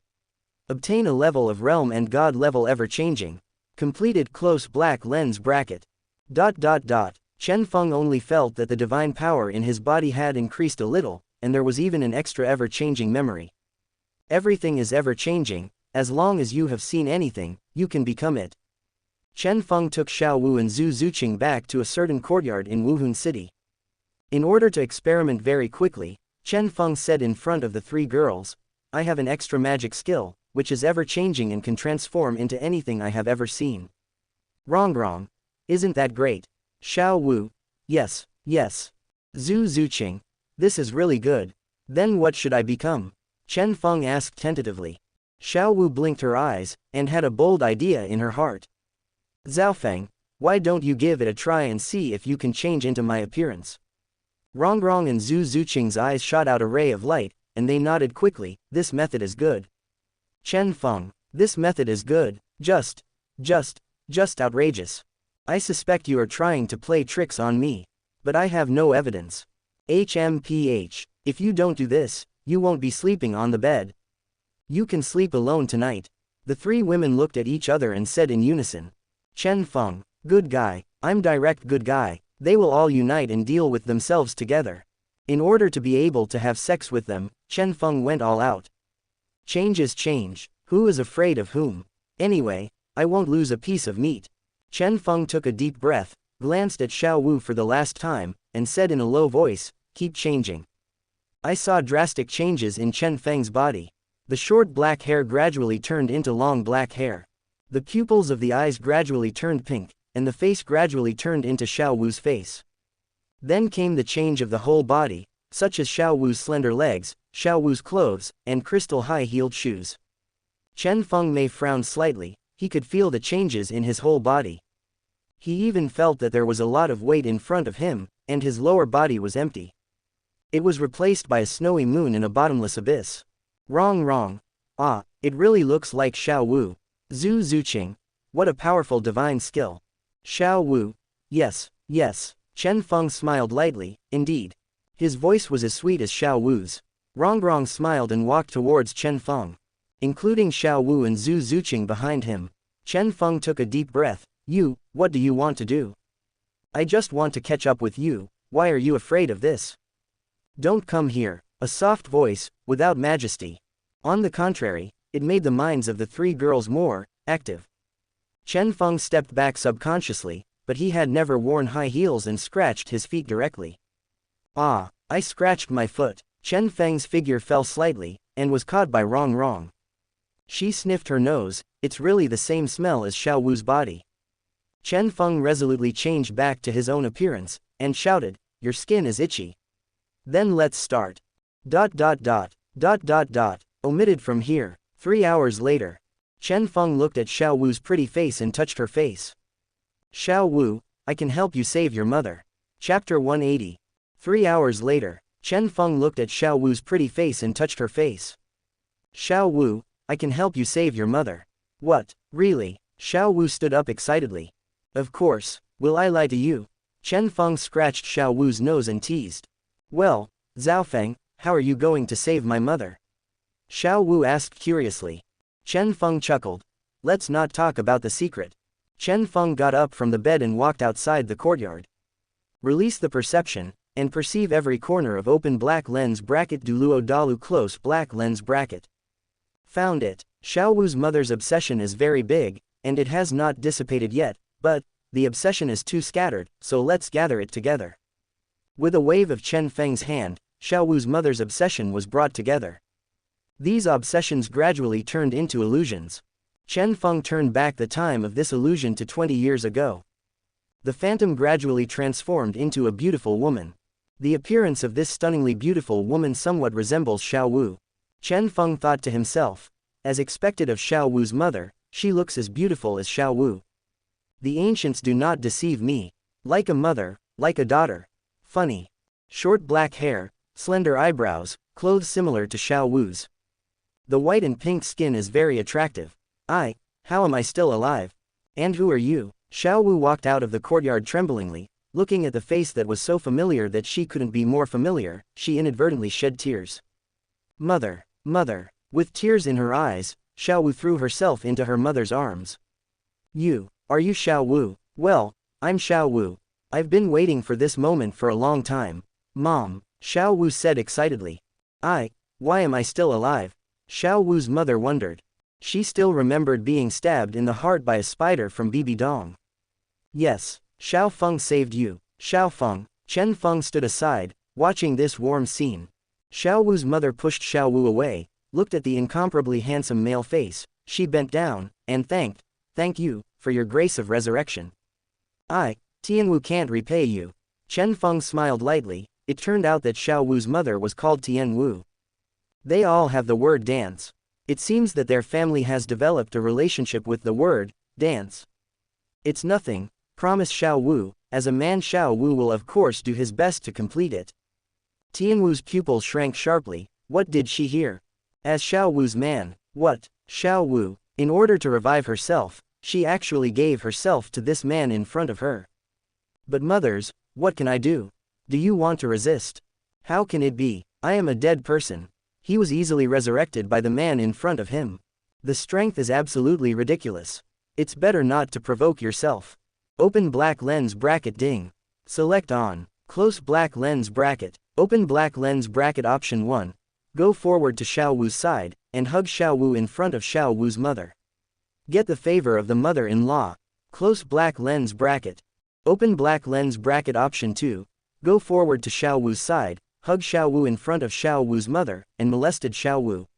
Obtain a level of realm and god level ever-changing. Completed close black lens bracket. Chen Feng only felt that the divine power in his body had increased a little, and there was even an extra ever-changing memory. Everything is ever-changing, as long as you have seen anything, you can become it. Chen Feng took Xiao Wu and Zhu Zuqing back to a certain courtyard in Wuhun City. In order to experiment very quickly, Chen Feng said in front of the three girls, I have an extra magic skill, which is ever-changing and can transform into anything I have ever seen. Wrong. Isn't that great? Xiao Wu. Yes. Zhu Zuqing. This is really good. Then what should I become? Chen Feng asked tentatively. Xiao Wu blinked her eyes, and had a bold idea in her heart. Zhao Feng, why don't you give it a try and see if you can change into my appearance? Rong and Zhu Zuqing's eyes shot out a ray of light, and they nodded quickly. This method is good. Chen Feng, this method is good, just outrageous. I suspect you are trying to play tricks on me. But I have no evidence. HMPH, if you don't do this, you won't be sleeping on the bed. You can sleep alone tonight. The three women looked at each other and said in unison. Chen Feng, good guy, I'm direct good guy. They will all unite and deal with themselves together. In order to be able to have sex with them, Chen Feng went all out. Change is change. Who is afraid of whom? Anyway, I won't lose a piece of meat. Chen Feng took a deep breath, glanced at Xiao Wu for the last time, and said in a low voice, keep changing. I saw drastic changes in Chen Feng's body. The short black hair gradually turned into long black hair. The pupils of the eyes gradually turned pink, and the face gradually turned into Xiao Wu's face. Then came the change of the whole body, such as Xiao Wu's slender legs, Xiao Wu's clothes, and crystal high-heeled shoes. Chen Feng may frowned slightly, he could feel the changes in his whole body. He even felt that there was a lot of weight in front of him, and his lower body was empty. It was replaced by a snowy moon in a bottomless abyss. Wrong. Ah, it really looks like Xiao Wu. Zhu Zuqing. What a powerful divine skill. Xiao Wu. Yes. Chen Feng smiled lightly, indeed. His voice was as sweet as Xiao Wu's. Rong smiled and walked towards Chen Feng. Including Xiao Wu and Zhu Zuqing behind him. Chen Feng took a deep breath. What do you want to do? I just want to catch up with you. Why are you afraid of this? Don't come here. A soft voice, without majesty. On the contrary, it made the minds of the three girls more active. Chen Feng stepped back subconsciously, but he had never worn high heels and scratched his feet directly. Ah, I scratched my foot. Chen Feng's figure fell slightly, and was caught by Rong. She sniffed her nose. It's really the same smell as Xiao Wu's body. Chen Feng resolutely changed back to his own appearance, and shouted, your skin is itchy. Then let's start. ... Omitted from here. 3 hours later. Chen Feng looked at Xiao Wu's pretty face and touched her face. Xiao Wu, I can help you save your mother. Chapter 180. 3 hours later. Chen Feng looked at Xiao Wu's pretty face and touched her face. Xiao Wu, I can help you save your mother. What, really? Xiao Wu stood up excitedly. Of course, will I lie to you? Chen Feng scratched Xiao Wu's nose and teased. Well, Zhao Feng, how are you going to save my mother? Xiao Wu asked curiously. Chen Feng chuckled. Let's not talk about the secret. Chen Feng got up from the bed and walked outside the courtyard. Release the perception, and perceive every corner of open black lens bracket Douluo Dalu close black lens bracket. Found it. Xiao Wu's mother's obsession is very big, and it has not dissipated yet, but the obsession is too scattered, so let's gather it together. With a wave of Chen Feng's hand, Xiao Wu's mother's obsession was brought together. These obsessions gradually turned into illusions. Chen Feng turned back the time of this illusion to 20 years ago. The phantom gradually transformed into a beautiful woman. The appearance of this stunningly beautiful woman somewhat resembles Xiao Wu. Chen Feng thought to himself. As expected of Xiao Wu's mother, she looks as beautiful as Xiao Wu. The ancients do not deceive me. Like a mother, like a daughter. Funny. Short black hair, slender eyebrows, clothes similar to Xiao Wu's. The white and pink skin is very attractive. How am I still alive? And who are you? Xiao Wu walked out of the courtyard tremblingly, looking at the face that was so familiar that she couldn't be more familiar. She inadvertently shed tears. Mother, mother. With tears in her eyes, Xiao Wu threw herself into her mother's arms. Are you Xiao Wu? Well, I'm Xiao Wu. I've been waiting for this moment for a long time. Mom, Xiao Wu said excitedly. Why am I still alive? Xiao Wu's mother wondered. She still remembered being stabbed in the heart by a spider from Bibi Dong. Yes, Xiao Feng saved you. Xiao Feng. Chen Feng stood aside, watching this warm scene. Xiao Wu's mother pushed Xiao Wu away, looked at the incomparably handsome male face. She bent down, and thank you, for your grace of resurrection. Tianwu can't repay you. Chen Feng smiled lightly. It turned out that Xiao Wu's mother was called Tianwu. They all have the word dance. It seems that their family has developed a relationship with the word dance. It's nothing, promised Xiao Wu. As a man, Xiao Wu will of course do his best to complete it. Tianwu's pupils shrank sharply. What did she hear? As Xiao Wu's man, what? Xiao Wu, in order to revive herself, she actually gave herself to this man in front of her. But mothers, what can I do? Do you want to resist? How can it be? I am a dead person. He was easily resurrected by the man in front of him. The strength is absolutely ridiculous. It's better not to provoke yourself. Open black lens bracket ding. Select on. Close black lens bracket. Open black lens bracket option 1. Go forward to Xiao Wu's side, and hug Xiao Wu in front of Xiao Wu's mother. Get the favor of the mother-in-law. Close black lens bracket. Open black lens bracket option 2. Go forward to Xiao Wu's side, hug Xiao Wu in front of Xiao Wu's mother, and molested Xiao Wu.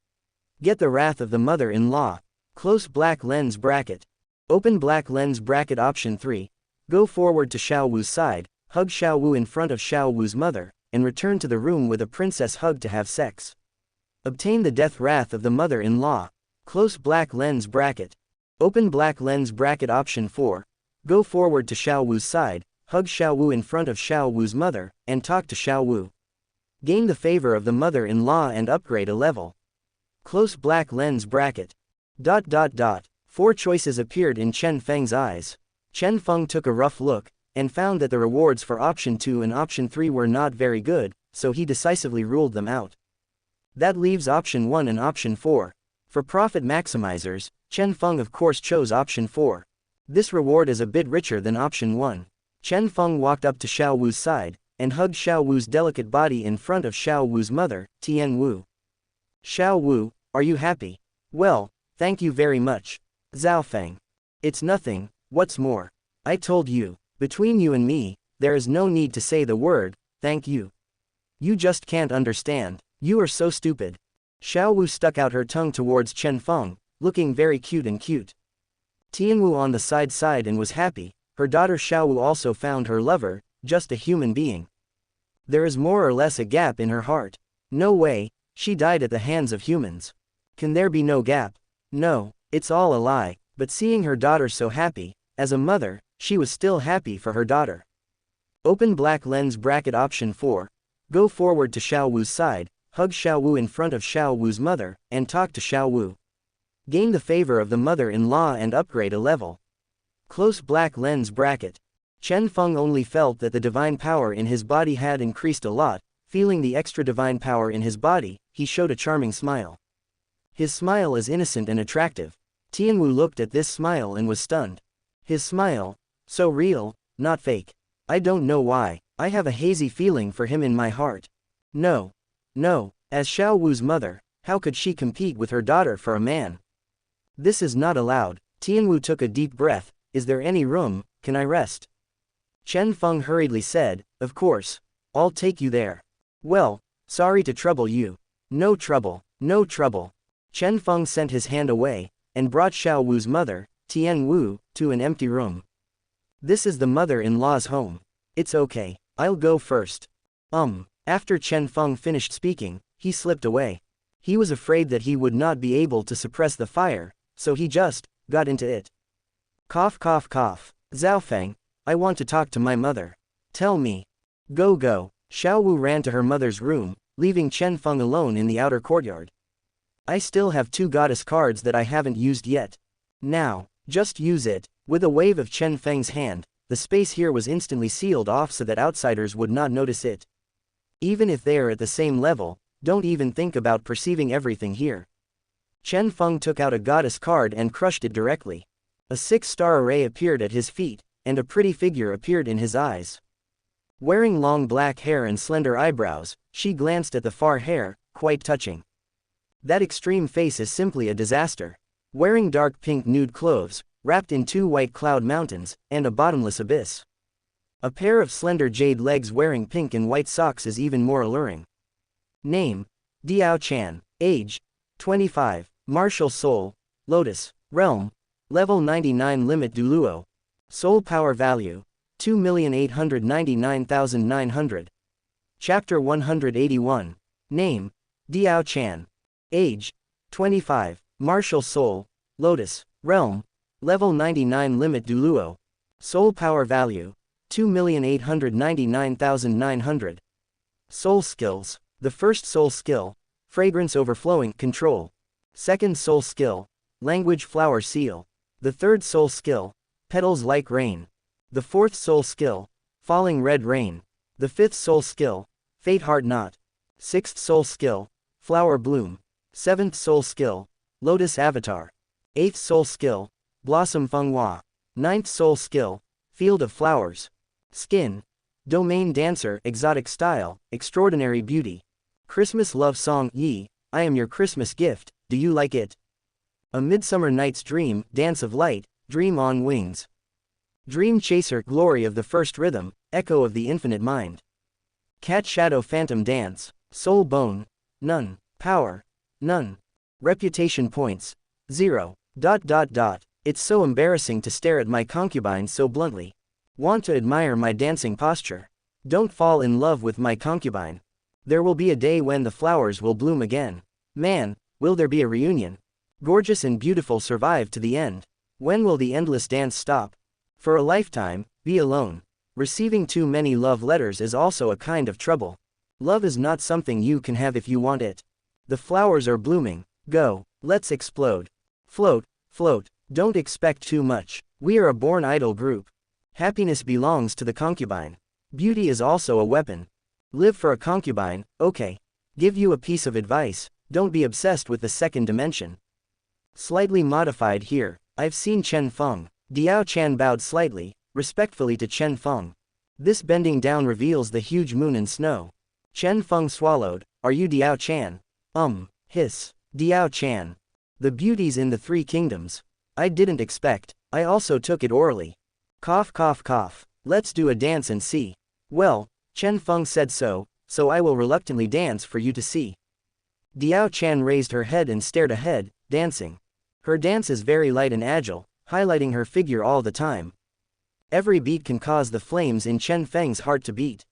Get the wrath of the mother-in-law. Close black lens bracket. Open black lens bracket option 3. Go forward to Xiao Wu's side, hug Xiao Wu in front of Xiao Wu's mother, and return to the room with a princess hug to have sex. Obtain the death wrath of the mother-in-law. Close black lens bracket. Open black lens bracket option 4. Go forward to Xiao Wu's side, hug Xiao Wu in front of Xiao Wu's mother, and talk to Xiao Wu. Gain the favor of the mother-in-law and upgrade a level. Close black lens bracket. 4 choices appeared in Chen Feng's eyes. Chen Feng took a rough look, and found that the rewards for option 2 and option 3 were not very good, so he decisively ruled them out. That leaves option 1 and option 4. For profit maximizers, Chen Feng of course chose option 4. This reward is a bit richer than option 1. Chen Feng walked up to Xiao Wu's side, and hugged Xiao Wu's delicate body in front of Xiao Wu's mother, Tian Wu. Xiao Wu, are you happy? Well, thank you very much. Zhao Feng. It's nothing, what's more. I told you, between you and me, there is no need to say the word, thank you. You just can't understand, you are so stupid. Xiao Wu stuck out her tongue towards Chen Feng, looking very cute and cute. Tian Wu on the side and was happy. Her daughter Xiao Wu also found her lover, just a human being. There is more or less a gap in her heart. No way, she died at the hands of humans. Can there be no gap? No, it's all a lie, but seeing her daughter so happy, as a mother, she was still happy for her daughter. Open black lens bracket option 4. Go forward to Xiao Wu's side, hug Xiao Wu in front of Xiao Wu's mother, and talk to Xiao Wu. Gain the favor of the mother-in-law and upgrade a level. Close black lens bracket. Chen Feng only felt that the divine power in his body had increased a lot. Feeling the extra divine power in his body, he showed a charming smile. His smile is innocent and attractive. Tianwu looked at this smile and was stunned. His smile, so real, not fake. I don't know why, I have a hazy feeling for him in my heart. No, as Xiao Wu's mother, how could she compete with her daughter for a man? This is not allowed. Tianwu took a deep breath. Is there any room, can I rest? Chen Feng hurriedly said, of course. I'll take you there. Well, sorry to trouble you. No trouble, no trouble. Chen Feng sent his hand away, and brought Xiao Wu's mother, Tian Wu, to an empty room. This is the mother-in-law's home. It's okay, I'll go first. After Chen Feng finished speaking, he slipped away. He was afraid that he would not be able to suppress the fire, so he just got into it. Cough cough cough. Zhaofeng, I want to talk to my mother. Tell me. Go go. Xiao Wu ran to her mother's room, leaving Chen Feng alone in the outer courtyard. I still have 2 goddess cards that I haven't used yet. Now, just use it. With a wave of Chen Feng's hand, the space here was instantly sealed off so that outsiders would not notice it. Even if they are at the same level, don't even think about perceiving everything here. Chen Feng took out a goddess card and crushed it directly. A 6-star array appeared at his feet, and a pretty figure appeared in his eyes. Wearing long black hair and slender eyebrows, she glanced at the far hair, quite touching. That extreme face is simply a disaster. Wearing dark pink nude clothes, wrapped in 2 white cloud mountains, and a bottomless abyss. A pair of slender jade legs wearing pink and white socks is even more alluring. Name: Diao Chan. Age: 25. Martial Soul, Lotus, Realm, Level 99 Limit Douluo. Soul Power Value: 2,899,900. Chapter 181. Name: Diao Chan. Age: 25. Martial Soul, Lotus, Realm, Level 99 Limit Douluo. Soul Power Value: 2,899,900. Soul Skills. The first soul skill: Fragrance Overflowing Control. Second soul skill: Language Flower Seal. The third soul skill: Petals Like Rain. The fourth soul skill: Falling Red Rain. The fifth soul skill: Fate Heart Knot. Sixth soul skill: Flower Bloom. Seventh soul skill: Lotus Avatar. Eighth soul skill: Blossom Fenghua. Ninth soul skill: Field of Flowers. Skin. Domain Dancer, Exotic Style, Extraordinary Beauty. Christmas Love Song: Yi, I am your Christmas gift, do you like it? A Midsummer Night's Dream, Dance of Light, Dream on Wings. Dream Chaser, Glory of the First Rhythm, Echo of the Infinite Mind. Cat Shadow Phantom Dance, Soul Bone, none. Power, none. Reputation points, 0. It's so embarrassing to stare at my concubine so bluntly. Want to admire my dancing posture. Don't fall in love with my concubine. There will be a day when the flowers will bloom again. Man, will there be a reunion? Gorgeous and beautiful survive to the end. When will the endless dance stop? For a lifetime, be alone. Receiving too many love letters is also a kind of trouble. Love is not something you can have if you want it. The flowers are blooming. Go, let's explode. Float, float, don't expect too much. We are a born idol group. Happiness belongs to the concubine. Beauty is also a weapon. Live for a concubine, okay. Give you a piece of advice, don't be obsessed with the second dimension. Slightly modified here, I've seen Chen Feng. Diao Chan bowed slightly, respectfully to Chen Feng. This bending down reveals the huge moon and snow. Chen Feng swallowed. Are you Diao Chan? Hiss. Diao Chan. The beauties in the 3 kingdoms. I didn't expect, I also took it orally. Cough cough cough. Let's do a dance and see. Well, Chen Feng said so I will reluctantly dance for you to see. Diao Chan raised her head and stared ahead, dancing. Her dance is very light and agile, highlighting her figure all the time. Every beat can cause the flames in Chen Feng's heart to beat.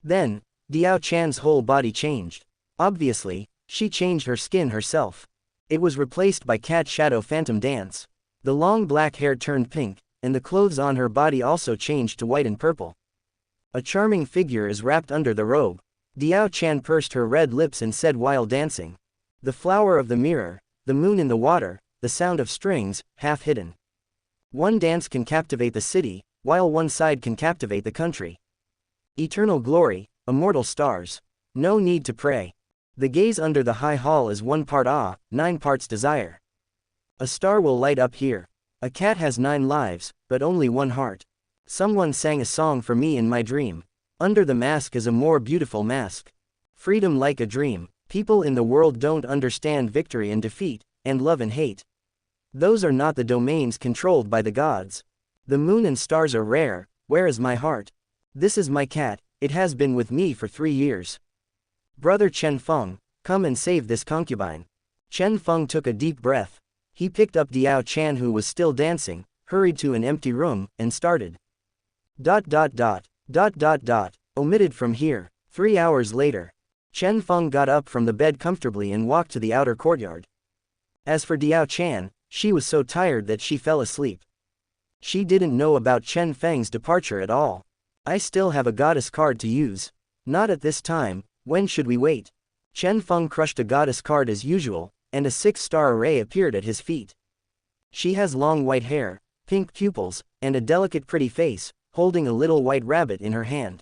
Then, Diao Chan's whole body changed. Obviously, she changed her skin herself. It was replaced by Cat Shadow Phantom Dance. The long black hair turned pink, and the clothes on her body also changed to white and purple. A charming figure is wrapped under the robe. Diao Chan pursed her red lips and said while dancing. The flower of the mirror, the moon in the water, the sound of strings, half hidden. One dance can captivate the city, while one side can captivate the country. Eternal glory, immortal stars. No need to pray. The gaze under the high hall is 1 part awe, 9 parts desire. A star will light up here. A cat has 9 lives, but only 1 heart. Someone sang a song for me in my dream. Under the mask is a more beautiful mask. Freedom like a dream. People in the world don't understand victory and defeat, and love and hate. Those are not the domains controlled by the gods. The moon and stars are rare. Where is my heart? This is my cat, it has been with me for 3 years. Brother Chen Feng, come and save this concubine. Chen Feng took a deep breath. He picked up Diao Chan, who was still dancing, hurried to an empty room, and started. Omitted from here. 3 hours later. Chen Feng got up from the bed comfortably and walked to the outer courtyard. As for Diao Chan, she was so tired that she fell asleep. She didn't know about Chen Feng's departure at all. I still have a goddess card to use. Not at this time, when should we wait? Chen Feng crushed a goddess card as usual, and a 6-star array appeared at his feet. She has long white hair, pink pupils, and a delicate pretty face, holding a little white rabbit in her hand.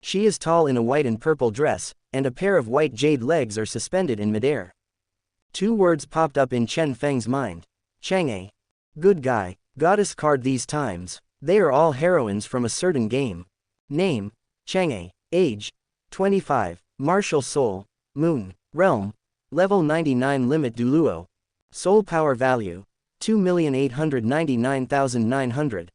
She is tall in a white and purple dress, and a pair of white jade legs are suspended in midair. 2 words popped up in Chen Feng's mind. Chang'e. Good guy. Goddess card these times. They are all heroines from a certain game. Name, Chang'e. Age, 25. Martial soul, moon, realm, level 99 limit Douluo. Soul power value, 2,899,900.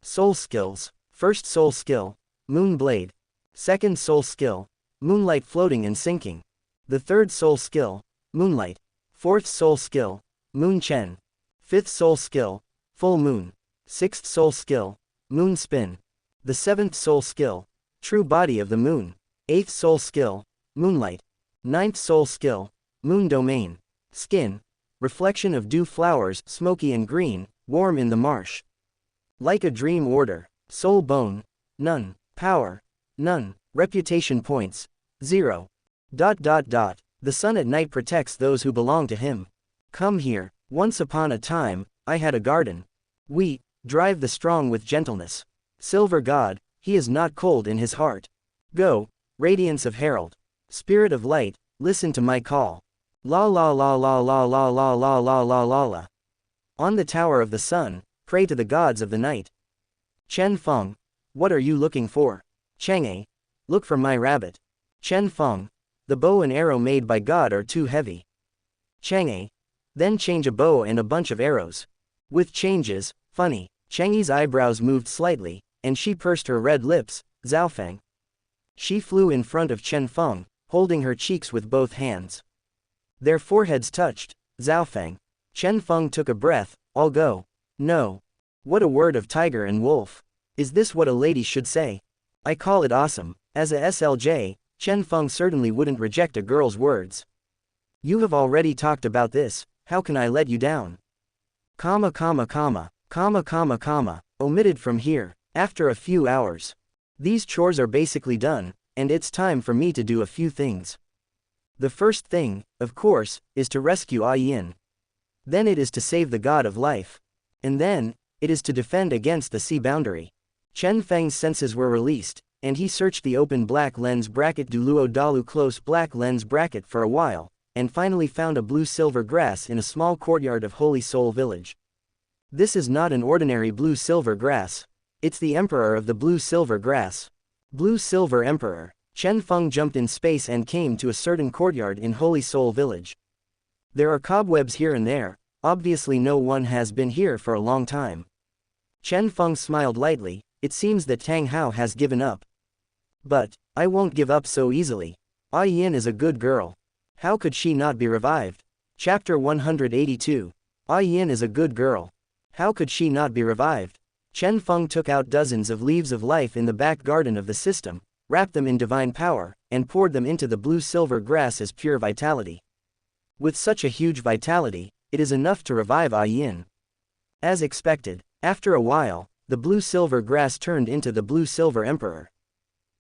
Soul skills. First soul skill, Moon Blade. Second soul skill, Moonlight floating and sinking. The third soul skill, Moonlight. Fourth soul skill, Moon Chen. Fifth soul skill, Full Moon. Sixth soul skill, Moon Spin. The seventh soul skill, True Body of the Moon. Eighth soul skill, Moonlight. Ninth soul skill, Moon Domain. Skin, reflection of dew flowers, smoky and green, warm in the marsh. Like a dream order. Soul bone, none. Power, none. Reputation points, 0. The sun at night protects those who belong to him. Come here. Once upon a time, I had a garden. We drive the strong with gentleness. Silver God, he is not cold in his heart. Go, radiance of herald. Spirit of light, listen to my call. La la la la la la la la la la la la. On the tower of the sun, pray to the gods of the night. Chen Feng, what are you looking for? Chang'e, look for my rabbit. Chen Feng, the bow and arrow made by God are too heavy. Chang'e, then change a bow and a bunch of arrows. With changes, funny. Chang'e's eyebrows moved slightly, and she pursed her red lips. Zhaofeng. She flew in front of Chen Feng, holding her cheeks with both hands. Their foreheads touched. Zhaofeng. Chen Feng took a breath. I'll go. No. What a word of tiger and wolf. Is this what a lady should say? I call it awesome. As a SLJ, Chen Feng certainly wouldn't reject a girl's words. You have already talked about this, how can I let you down? Omitted from here. After a few hours. These chores are basically done, and it's time for me to do a few things. The first thing, of course, is to rescue A Yin. Then it is to save the god of life. And then, it is to defend against the sea boundary. Chen Feng's senses were released, and he searched the open black lens bracket Douluo Dalu close black lens bracket for a while, and finally found a blue-silver grass in a small courtyard of Holy Soul Village. This is not an ordinary blue-silver grass. It's the emperor of the blue-silver grass. Blue-silver emperor. Chen Feng jumped in space and came to a certain courtyard in Holy Soul Village. There are cobwebs here and there, obviously no one has been here for a long time. Chen Feng smiled lightly, it seems that Tang Hao has given up. But, I won't give up so easily. A Yin is a good girl. How could she not be revived? Chapter 182. A Yin is a good girl. How could she not be revived? Chen Feng took out dozens of leaves of life in the back garden of the system, wrapped them in divine power, and poured them into the blue-silver grass as pure vitality. With such a huge vitality, it is enough to revive A Yin. As expected, after a while, the blue-silver grass turned into the blue-silver emperor.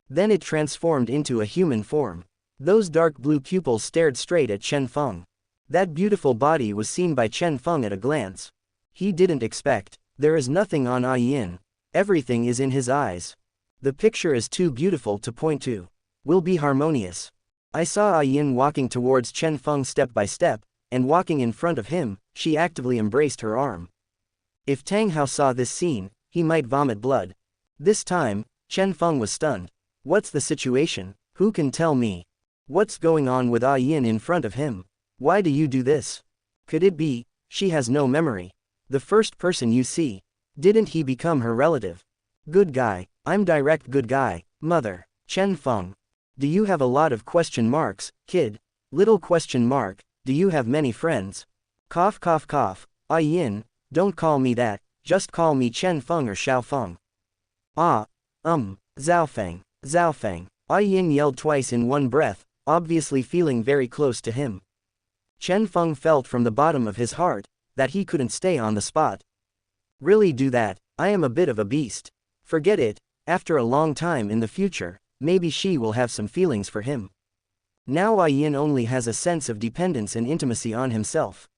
Then it transformed into a human form. Those dark blue pupils stared straight at Chen Feng. That beautiful body was seen by Chen Feng at a glance. He didn't expect. There is nothing on A Yin. Everything is in his eyes. The picture is too beautiful to point to. Will be harmonious. I saw A Yin walking towards Chen Feng step by step, and walking in front of him, she actively embraced her arm. If Tang Hao saw this scene, he might vomit blood. This time, Chen Feng was stunned. What's the situation? Who can tell me? What's going on with A Yin in front of him? Why do you do this? Could it be, she has no memory? The first person you see. Didn't he become her relative? Good guy, I'm direct good guy, mother. Chen Feng. Do you have a lot of question marks, kid? Little question mark, do you have many friends? Cough cough cough. A Yin, don't call me that, just call me Chen Feng or Xiao Feng. Ah, Zhao Feng, Zhao Feng. A Yin yelled twice in one breath, obviously feeling very close to him. Chen Feng felt from the bottom of his heart that he couldn't stay on the spot. Really do that, I am a bit of a beast. Forget it, after a long time in the future, maybe she will have some feelings for him. Now A Yin only has a sense of dependence and intimacy on himself.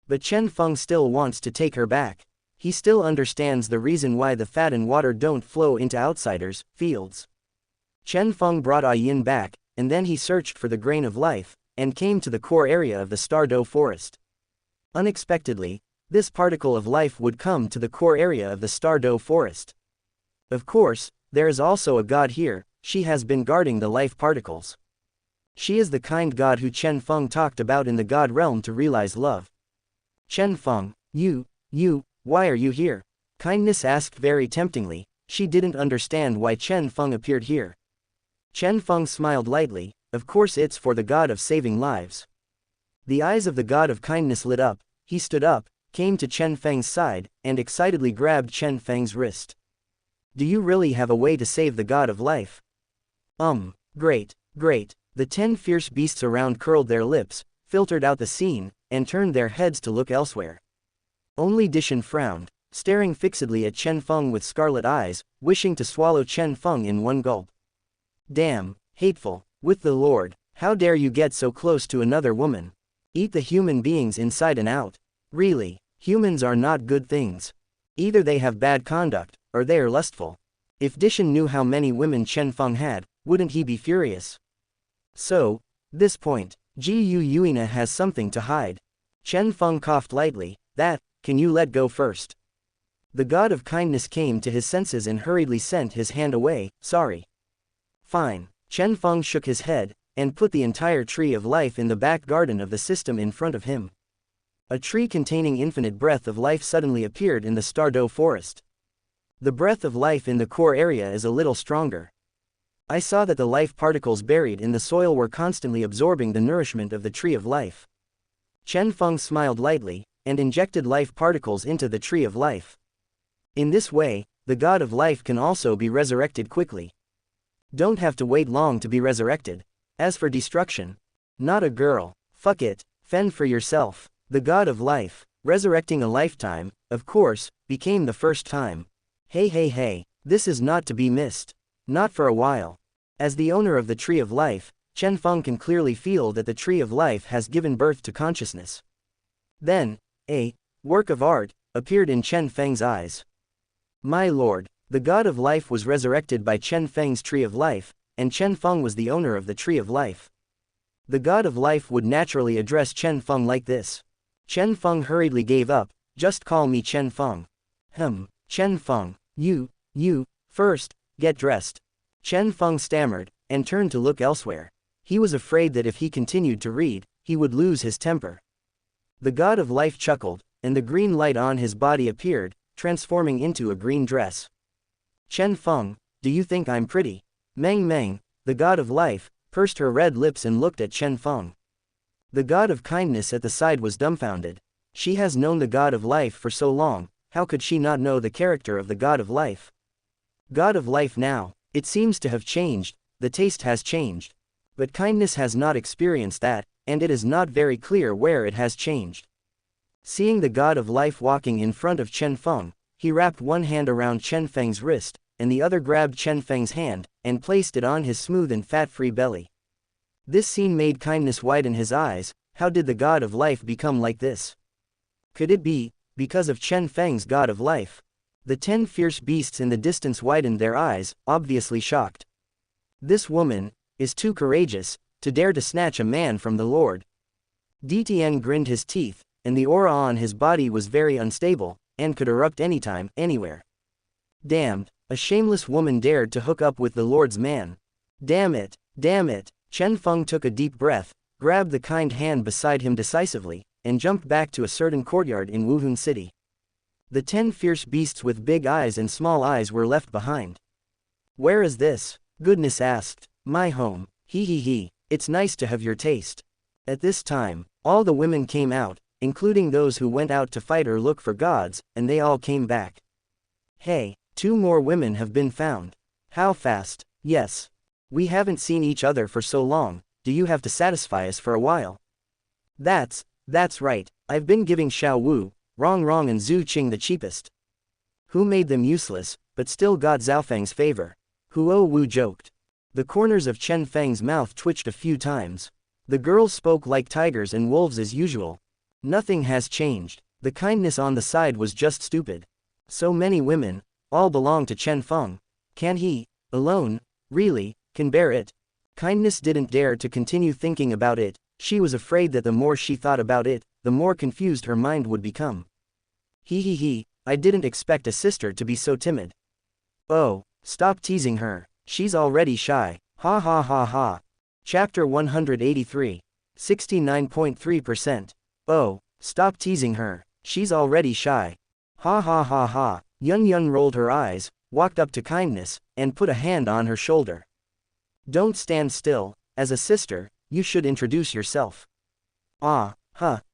But Chen Feng still wants to take her back. He still understands the reason why the fat and water don't flow into outsiders' fields. Chen Feng brought A Yin back, and then he searched for the grain of life, and came to the core area of the Stardo forest. Unexpectedly, this particle of life would come to the core area of the Stardo forest. Of course, there is also a god here, she has been guarding the life particles. She is the kind god who Chen Feng talked about in the god realm to realize love. Chen Feng, you, why are you here? Kindness asked very temptingly. She didn't understand why Chen Feng appeared here. Chen Feng smiled lightly, of course it's for the god of saving lives. The eyes of the god of kindness lit up, he stood up, came to Chen Feng's side, and excitedly grabbed Chen Feng's wrist. Do you really have a way to save the god of life? Great. The 10 fierce beasts around curled their lips, filtered out the scene, and turned their heads to look elsewhere. Only Dishan frowned, staring fixedly at Chen Feng with scarlet eyes, wishing to swallow Chen Feng in one gulp. Damn, hateful, with the Lord, how dare you get so close to another woman? Eat the human beings inside and out. Really, humans are not good things. Either they have bad conduct, or they are lustful. If Dishan knew how many women Chen Feng had, wouldn't he be furious? So, this point, Gu Yuina has something to hide. Chen Feng coughed lightly. Can you let go first? The god of kindness came to his senses and hurriedly sent his hand away. Sorry. Fine. Chen Feng shook his head, and put the entire tree of life in the back garden of the system in front of him. A tree containing infinite breath of life suddenly appeared in the Stardo forest. The breath of life in the core area is a little stronger. I saw that the life particles buried in the soil were constantly absorbing the nourishment of the tree of life. Chen Feng smiled lightly, and injected life particles into the tree of life. In this way, the god of life can also be resurrected quickly. Don't have to wait long to be resurrected. As for destruction, not a girl, fuck it, fend for yourself. The god of life, resurrecting a lifetime, of course, became the first time. Hey, this is not to be missed. Not for a while. As the owner of the tree of life, Chen Feng can clearly feel that the tree of life has given birth to consciousness. Then, a work of art appeared in Chen Feng's eyes. My lord, the god of life was resurrected by Chen Feng's tree of life, and Chen Feng was the owner of the tree of life. The god of life would naturally address Chen Feng like this. Chen Feng hurriedly gave up. Just call me Chen Feng. Chen Feng, you, first, get dressed. Chen Feng stammered, and turned to look elsewhere. He was afraid that if he continued to read, he would lose his temper. The god of life chuckled, and the green light on his body appeared, transforming into a green dress. Chen Feng, do you think I'm pretty? Meng, the god of life, pursed her red lips and looked at Chen Feng. The god of kindness at the side was dumbfounded. She has known the god of life for so long, how could she not know the character of the god of life? God of life now, it seems to have changed, the taste has changed. But kindness has not experienced that, and it is not very clear where it has changed. Seeing the god of life walking in front of Chen Feng, he wrapped one hand around Chen Feng's wrist, and the other grabbed Chen Feng's hand, and placed it on his smooth and fat-free belly. This scene made kindness widen his eyes. How did the god of life become like this? Could it be because of Chen Feng's god of life? The 10 fierce beasts in the distance widened their eyes, obviously shocked. This woman is too courageous to dare to snatch a man from the Lord. DTN grinned his teeth, and the aura on his body was very unstable, and could erupt anytime, anywhere. Damned, a shameless woman dared to hook up with the Lord's man. Damn it. Chen Feng took a deep breath, grabbed the kind hand beside him decisively, and jumped back to a certain courtyard in Wuhan City. The 10 fierce beasts with big eyes and small eyes were left behind. Where is this? Goodness asked. My home. He. It's nice to have your taste. At this time, all the women came out, including those who went out to fight or look for gods, and they all came back. Hey, 2 more women have been found. How fast? Yes. We haven't seen each other for so long, do you have to satisfy us for a while? That's right, I've been giving Xiao Wu, Rong and Zhu Qing the cheapest. Who made them useless, but still got Zhaofeng's favor. Huo Wu joked. The corners of Chen Feng's mouth twitched a few times. The girls spoke like tigers and wolves as usual. Nothing has changed. The kindness on the side was just stupid. So many women, all belong to Chen Feng. Can he, alone, really, can bear it? Kindness didn't dare to continue thinking about it. She was afraid that the more she thought about it, the more confused her mind would become. I didn't expect a sister to be so timid. Oh, stop teasing her. She's already shy. Ha ha ha ha. Chapter 183. 69.3%. Oh, stop teasing her. She's already shy. Ha ha ha ha. Yun rolled her eyes, walked up to Kindness, and put a hand on her shoulder. Don't stand still. As a sister, you should introduce yourself.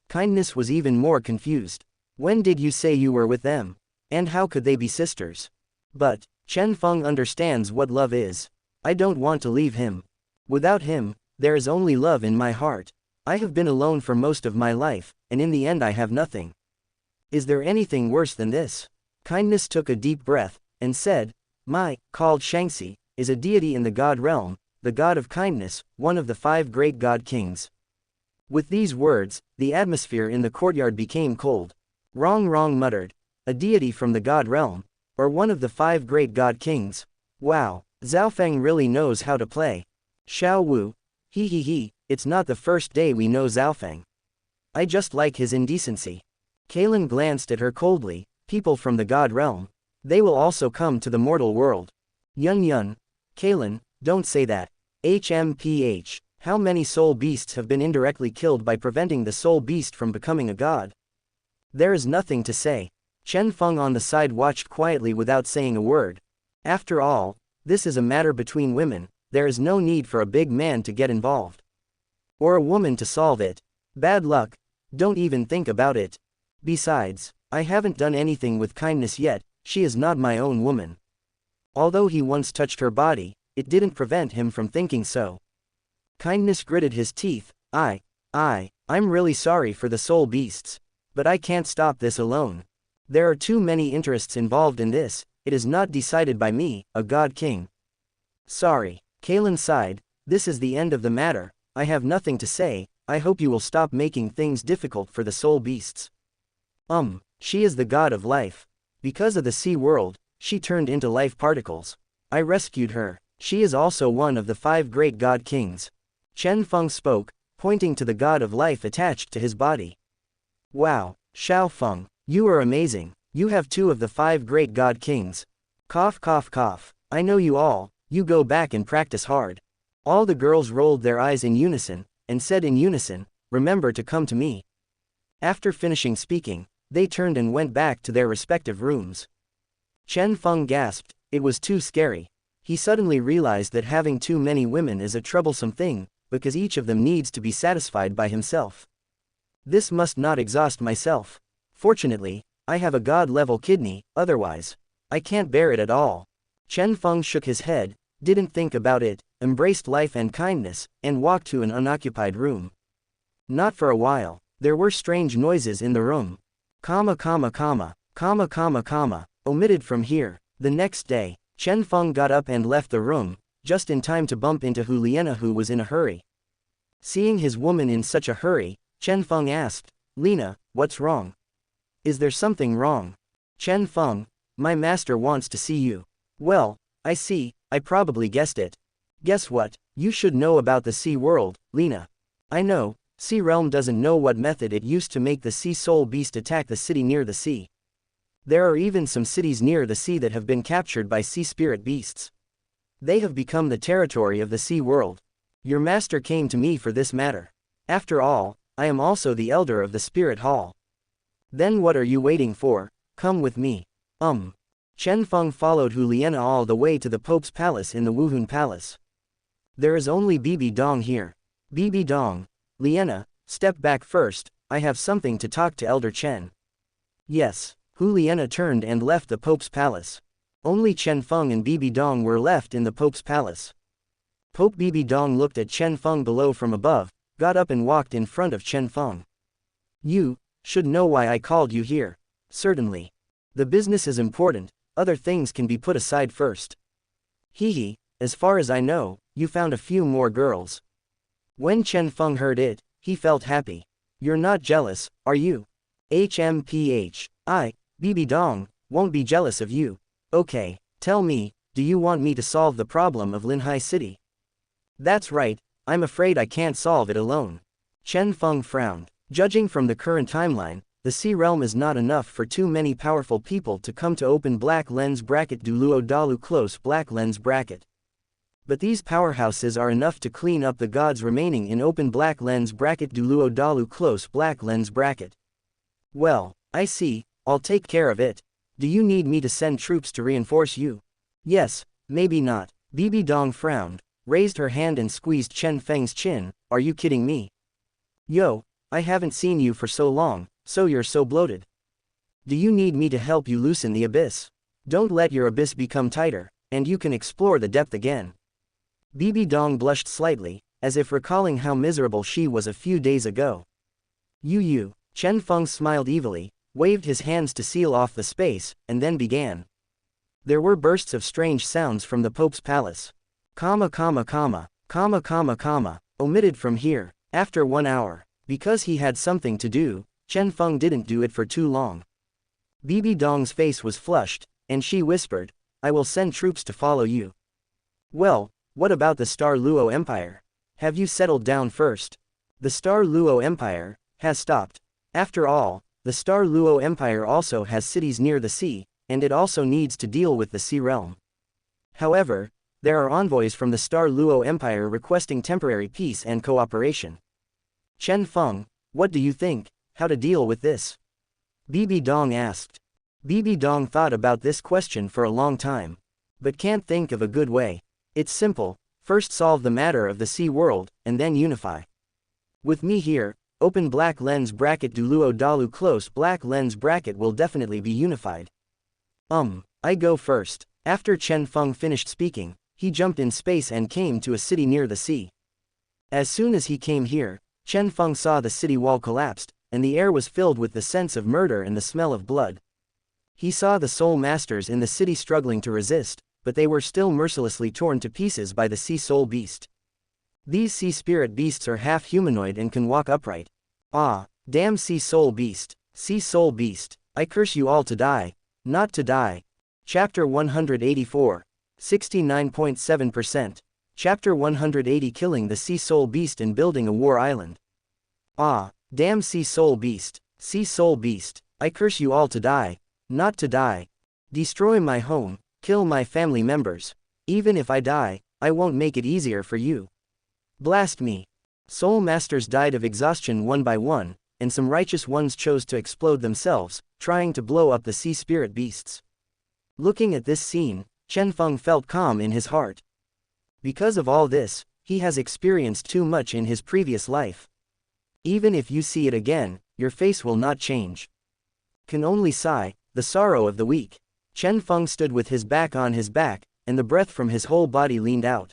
Kindness was even more confused. When did you say you were with them? And how could they be sisters? But, Chen Feng understands what love is. I don't want to leave him. Without him, there is only love in my heart. I have been alone for most of my life, and in the end I have nothing. Is there anything worse than this? Kindness took a deep breath, and said, called Xianxia, is a deity in the god realm, the god of kindness, one of the 5 great god kings. With these words, the atmosphere in the courtyard became cold. Rong muttered. A deity from the god realm, or one of the 5 great god kings. Wow, Zhaofeng really knows how to play. Xiao Wu, it's not the first day we know Zhaofeng. I just like his indecency. Kalen glanced at her coldly. People from the god realm. They will also come to the mortal world. Yun. Kalen, don't say that. HMPH. How many soul beasts have been indirectly killed by preventing the soul beast from becoming a god? There is nothing to say. Chen Feng on the side watched quietly without saying a word. After all, this is a matter between women, there is no need for a big man to get involved. Or a woman to solve it. Bad luck. Don't even think about it. Besides, I haven't done anything with Kindness yet, she is not my own woman. Although he once touched her body, it didn't prevent him from thinking so. Kindness gritted his teeth. I'm really sorry for the soul beasts. But I can't stop this alone. There are too many interests involved in this, it is not decided by me, a god king. Sorry. Kalen sighed, this is the end of the matter, I have nothing to say, I hope you will stop making things difficult for the soul beasts. She is the god of life. Because of the sea world, she turned into life particles. I rescued her. She is also one of the 5 great god kings. Chen Feng spoke, pointing to the god of life attached to his body. Wow, Xiao Feng, you are amazing. You have 2 of the 5 great god kings. Cough. I know you all, you go back and practice hard. All the girls rolled their eyes in unison, and said in unison, remember to come to me. After finishing speaking, they turned and went back to their respective rooms. Chen Feng gasped, it was too scary. He suddenly realized that having too many women is a troublesome thing, because each of them needs to be satisfied by himself. This must not exhaust myself. Fortunately, I have a god-level kidney, otherwise, I can't bear it at all. Chen Feng shook his head, didn't think about it, embraced life and kindness, and walked to an unoccupied room. Not for a while, there were strange noises in the room. Omitted from here. The next day, Chen Feng got up and left the room, just in time to bump into Hu Liena, who was in a hurry. Seeing his woman in such a hurry, Chen Feng asked, Lena, what's wrong? Is there something wrong? Chen Feng, my master wants to see you. Well, I see, I probably guessed it. Guess what, you should know about the sea world, Lena. I know, Sea Realm doesn't know what method it used to make the sea soul beast attack the city near the sea. There are even some cities near the sea that have been captured by sea spirit beasts. They have become the territory of the sea world. Your master came to me for this matter. After all, I am also the elder of the spirit hall. Then what are you waiting for? Come with me. Chen Feng followed Hu Liena all the way to the Pope's palace in the Wuhun Palace. There is only Bibi Dong here. Bibi Dong. Liena, step back first, I have something to talk to Elder Chen. Yes. Hu Liena turned and left the Pope's palace. Only Chen Feng and Bibi Dong were left in the Pope's palace. Pope Bibi Dong looked at Chen Feng below from above, got up and walked in front of Chen Feng. You should know why I called you here. Certainly. The business is important, other things can be put aside first. Hehe, as far as I know, you found a few more girls. When Chen Feng heard it, he felt happy. You're not jealous, are you? HMPH. I, Bibi Dong, won't be jealous of you. Okay, tell me, do you want me to solve the problem of Ling Hai City? That's right, I'm afraid I can't solve it alone. Chen Feng frowned. Judging from the current timeline, the Sea Realm is not enough for too many powerful people to come to open black lens bracket Douluo Dalu close black lens bracket. But these powerhouses are enough to clean up the gods remaining in open black lens bracket Douluo Dalu close black lens bracket. Well, I see, I'll take care of it. Do you need me to send troops to reinforce you? Yes, maybe not. Bibi Dong frowned, raised her hand and squeezed Chen Feng's chin. Are you kidding me? Yo, I haven't seen you for so long, so you're so bloated. Do you need me to help you loosen the abyss? Don't let your abyss become tighter, and you can explore the depth again. Bibi Dong blushed slightly, as if recalling how miserable she was a few days ago. You. Chen Feng smiled evilly, waved his hands to seal off the space, and then began. There were bursts of strange sounds from the Pope's palace. Omitted from here. After 1 hour. Because he had something to do, Chen Feng didn't do it for too long. Bibi Dong's face was flushed, and she whispered, I will send troops to follow you. Well, what about the Star Luo Empire? Have you settled down first? The Star Luo Empire has stopped. After all, the Star Luo Empire also has cities near the sea, and it also needs to deal with the Sea Realm. However, there are envoys from the Star Luo Empire requesting temporary peace and cooperation. Chen Feng, what do you think, how to deal with this? Bibi Dong asked. Bibi Dong thought about this question for a long time. But can't think of a good way. It's simple, first solve the matter of the sea world, and then unify. With me here, open black lens bracket Douluo Dalu close black lens bracket will definitely be unified. I go first. After Chen Feng finished speaking, he jumped in space and came to a city near the sea. As soon as he came here, Chen Feng saw the city wall collapsed, and the air was filled with the sense of murder and the smell of blood. He saw the soul masters in the city struggling to resist, but they were still mercilessly torn to pieces by the sea soul beast. These sea spirit beasts are half humanoid and can walk upright. Ah, damn sea soul beast, I curse you all to die, not to die. Chapter 184, 69.7%. Chapter 180 Killing the Sea Soul Beast and Building a War Island. Ah, damn sea soul beast, I curse you all to die, not to die. Destroy my home, kill my family members. Even if I die, I won't make it easier for you. Blast me. Soul masters died of exhaustion one by one, and some righteous ones chose to explode themselves, trying to blow up the sea spirit beasts. Looking at this scene, Chen Feng felt calm in his heart. Because of all this, he has experienced too much in his previous life. Even if you see it again, your face will not change. Can only sigh, the sorrow of the weak. Chen Feng stood with his back on his back, and the breath from his whole body leaned out.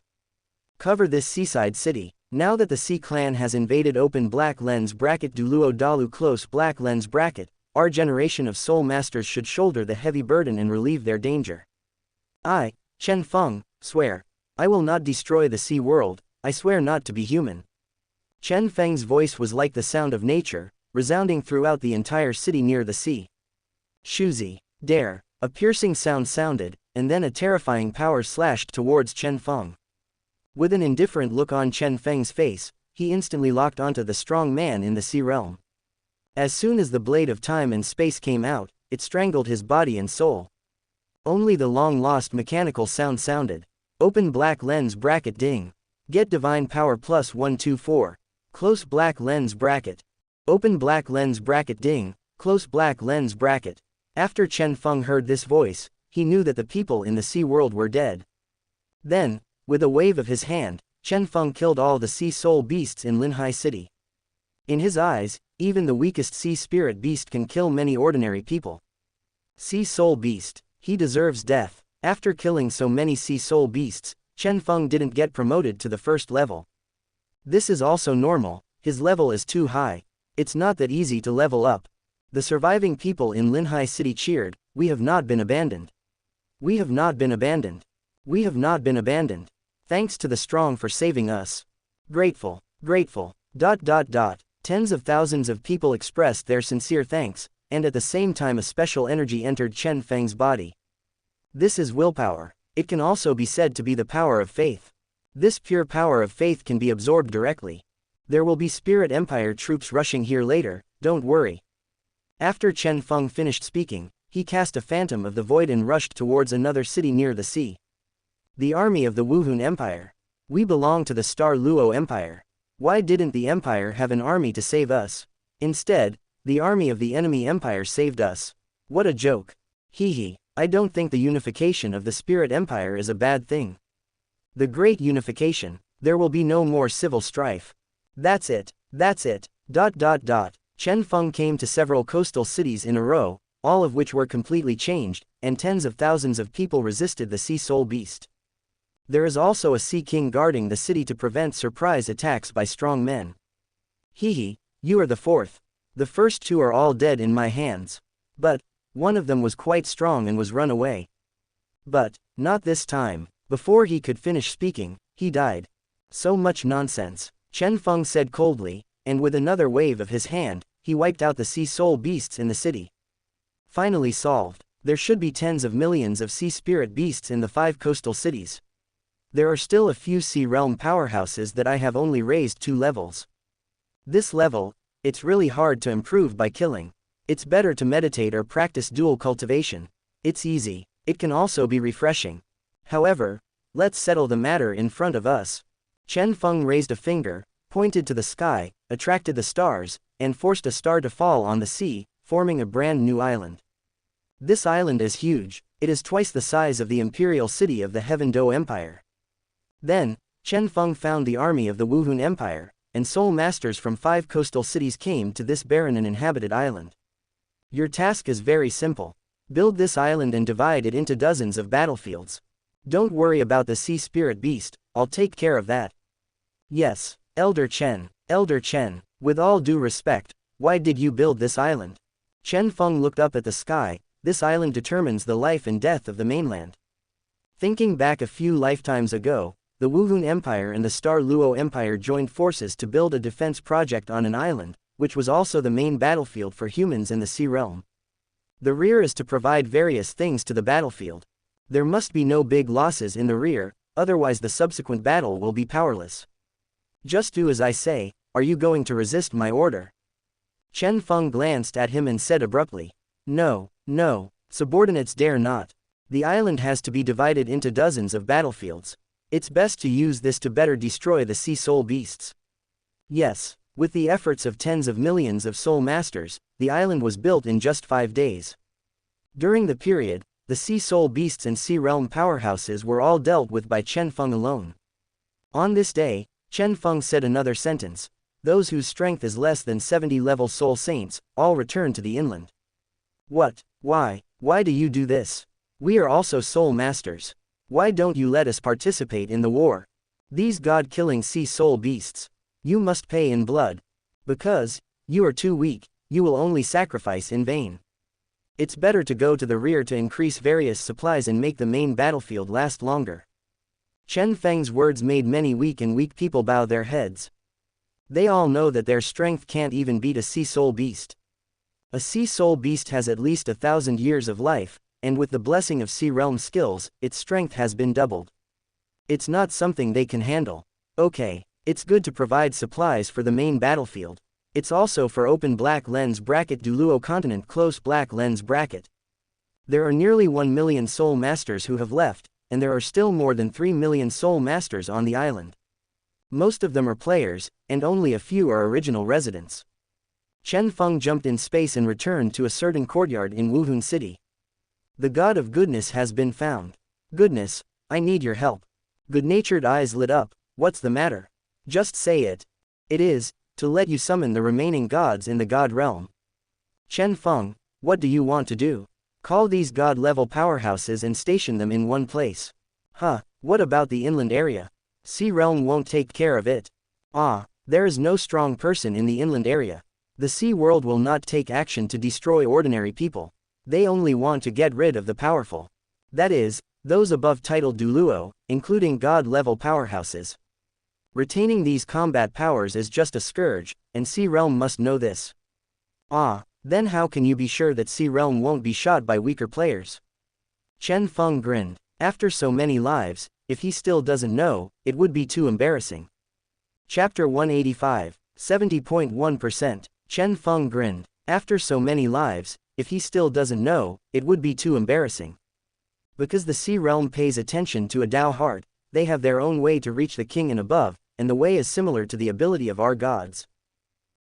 Cover this seaside city. Now that the Sea Clan has invaded open black lens bracket Douluo Dalu close black lens bracket, our generation of soul masters should shoulder the heavy burden and relieve their danger. I, Chen Feng, swear. I will not destroy the sea world, I swear not to be human. Chen Feng's voice was like the sound of nature, resounding throughout the entire city near the sea. Shuzi, dare, a piercing sound sounded, and then a terrifying power slashed towards Chen Feng. With an indifferent look on Chen Feng's face, he instantly locked onto the strong man in the sea realm. As soon as the blade of time and space came out, it strangled his body and soul. Only the long-lost mechanical sound sounded. Open black lens bracket ding. Get divine power plus 124. Close black lens bracket. Open black lens bracket ding. Close black lens bracket. After Chen Feng heard this voice, he knew that the people in the sea world were dead. Then, with a wave of his hand, Chen Feng killed all the sea soul beasts in Ling Hai City. In his eyes, Even the weakest sea spirit beast can kill many ordinary people. Sea soul beast. He deserves death. After killing so many sea soul beasts, Chen Feng didn't get promoted to the first level. This is also normal, his level is too high. It's not that easy to level up. The surviving people in Ling Hai city cheered, "We have not been abandoned. We have not been abandoned. We have not been abandoned. Thanks to the strong for saving us. Grateful, grateful, ... Tens of thousands of people expressed their sincere thanks, and at the same time a special energy entered Chen Feng's body. This is willpower. It can also be said to be the power of faith. This pure power of faith can be absorbed directly. There will be Spirit Empire troops rushing here later, don't worry." After Chen Feng finished speaking, he cast a phantom of the void and rushed towards another city near the sea. The army of the Wuhun Empire. We belong to the Star Luo Empire. Why didn't the Empire have an army to save us? Instead, the army of the enemy Empire saved us. What a joke. Hee. I don't think the unification of the Spirit Empire is a bad thing. The great unification, there will be no more civil strife. That's it. Chen Feng came to several coastal cities in a row, all of which were completely changed, and tens of thousands of people resisted the Sea Soul Beast. There is also a Sea King guarding the city to prevent surprise attacks by strong men. Hee, you are the fourth. The first two are all dead in my hands. But one of them was quite strong and was run away. But not this time. Before he could finish speaking, he died. So much nonsense, Chen Feng said coldly, and with another wave of his hand, he wiped out the sea soul beasts in the city. Finally solved. There should be tens of millions of sea spirit beasts in the 5 coastal cities. There are still a few sea realm powerhouses that I have only raised 2 levels. This level, it's really hard to improve by killing. It's better to meditate or practice dual cultivation. It's easy. It can also be refreshing. However, let's settle the matter in front of us. Chen Feng raised a finger, pointed to the sky, attracted the stars, and forced a star to fall on the sea, forming a brand new island. This island is huge. It is twice the size of the imperial city of the Heaven Do Empire. Then, Chen Feng found the army of the Wuhun Empire, and soul masters from 5 coastal cities came to this barren and inhabited island. Your task is very simple. Build this island and divide it into dozens of battlefields. Don't worry about the sea spirit beast, I'll take care of that. Yes, Elder Chen, with all due respect, why did you build this island? Chen Feng looked up at the sky. This island determines the life and death of the mainland. Thinking back a few lifetimes ago, the Wuhun Empire and the Star Luo Empire joined forces to build a defense project on an island, which was also the main battlefield for humans in the Sea Realm. The rear is to provide various things to the battlefield. There must be no big losses in the rear, otherwise the subsequent battle will be powerless. Just do as I say. Are you going to resist my order? Chen Feng glanced at him and said abruptly. No, subordinates dare not. The island has to be divided into dozens of battlefields. It's best to use this to better destroy the sea soul beasts. Yes, with the efforts of tens of millions of soul masters, the island was built in just 5 days. During the period, the sea soul beasts and sea realm powerhouses were all dealt with by Chen Feng alone. On this day, Chen Feng said another sentence. Those whose strength is less than 70 level soul saints, all return to the inland. What? Why do you do this? We are also soul masters. Why don't you let us participate in the war? These god-killing sea soul beasts. You must pay in blood. Because you are too weak, you will only sacrifice in vain. It's better to go to the rear to increase various supplies and make the main battlefield last longer. Chen Feng's words made many weak people bow their heads. They all know that their strength can't even beat a sea soul beast. A sea soul beast has at least 1,000 years of life, and with the blessing of sea realm skills, its strength has been doubled. It's not something they can handle. Okay, it's good to provide supplies for the main battlefield. It's also for open black lens bracket Douluo continent close black lens bracket. There are nearly 1 million soul masters who have left, and there are still more than 3 million soul masters on the island. Most of them are players, and only a few are original residents. Chen Feng jumped in space and returned to a certain courtyard in Wuhun City. The god of goodness has been found. Goodness, I need your help. Good-natured eyes lit up. What's the matter? Just say it. It is, to let you summon the remaining gods in the god realm. Chen Feng, what do you want to do? Call these god-level powerhouses and station them in one place. Huh, what about the inland area? Sea realm won't take care of it. Ah, there is no strong person in the inland area. The sea world will not take action to destroy ordinary people. They only want to get rid of the powerful. That is, those above titled Douluo, including god-level powerhouses. Retaining these combat powers is just a scourge, and Sea Realm must know this. Ah, then how can you be sure that Sea Realm won't be shot by weaker players? Chen Feng grinned. After so many lives, if he still doesn't know, it would be too embarrassing. Chapter 185, 70.1%. Chen Feng grinned. After so many lives, if he still doesn't know, it would be too embarrassing. Because the Sea Realm pays attention to a Dao heart, they have their own way to reach the king and above, and the way is similar to the ability of our gods.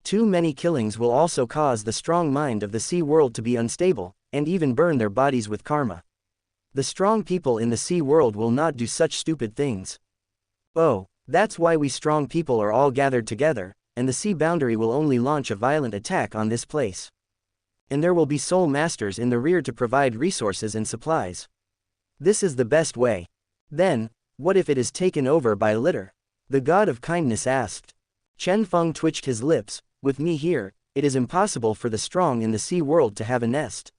Too many killings will also cause the strong mind of the sea world to be unstable, and even burn their bodies with karma. The strong people in the sea world will not do such stupid things. Oh, that's why we strong people are all gathered together, and the sea boundary will only launch a violent attack on this place. And there will be soul masters in the rear to provide resources and supplies. This is the best way. Then, what if it is taken over by litter? The god of kindness asked. Chen Feng twitched his lips. With me here, it is impossible for the strong in the sea world to have a nest.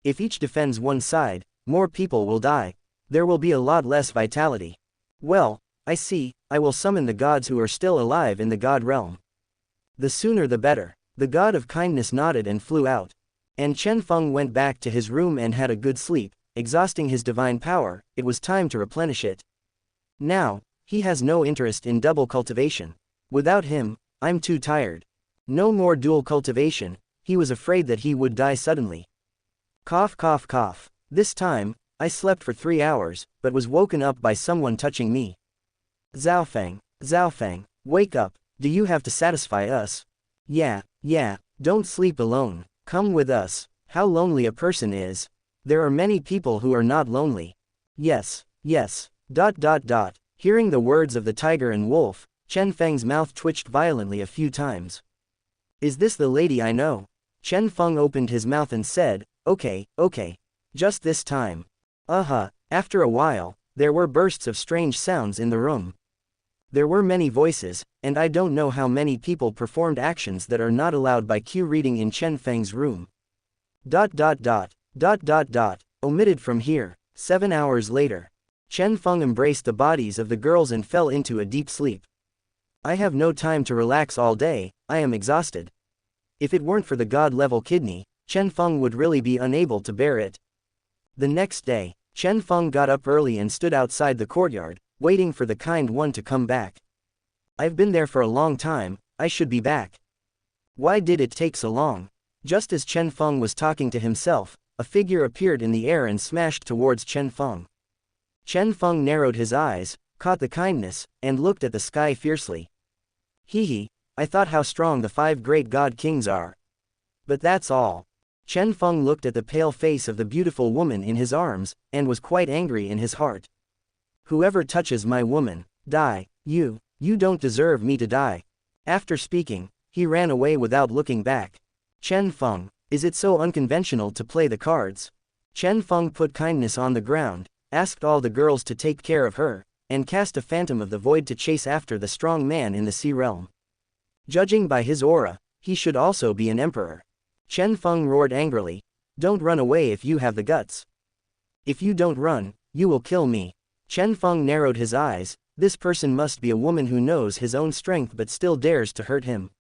If each defends one side, more people will die. There will be a lot less vitality. Well, I see, I will summon the gods who are still alive in the god realm. The sooner the better. The god of kindness nodded and flew out. And Chen Feng went back to his room and had a good sleep, exhausting his divine power. It was time to replenish it. Now, he has no interest in double cultivation. Without him, I'm too tired. No more dual cultivation. He was afraid that he would die suddenly. Cough cough cough. This time, I slept for 3 hours, but was woken up by someone touching me. Zhaofeng, wake up, do you have to satisfy us? Yeah, don't sleep alone, come with us. How lonely a person is. There are many people who are not lonely. Yes. Hearing the words of the tiger and wolf, Chen Feng's mouth twitched violently a few times. Is this the lady I know? Chen Feng opened his mouth and said, okay. Just this time. After a while, there were bursts of strange sounds in the room. There were many voices, and I don't know how many people performed actions that are not allowed by Q reading in Chen Feng's room. Omitted from here. 7 hours later. Chen Feng embraced the bodies of the girls and fell into a deep sleep. I have no time to relax all day, I am exhausted. If it weren't for the god-level kidney, Chen Feng would really be unable to bear it. The next day, Chen Feng got up early and stood outside the courtyard, waiting for the kind one to come back. I've been there for a long time, I should be back. Why did it take so long? Just as Chen Feng was talking to himself, a figure appeared in the air and smashed towards Chen Feng. Chen Feng narrowed his eyes, caught the kindness, and looked at the sky fiercely. I thought how strong the 5 great god kings are. But that's all. Chen Feng looked at the pale face of the beautiful woman in his arms, and was quite angry in his heart. Whoever touches my woman, die, you don't deserve me to die. After speaking, he ran away without looking back. Chen Feng, is it so unconventional to play the cards? Chen Feng put kindness on the ground, asked all the girls to take care of her, and cast a phantom of the void to chase after the strong man in the sea realm. Judging by his aura, he should also be an emperor. Chen Feng roared angrily, don't run away if you have the guts. If you don't run, you will kill me. Chen Feng narrowed his eyes, this person must be a woman who knows his own strength but still dares to hurt him.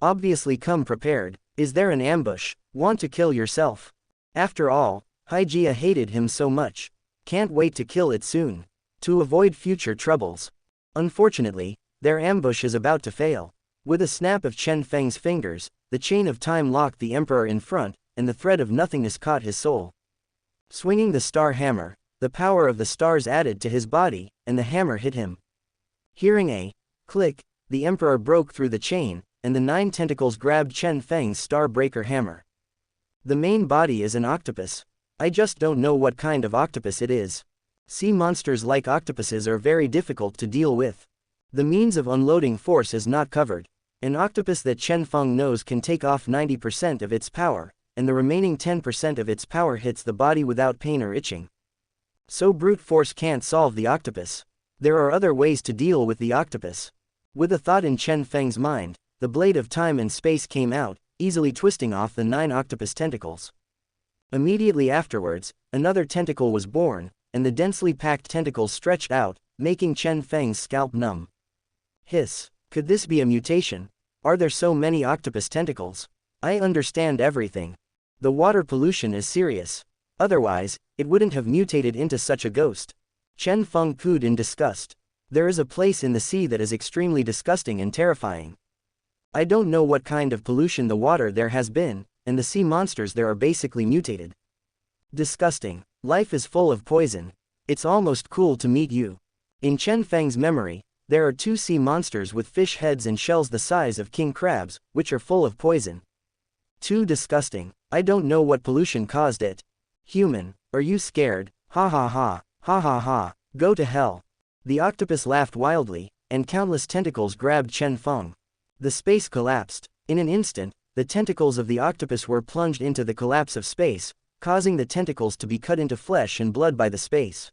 Obviously come prepared, is there an ambush, want to kill yourself? After all, Haijia hated him so much. Can't wait to kill it soon. To avoid future troubles. Unfortunately, their ambush is about to fail. With a snap of Chen Feng's fingers, the chain of time locked the emperor in front, and the thread of nothingness caught his soul. Swinging the star hammer, the power of the stars added to his body, and the hammer hit him. Hearing a click, the emperor broke through the chain, and the 9 tentacles grabbed Chen Feng's star-breaker hammer. The main body is an octopus. I just don't know what kind of octopus it is. Sea monsters like octopuses are very difficult to deal with. The means of unloading force is not covered. An octopus that Chen Feng knows can take off 90% of its power, and the remaining 10% of its power hits the body without pain or itching. So brute force can't solve the octopus. There are other ways to deal with the octopus. With a thought in Chen Feng's mind, the blade of time and space came out, easily twisting off the 9 octopus tentacles. Immediately afterwards, another tentacle was born, and the densely packed tentacles stretched out, making Chen Feng's scalp numb. Hiss. Could this be a mutation? Are there so many octopus tentacles? I understand everything. The water pollution is serious. Otherwise, it wouldn't have mutated into such a ghost. Chen Feng cooed in disgust. There is a place in the sea that is extremely disgusting and terrifying. I don't know what kind of pollution the water there has been, and the sea monsters there are basically mutated. Disgusting. Life is full of poison. It's almost cool to meet you. In Chen Feng's memory, there are 2 sea monsters with fish heads and shells the size of king crabs, which are full of poison. Too disgusting. I don't know what pollution caused it. Human, are you scared? Ha ha ha, ha ha ha, go to hell. The octopus laughed wildly, and countless tentacles grabbed Chen Feng. The space collapsed. In an instant, the tentacles of the octopus were plunged into the collapse of space, causing the tentacles to be cut into flesh and blood by the space.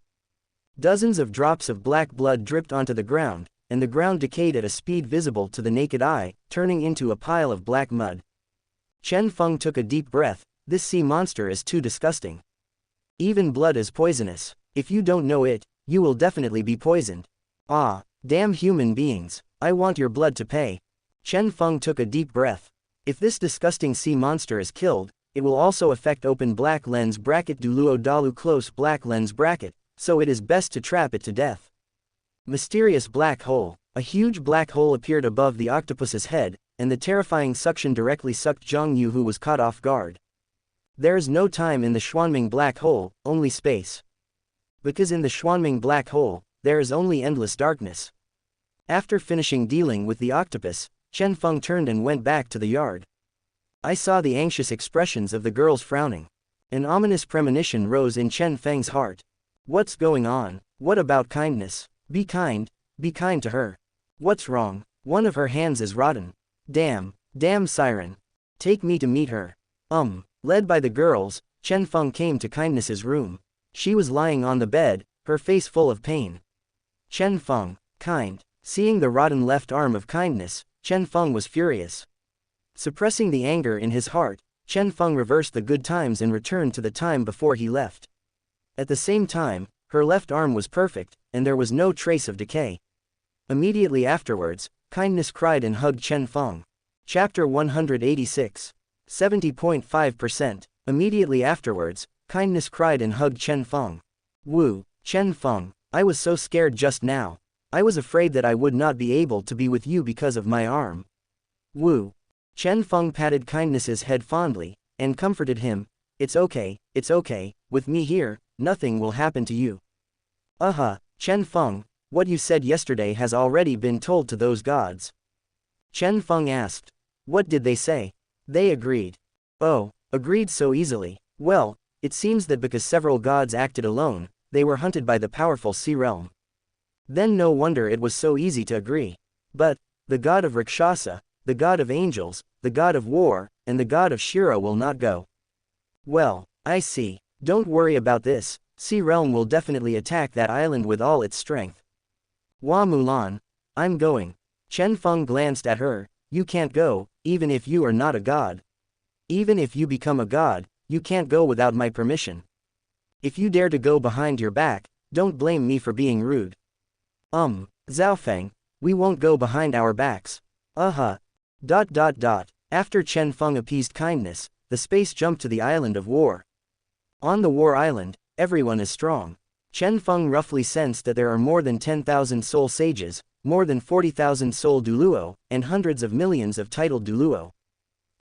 Dozens of drops of black blood dripped onto the ground, and the ground decayed at a speed visible to the naked eye, turning into a pile of black mud. Chen Feng took a deep breath. This sea monster is too disgusting. Even blood is poisonous. If you don't know it, you will definitely be poisoned. Ah, damn human beings, I want your blood to pay. Chen Feng took a deep breath. If this disgusting sea monster is killed, it will also affect open black lens bracket Douluo Dalu close black lens bracket, so it is best to trap it to death. Mysterious black hole. A huge black hole appeared above the octopus's head, and the terrifying suction directly sucked Zhang Yu, who was caught off guard. There is no time in the Xuanming black hole, only space. Because in the Xuanming black hole, there is only endless darkness. After finishing dealing with the octopus, Chen Feng turned and went back to the yard. I saw the anxious expressions of the girls frowning. An ominous premonition rose in Chen Feng's heart. What's going on? What about kindness? Be kind to her. What's wrong? One of her hands is rotten. Damn siren. Take me to meet her. Led by the girls, Chen Feng came to Kindness's room. She was lying on the bed, her face full of pain. Chen Feng, kind. Seeing the rotten left arm of Kindness, Chen Feng was furious. Suppressing the anger in his heart, Chen Feng reversed the good times and returned to the time before he left. At the same time, her left arm was perfect, and there was no trace of decay. Immediately afterwards, Kindness cried and hugged Chen Feng. Chapter 186. 70.5%. Immediately afterwards, Kindness cried and hugged Chen Feng. Wu, Chen Feng, I was so scared just now. I was afraid that I would not be able to be with you because of my arm. Wu. Chen Feng patted Kindness's head fondly, and comforted him. It's okay, with me here, nothing will happen to you. Chen Feng, what you said yesterday has already been told to those gods. Chen Feng asked. What did they say? They agreed. Oh, agreed so easily. Well, it seems that because several gods acted alone, they were hunted by the powerful sea realm. Then no wonder it was so easy to agree. But, the god of Rakshasa, the god of angels, the god of war, and the god of Shira will not go. Well, I see. Don't worry about this, Sea Realm will definitely attack that island with all its strength. Hua Mulan, I'm going. Chen Feng glanced at her. You can't go, even if you are not a god. Even if you become a god, you can't go without my permission. If you dare to go behind your back, don't blame me for being rude. Zhaofeng, we won't go behind our backs. After Chen Feng appeased Kindness, the space jumped to the island of war. On the war island, everyone is strong. Chen Feng roughly sensed that there are more than 10,000 soul sages, more than 40,000 soul Douluo, and hundreds of millions of titled Douluo.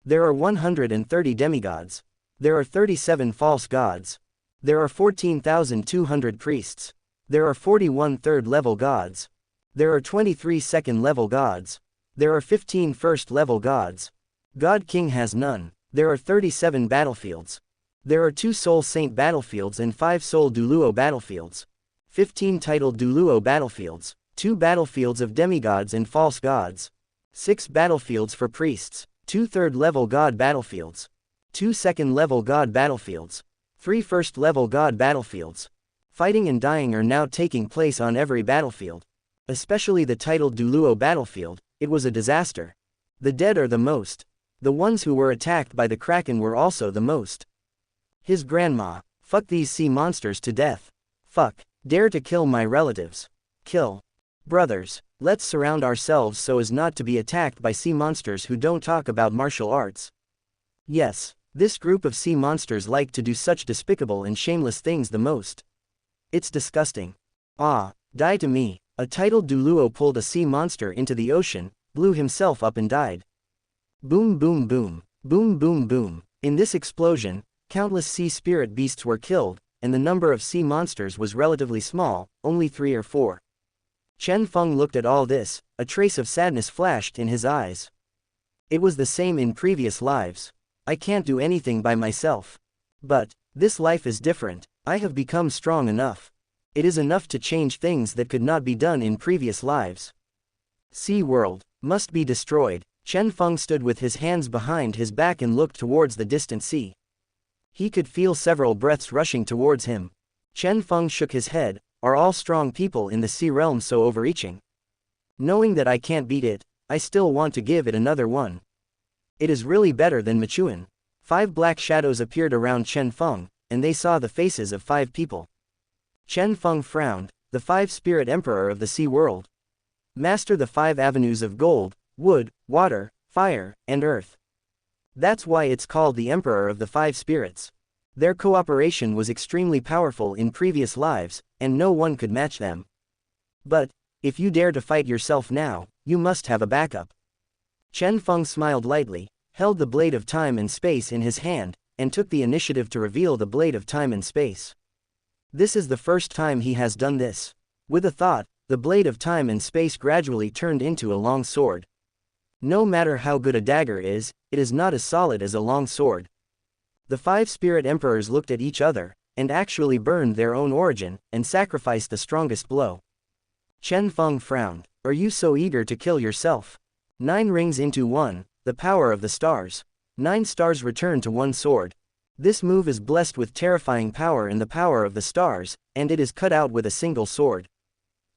There are 130 demigods. There are 37 false gods. There are 14,200 priests. There are 41 third-level gods. There are 23 second-level gods. There are 15 first-level gods. God King has none. There are 37 battlefields. There are 2 Soul Saint battlefields and 5 Soul Douluo battlefields. 15 titled Douluo battlefields. 2 battlefields of demigods and false gods. 6 battlefields for priests, 2 third-level god battlefields, 2 second-level god battlefields, 3 first-level god battlefields. Fighting and dying are now taking place on every battlefield. Especially the titled Douluo battlefield, it was a disaster. The dead are the most. The ones who were attacked by the Kraken were also the most. His grandma, fuck these sea monsters to death. Fuck, dare to kill my relatives. Kill. Brothers, let's surround ourselves so as not to be attacked by sea monsters who don't talk about martial arts. Yes, this group of sea monsters like to do such despicable and shameless things the most. It's disgusting. Ah, die to me. A titled Douluo pulled a sea monster into the ocean, blew himself up and died. Boom boom boom, boom boom boom. In this explosion, countless sea spirit beasts were killed, and the number of sea monsters was relatively small, only 3 or 4. Chen Feng looked at all this, a trace of sadness flashed in his eyes. It was the same in previous lives. I can't do anything by myself. But this life is different. I have become strong enough. It is enough to change things that could not be done in previous lives. Sea world must be destroyed. Chen Feng stood with his hands behind his back and looked towards the distant sea. He could feel several breaths rushing towards him. Chen Feng shook his head. Are all strong people in the sea realm so overreaching? Knowing that I can't beat it, I still want to give it another one. It is really better than Michuan. 5 black shadows appeared around Chen Feng, and they saw the faces of 5 people. Chen Feng frowned. The 5 spirit emperor of the sea world. Master the 5 avenues of gold, wood, water, fire, and earth. That's why it's called the emperor of the 5 spirits. Their cooperation was extremely powerful in previous lives, and no one could match them. But if you dare to fight yourself now, you must have a backup. Chen Feng smiled lightly, held the blade of time and space in his hand, and took the initiative to reveal the blade of time and space. This is the first time he has done this. With a thought, the blade of time and space gradually turned into a long sword. No matter how good a dagger is, it is not as solid as a long sword. The 5 spirit emperors looked at each other, and actually burned their own origin, and sacrificed the strongest blow. Chen Feng frowned. Are you so eager to kill yourself? 9 rings into 1, the power of the stars. 9 stars return to 1 sword. This move is blessed with terrifying power in the power of the stars, and it is cut out with a single sword.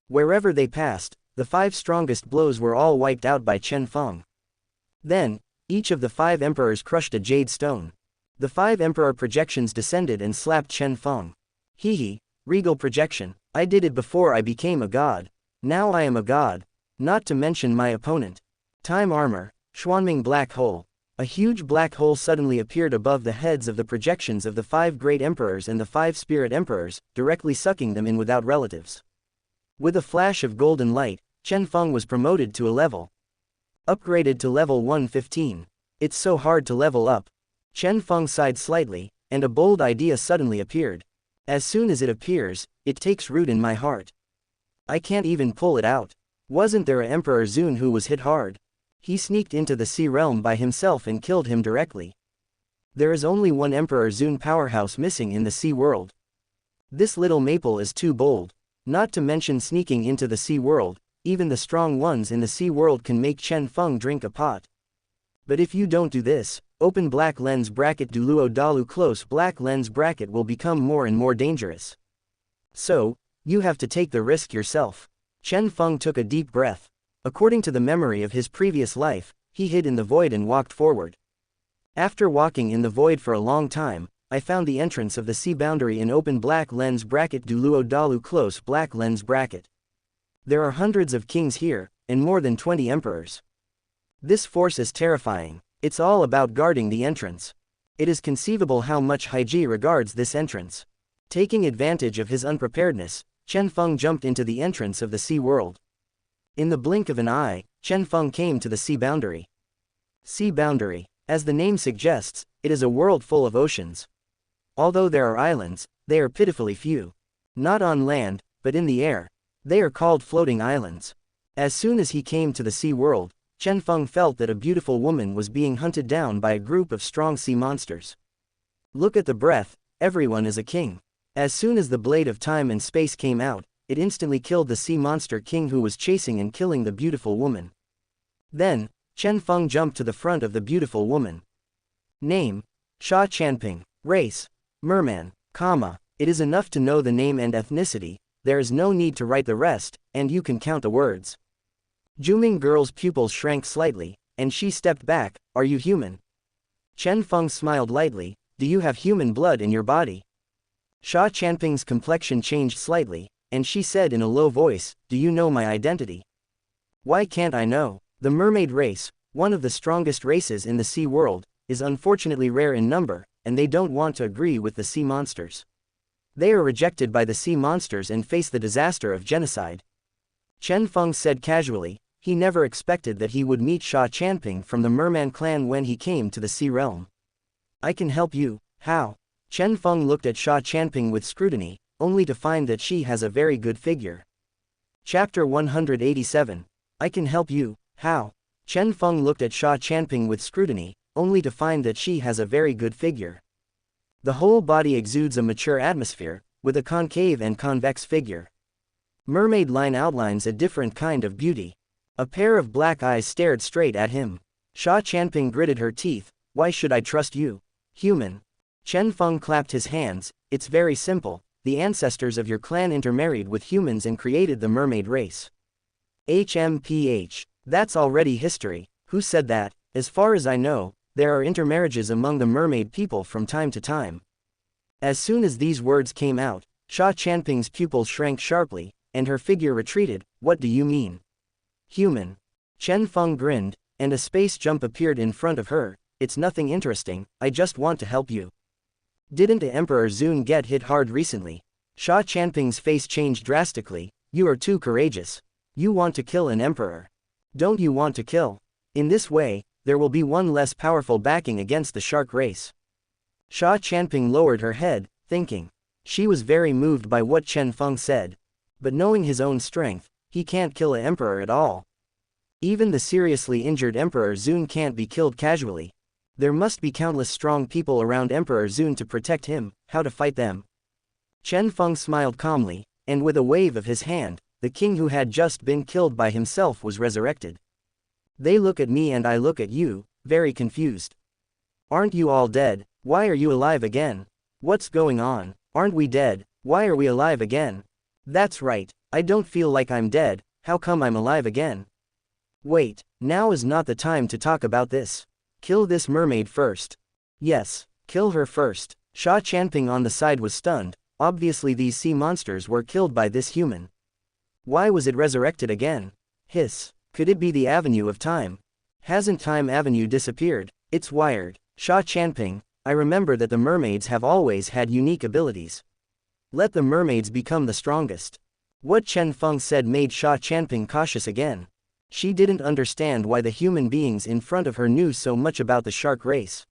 Wherever they passed, the 5 strongest blows were all wiped out by Chen Feng. Then, each of the 5 emperors crushed a jade stone. The 5 emperor projections descended and slapped Chen Feng. Hee, regal projection. I did it before I became a god. Now I am a god. Not to mention my opponent. Time armor, Xuanming black hole. A huge black hole suddenly appeared above the heads of the projections of the 5 great emperors and the 5 spirit emperors, directly sucking them in without relatives. With a flash of golden light, Chen Feng was promoted to a level. Upgraded to level 115. It's so hard to level up. Chen Feng sighed slightly, and a bold idea suddenly appeared. As soon as it appears, it takes root in my heart. I can't even pull it out. Wasn't there a Emperor Zun who was hit hard? He sneaked into the sea realm by himself and killed him directly. There is only one Emperor Zun powerhouse missing in the sea world. This little maple is too bold. Not to mention sneaking into the sea world, even the strong ones in the sea world can make Chen Feng drink a pot. But if you don't do this, open black lens bracket Douluo Dalu close black lens bracket will become more and more dangerous. So, you have to take the risk yourself. Chen Feng took a deep breath. According to the memory of his previous life, he hid in the void and walked forward. After walking in the void for a long time, I found the entrance of the sea boundary in open black lens bracket Douluo Dalu close black lens bracket. There are hundreds of kings here, and more than 20 emperors. This force is terrifying. It's all about guarding the entrance. It is conceivable how much Haiji regards this entrance. Taking advantage of his unpreparedness, Chen Feng jumped into the entrance of the sea world. In the blink of an eye, Chen Feng came to the sea boundary. Sea boundary. As the name suggests, it is a world full of oceans. Although there are islands, they are pitifully few. Not on land, but in the air. They are called floating islands. As soon as he came to the sea world, Chen Feng felt that a beautiful woman was being hunted down by a group of strong sea monsters. Look at the breath, everyone is a king. As soon as the blade of time and space came out, it instantly killed the sea monster king who was chasing and killing the beautiful woman. Then, Chen Feng jumped to the front of the beautiful woman. Name: Sha Chanping. Race: Merman, it is enough to know the name and ethnicity, there is no need to write the rest, and you can count the words. Juming girl's pupils shrank slightly, and she stepped back. Are you human? Chen Feng smiled lightly. Do you have human blood in your body? Sha Chanping's complexion changed slightly, and she said in a low voice, do you know my identity? Why can't I know? The mermaid race, one of the strongest races in the sea world, is unfortunately rare in number, and they don't want to agree with the sea monsters. They are rejected by the sea monsters and face the disaster of genocide. Chen Feng said casually. He never expected that he would meet Sha Chanping from the Merman clan when he came to the sea realm. I can help you. How? Chen Feng looked at Sha Chanping with scrutiny, only to find that she has a very good figure. Chapter 187. I can help you. How? Chen Feng looked at Sha Chanping with scrutiny, only to find that she has a very good figure. The whole body exudes a mature atmosphere, with a concave and convex figure. Mermaid line outlines a different kind of beauty. A pair of black eyes stared straight at him. Sha Chanping gritted her teeth. Why should I trust you? Human. Chen Feng clapped his hands. It's very simple. The ancestors of your clan intermarried with humans and created the mermaid race. HMPH. That's already history. Who said that? As far as I know, there are intermarriages among the mermaid people from time to time. As soon as these words came out, Sha Chanping's pupils shrank sharply, and her figure retreated. What do you mean? Human. Chen Feng grinned, and a space jump appeared in front of her. It's nothing interesting, I just want to help you. Didn't the Emperor Zun get hit hard recently? Sha Chanping's face changed drastically. You are too courageous. You want to kill an emperor. Don't you want to kill? In this way, there will be one less powerful backing against the shark race. Sha Chanping lowered her head, thinking. She was very moved by what Chen Feng said. But knowing his own strength, he can't kill an emperor at all. Even the seriously injured Emperor Zun can't be killed casually. There must be countless strong people around Emperor Zun to protect him. How to fight them? Chen Feng smiled calmly, and with a wave of his hand, the king who had just been killed by himself was resurrected. They look at me and I look at you, very confused. Aren't you all dead? Why are you alive again? What's going on? Aren't we dead? Why are we alive again? That's right, I don't feel like I'm dead, how come I'm alive again? Wait, now is not the time to talk about this. Kill this mermaid first. Yes, kill her first. Sha Chanping on the side was stunned. Obviously these sea monsters were killed by this human. Why was it resurrected again? Hiss. Could it be the Avenue of Time? Hasn't Time Avenue disappeared? It's wired. Sha Chanping, I remember that the mermaids have always had unique abilities. Let the mermaids become the strongest. What Chen Feng said made Sha Chanping cautious again. She didn't understand why the human beings in front of her knew so much about the shark race.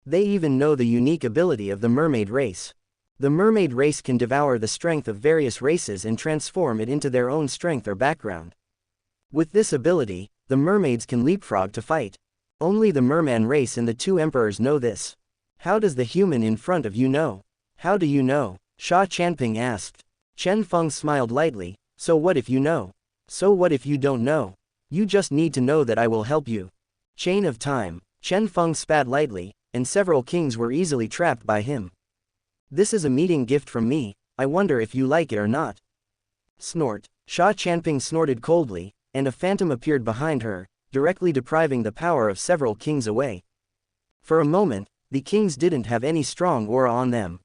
They even know the unique ability of the mermaid race. The mermaid race can devour the strength of various races and transform it into their own strength or background. With this ability, the mermaids can leapfrog to fight. Only the merman race and the two emperors know this. How does the human in front of you know? How do you know? Sha Chanping asked. Chen Feng smiled lightly. So what if you know? So what if you don't know? You just need to know that I will help you. Chain of Time. Chen Feng spat lightly, and several kings were easily trapped by him. This is a meeting gift from me, I wonder if you like it or not. Snort. Sha Chanping snorted coldly, and a phantom appeared behind her, directly depriving the power of several kings away. For a moment, the kings didn't have any strong aura on them.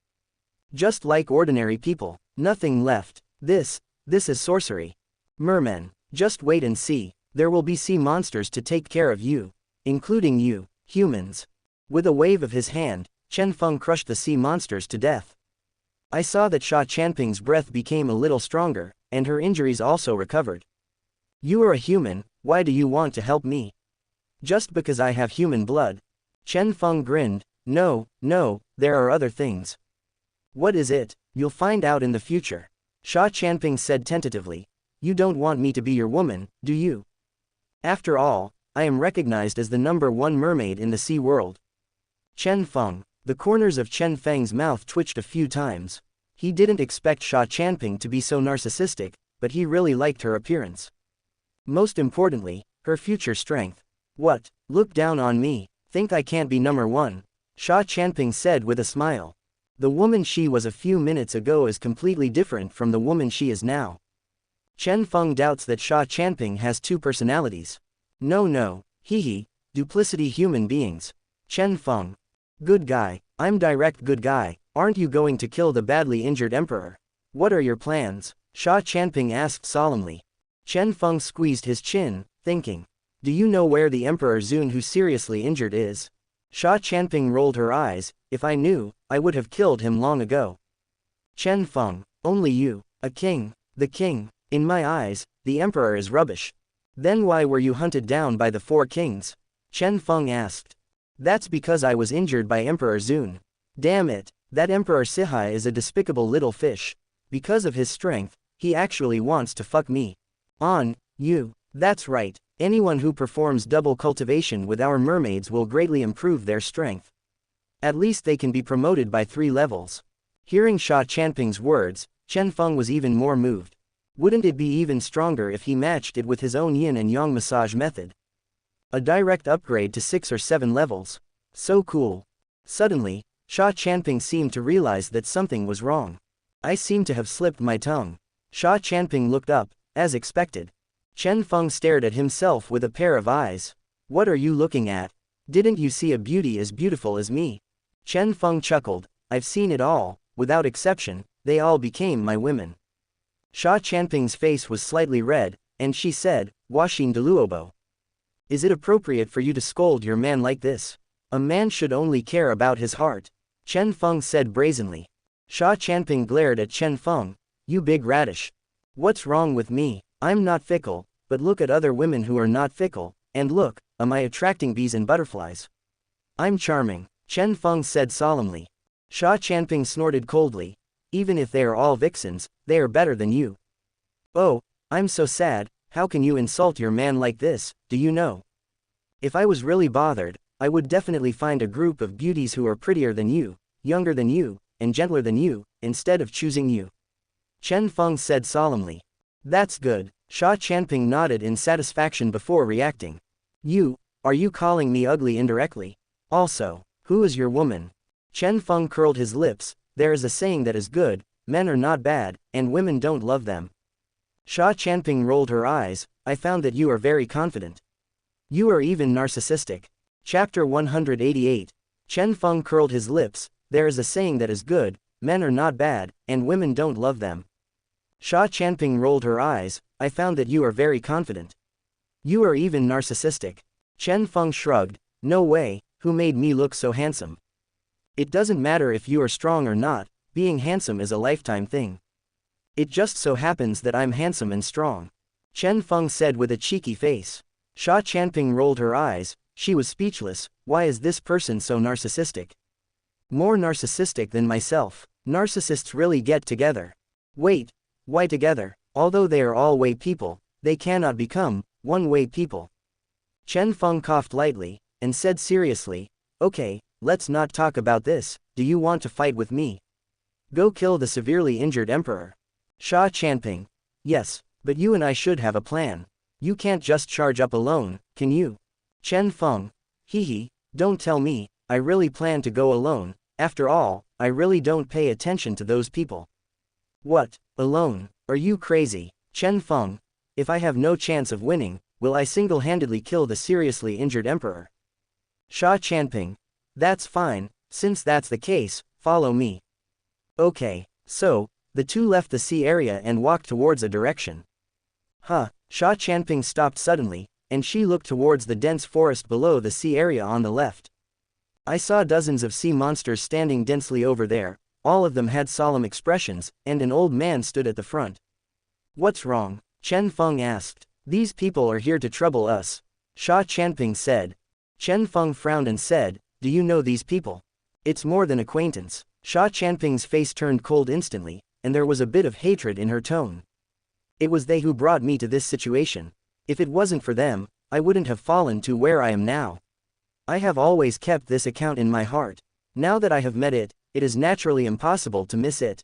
Just like ordinary people, nothing left. This is sorcery. Mermen, just wait and see, there will be sea monsters to take care of you. Including you, humans. With a wave of his hand, Chen Feng crushed the sea monsters to death. I saw that Sha Chanping's breath became a little stronger, and her injuries also recovered. You are a human, why do you want to help me? Just because I have human blood. Chen Feng grinned. No, there are other things. What is it? You'll find out in the future. Sha Chanping said tentatively. You don't want me to be your woman, do you? After all, I am recognized as the #1 mermaid in the sea world. Chen Feng. The corners of Chen Feng's mouth twitched a few times. He didn't expect Sha Chanping to be so narcissistic, but he really liked her appearance. Most importantly, her future strength. What? Look down on me. Think I can't be number one? Sha Chanping said with a smile. The woman she was a few minutes ago is completely different from the woman she is now. Chen Feng doubts that Sha Chanping has two personalities. No. Hee. Duplicity human beings. Chen Feng. Good guy. I'm direct good guy. Aren't you going to kill the badly injured emperor? What are your plans? Sha Chanping asked solemnly. Chen Feng squeezed his chin, thinking. Do you know where the Emperor Zun who's seriously injured is? Sha Chanping rolled her eyes. If I knew, I would have killed him long ago. Chen Feng. Only you. A king. The king. In my eyes, the Emperor is rubbish. Then why were you hunted down by the four kings? Chen Feng asked. That's because I was injured by Emperor Zun. Damn it, that Emperor Sihai is a despicable little fish. Because of his strength, he actually wants to fuck me. On, you. That's right, anyone who performs double cultivation with our mermaids will greatly improve their strength. At least they can be promoted by 3 levels. Hearing Sha Chanping's words, Chen Feng was even more moved. Wouldn't it be even stronger if he matched it with his own yin and yang massage method? A direct upgrade to 6 or 7 levels. So cool. Suddenly, Sha Chanping seemed to realize that something was wrong. I seem to have slipped my tongue. Sha Chanping looked up, as expected. Chen Feng stared at himself with a pair of eyes. What are you looking at? Didn't you see a beauty as beautiful as me? Chen Feng chuckled. I've seen it all, without exception, they all became my women. Sha Chanping's face was slightly red, and she said, Washin Daluobo. Is it appropriate for you to scold your man like this? A man should only care about his heart. Chen Feng said brazenly. Sha Chanping glared at Chen Feng. You big radish. What's wrong with me? I'm not fickle, but look at other women who are not fickle, and look, am I attracting bees and butterflies? I'm charming, Chen Feng said solemnly. Sha Chanping snorted coldly. Even if they are all vixens, they are better than you. Oh, I'm so sad, how can you insult your man like this, do you know? If I was really bothered, I would definitely find a group of beauties who are prettier than you, younger than you, and gentler than you, instead of choosing you. Chen Feng said solemnly. That's good, Sha Chanping nodded in satisfaction before reacting. Are you calling me ugly indirectly? Also, who is your woman? Chen Feng curled his lips. There is a saying that is good, men are not bad, and women don't love them. Sha Chanping rolled her eyes. I found that you are very confident. You are even narcissistic. Chapter 188. Chen Feng curled his lips. There is a saying that is good, men are not bad, and women don't love them. Sha Chanping rolled her eyes. I found that you are very confident. You are even narcissistic. Chen Feng shrugged. No way, who made me look so handsome? It doesn't matter if you are strong or not, being handsome is a lifetime thing. It just so happens that I'm handsome and strong. Chen Feng said with a cheeky face. Sha Chanping rolled her eyes. She was speechless. Why is this person so narcissistic? More narcissistic than myself. Narcissists really get together. Wait. Why together? Although they are all-way people, they cannot become one-way people. Chen Feng coughed lightly, and said seriously, okay, let's not talk about this. Do you want to fight with me? Go kill the severely injured emperor. Sha Chanping. Yes, but you and I should have a plan. You can't just charge up alone, can you? Chen Feng. Hee, don't tell me, I really plan to go alone. After all, I really don't pay attention to those people. What, alone? Are you crazy? Chen Feng. If I have no chance of winning, will I single-handedly kill the seriously injured emperor? Sha Chanping. That's fine, since that's the case, follow me. Okay, so, the two left the sea area and walked towards a direction. Sha Chanping stopped suddenly, and she looked towards the dense forest below the sea area on the left. I saw dozens of sea monsters standing densely over there. All of them had solemn expressions, and an old man stood at the front. What's wrong? Chen Feng asked. These people are here to trouble us. Sha Chanping said. Chen Feng frowned and said, do you know these people? It's more than acquaintance. Sha Chanping's face turned cold instantly, and there was a bit of hatred in her tone. It was they who brought me to this situation. If it wasn't for them, I wouldn't have fallen to where I am now. I have always kept this account in my heart. Now that I have met it, it is naturally impossible to miss it.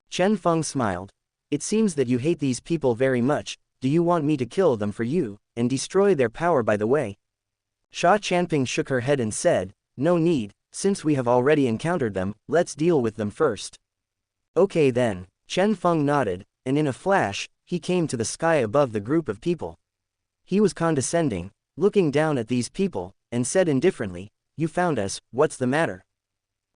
Chen Feng smiled. It seems that you hate these people very much. Do you want me to kill them for you, and destroy their power by the way. Sha Chanping shook her head and said, no need, since we have already encountered them, let's deal with them first. Okay then, Chen Feng nodded, and in a flash, he came to the sky above the group of people. He was condescending, looking down at these people, and said indifferently, you found us, what's the matter?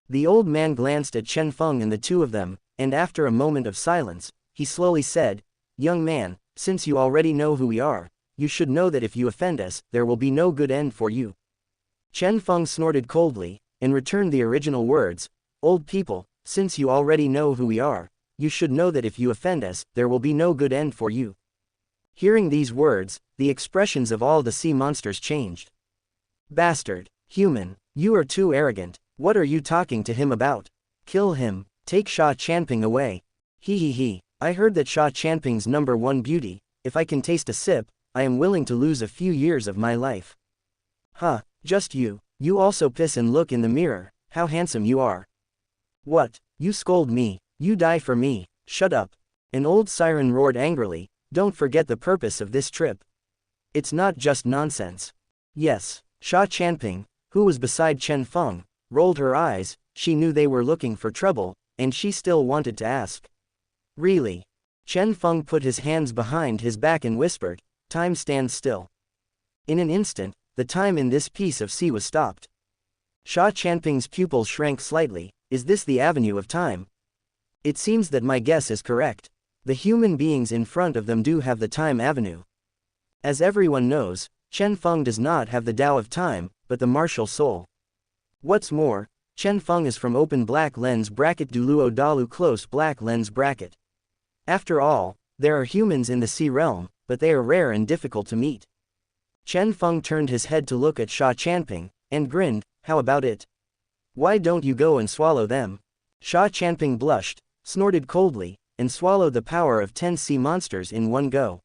The old man glanced at Chen Feng and the two of them, and after a moment of silence, he slowly said, young man, since you already know who we are, you should know that if you offend us, there will be no good end for you. Chen Feng snorted coldly, and returned the original words, old people, since you already know who we are, you should know that if you offend us, there will be no good end for you. Hearing these words, the expressions of all the sea monsters changed. Bastard, human, you are too arrogant, what are you talking to him about? Kill him, take Sha Chanping away. He, I heard that Sha Chanping's #1 beauty, if I can taste a sip, I am willing to lose a few years of my life. Huh, just you also piss and look in the mirror, how handsome you are. What, you scold me, you die for me, shut up. An old siren roared angrily, don't forget the purpose of this trip. It's not just nonsense. Yes, Sha Chanping, who was beside Chen Feng, rolled her eyes, she knew they were looking for trouble, and she still wanted to ask. Really? Chen Feng put his hands behind his back and whispered, time stands still. In an instant, the time in this piece of sea was stopped. Sha Chanping's pupil shrank slightly, is this the avenue of time? It seems that my guess is correct. The human beings in front of them do have the time avenue. As everyone knows, Chen Feng does not have the Tao of time, but the martial soul. What's more, Chen Feng is from open black lens bracket Douluo Dalu close black lens bracket. After all, there are humans in the sea realm, but they are rare and difficult to meet. Chen Feng turned his head to look at Sha Chanping, and grinned, how about it? Why don't you go and swallow them? Sha Chanping blushed, snorted coldly, and swallowed the power of 10 sea monsters in one go.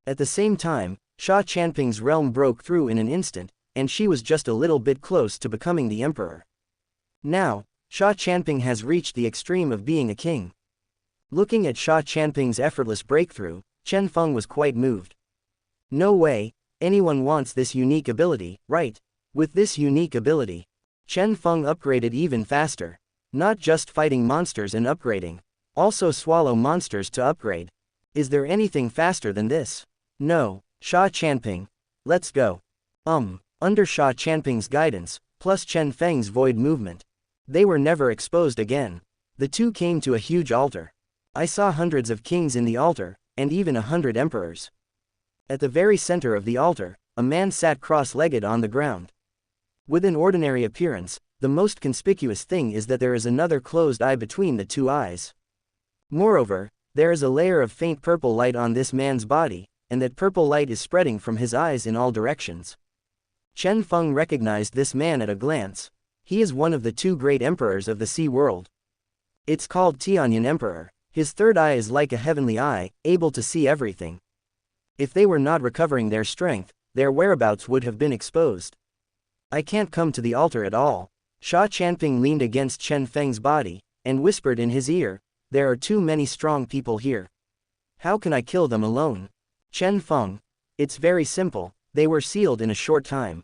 At the same time, Sha Chanping's realm broke through in an instant, and she was just a little bit close to becoming the emperor. Now, Sha Chanping has reached the extreme of being a king. Looking at Sha Chanping's effortless breakthrough, Chen Feng was quite moved. No way, anyone wants this unique ability, right? With this unique ability, Chen Feng upgraded even faster. Not just fighting monsters and upgrading. Also swallow monsters to upgrade. Is there anything faster than this? No, Sha Chanping. Let's go. Under Sha Chanping's guidance, plus Chen Feng's void movement, they were never exposed again. The two came to a huge altar. I saw hundreds of kings in the altar, and even 100 emperors. At the very center of the altar, a man sat cross-legged on the ground. With an ordinary appearance, the most conspicuous thing is that there is another closed eye between the two eyes. Moreover, there is a layer of faint purple light on this man's body, and that purple light is spreading from his eyes in all directions. Chen Feng recognized this man at a glance. He is one of the two great emperors of the sea world. It's called Tianyin Emperor. His third eye is like a heavenly eye, able to see everything. If they were not recovering their strength, their whereabouts would have been exposed. I can't come to the altar at all. Sha Chanping leaned against Chen Feng's body, and whispered in his ear, there are too many strong people here. How can I kill them alone? Chen Feng. It's very simple, they were sealed in a short time.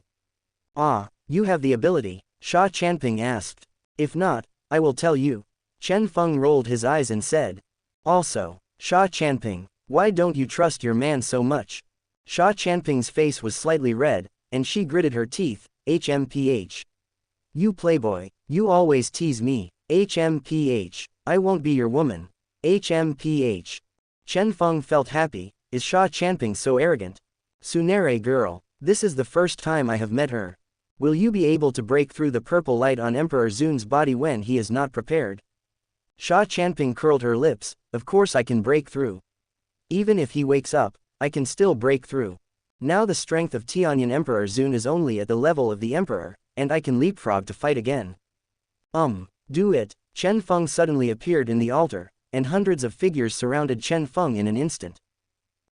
Ah, you have the ability, Sha Chanping asked. If not, I will tell you. Chen Feng rolled his eyes and said. Also, Sha Chanping, why don't you trust your man so much? Sha Chanping's face was slightly red, and she gritted her teeth, HMPH. You playboy, you always tease me, HMPH, I won't be your woman, HMPH. Chen Feng felt happy, is Sha Chanping so arrogant? Tsunere girl, this is the first time I have met her. Will you be able to break through the purple light on Emperor Zun's body when he is not prepared? Sha Chanping curled her lips, of course I can break through. Even if he wakes up, I can still break through. Now the strength of Tianyin Emperor Zun is only at the level of the Emperor, and I can leapfrog to fight again. Do it. Chen Feng suddenly appeared in the altar, and hundreds of figures surrounded Chen Feng in an instant.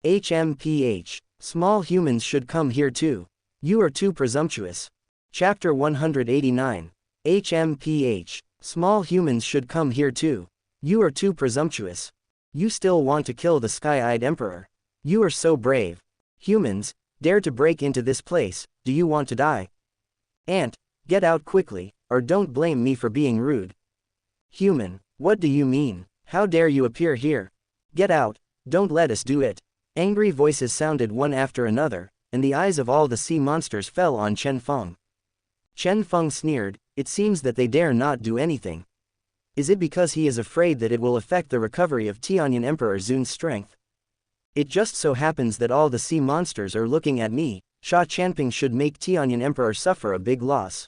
HMPH. Small humans should come here too. You are too presumptuous. Chapter 189. HMPH. Small humans should come here too. You are too presumptuous. You still want to kill the sky-eyed emperor. You are so brave. Humans, Dare to break into this place, do you want to die? Ant, get out quickly, or don't blame me for being rude. Human, what do you mean? How dare you appear here? Get out, don't let us do it. Angry voices sounded one after another, and the eyes of all the sea monsters fell on Chen Feng. Chen Feng sneered, it seems that they dare not do anything. Is it because he is afraid that it will affect the recovery of Tianyan Emperor Zun's strength? It just so happens that all the sea monsters are looking at me. Sha Chanping should make Tianyan Emperor suffer a big loss.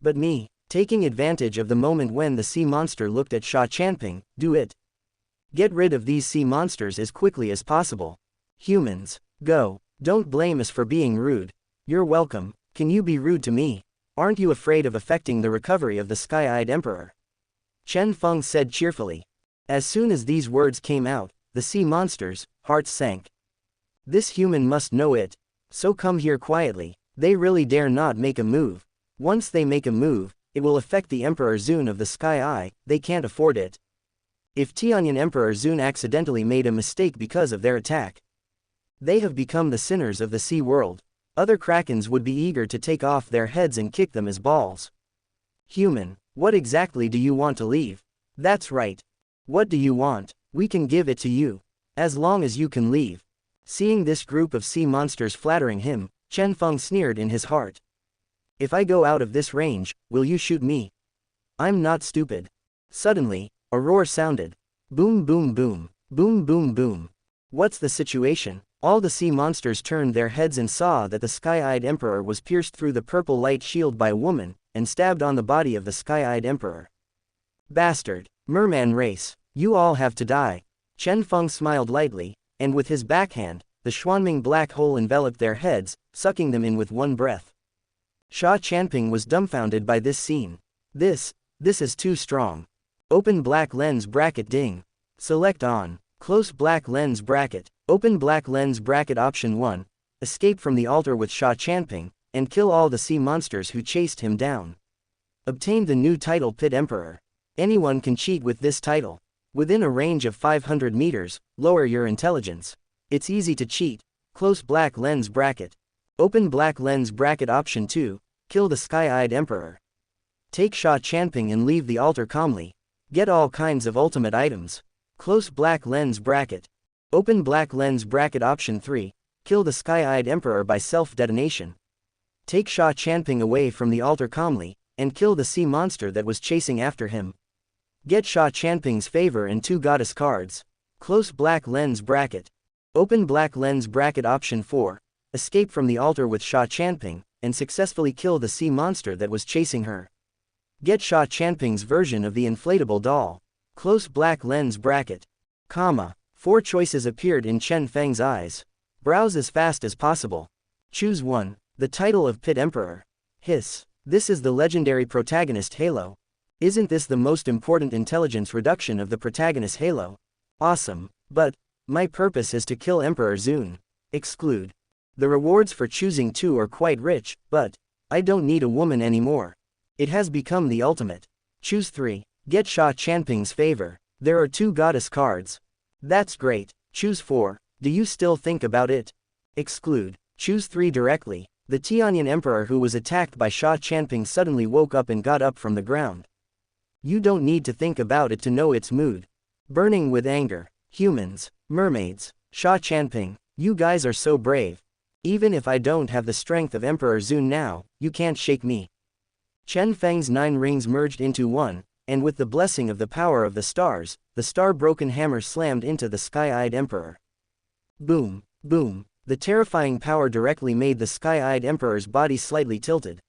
But me, taking advantage of the moment when the sea monster looked at Sha Chanping, do it. Get rid of these sea monsters as quickly as possible. Humans, go. Don't blame us for being rude. You're welcome. Can you be rude to me? Aren't you afraid of affecting the recovery of the Sky-Eyed Emperor? Chen Feng said cheerfully. As soon as these words came out, the sea monsters' hearts sank. This human must know it. So come here quietly. They really dare not make a move. Once they make a move, it will affect the Emperor Zun of the Sky Eye. They can't afford it. If Tianyan Emperor Zun accidentally made a mistake because of their attack, they have become the sinners of the sea world. Other krakens would be eager to take off their heads and kick them as balls. Human, what exactly do you want to leave? That's right. What do you want? We can give it to you. As long as you can leave. Seeing this group of sea monsters flattering him, Chen Feng sneered in his heart. If I go out of this range, will you shoot me? I'm not stupid. Suddenly, a roar sounded. Boom boom boom. Boom boom boom. What's the situation? All the sea monsters turned their heads and saw that the Sky-Eyed Emperor was pierced through the purple light shield by a woman, and stabbed on the body of the Sky-Eyed Emperor. Bastard! Merman race! You all have to die! Chen Feng smiled lightly, and with his backhand, the Xuanming black hole enveloped their heads, sucking them in with one breath. Sha Chanping was dumbfounded by this scene. This is too strong. Open black lens bracket ding. Select on. Close black lens bracket. Open black lens bracket option 1. Escape from the altar with Sha Chanping, and kill all the sea monsters who chased him down. Obtain the new title Pit Emperor. Anyone can cheat with this title. Within a range of 500 meters, lower your intelligence. It's easy to cheat. Close black lens bracket. Open black lens bracket option 2. Kill the Sky-Eyed Emperor. Take Sha Chanping and leave the altar calmly. Get all kinds of ultimate items. Close black lens bracket. Open black lens bracket option 3. Kill the Sky-Eyed Emperor by self-detonation. Take Sha Chanping away from the altar calmly, and kill the sea monster that was chasing after him. Get Sha Chanping's favor and 2 goddess cards. Close black lens bracket. Open black lens bracket option 4. Escape from the altar with Sha Chanping, and successfully kill the sea monster that was chasing her. Get Sha Chanping's version of the inflatable doll. Close black lens bracket. 4 choices appeared in Chen Feng's eyes. Browse as fast as possible. Choose 1. The title of Pit Emperor. Hiss. This is the legendary protagonist halo. Isn't this the most important intelligence reduction of the protagonist halo? Awesome. But my purpose is to kill Emperor Zun. Exclude. The rewards for choosing 2 are quite rich, but I don't need a woman anymore. It has become the ultimate. Choose 3. Get Sha Chanping's favor. There are 2 goddess cards. That's great. Choose 4. Do you still think about it? Exclude. Choose 3 directly. The Tianyan Emperor who was attacked by Sha Chanping suddenly woke up and got up from the ground. You don't need to think about it to know its mood. Burning with anger. Humans, mermaids, Sha Chanping, you guys are so brave. Even if I don't have the strength of Emperor Zun now, you can't shake me. Chen Feng's 9 rings merged into one, and with the blessing of the power of the stars, the star-broken hammer slammed into the Sky-Eyed Emperor. Boom, boom, the terrifying power directly made the Sky-Eyed Emperor's body slightly tilted.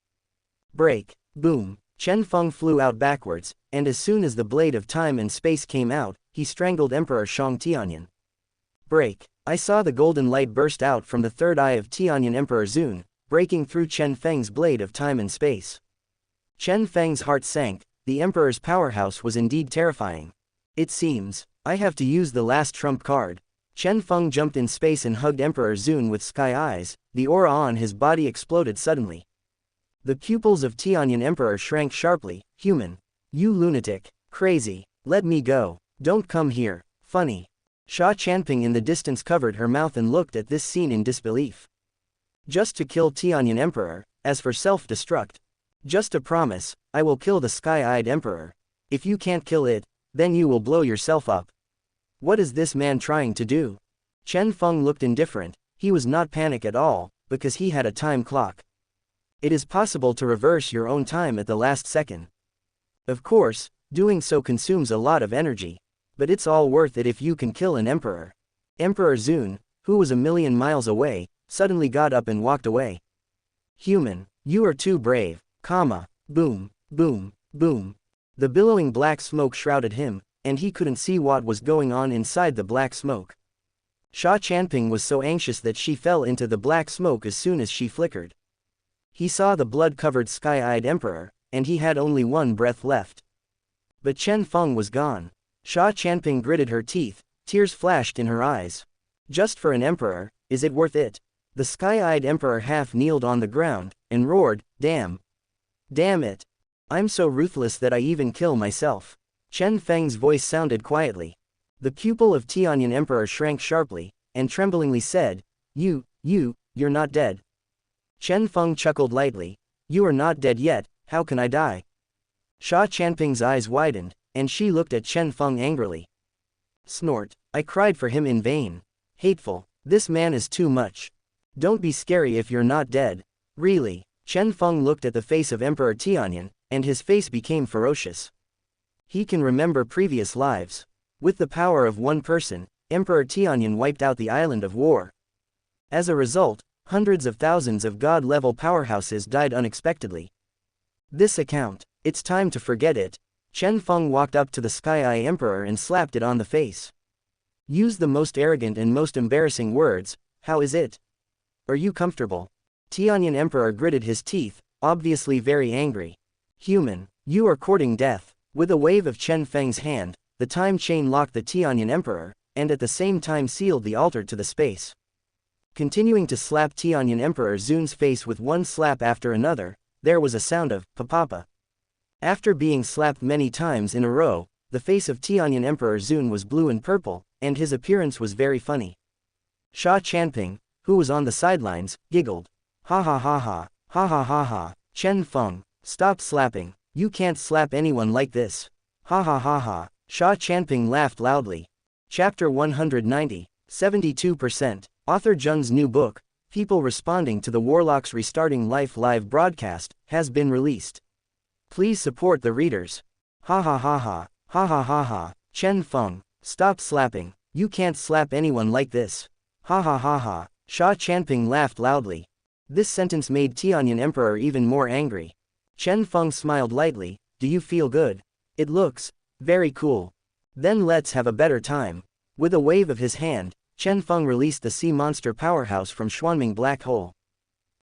Break, boom, Chen Feng flew out backwards, and as soon as the blade of time and space came out, he strangled Emperor Shang Tianyan. Break, I saw the golden light burst out from the third eye of Tianyan Emperor Zun, breaking through Chen Feng's blade of time and space. Chen Feng's heart sank. The Emperor's powerhouse was indeed terrifying. It seems I have to use the last trump card. Chen Feng jumped in space and hugged Emperor Zun with sky eyes. The aura on his body exploded suddenly. The pupils of Tianyan Emperor shrank sharply. Human. You lunatic. Crazy. Let me go. Don't come here. Funny. Sha Chanping in the distance covered her mouth and looked at this scene in disbelief. Just to kill Tianyan Emperor. As for self-destruct, just a promise, I will kill the sky-eyed emperor. If you can't kill it, then you will blow yourself up. What is this man trying to do? Chen Feng looked indifferent. He was not panic at all, because he had a time clock. It is possible to reverse your own time at the last second. Of course, doing so consumes a lot of energy. But it's all worth it if you can kill an emperor. Emperor Zun, who was a million miles away, suddenly got up and walked away. Human, you are too brave, boom, boom, boom. The billowing black smoke shrouded him, and he couldn't see what was going on inside the black smoke. Sha Chanping was so anxious that she fell into the black smoke as soon as she flickered. He saw the blood-covered sky-eyed emperor, and he had only one breath left. But Chen Feng was gone. Sha Chanping gritted her teeth, tears flashed in her eyes. Just for an emperor, is it worth it? The sky-eyed emperor half kneeled on the ground, and roared, damn. Damn it. I'm so ruthless that I even kill myself. Chen Feng's voice sounded quietly. The pupil of Tianyan Emperor shrank sharply, and tremblingly said, you're not dead. Chen Feng chuckled lightly. You are not dead yet, how can I die? Sha Chanping's eyes widened, and she looked at Chen Feng angrily. Snort. I cried for him in vain. Hateful. This man is too much. Don't be scary if you're not dead. Really. Chen Feng looked at the face of Emperor Tianyan, and his face became ferocious. He can remember previous lives. With the power of one person, Emperor Tianyan wiped out the island of war. As a result, hundreds of thousands of god-level powerhouses died unexpectedly. This account, it's time to forget it. Chen Feng walked up to the Sky-Eye Emperor and slapped it on the face. Use the most arrogant and most embarrassing words. How is it? Are you comfortable? Tianyan Emperor gritted his teeth, obviously very angry. Human, you are courting death. With a wave of Chen Feng's hand, the time chain locked the Tianyan Emperor, and at the same time sealed the altar to the space. Continuing to slap Tianyan Emperor Zun's face with one slap after another, there was a sound of pa-pa-pa. After being slapped many times in a row, the face of Tianyan Emperor Zun was blue and purple, and his appearance was very funny. Sha Chanping, who was on the sidelines, giggled. Ha ha ha ha, ha ha ha ha, Chen Feng, stop slapping, you can't slap anyone like this. Ha ha ha ha, Sha Chanping laughed loudly. Chapter 190, 72%, author Zheng's new book, People Responding to the Warlock's Restarting Life live broadcast, has been released. Please support the readers. Ha ha ha ha, ha ha ha ha, Chen Feng, stop slapping, you can't slap anyone like this. Ha ha ha ha, Sha Chanping laughed loudly. This sentence made Tianyan Emperor even more angry. Chen Feng smiled lightly. Do you feel good? It looks very cool. Then let's have a better time. With a wave of his hand, Chen Feng released the sea monster powerhouse from Xuanming Black Hole.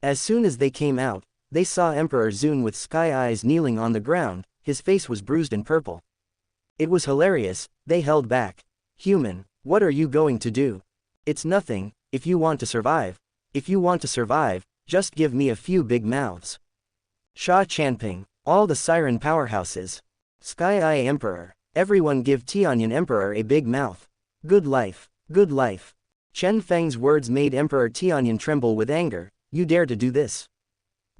As soon as they came out, they saw Emperor Zun with sky eyes kneeling on the ground. His face was bruised and purple. It was hilarious. They held back. Human, what are you going to do? It's nothing. If you want to survive. If you want to survive, just give me a few big mouths. Sha Chanping, all the siren powerhouses. Sky Eye Emperor, everyone give Tianyan Emperor a big mouth. Good life, good life. Chen Feng's words made Emperor Tianyan tremble with anger. You dare to do this?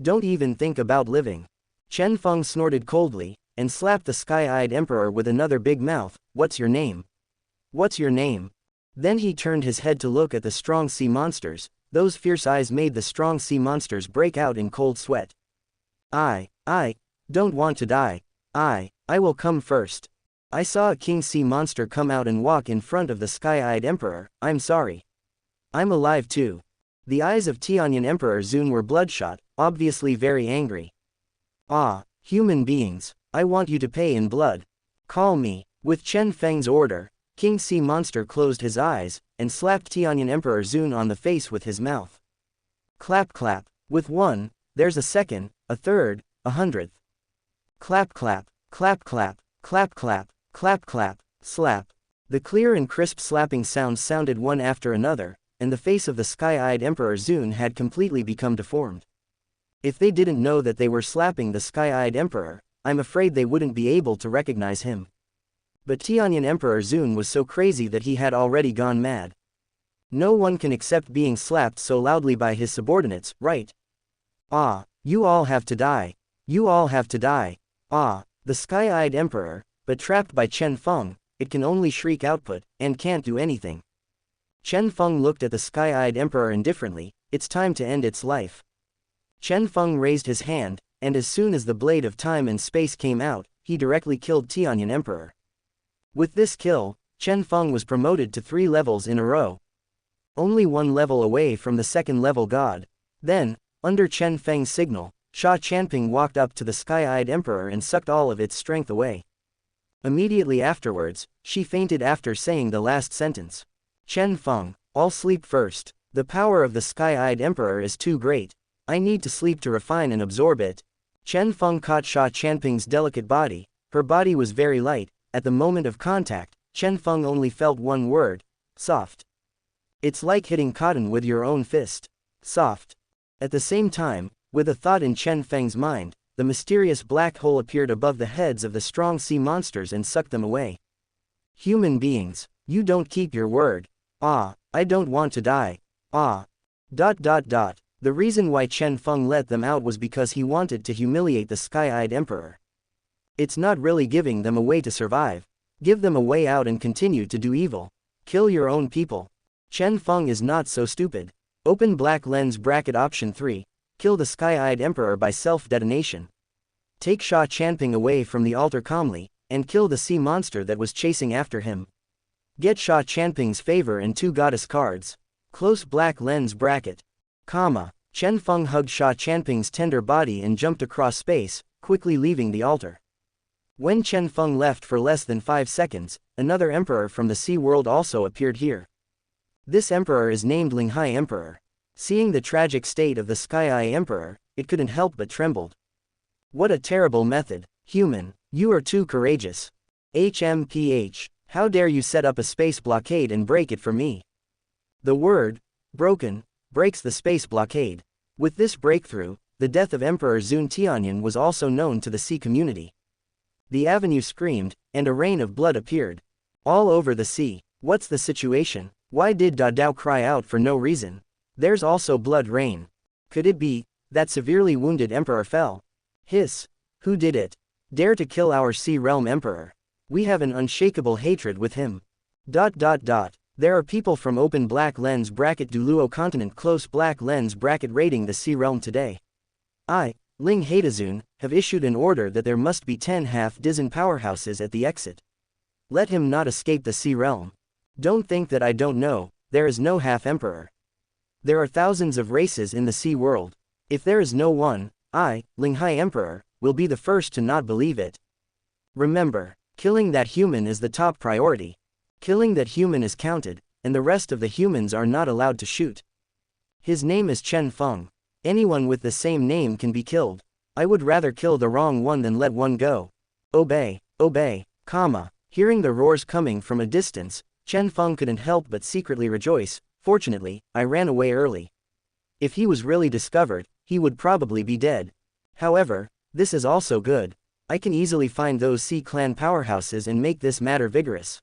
Don't even think about living. Chen Feng snorted coldly, and slapped the sky-eyed emperor with another big mouth. What's your name? What's your name? Then he turned his head to look at the strong sea monsters. Those fierce eyes made the strong sea monsters break out in cold sweat. I don't want to die. I will come first. I saw a king sea monster come out and walk in front of the sky-eyed emperor. I'm sorry. I'm alive too. The eyes of Tianyan Emperor Zun were bloodshot, obviously very angry. Ah, human beings, I want you to pay in blood. Call me. With Chen Feng's order, King Sea Monster closed his eyes, and slapped Tianyan Emperor Zun on the face with his mouth. Clap clap. With one, there's a second, a third, 100th. Clap clap, clap clap, clap clap, clap clap, slap. The clear and crisp slapping sounds sounded one after another, and the face of the sky-eyed Emperor Zun had completely become deformed. If they didn't know that they were slapping the sky-eyed Emperor, I'm afraid they wouldn't be able to recognize him. But Tianyan Emperor Zun was so crazy that he had already gone mad. No one can accept being slapped so loudly by his subordinates, right? Ah, you all have to die. You all have to die. Ah, the sky-eyed emperor, but trapped by Chen Feng, it can only shriek output, and can't do anything. Chen Feng looked at the sky-eyed emperor indifferently. It's time to end its life. Chen Feng raised his hand, and as soon as the blade of time and space came out, he directly killed Tianyan Emperor. With this kill, Chen Feng was promoted to 3 levels in a row. Only 1 level away from the 2nd level god. Then, under Chen Feng's signal, Sha Chanping walked up to the sky-eyed emperor and sucked all of its strength away. Immediately afterwards, she fainted after saying the last sentence. Chen Feng, I'll sleep first. The power of the sky-eyed emperor is too great. I need to sleep to refine and absorb it. Chen Feng caught Sha Chanping's delicate body. Her body was very light. At the moment of contact, Chen Feng only felt one word: soft. It's like hitting cotton with your own fist. Soft. At the same time, with a thought in Chen Feng's mind, the mysterious black hole appeared above the heads of the strong sea monsters and sucked them away. Human beings, you don't keep your word. Ah, I don't want to die. Ah. The reason why Chen Feng let them out was because he wanted to humiliate the sky-eyed emperor. It's not really giving them a way to survive. Give them a way out and continue to do evil. Kill your own people. Chen Feng is not so stupid. Open black lens bracket option 3. Kill the sky-eyed emperor by self-detonation. Take Sha Chanping away from the altar calmly, and kill the sea monster that was chasing after him. Get Sha Chanping's favor and 2 goddess cards. Close black lens bracket. Chen Feng hugged Sha Chanping's tender body and jumped across space, quickly leaving the altar. When Chen Feng left for less than 5 seconds, another emperor from the sea world also appeared here. This emperor is named Ling Hai Emperor. Seeing the tragic state of the Sky-Eye Emperor, it couldn't help but trembled. What a terrible method. Human, you are too courageous. HMPH, how dare you set up a space blockade and break it for me? The word, broken, breaks the space blockade. With this breakthrough, the death of Emperor Zun Tianyan was also known to the sea community. The avenue screamed, and a rain of blood appeared. All over the sea. What's the situation? Why did Da Dao cry out for no reason? There's also blood rain. Could it be that severely wounded emperor fell? Hiss. Who did it? Dare to kill our sea realm emperor. We have an unshakable hatred with him. There are people from open black lens bracket Douluo continent close black lens bracket raiding the sea realm today. I, Ling Haidazun, have issued an order that there must be 10 half-dozen powerhouses at the exit. Let him not escape the sea realm. Don't think that I don't know, there is no half-emperor. There are thousands of races in the sea world. If there is no one, I, Ling Hai Emperor, will be the first to not believe it. Remember, killing that human is the top priority. Killing that human is counted, and the rest of the humans are not allowed to shoot. His name is Chen Feng. Anyone with the same name can be killed. I would rather kill the wrong one than let one go. Obey, obey, Hearing the roars coming from a distance, Chen Feng couldn't help but secretly rejoice. Fortunately, I ran away early. If he was really discovered, he would probably be dead. However, this is also good. I can easily find those Sea Clan powerhouses and make this matter vigorous.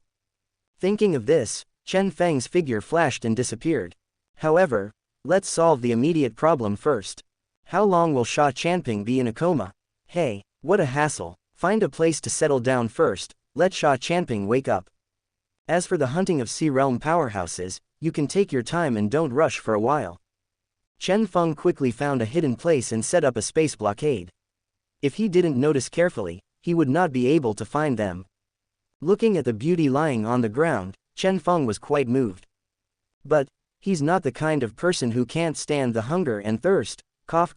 Thinking of this, Chen Feng's figure flashed and disappeared. However, let's solve the immediate problem first. How long will Sha Chanping be in a coma? Hey, what a hassle. Find a place to settle down first, let Sha Chanping wake up. As for the hunting of Sea Realm powerhouses, you can take your time and don't rush for a while. Chen Feng quickly found a hidden place and set up a space blockade. If he didn't notice carefully, he would not be able to find them. Looking at the beauty lying on the ground, Chen Feng was quite moved. But he's not the kind of person who can't stand the hunger and thirst, cough.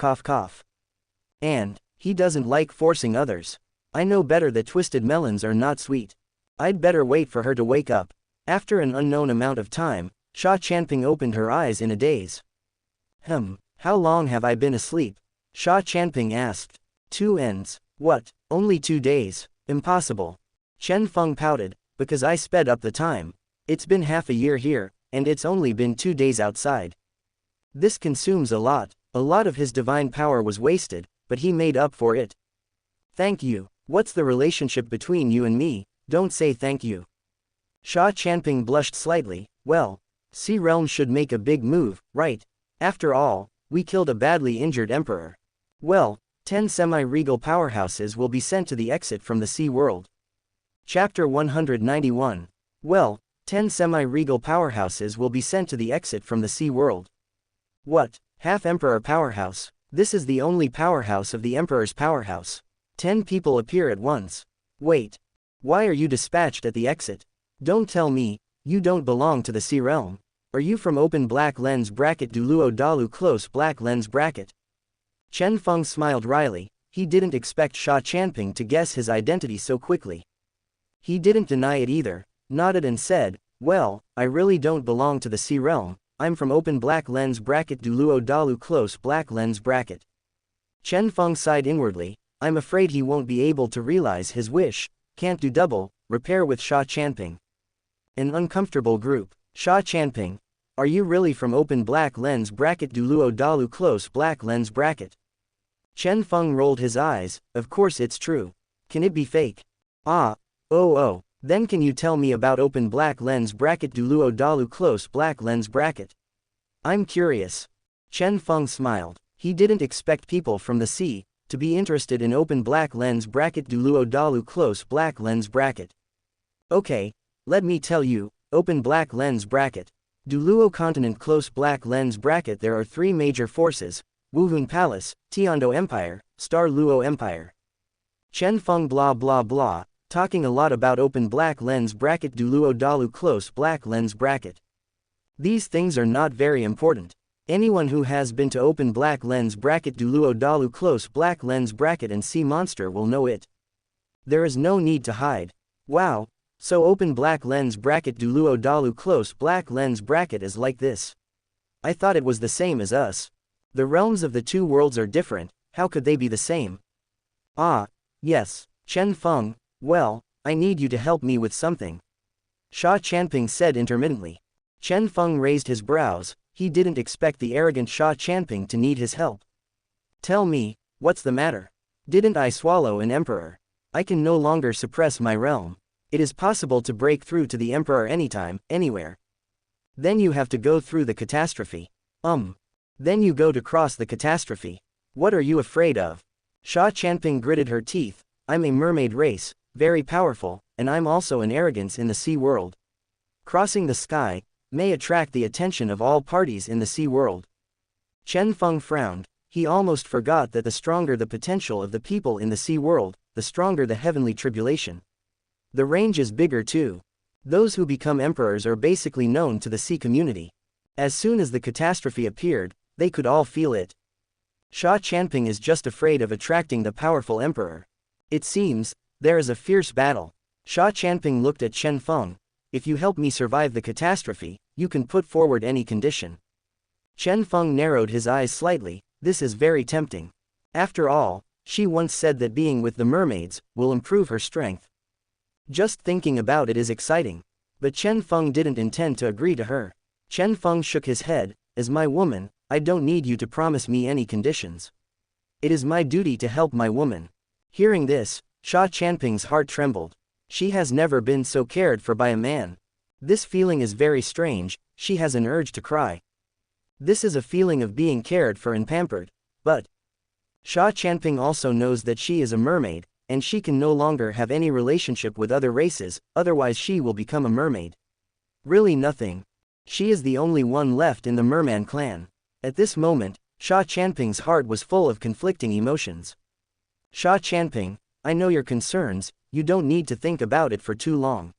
And he doesn't like forcing others. I know better that twisted melons are not sweet. I'd better wait for her to wake up. After an unknown amount of time, Sha Chanping opened her eyes in a daze. How long have I been asleep? Sha Chanping asked. 2 ends. What, only 2 days? Impossible. Chen Feng pouted, because I sped up the time. It's been half a year here, and it's only been 2 days outside. This consumes a lot of his divine power was wasted, but he made up for it. Thank you. What's the relationship between you and me? Don't say thank you. Sha Chanping blushed slightly. Well, Sea Realm should make a big move, right? After all, we killed a badly injured emperor. Well, 10 semi-regal powerhouses will be sent to the exit from the Sea World. Chapter 191. Well, 10 semi-regal powerhouses will be sent to the exit from the Sea World. What? Half-Emperor powerhouse? This is the only powerhouse of the Emperor's powerhouse. 10 people appear at once. Wait. Why are you dispatched at the exit? Don't tell me, you don't belong to the Sea Realm. Are you from open black lens bracket Douluo Dalu close black lens bracket? Chen Feng smiled wryly. He didn't expect Sha Chanping to guess his identity so quickly. He didn't deny it either, nodded and said, well, I really don't belong to the Sea Realm. I'm from open black lens bracket Douluo Dalu close black lens bracket. Chen Feng sighed inwardly. I'm afraid he won't be able to realize his wish. Can't do double repair with Sha Chanping. An uncomfortable group. Sha Chanping. Are you really from open black lens bracket Douluo Dalu close black lens bracket? Chen Feng rolled his eyes. Of course it's true. Can it be fake? Oh, then can you tell me about open black lens bracket Douluo Dalu close black lens bracket? I'm curious. Chen Feng smiled. He didn't expect people from the sea to be interested in open black lens bracket Douluo Dalu close black lens bracket. Okay, let me tell you, open black lens bracket. Douluo continent close black lens bracket. There are 3 major forces: Wuhun Palace, Tiando Empire, Star Luo Empire. Chen Feng blah blah blah, talking a lot about open black lens bracket Douluo Dalu close black lens bracket. These things are not very important. Anyone who has been to open black lens bracket Douluo Dalu close black lens bracket and sea monster will know it. There is no need to hide. Wow, so open black lens bracket Douluo Dalu close black lens bracket is like this. I thought it was the same as us. The realms of the 2 worlds are different, how could they be the same? Yes, Chen Feng, well, I need you to help me with something. Sha Chanping said intermittently. Chen Feng raised his brows. He didn't expect the arrogant Sha Chanping to need his help. Tell me, what's the matter? Didn't I swallow an emperor? I can no longer suppress my realm. It is possible to break through to the emperor anytime, anywhere. Then you have to go through the catastrophe. Then you go to cross the catastrophe. What are you afraid of? Sha Chanping gritted her teeth. I'm a mermaid race, very powerful, and I'm also an arrogance in the sea world. Crossing the sky may attract the attention of all parties in the sea world. Chen Feng frowned. He almost forgot that the stronger the potential of the people in the sea world, the stronger the heavenly tribulation. The range is bigger too. Those who become emperors are basically known to the sea community. As soon as the catastrophe appeared, they could all feel it. Sha Chanping is just afraid of attracting the powerful emperor. It seems, there is a fierce battle. Sha Chanping looked at Chen Feng. If you help me survive the catastrophe, you can put forward any condition. Chen Feng narrowed his eyes slightly. This is very tempting. After all, she once said that being with the mermaids will improve her strength. Just thinking about it is exciting. But Chen Feng didn't intend to agree to her. Chen Feng shook his head. As my woman, I don't need you to promise me any conditions. It is my duty to help my woman. Hearing this, Sha Chanping's heart trembled. She has never been so cared for by a man. This feeling is very strange. She has an urge to cry. This is a feeling of being cared for and pampered. But Sha Chanping also knows that she is a mermaid, and she can no longer have any relationship with other races, otherwise she will become a mermaid. Really nothing. She is the only one left in the merman clan. At this moment, Sha Chanping's heart was full of conflicting emotions. Sha Chanping, I know your concerns. You don't need to think about it for too long.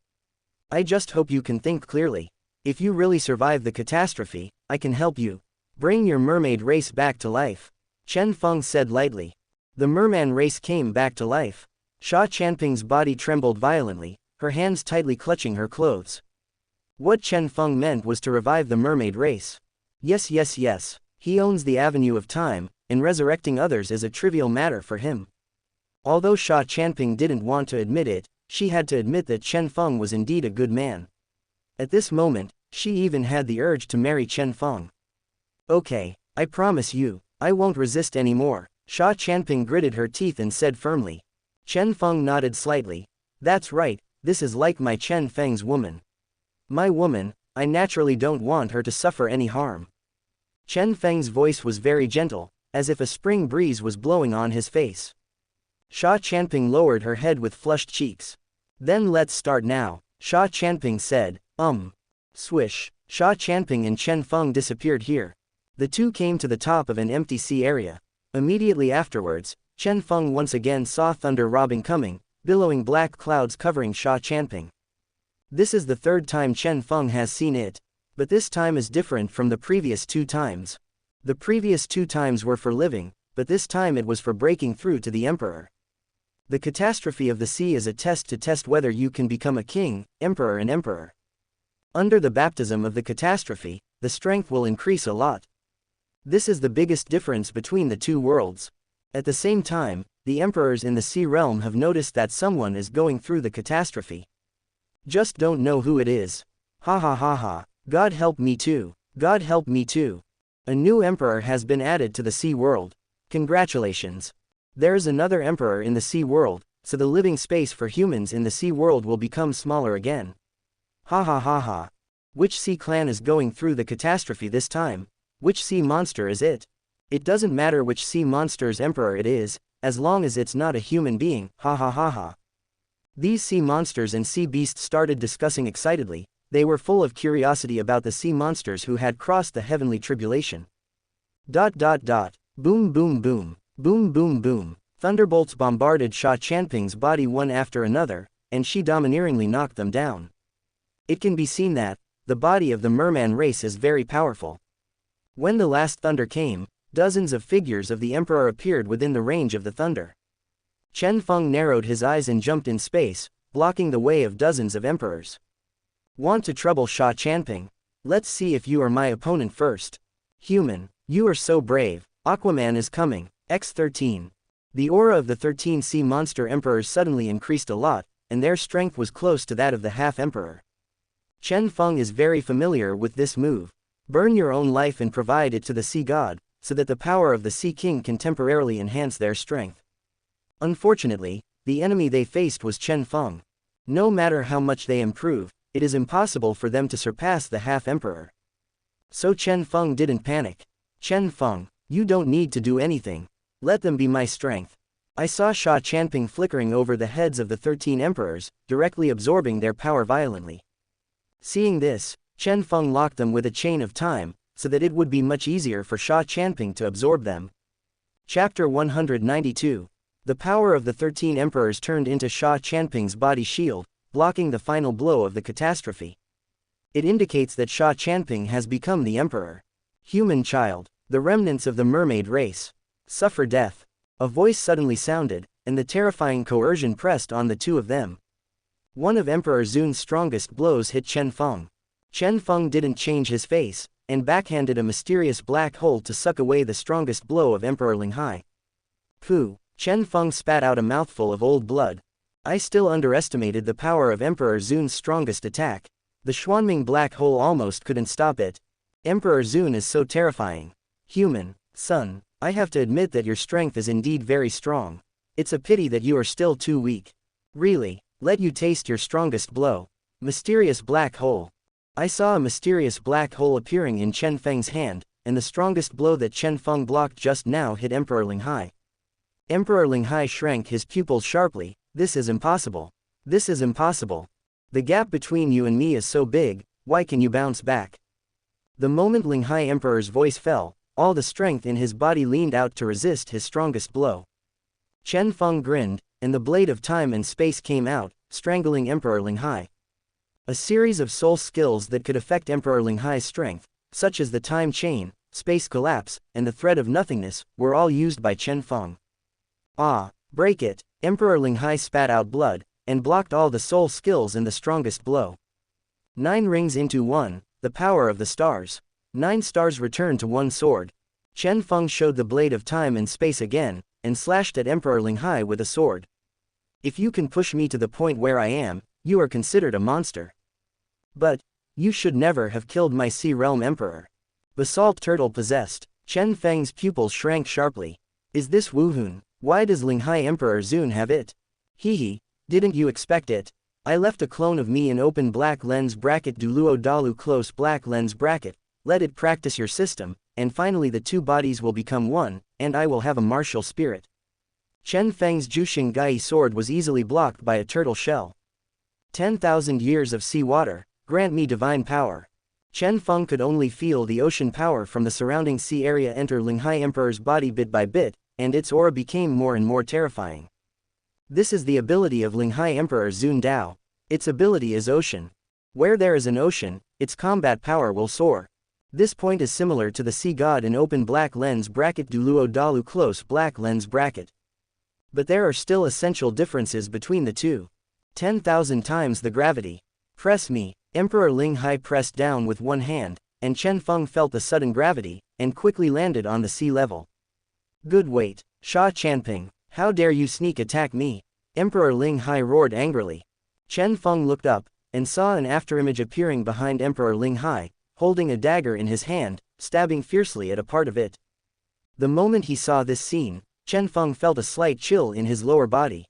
I just hope you can think clearly. If you really survive the catastrophe, I can help you. Bring your mermaid race back to life. Chen Feng said lightly. The merman race came back to life. Sha Chanping's body trembled violently, her hands tightly clutching her clothes. What Chen Feng meant was to revive the mermaid race. Yes. He owns the avenue of time, and resurrecting others is a trivial matter for him. Although Sha Chanping didn't want to admit it, she had to admit that Chen Feng was indeed a good man. At this moment, she even had the urge to marry Chen Feng. Okay, I promise you, I won't resist anymore. Sha Chanping gritted her teeth and said firmly. Chen Feng nodded slightly. That's right, this is like my Chen Feng's woman. My woman, I naturally don't want her to suffer any harm. Chen Feng's voice was very gentle, as if a spring breeze was blowing on his face. Sha Chanping lowered her head with flushed cheeks. Then let's start now, Sha Chanping said. Swish, Sha Chanping and Chen Feng disappeared here. The two came to the top of an empty sea area. Immediately afterwards, Chen Feng once again saw thunder robbing coming, billowing black clouds covering Sha Chanping. This is the third time Chen Feng has seen it, but this time is different from the previous 2 times. The previous 2 times were for living, but this time it was for breaking through to the emperor. The catastrophe of the sea is a test to test whether you can become a king, emperor and emperor. Under the baptism of the catastrophe, the strength will increase a lot. This is the biggest difference between the 2 worlds. At the same time, the emperors in the sea realm have noticed that someone is going through the catastrophe. Just don't know who it is. Ha ha ha ha, God help me too, God help me too. A new emperor has been added to the sea world. Congratulations. There's another emperor in the sea world, so the living space for humans in the sea world will become smaller again. Ha ha ha ha. Which sea clan is going through the catastrophe this time? Which sea monster is it? It doesn't matter which sea monster's emperor it is, as long as it's not a human being, ha ha ha ha. These sea monsters and sea beasts started discussing excitedly. They were full of curiosity about the sea monsters who had crossed the heavenly tribulation. Boom boom boom. Boom boom boom. Thunderbolts bombarded Sha Chanping's body one after another, and she domineeringly knocked them down. It can be seen that the body of the merman race is very powerful. When the last thunder came, dozens of figures of the emperor appeared within the range of the thunder. Chen Feng narrowed his eyes and jumped in space, blocking the way of dozens of emperors. Want to trouble Sha Chanping? Let's see if you are my opponent first. Human, you are so brave. Aquaman is coming. X13. The aura of the 13 sea monster emperors suddenly increased a lot, and their strength was close to that of the half-emperor. Chen Feng is very familiar with this move. Burn your own life and provide it to the sea god, so that the power of the sea king can temporarily enhance their strength. Unfortunately, the enemy they faced was Chen Feng. No matter how much they improve, it is impossible for them to surpass the half-emperor. So Chen Feng didn't panic. Chen Feng, you don't need to do anything. Let them be my strength. I saw Sha Chanping flickering over the heads of the 13 emperors, directly absorbing their power violently. Seeing this, Chen Feng locked them with a chain of time, so that it would be much easier for Sha Chanping to absorb them. Chapter 192. The power of the 13 emperors turned into Sha Chanping's body shield, blocking the final blow of the catastrophe. It indicates that Sha Chanping has become the emperor. Human child, the remnants of the mermaid race, suffer death. A voice suddenly sounded, and the terrifying coercion pressed on the 2 of them. One of Emperor Zun's strongest blows hit Chen Feng. Chen Feng didn't change his face, and backhanded a mysterious black hole to suck away the strongest blow of Emperor Ling Hai. Pooh, Chen Feng spat out a mouthful of old blood. I still underestimated the power of Emperor Zun's strongest attack. The Xuanming black hole almost couldn't stop it. Emperor Zun is so terrifying. Human, son, I have to admit that your strength is indeed very strong. It's a pity that you are still too weak. Really, let you taste your strongest blow. Mysterious black hole. I saw a mysterious black hole appearing in Chen Feng's hand, and the strongest blow that Chen Feng blocked just now hit Emperor Ling Hai. Emperor Ling Hai shrank his pupils sharply. This is impossible. This is impossible. The gap between you and me is so big, why can you bounce back? The moment Ling Hai Emperor's voice fell, all the strength in his body leaned out to resist his strongest blow. Chen Feng grinned, and the blade of time and space came out, strangling Emperor Ling Hai. A series of soul skills that could affect Emperor Ling Hai's strength, such as the time chain, space collapse, and the thread of nothingness, were all used by Chen Feng. Ah, break it! Emperor Ling Hai spat out blood, and blocked all the soul skills in the strongest blow. 9 rings into 1, the power of the stars. 9 stars returned to 1 sword. Chen Feng showed the blade of time and space again, and slashed at Emperor Ling Hai with a sword. If you can push me to the point where I am, you are considered a monster. But you should never have killed my Sea Realm Emperor. Basalt turtle possessed. Chen Feng's pupils shrank sharply. Is this Wuhun? Why does Ling Hai Emperor Zun have it? Hehe, didn't you expect it? I left a clone of me in open black lens bracket Douluo Dalu close black lens bracket, let it practice your system, and finally the two bodies will become one, and I will have a martial spirit. Chen Feng's Juxing Gai sword was easily blocked by a turtle shell. 10,000 years of sea water, grant me divine power. Chen Feng could only feel the ocean power from the surrounding sea area enter Ling Hai Emperor's body bit by bit, and its aura became more and more terrifying. This is the ability of Ling Hai Emperor Zun Dao. Its ability is ocean. Where there is an ocean, its combat power will soar. This point is similar to the sea god in open black lens bracket Douluo Dalu close black lens bracket. But there are still essential differences between the two. 10,000 times the gravity. Press me. Emperor Ling Hai pressed down with one hand, and Chen Feng felt the sudden gravity, and quickly landed on the sea level. Good weight. Sha Chanping, how dare you sneak attack me? Emperor Ling Hai roared angrily. Chen Feng looked up, and saw an afterimage appearing behind Emperor Ling Hai, holding a dagger in his hand, stabbing fiercely at a part of it. The moment he saw this scene, Chen Feng felt a slight chill in his lower body.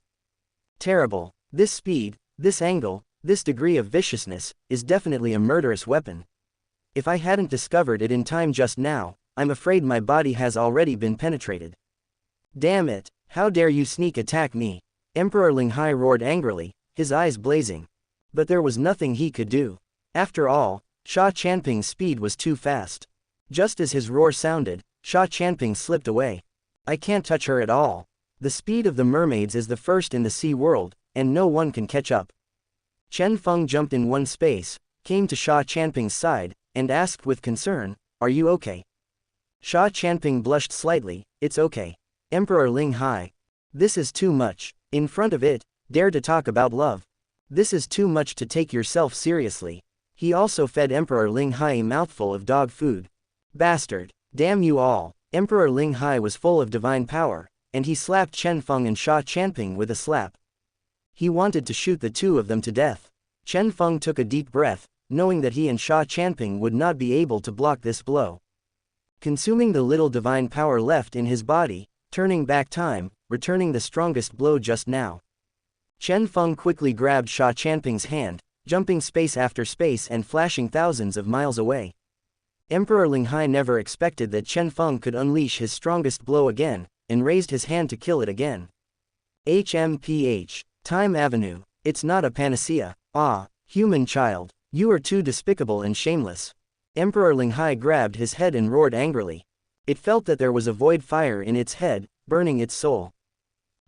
Terrible. This speed, this angle, this degree of viciousness, is definitely a murderous weapon. If I hadn't discovered it in time just now, I'm afraid my body has already been penetrated. Damn it, how dare you sneak attack me? Emperor Ling Hai roared angrily, his eyes blazing. But there was nothing he could do. After all, Sha Chanping's speed was too fast. Just as his roar sounded, Sha Chanping slipped away. I can't touch her at all. The speed of the mermaids is the first in the sea world, and no one can catch up. Chen Feng jumped in one space, came to Sha Chanping's side, and asked with concern, "Are you okay?" Sha Chanping blushed slightly, "It's okay. Emperor Ling Hai. This is too much. In front of it, dare to talk about love. This is too much to take yourself seriously." He also fed Emperor Ling Hai a mouthful of dog food. Bastard. Damn you all. Emperor Ling Hai was full of divine power, and he slapped Chen Feng and Sha Chanping with a slap. He wanted to shoot the two of them to death. Chen Feng took a deep breath, knowing that he and Sha Chanping would not be able to block this blow. Consuming the little divine power left in his body, turning back time, returning the strongest blow just now. Chen Feng quickly grabbed Sha Chanping's hand, jumping space after space and flashing thousands of miles away. Emperor Ling Hai never expected that Chen Feng could unleash his strongest blow again, and raised his hand to kill it again. HMPH. Time Avenue. It's not a panacea. Ah, human child. You are too despicable and shameless. Emperor Ling Hai grabbed his head and roared angrily. It felt that there was a void fire in its head, burning its soul.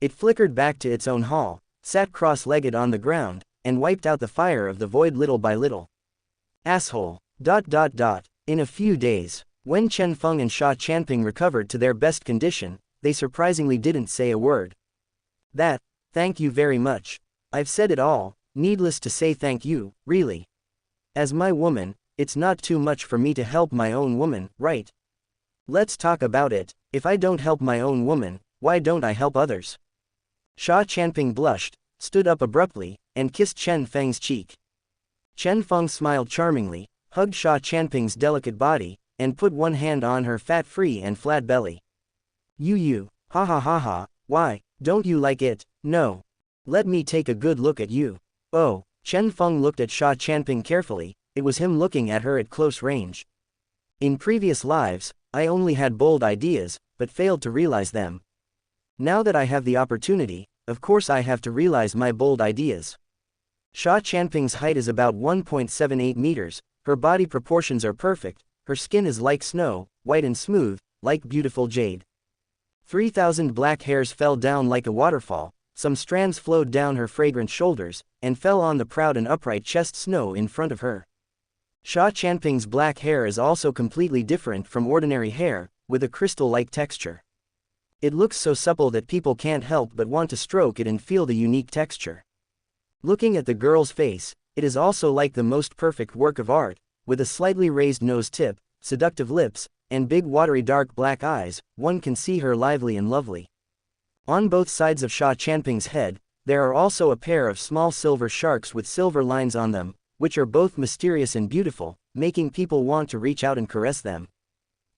It flickered back to its own hall, sat cross-legged on the ground, and wiped out the fire of the void little by little. Asshole. ... In a few days, when Chen Feng and Sha Chanping recovered to their best condition, they surprisingly didn't say a word. Thank you very much. I've said it all, needless to say thank you, really. As my woman, it's not too much for me to help my own woman, right? Let's talk about it. If I don't help my own woman, why don't I help others? Sha Chanping blushed, stood up abruptly, and kissed Chen Feng's cheek. Chen Feng smiled charmingly, hugged Sha Chanping's delicate body, and put one hand on her fat-free and flat belly. You, ha ha ha ha, why, don't you like it? No. Let me take a good look at you. Oh, Chen Feng looked at Sha Chanping carefully, it was him looking at her at close range. In previous lives, I only had bold ideas, but failed to realize them. Now that I have the opportunity, of course I have to realize my bold ideas. Sha Chanping's height is about 1.78 meters, her body proportions are perfect, her skin is like snow, white and smooth, like beautiful jade. 3,000 black hairs fell down like a waterfall, some strands flowed down her fragrant shoulders, and fell on the proud and upright chest snow in front of her. Sha Chanping's black hair is also completely different from ordinary hair, with a crystal-like texture. It looks so supple that people can't help but want to stroke it and feel the unique texture. Looking at the girl's face, it is also like the most perfect work of art, with a slightly raised nose tip, seductive lips, and big watery dark black eyes, one can see her lively and lovely. On both sides of Sha Chanping's head, there are also a pair of small silver sharks with silver lines on them, which are both mysterious and beautiful, making people want to reach out and caress them.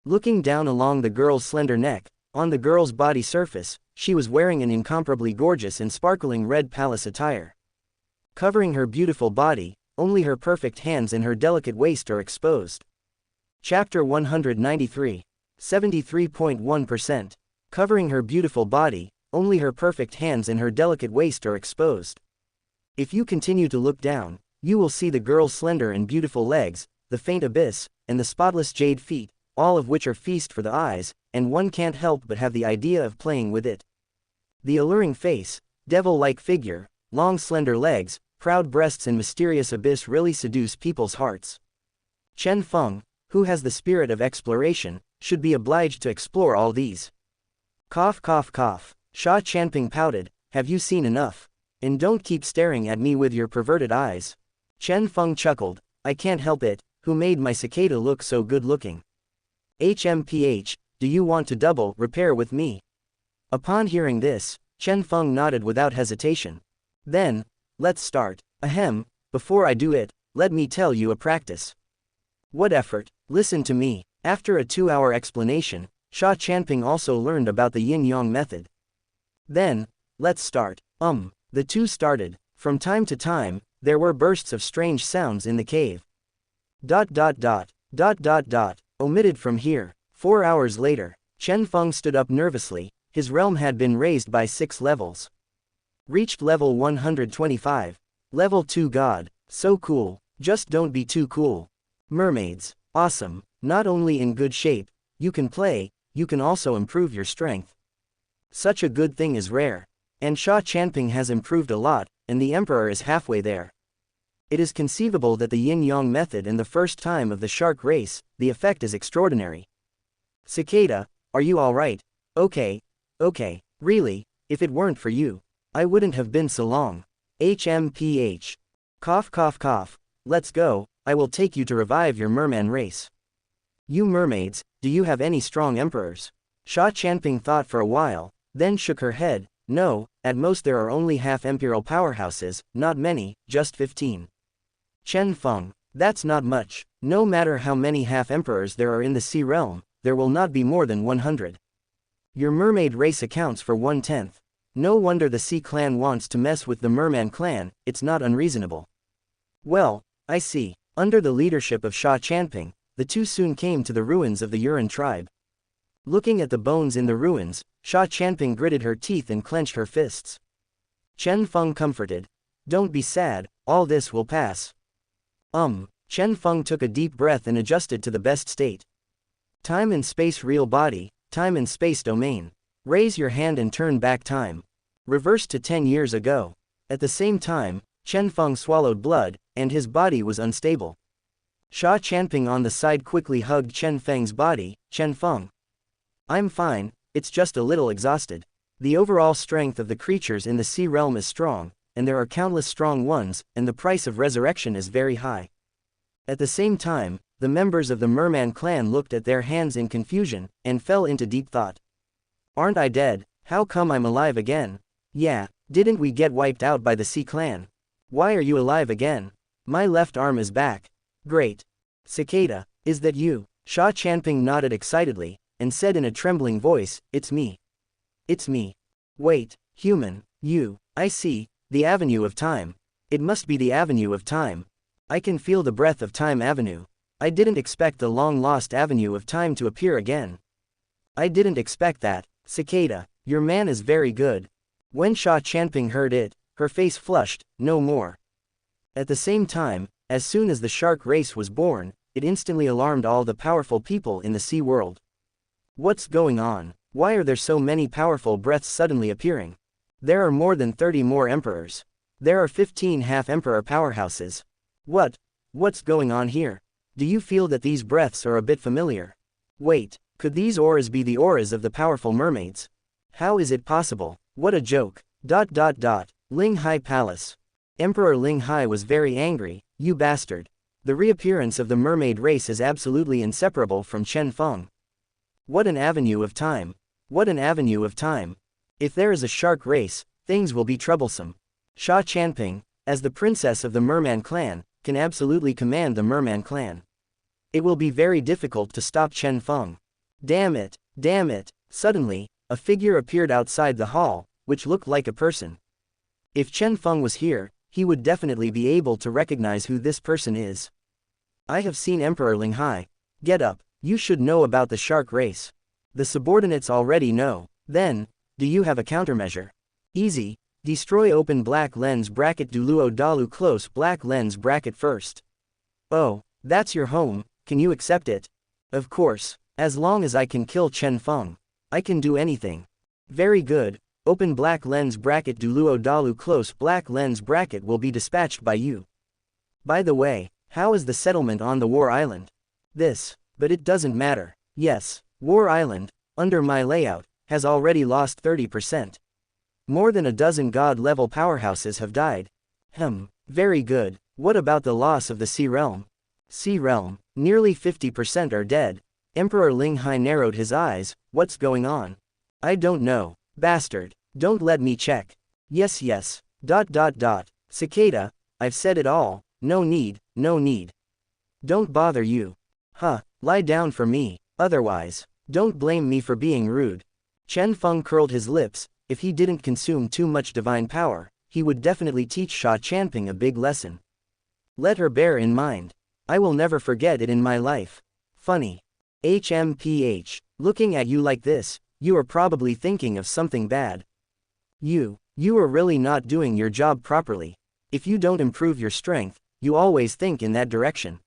Looking down along the girl's slender neck, on the girl's body surface, she was wearing an incomparably gorgeous and sparkling red palace attire. Covering her beautiful body, only her perfect hands and her delicate waist are exposed. Chapter 193. 73.1%. Covering her beautiful body, only her perfect hands and her delicate waist are exposed. If you continue to look down, you will see the girl's slender and beautiful legs, the faint abyss, and the spotless jade feet, all of which are feast for the eyes, and one can't help but have the idea of playing with it. The alluring face, devil-like figure, long slender legs, proud breasts and mysterious abyss really seduce people's hearts. Chen Feng, who has the spirit of exploration, should be obliged to explore all these. Cough cough cough. Sha Chanping pouted, have you seen enough? And don't keep staring at me with your perverted eyes. Chen Feng chuckled, I can't help it, who made my cicada look so good looking? HMPH, do you want to double repair with me? Upon hearing this, Chen Feng nodded without hesitation. Then, let's start. Ahem, before I do it, let me tell you a practice. What effort? Listen to me. After a 2-hour explanation, Sha Chanping also learned about the yin-yang method. Then, let's start. The two started. From time to time, there were bursts of strange sounds in the cave. ... Omitted from here. 4 hours later, Chen Feng stood up nervously, his realm had been raised by 6 levels. Reached level 125. Level 2 God, so cool, just don't be too cool. Mermaids, awesome, not only in good shape, you can play, you can also improve your strength. Such a good thing is rare. And Sha Chanping has improved a lot, and the Emperor is halfway there. It is conceivable that the yin-yang method and the first time of the shark race, the effect is extraordinary. Cicada, are you alright? Okay. Really, if it weren't for you, I wouldn't have been so long. HMPH. Cough cough cough, let's go, I will take you to revive your merman race. You mermaids, do you have any strong emperors? Sha Chanping thought for a while, then shook her head. No, at most there are only half-imperial powerhouses, not many, just 15. Chen Feng, that's not much. No matter how many half-emperors there are in the sea realm, there will not be more than 100. Your mermaid race accounts for 1/10. No wonder the Sea clan wants to mess with the Merman clan, it's not unreasonable. Well, I see. Under the leadership of Sha Chanping, the two soon came to the ruins of the Yuan tribe. Looking at the bones in the ruins, Sha Chanping gritted her teeth and clenched her fists. Chen Feng comforted. Don't be sad, all this will pass. Chen Feng took a deep breath and adjusted to the best state. Time and space real body, time and space domain. Raise your hand and turn back time. Reverse to 10 years ago. At the same time, Chen Feng swallowed blood, and his body was unstable. Sha Chanping on the side quickly hugged Chen Feng's body. Chen Feng. I'm fine, it's just a little exhausted. The overall strength of the creatures in the sea realm is strong, and there are countless strong ones, and the price of resurrection is very high. At the same time, the members of the Merman clan looked at their hands in confusion, and fell into deep thought. Aren't I dead? How come I'm alive again? Yeah, didn't we get wiped out by the Sea clan? Why are you alive again? My left arm is back. Great. Cicada, is that you? Sha Chanping nodded excitedly, and said in a trembling voice, it's me. It's me. Wait, human, you, I see, the avenue of time. It must be the avenue of time. I can feel the breath of time avenue. I didn't expect the long-lost avenue of time to appear again. I didn't expect that, Cicada, your man is very good. When Sha Chanping heard it, her face flushed, no more. At the same time, as soon as the shark race was born, it instantly alarmed all the powerful people in the sea world. What's going on? Why are there so many powerful breaths suddenly appearing? There are more than 30 more emperors. There are 15 half-emperor powerhouses. What's going on here? Do you feel that these breaths are a bit familiar? Wait, could these auras be the auras of the powerful mermaids? How is it possible? What a joke. ... Ling Hai Palace. Emperor Ling Hai was very angry. You bastard. The reappearance of the mermaid race is absolutely inseparable from Chen Feng. What an avenue of time. What an avenue of time. If there is a shark race, things will be troublesome. Sha Chanping, as the princess of the Merman clan, can absolutely command the Merman clan. It will be very difficult to stop Chen Feng. Damn it, damn it. Suddenly, a figure appeared outside the hall, which looked like a person. If Chen Feng was here, he would definitely be able to recognize who this person is. I have seen Emperor Ling Hai. Get up, you should know about the shark race. The subordinates already know. Then, do you have a countermeasure? Easy, destroy open black lens bracket Douluo Dalu close black lens bracket first. Oh, that's your home, can you accept it? Of course, as long as I can kill Chen Feng. I can do anything. Very good, open black lens bracket Douluo Dalu close black lens bracket will be dispatched by you. By the way, how is the settlement on the War Island? But it doesn't matter. Yes, War Island, under my layout, has already lost 30%. More than a dozen god-level powerhouses have died. Very good. What about the loss of the Sea Realm? Sea Realm, nearly 50% are dead. Emperor Ling Hai narrowed his eyes. What's going on? I don't know. Bastard. Don't let me check. Yes. Cicada, I've said it all. No need. Don't bother you. Lie down for me. Otherwise, don't blame me for being rude. Chen Feng curled his lips. If he didn't consume too much divine power, he would definitely teach Sha Chanping a big lesson. Let her bear in mind. I will never forget it in my life. Funny. HMPH. Looking at you like this, you are probably thinking of something bad. You are really not doing your job properly. If you don't improve your strength, you always think in that direction.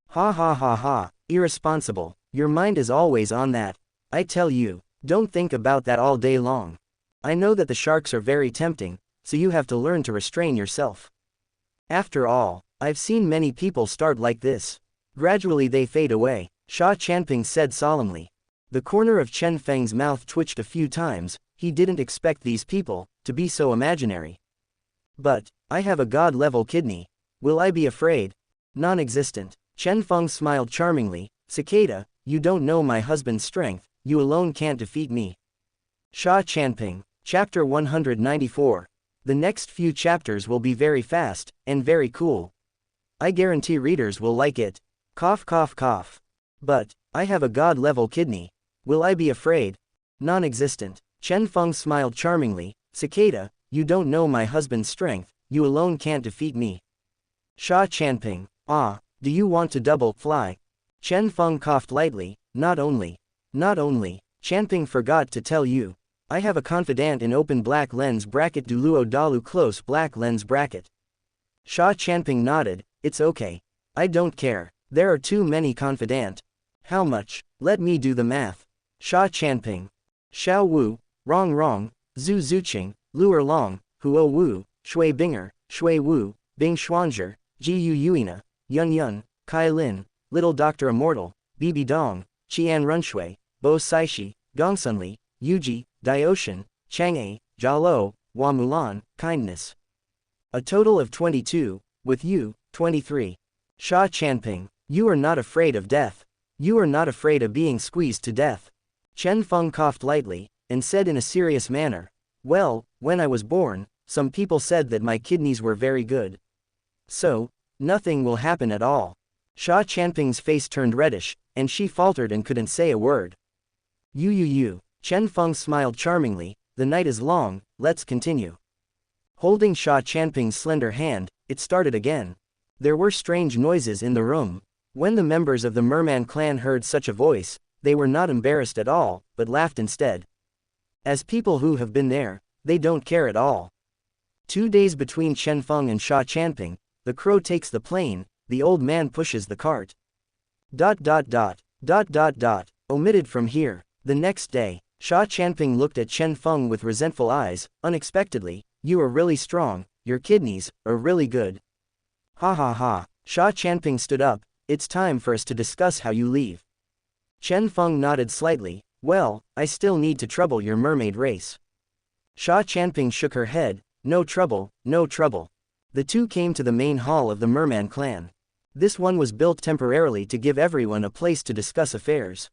Ha. Irresponsible. Your mind is always on that. I tell you, don't think about that all day long. I know that the sharks are very tempting, so you have to learn to restrain yourself. After all, I've seen many people start like this. Gradually they fade away, Sha Chanping said solemnly. The corner of Chen Feng's mouth twitched a few times. He didn't expect these people to be so imaginary. But, I have a god-level kidney. Will I be afraid? Non-existent. Chen Feng smiled charmingly. Cicada, you don't know my husband's strength, you alone can't defeat me. Sha Chanping. Chapter 194. The next few chapters will be very fast, and very cool. I guarantee readers will like it. Cough. But, I have a god-level kidney. Will I be afraid? Non-existent. Chen Feng smiled charmingly. Cicada, you don't know my husband's strength, you alone can't defeat me. Sha Chanping. Do you want to double fly? Chen Feng coughed lightly. Not only. Chanping forgot to tell you. I have a confidant in open black lens bracket Douluo Dalu close black lens bracket. Sha Chanping nodded. It's okay. I don't care. There are too many confidant. How much? Let me do the math. Sha Chanping. Xiao Wu, Wrong, Zhu Zuqing, Luer Long, Huo Wu, Shui Binger, Shui Wu, Bing Xuanzhi, Ji Yu Yuina, Yun, Kai Lin, Little Dr. Immortal, Bibi Dong, Qian Renxue, Bo Saixi, Gongsunli, Yuji, Daoshan, Chang'e, Jialo, Hua Mulan, Kindness. A total of 22, with you, 23. Sha Chanping. You are not afraid of death. You are not afraid of being squeezed to death. Chen Feng coughed lightly, and said in a serious manner, well, when I was born, some people said that my kidneys were very good. So, nothing will happen at all. Sha Chanping's face turned reddish, and she faltered and couldn't say a word. You. Chen Feng smiled charmingly. The night is long, let's continue. Holding Sha Chanping's slender hand, it started again. There were strange noises in the room. When the members of the merman clan heard such a voice, they were not embarrassed at all, but laughed instead. As people who have been there, they don't care at all. 2 days between Chen Feng and Sha Chanping, the crow takes the plane, the old man pushes the cart. ... Omitted from here. The next day, Sha Chanping looked at Chen Feng with resentful eyes. Unexpectedly, you are really strong, your kidneys are really good. Ha. Sha Chanping stood up. It's time for us to discuss how you leave. Chen Feng nodded slightly. Well, I still need to trouble your mermaid race. Sha Chanping shook her head. No trouble. The two came to the main hall of the merman clan. This one was built temporarily to give everyone a place to discuss affairs.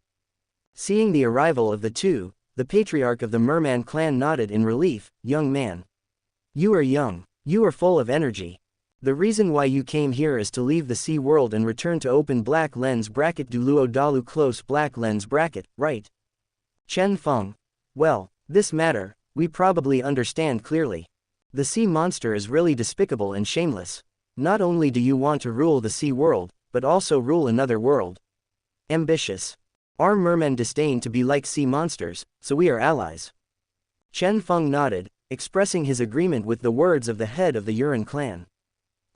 Seeing the arrival of the two, the patriarch of the merman clan nodded in relief. Young man. You are young. You are full of energy. The reason why you came here is to leave the sea world and return to open black lens bracket Douluo Dalu close black lens bracket, right? Chen Feng. Well, this matter, we probably understand clearly. The sea monster is really despicable and shameless. Not only do you want to rule the sea world, but also rule another world. Ambitious. Our mermen disdain to be like sea monsters, so we are allies. Chen Feng nodded, expressing his agreement with the words of the head of the Yuan clan.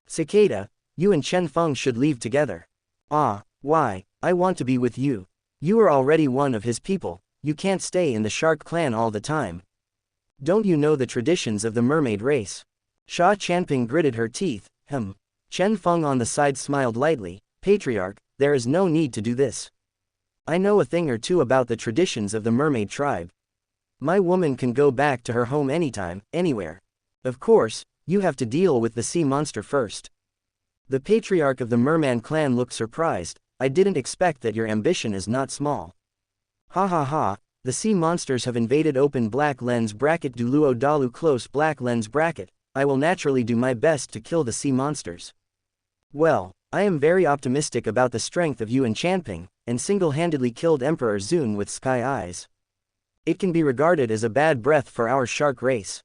Cicada, you and Chen Feng should leave together. Ah, why? I want to be with you. You are already one of his people, you can't stay in the shark clan all the time. Don't you know the traditions of the mermaid race? Sha Chanping gritted her teeth. Chen Feng on the side smiled lightly. Patriarch, there is no need to do this. I know a thing or two about the traditions of the mermaid tribe. My woman can go back to her home anytime, anywhere. Of course, you have to deal with the sea monster first. The patriarch of the merman clan looked surprised. I didn't expect that your ambition is not small. Ha ha ha, the sea monsters have invaded open black lens bracket Douluo Dalu close black lens bracket. I will naturally do my best to kill the sea monsters. Well, I am very optimistic about the strength of Yuan Chanping, and single-handedly killed Emperor Zun with sky eyes. It can be regarded as a bad breath for our shark race.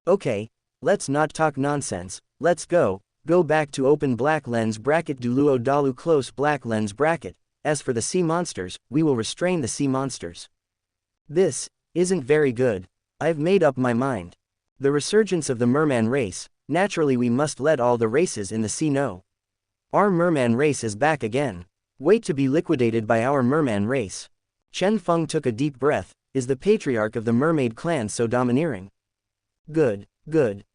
Okay, let's not talk nonsense, let's go back to open black lens bracket Douluo Dalu close black lens bracket. As for the sea monsters, we will restrain the sea monsters. This isn't very good. I've made up my mind. The resurgence of the merman race, naturally we must let all the races in the sea know. Our merman race is back again. Wait to be liquidated by our merman race. Chen Feng took a deep breath. Is the patriarch of the mermaid clan so domineering? Good.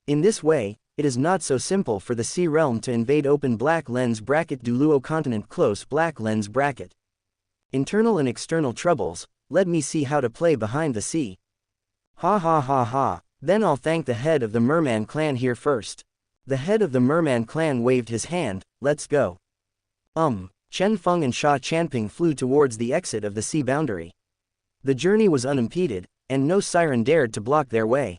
In this way, it is not so simple for the sea realm to invade open black lens bracket Douluo continent close black lens bracket. Internal and external troubles, let me see how to play behind the sea. Ha ha ha ha, then I'll thank the head of the merman clan here first. The head of the merman clan waved his hand. Let's go. Chen Feng and Sha Chanping flew towards the exit of the sea boundary. The journey was unimpeded, and no siren dared to block their way.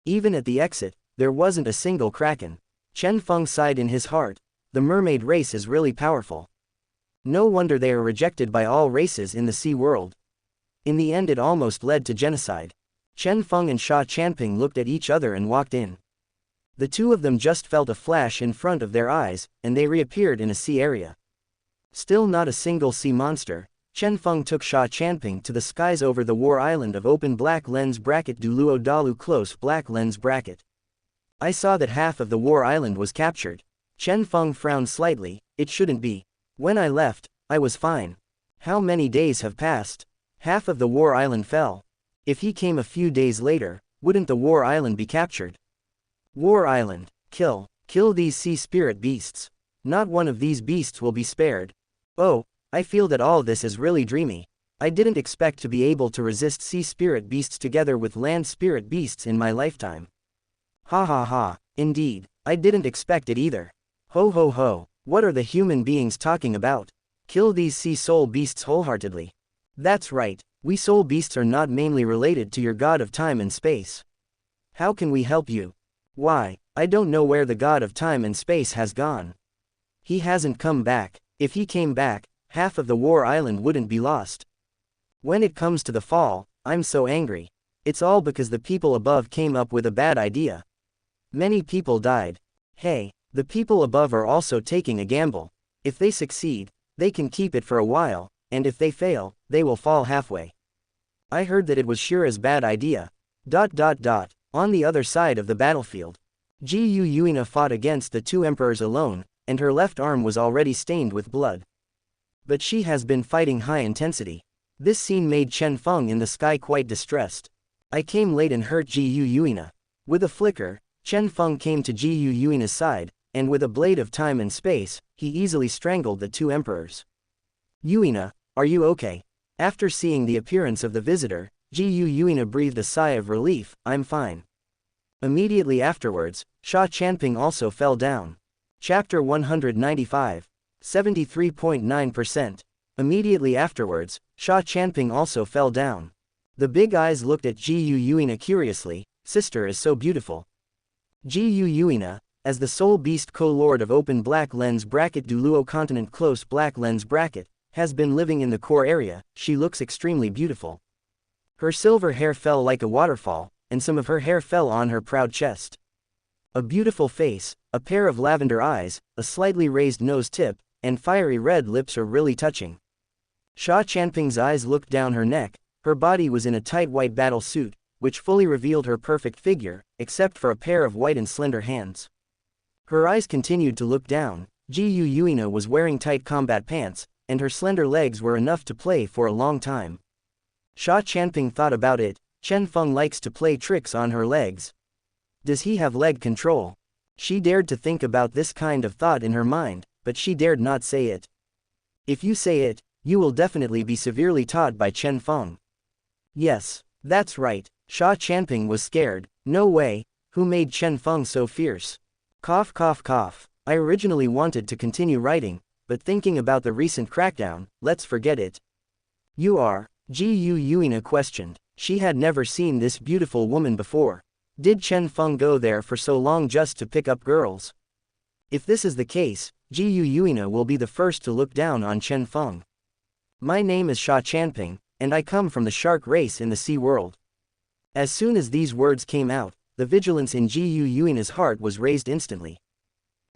Even at the exit, there wasn't a single kraken. Chen Feng sighed in his heart. The mermaid race is really powerful. No wonder they are rejected by all races in the sea world. In the end it almost led to genocide. Chen Feng and Sha Chanping looked at each other and walked in. The two of them just felt a flash in front of their eyes, and they reappeared in a sea area. Still not a single sea monster. Chen Feng took Sha Chanping to the skies over the war island of open black lens bracket Douluo Dalu close black lens bracket. I saw that half of the war island was captured. Chen Feng frowned slightly. It shouldn't be. When I left, I was fine. How many days have passed? Half of the war island fell. If he came a few days later, wouldn't the war island be captured? War island. Kill these sea spirit beasts. Not one of these beasts will be spared. Oh, I feel that all this is really dreamy. I didn't expect to be able to resist sea spirit beasts together with land spirit beasts in my lifetime. Ha ha ha, indeed, I didn't expect it either. Ho ho ho, what are the human beings talking about? Kill these sea soul beasts wholeheartedly. That's right, we soul beasts are not mainly related to your god of time and space. How can we help you? Why, I don't know where the god of time and space has gone. He hasn't come back. If he came back, half of the war island wouldn't be lost. When it comes to the fall, I'm so angry. It's all because the people above came up with a bad idea. Many people died. Hey, the people above are also taking a gamble. If they succeed, they can keep it for a while, and if they fail, they will fall halfway. I heard that it was Shira's bad idea. On the other side of the battlefield, Ji Yuina fought against the two emperors alone, and her left arm was already stained with blood. But she has been fighting high intensity. This scene made Chen Feng in the sky quite distressed. I came late and hurt Ji Yuina. With a flicker, Chen Feng came to Ji Yuina's side, and with a blade of time and space, he easily strangled the two emperors. Yuina, are you okay? After seeing the appearance of the visitor, Ji Yuina breathed a sigh of relief. I'm fine. Immediately afterwards, Sha Chanping also fell down. Chapter 195. 73.9%. Immediately afterwards, Sha Chanping also fell down. The big eyes looked at Ji Yuina curiously. Sister is so beautiful. Ji Yuina, as the soul beast co-lord of open black lens bracket Douluo continent close black lens bracket, has been living in the core area. She looks extremely beautiful. Her silver hair fell like a waterfall, and some of her hair fell on her proud chest. A beautiful face, a pair of lavender eyes, a slightly raised nose tip, and fiery red lips are really touching. Sha Chanping's eyes looked down her neck. Her body was in a tight white battle suit, which fully revealed her perfect figure, except for a pair of white and slender hands. Her eyes continued to look down. Ji Yuina was wearing tight combat pants, and her slender legs were enough to play for a long time. Sha Chanping thought about it. Chen Feng likes to play tricks on her legs. Does he have leg control? She dared to think about this kind of thought in her mind, but she dared not say it. If you say it, you will definitely be severely taught by Chen Feng. Yes, that's right. Sha Chanping was scared. No way, who made Chen Feng so fierce? Cough cough cough. I originally wanted to continue writing, but thinking about the recent crackdown, let's forget it. You are? Ji Yuina questioned. She had never seen this beautiful woman before. Did Chen Feng go there for so long just to pick up girls? If this is the case, Ji Yuina will be the first to look down on Chen Feng. My name is Sha Chanping, and I come from the shark race in the sea world. As soon as these words came out, the vigilance in Ji Yuina's heart was raised instantly.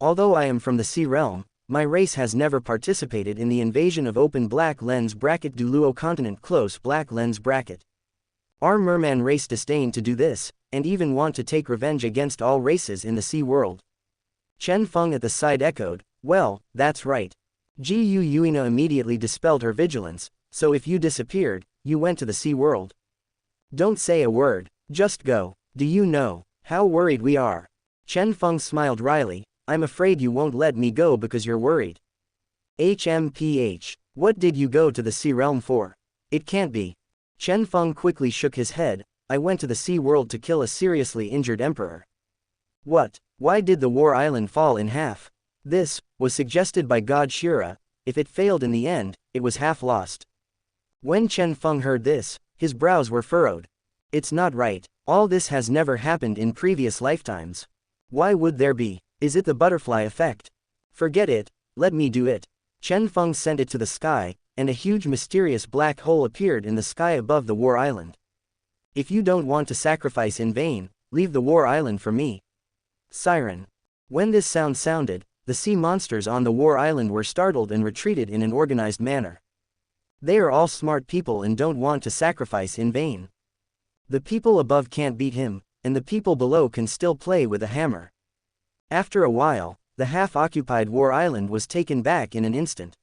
Although I am from the sea realm, my race has never participated in the invasion of open black lens bracket Douluo continent close black lens bracket. Our merman race disdain to do this, and even want to take revenge against all races in the sea world. Chen Feng at the side echoed, well, that's right. Ji Yuina immediately dispelled her vigilance, so if you disappeared, you went to the sea world. Don't say a word, just go. Do you know how worried we are? Chen Feng smiled wryly. I'm afraid you won't let me go because you're worried. HMPH. What did you go to the sea realm for? It can't be. Chen Feng quickly shook his head. I went to the sea world to kill a seriously injured emperor. What? Why did the war island fall in half? This was suggested by God Shira. If it failed in the end, it was half lost. When Chen Feng heard this, his brows were furrowed. It's not right. All this has never happened in previous lifetimes. Why would there be? Is it the butterfly effect? Forget it, let me do it. Chen Feng sent it to the sky, and a huge mysterious black hole appeared in the sky above the war island. If you don't want to sacrifice in vain, leave the war island for me. Siren. When this sound sounded, the sea monsters on the war island were startled and retreated in an organized manner. They are all smart people and don't want to sacrifice in vain. The people above can't beat him, and the people below can still play with a hammer. After a while, the half-occupied war island was taken back in an instant.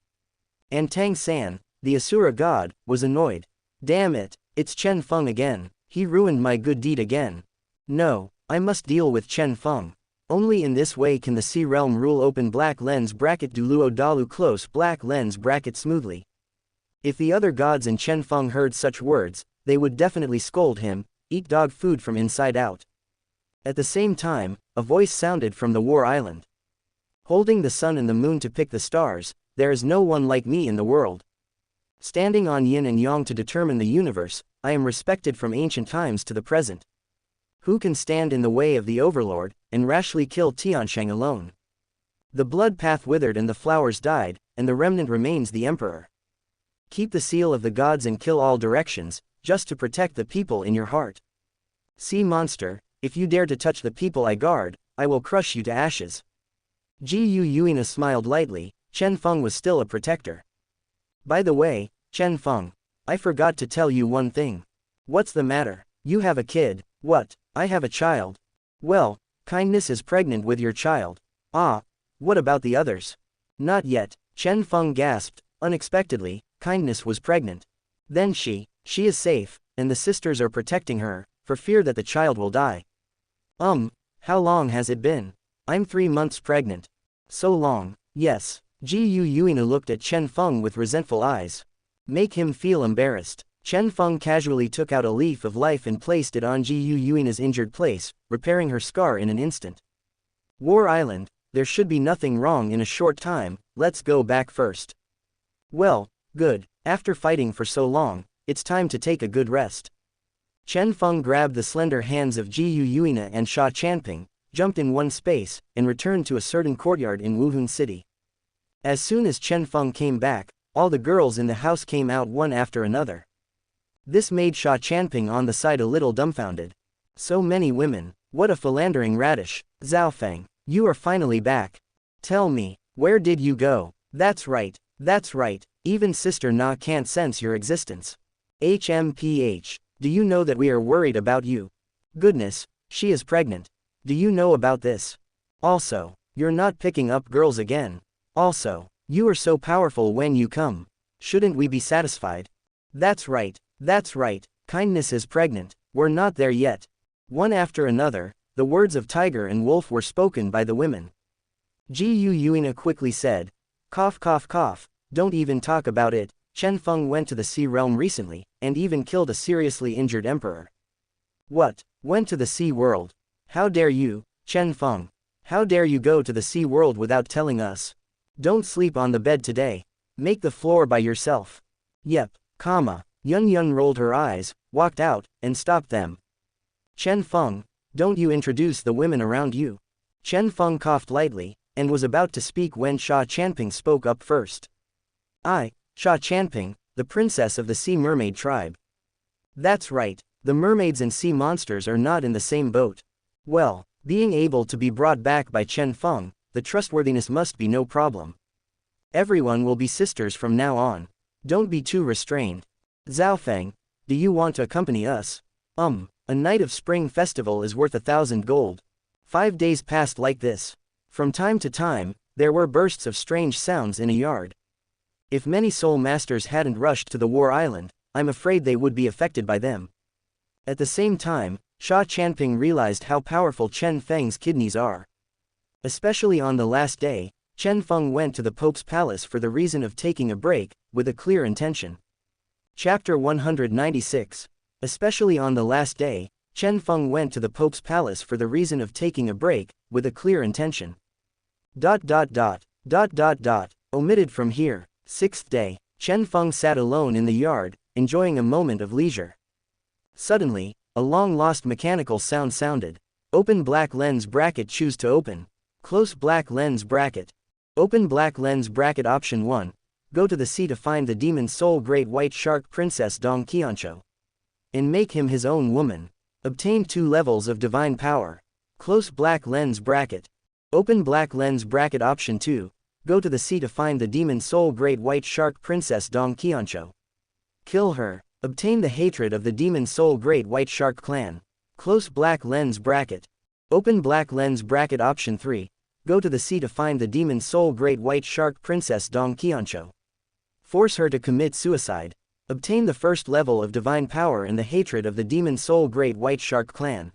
And Tang San, the Asura god, was annoyed. Damn it, it's Chen Feng again. He ruined my good deed again. No, I must deal with Chen Feng. Only in this way can the sea realm rule open black lens bracket Douluo Dalu close black lens bracket smoothly. If the other gods and Chen Feng heard such words, they would definitely scold him, eat dog food from inside out. At the same time, a voice sounded from the war island. Holding the sun and the moon to pick the stars, there is no one like me in the world. Standing on yin and yang to determine the universe, I am respected from ancient times to the present. Who can stand in the way of the overlord, and rashly kill Tiansheng alone? The blood path withered and the flowers died, and the remnant remains the emperor. Keep the seal of the gods and kill all directions, just to protect the people in your heart. Sea monster, if you dare to touch the people I guard, I will crush you to ashes. Ji Yuina smiled lightly. Chen Feng was still a protector. By the way, Chen Feng, I forgot to tell you one thing. What's the matter? You have a kid. What? I have a child. Well, kindness is pregnant with your child. Ah, what about the others? Not yet. Chen Feng gasped. Unexpectedly, kindness was pregnant. Then she is safe, and the sisters are protecting her, for fear that the child will die. How long has it been? I'm 3 months pregnant. So long. Yes. Ji Yuina looked at Chen Feng with resentful eyes. Make him feel embarrassed. Chen Feng casually took out a leaf of life and placed it on Ji Yuina's injured place, repairing her scar in an instant. War Island, there should be nothing wrong in a short time, let's go back first. Well, good, after fighting for so long, it's time to take a good rest. Chen Feng grabbed the slender hands of Ji Yuina and Sha Chanping, jumped in one space, and returned to a certain courtyard in Wuhun City. As soon as Chen Feng came back, all the girls in the house came out one after another. This made Sha Chanping on the side a little dumbfounded. So many women, what a philandering radish. Zhaofeng, you are finally back. Tell me, where did you go? That's right, even Sister Na can't sense your existence. HMPH, do you know that we are worried about you? Goodness, she is pregnant. Do you know about this? Also, you're not picking up girls again. Also, you are so powerful when you come. Shouldn't we be satisfied? That's right, kindness is pregnant, we're not there yet. One after another, the words of Tiger and Wolf were spoken by the women. Gu Yuina quickly said, cough, don't even talk about it. Chen Feng went to the Sea Realm recently, and even killed a seriously injured emperor. What? Went to the Sea World? How dare you, Chen Feng? How dare you go to the Sea World without telling us? Don't sleep on the bed today. Make the floor by yourself. Yep, Yun Yun rolled her eyes, walked out, and stopped them. Chen Feng, don't you introduce the women around you. Chen Feng coughed lightly, and was about to speak when Sha Chanping spoke up first. I, Sha Chanping, the princess of the Sea Mermaid tribe. That's right, the mermaids and sea monsters are not in the same boat. Well, being able to be brought back by Chen Feng, the trustworthiness must be no problem. Everyone will be sisters from now on. Don't be too restrained. Zhaofeng, do you want to accompany us? A night of spring festival is worth 1,000 gold. 5 days passed like this. From time to time, there were bursts of strange sounds in a yard. If many soul masters hadn't rushed to the War Island, I'm afraid they would be affected by them. At the same time, Sha Chanping realized how powerful Chen Feng's kidneys are. Especially on the last day, Chen Feng went to the Pope's palace for the reason of taking a break, with a clear intention. Chapter 196. Especially on the last day, Chen Feng went to the Pope's palace for the reason of taking a break, with a clear intention. Omitted from here. 6th day, Chen Feng sat alone in the yard, enjoying a moment of leisure. Suddenly, a long-lost mechanical sound sounded. Open black lens bracket, choose to open. Close black lens bracket. Open black lens bracket. Option 1. Go to the sea to find the demon soul great white shark princess Dong Qianxue. And make him his own woman. Obtain 2 levels of divine power. Close black lens bracket. Open black lens bracket. Option 2. Go to the sea to find the demon soul great white shark princess Dong Qianxue. Kill her. Obtain the hatred of the demon soul great white shark clan. Close black lens bracket. Open black lens bracket. Option 3. Go to the sea to find the demon soul great white shark princess Dong Qianxue. Force her to commit suicide. Obtain the 1st level of divine power and the hatred of the demon soul great white shark clan.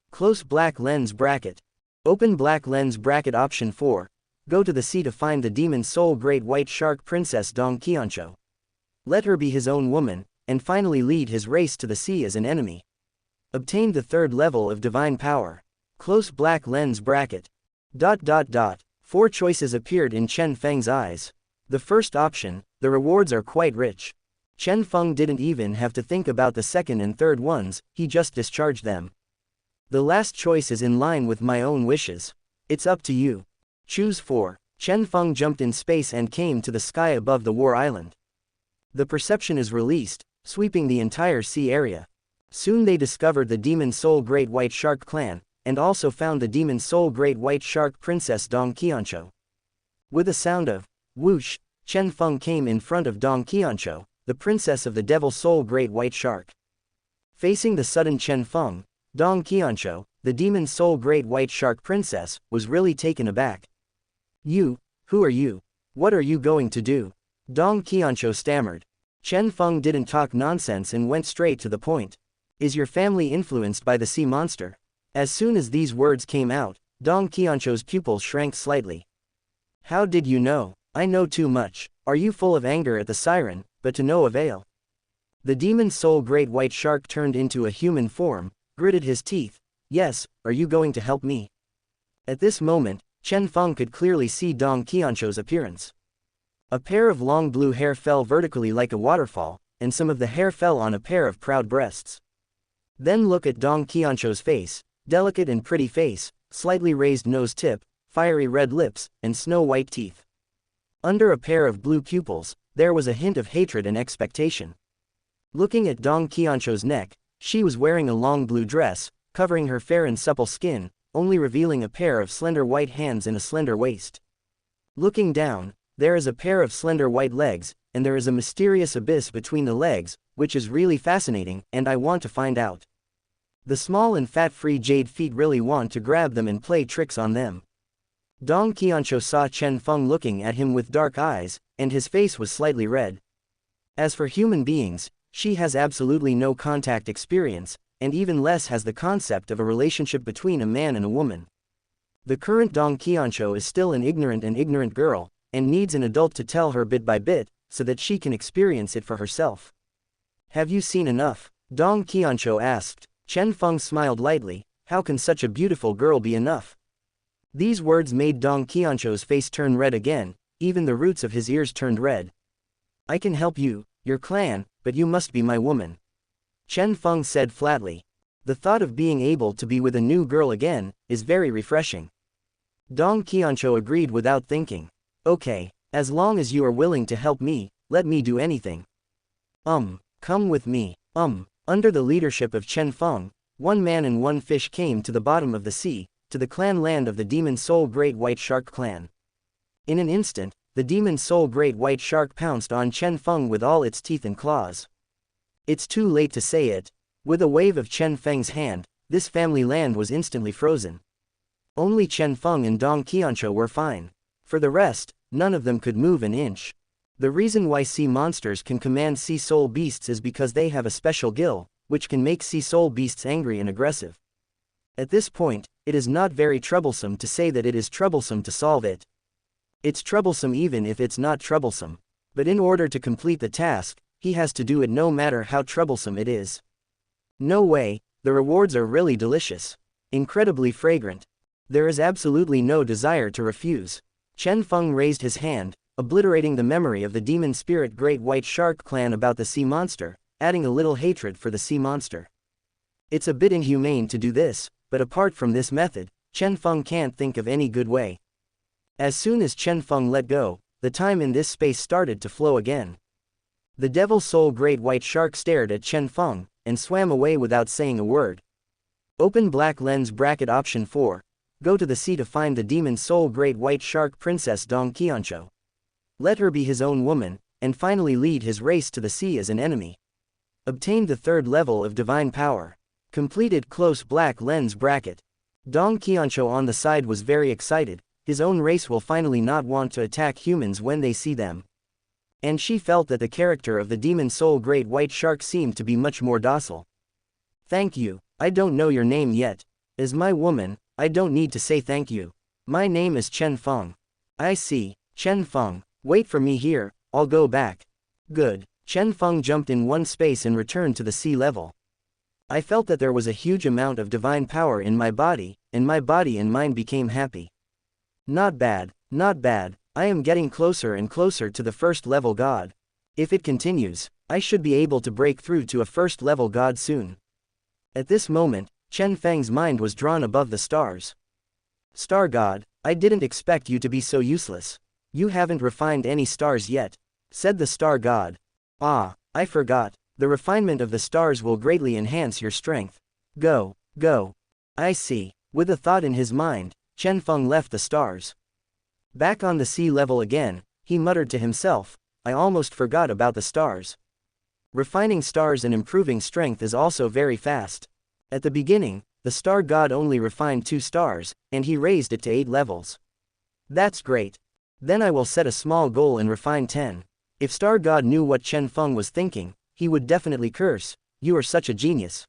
Close black lens bracket. Open black lens bracket. Option 4. Go to the sea to find the demon soul great white shark princess Dong Qianxue. Let her be his own woman, and finally lead his race to the sea as an enemy. Obtain the 3rd level of divine power. Close black lens bracket. 4 choices appeared in Chen Feng's eyes. The first option, the rewards are quite rich. Chen Feng didn't even have to think about the second and third ones, he just discharged them. The last choice is in line with my own wishes. It's up to you. Choose 4. Chen Feng jumped in space and came to the sky above the War Island. The perception is released, sweeping the entire sea area. Soon they discovered the demon soul great white shark clan, and also found the demon soul great white shark princess Dong Qianxue. With a sound of whoosh, Chen Feng came in front of Dong Qianxue, the princess of the devil soul great white shark. Facing the sudden Chen Feng, Dong Qianxue, the demon soul great white shark princess, was really taken aback. You, who are you? What are you going to do? Dong Qianxue stammered. Chen Feng didn't talk nonsense and went straight to the point. Is your family influenced by the sea monster? As soon as these words came out, Dong Qianxue's pupils shrank slightly. How did you know? I know too much. Are you full of anger at the siren, but to no avail? The demon soul great white shark turned into a human form, gritted his teeth. Yes, are you going to help me? At this moment, Chen Feng could clearly see Dong Qianxue's appearance. A pair of long blue hair fell vertically like a waterfall, and some of the hair fell on a pair of proud breasts. Then look at Dong Qianxue's face, delicate and pretty face, slightly raised nose tip, fiery red lips, and snow-white teeth. Under a pair of blue pupils, there was a hint of hatred and expectation. Looking at Dong Qianxue's neck, she was wearing a long blue dress, covering her fair and supple skin, only revealing a pair of slender white hands and a slender waist. Looking down, there is a pair of slender white legs, and there is a mysterious abyss between the legs, which is really fascinating, and I want to find out. The small and fat-free jade feet really want to grab them and play tricks on them. Dong Qianxue saw Chen Feng looking at him with dark eyes, and his face was slightly red. As for human beings, she has absolutely no contact experience, and even less has the concept of a relationship between a man and a woman. The current Dong Qianxue is still an ignorant girl, and needs an adult to tell her bit by bit, so that she can experience it for herself. Have you seen enough? Dong Qianxue asked. Chen Feng smiled lightly. How can such a beautiful girl be enough? These words made Dong Qianxue's face turn red again, even the roots of his ears turned red. I can help you, your clan, but you must be my woman. Chen Feng said flatly. The thought of being able to be with a new girl again is very refreshing. Dong Qianxue agreed without thinking. Okay, as long as you are willing to help me, let me do anything. Come with me. Under the leadership of Chen Feng, one man and one fish came to the bottom of the sea, to the clan land of the Demon Soul Great White Shark clan. In an instant, the Demon Soul Great White Shark pounced on Chen Feng with all its teeth and claws. It's too late to say it. With a wave of Chen Feng's hand, this family land was instantly frozen. Only Chen Feng and Dong Qianxue were fine. For the rest, none of them could move an inch. The reason why sea monsters can command sea soul beasts is because they have a special gill, which can make sea soul beasts angry and aggressive. At this point, it is not very troublesome to say that it is troublesome to solve it. It's troublesome even if it's not troublesome. But in order to complete the task, he has to do it no matter how troublesome it is. No way, the rewards are really delicious. Incredibly fragrant. There is absolutely no desire to refuse. Chen Feng raised his hand, obliterating the memory of the demon spirit Great White Shark clan about the sea monster, adding a little hatred for the sea monster. It's a bit inhumane to do this, but apart from this method, Chen Feng can't think of any good way. As soon as Chen Feng let go, the time in this space started to flow again. The Devil Soul Great White Shark stared at Chen Feng, and swam away without saying a word. Open black lens bracket option 4. Go to the sea to find the Demon Soul Great White Shark Princess Dong Qianxue. Let her be his own woman, and finally lead his race to the sea as an enemy. Obtained the 3rd level of divine power. Completed close black lens bracket. Dong Qianxue on the side was very excited. His own race will finally not want to attack humans when they see them. And she felt that the character of the Demon Soul Great White Shark seemed to be much more docile. Thank you. I don't know your name yet. As my woman, I don't need to say thank you. My name is Chen Feng. I see. Chen Feng. Wait for me here, I'll go back. Good. Chen Feng jumped in one space and returned to the sea level. I felt that there was a huge amount of divine power in my body and mind became happy. Not bad, not bad. I am getting closer and closer to the 1st level god. If it continues, I should be able to break through to a 1st level god soon. At this moment, Chen Feng's mind was drawn above the stars. Star God, I didn't expect you to be so useless. You haven't refined any stars yet, said the star god. Ah, I forgot. The refinement of the stars will greatly enhance your strength. Go. I see. With a thought in his mind, Chen Feng left the stars. Back on the sea level again, he muttered to himself, I almost forgot about the stars. Refining stars and improving strength is also very fast. At the beginning, the star god only refined 2 stars, and he raised it to 8 levels. That's great. Then I will set a small goal and refine 10. If Star God knew what Chen Feng was thinking, he would definitely curse, you are such a genius.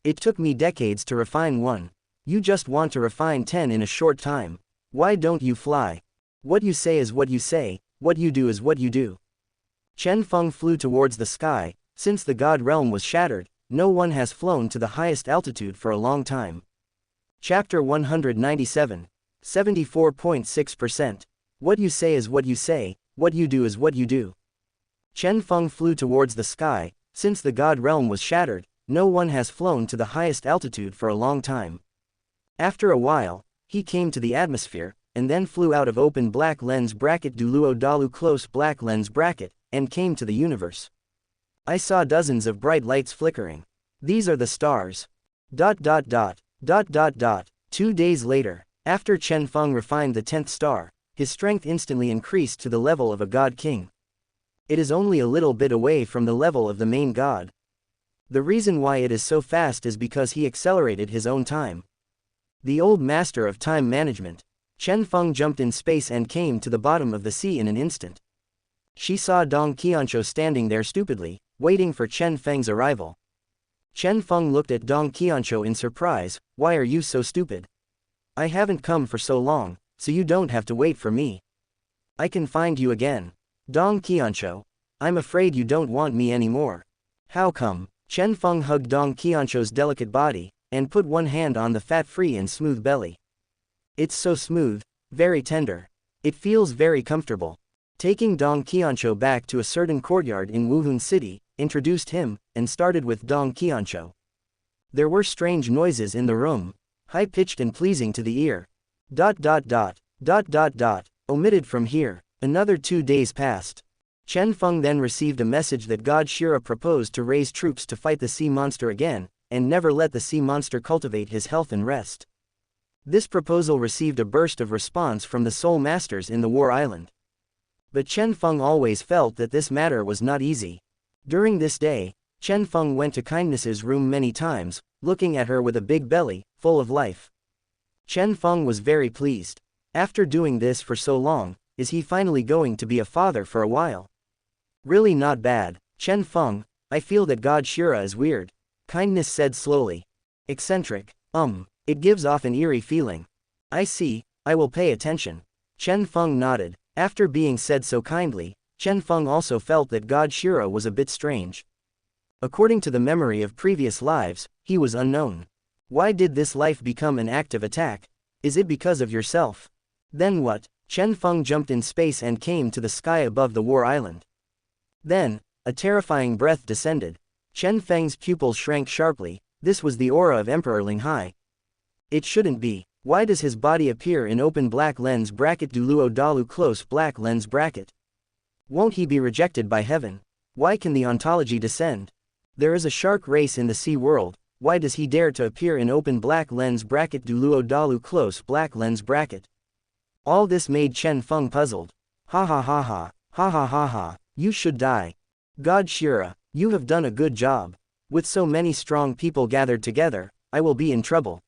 It took me decades to refine 1. You just want to refine 10 in a short time. Why don't you fly? What you say is what you say, what you do is what you do. Chen Feng flew towards the sky. Since the god realm was shattered, no one has flown to the highest altitude for a long time. Chapter 197. 74.6%. What you say is what you say, what you do is what you do. Chen Feng flew towards the sky. Since the god realm was shattered, no one has flown to the highest altitude for a long time. After a while, he came to the atmosphere, and then flew out of open black lens bracket Douluo Dalu close black lens bracket, and came to the universe. I saw dozens of bright lights flickering. These are the stars. 2 days later, after Chen Feng refined the 10th star, his strength instantly increased to the level of a god king. It is only a little bit away from the level of the main god. The reason why it is so fast is because he accelerated his own time. The old master of time management, Chen Feng, jumped in space and came to the bottom of the sea in an instant. She saw Dong Qianzhou standing there stupidly, waiting for Chen Feng's arrival. Chen Feng looked at Dong Qianzhou in surprise. Why are you so stupid? I haven't come for so long, so you don't have to wait for me. I can find you again. Dong Qianzhou, I'm afraid you don't want me anymore. How come? Chen Feng hugged Dong Qianzhou's delicate body, and put one hand on the fat-free and smooth belly. It's so smooth, very tender. It feels very comfortable. Taking Dong Qianzhou back to a certain courtyard in Wuhun City, introduced him, and started with Dong Qianzhou. There were strange noises in the room, high-pitched and pleasing to the ear. ... Omitted from here. Another 2 days passed. Chen Feng then received a message that God Shira proposed to raise troops to fight the sea monster again, and never let the sea monster cultivate his health and rest. This proposal received a burst of response from the soul masters in the War Island. But Chen Feng always felt that this matter was not easy. During this day, Chen Feng went to Kindness's room many times, looking at her with a big belly, full of life. Chen Feng was very pleased. After doing this for so long, is he finally going to be a father for a while? Really not bad, Chen Feng. I feel that God Shira is weird. Kindness said slowly. Eccentric. It gives off an eerie feeling. I see, I will pay attention. Chen Feng nodded. After being said so kindly, Chen Feng also felt that God Shira was a bit strange. According to the memory of previous lives, he was unknown. Why did this life become an active attack? Is it because of yourself? Then what? Chen Feng jumped in space and came to the sky above the War Island. Then, a terrifying breath descended. Chen Feng's pupils shrank sharply. This was the aura of Emperor Ling Hai. It shouldn't be. Why does his body appear in open black lens bracket Douluo Dalu close black lens bracket? Won't he be rejected by heaven? Why can the ontology descend? There is a shark race in the sea world. Why does he dare to appear in open black lens bracket Douluo Dalu close black lens bracket? All this made Chen Feng puzzled. Ha ha ha ha, ha ha ha ha, you should die. God Shira, you have done a good job. With so many strong people gathered together, I will be in trouble.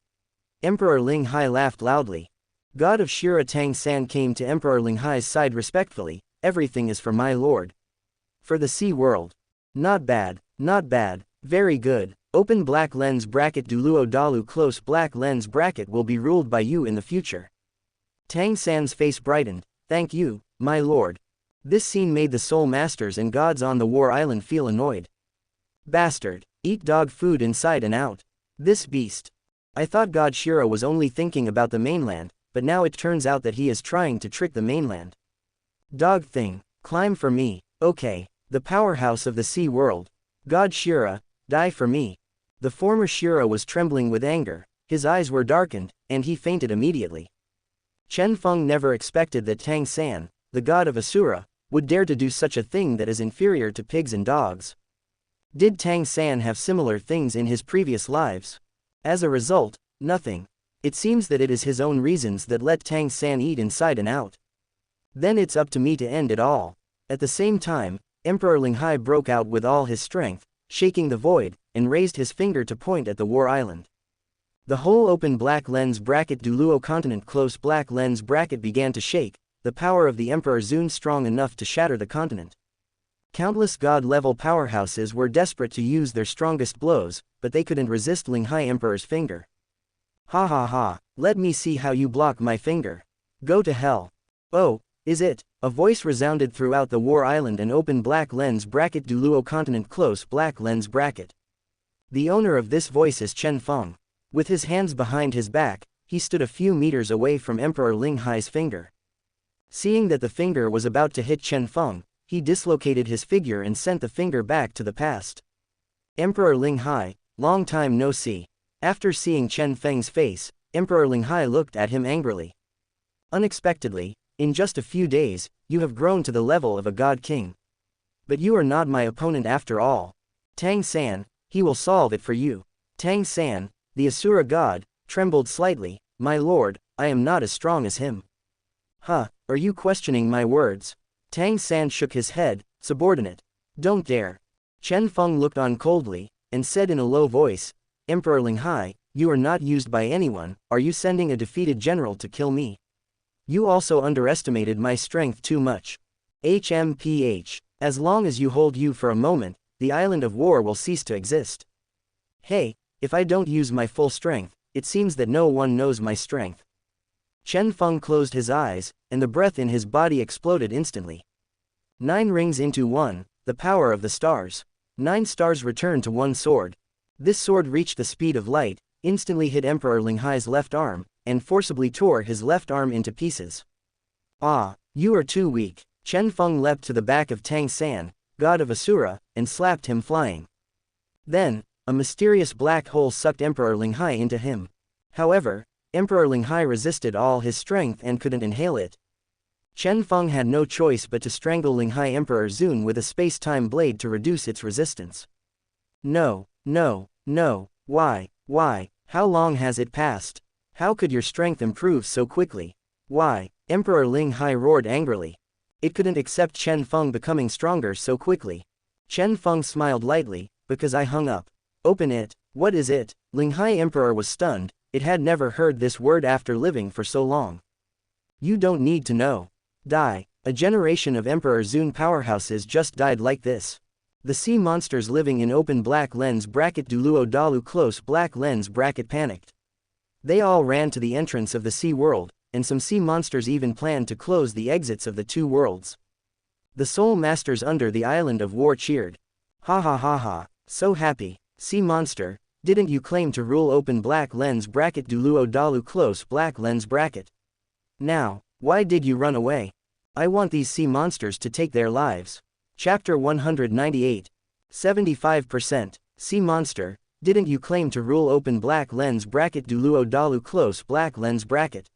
Emperor Ling Hai laughed loudly. God of Shira Tang San came to Emperor Ling Hai's side respectfully. Everything is for my lord. For the sea world. Not bad, very good. Open black lens bracket Douluo Dalu close black lens bracket will be ruled by you in the future. Tang San's face brightened. Thank you, my lord. This scene made the soul masters and gods on the War Island feel annoyed. Bastard, eat dog food inside and out. This beast. I thought God Shira was only thinking about the mainland, but now it turns out that he is trying to trick the mainland. Dog thing, climb for me. Okay, the powerhouse of the sea world. God Shira, die for me. The former Shira was trembling with anger, his eyes were darkened, and he fainted immediately. Chen Feng never expected that Tang San, the god of Asura, would dare to do such a thing that is inferior to pigs and dogs. Did Tang San have similar things in his previous lives? As a result, nothing. It seems that it is his own reasons that let Tang San eat inside and out. Then it's up to me to end it all. At the same time, Emperor Ling Hai broke out with all his strength, shaking the void, and raised his finger to point at the War Island. The whole open black lens bracket Douluo continent close black lens bracket began to shake. The power of the Emperor zoomed strong enough to shatter the continent. Countless god-level powerhouses were desperate to use their strongest blows, but they couldn't resist Ling Hai Emperor's finger. Ha ha ha, let me see how you block my finger. Go to hell. Oh, is it? A voice resounded throughout the War Island and open black lens bracket Douluo continent close black lens bracket. The owner of this voice is Chen Feng. With his hands behind his back, he stood a few meters away from Emperor Ling Hai's finger. Seeing that the finger was about to hit Chen Feng, he dislocated his figure and sent the finger back to the past. Emperor Ling Hai, long time no see. After seeing Chen Feng's face, Emperor Ling Hai looked at him angrily. Unexpectedly, in just a few days, you have grown to the level of a god king. But you are not my opponent after all. Tang San, he will solve it for you. Tang San, the Asura god, trembled slightly. My lord, I am not as strong as him. Huh, are you questioning my words? Tang San shook his head, subordinate. Don't dare. Chen Feng looked on coldly, and said in a low voice, Emperor Ling Hai, you are not used by anyone, are you sending a defeated general to kill me? You also underestimated my strength too much. HMPH, as long as you hold you for a moment, the island of war will cease to exist. Hey, if I don't use my full strength, it seems that no one knows my strength. Chen Feng closed his eyes, and the breath in his body exploded instantly. 9 rings into 1, the power of the stars. 9 stars returned to 1 sword. This sword reached the speed of light, instantly hit Emperor Ling Hai's left arm, and forcibly tore his left arm into pieces. Ah, you are too weak. Chen Feng leapt to the back of Tang San, god of Asura, and slapped him flying. Then, a mysterious black hole sucked Emperor Ling Hai into him. However, Emperor Ling Hai resisted all his strength and couldn't inhale it. Chen Feng had no choice but to strangle Ling Hai Emperor Zun with a space-time blade to reduce its resistance. No, no, no, why, how long has it passed? How could your strength improve so quickly? Why? Emperor Ling Hai roared angrily. It couldn't accept Chen Feng becoming stronger so quickly. Chen Feng smiled lightly, because I hung up. Open it, what is it? Ling Hai Emperor was stunned, it had never heard this word after living for so long. You don't need to know. Die. A generation of Emperor Zun powerhouses just died like this. The sea monsters living in open black lens bracket Douluo Dalu close black lens bracket panicked. They all ran to the entrance of the sea world, and some sea monsters even planned to close the exits of the 2 worlds. The soul masters under the island of war cheered. Ha ha ha ha, so happy. Sea monster, didn't you claim to rule open black lens bracket Douluo Dalu close black lens bracket? Now, why did you run away? I want these sea monsters to take their lives. Chapter 198. 75%. Sea monster, didn't you claim to rule open black lens bracket Douluo Dalu close black lens bracket?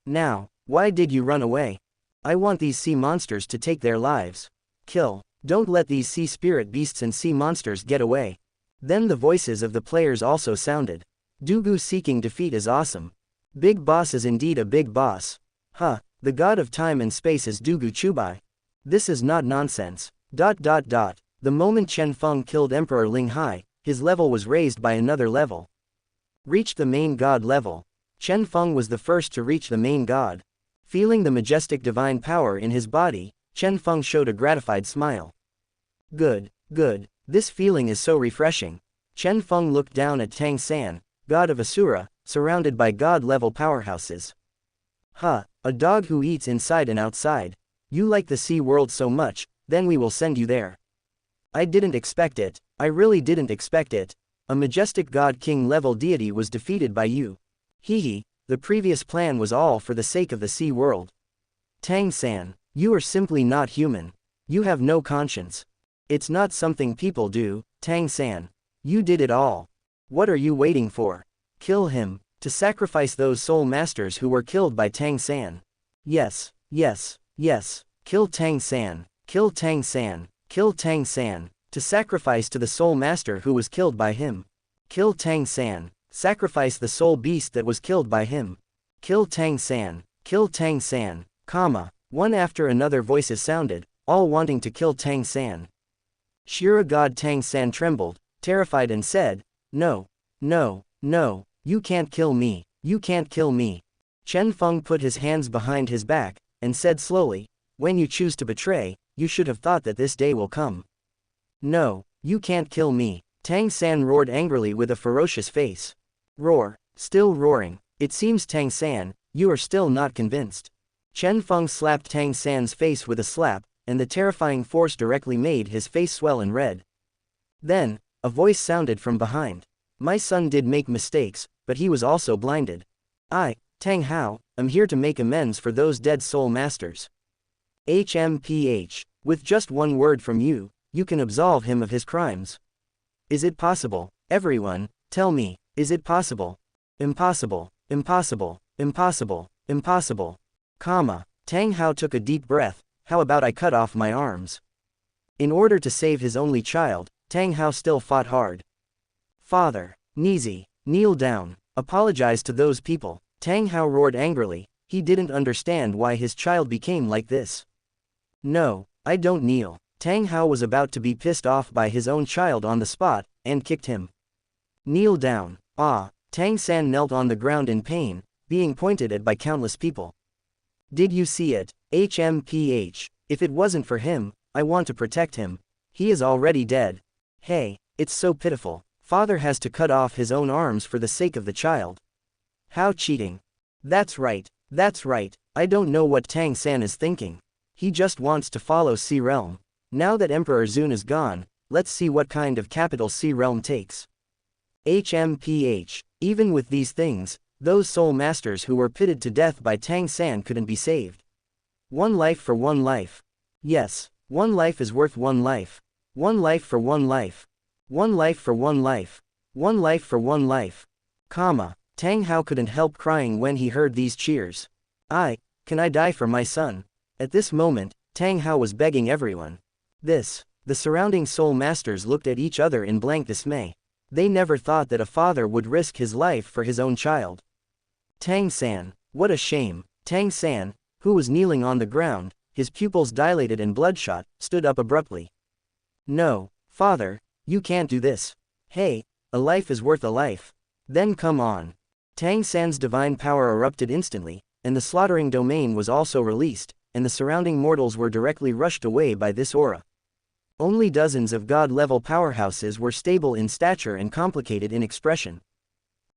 Now, why did you run away? I want these sea monsters to take their lives. Kill. Don't let these sea spirit beasts and sea monsters get away. Then the voices of the players also sounded. Doupo seeking defeat is awesome. Big boss is indeed a big boss. Huh, the god of time and space is Doupo Chubai. This is not nonsense. The moment Chen Feng killed Emperor Ling Hai, his level was raised by another level. Reached the main god level. Chen Feng was the first to reach the main god. Feeling the majestic divine power in his body, Chen Feng showed a gratified smile. Good. This feeling is so refreshing. Chen Feng looked down at Tang San, god of Asura, surrounded by god-level powerhouses. Huh, a dog who eats inside and outside. You like the sea world so much, then we will send you there. I didn't expect it, I really didn't expect it. A majestic god-king level deity was defeated by you. Hehe, the previous plan was all for the sake of the sea world. Tang San, you are simply not human. You have no conscience. It's not something people do, Tang San. You did it all. What are you waiting for? Kill him, to sacrifice those soul masters who were killed by Tang San. Yes. Kill Tang San, kill Tang San, kill Tang San, to sacrifice to the soul master who was killed by him. Kill Tang San, sacrifice the soul beast that was killed by him. Kill Tang San, comma. One after another voices sounded, all wanting to kill Tang San. Shira god Tang San trembled, terrified and said, No, you can't kill me, you can't kill me. Chen Feng put his hands behind his back, and said slowly, when you choose to betray, you should have thought that this day will come. No, you can't kill me. Tang San roared angrily with a ferocious face. Roar, still roaring. It seems Tang San, you are still not convinced. Chen Feng slapped Tang San's face with a slap, and the terrifying force directly made his face swell and red. Then, a voice sounded from behind. My son did make mistakes, but he was also blinded. I, Tang Hao, am here to make amends for those dead soul masters. HMPH, with just one word from you, you can absolve him of his crimes. Is it possible? Everyone, tell me, is it possible? Impossible, impossible, impossible, impossible. Comma. Tang Hao took a deep breath. How about I cut off my arms? In order to save his only child, Tang Hao still fought hard. Father, Nizi, kneel down, apologize to those people. Tang Hao roared angrily. He didn't understand why his child became like this. No, I don't kneel. Tang Hao was about to be pissed off by his own child on the spot, and kicked him. Kneel down. Ah, Tang San knelt on the ground in pain, being pointed at by countless people. Did you see it? HMPH. If it wasn't for him, I want to protect him. He is already dead. Hey, it's so pitiful. Father has to cut off his own arms for the sake of the child. How cheating. That's right, that's right. I don't know what Tang San is thinking. He just wants to follow Sea Realm. Now that Emperor Zun is gone, let's see what kind of capital Sea Realm takes. HMPH. Even with these things, those soul masters who were pitted to death by Tang San couldn't be saved. One life for one life. Yes, one life is worth one life. One life for one life. One life for one life. One life for one life. Tang Hao couldn't help crying when he heard these cheers. Can I die for my son? At this moment, Tang Hao was begging everyone. The surrounding soul masters looked at each other in blank dismay. They never thought that a father would risk his life for his own child. Tang San, what a shame. Tang San, who was kneeling on the ground, his pupils dilated and bloodshot, stood up abruptly. No, father, you can't do this. Hey, a life is worth a life. Then come on. Tang San's divine power erupted instantly, and the slaughtering domain was also released, and the surrounding mortals were directly rushed away by this aura. Only dozens of god-level powerhouses were stable in stature and complicated in expression.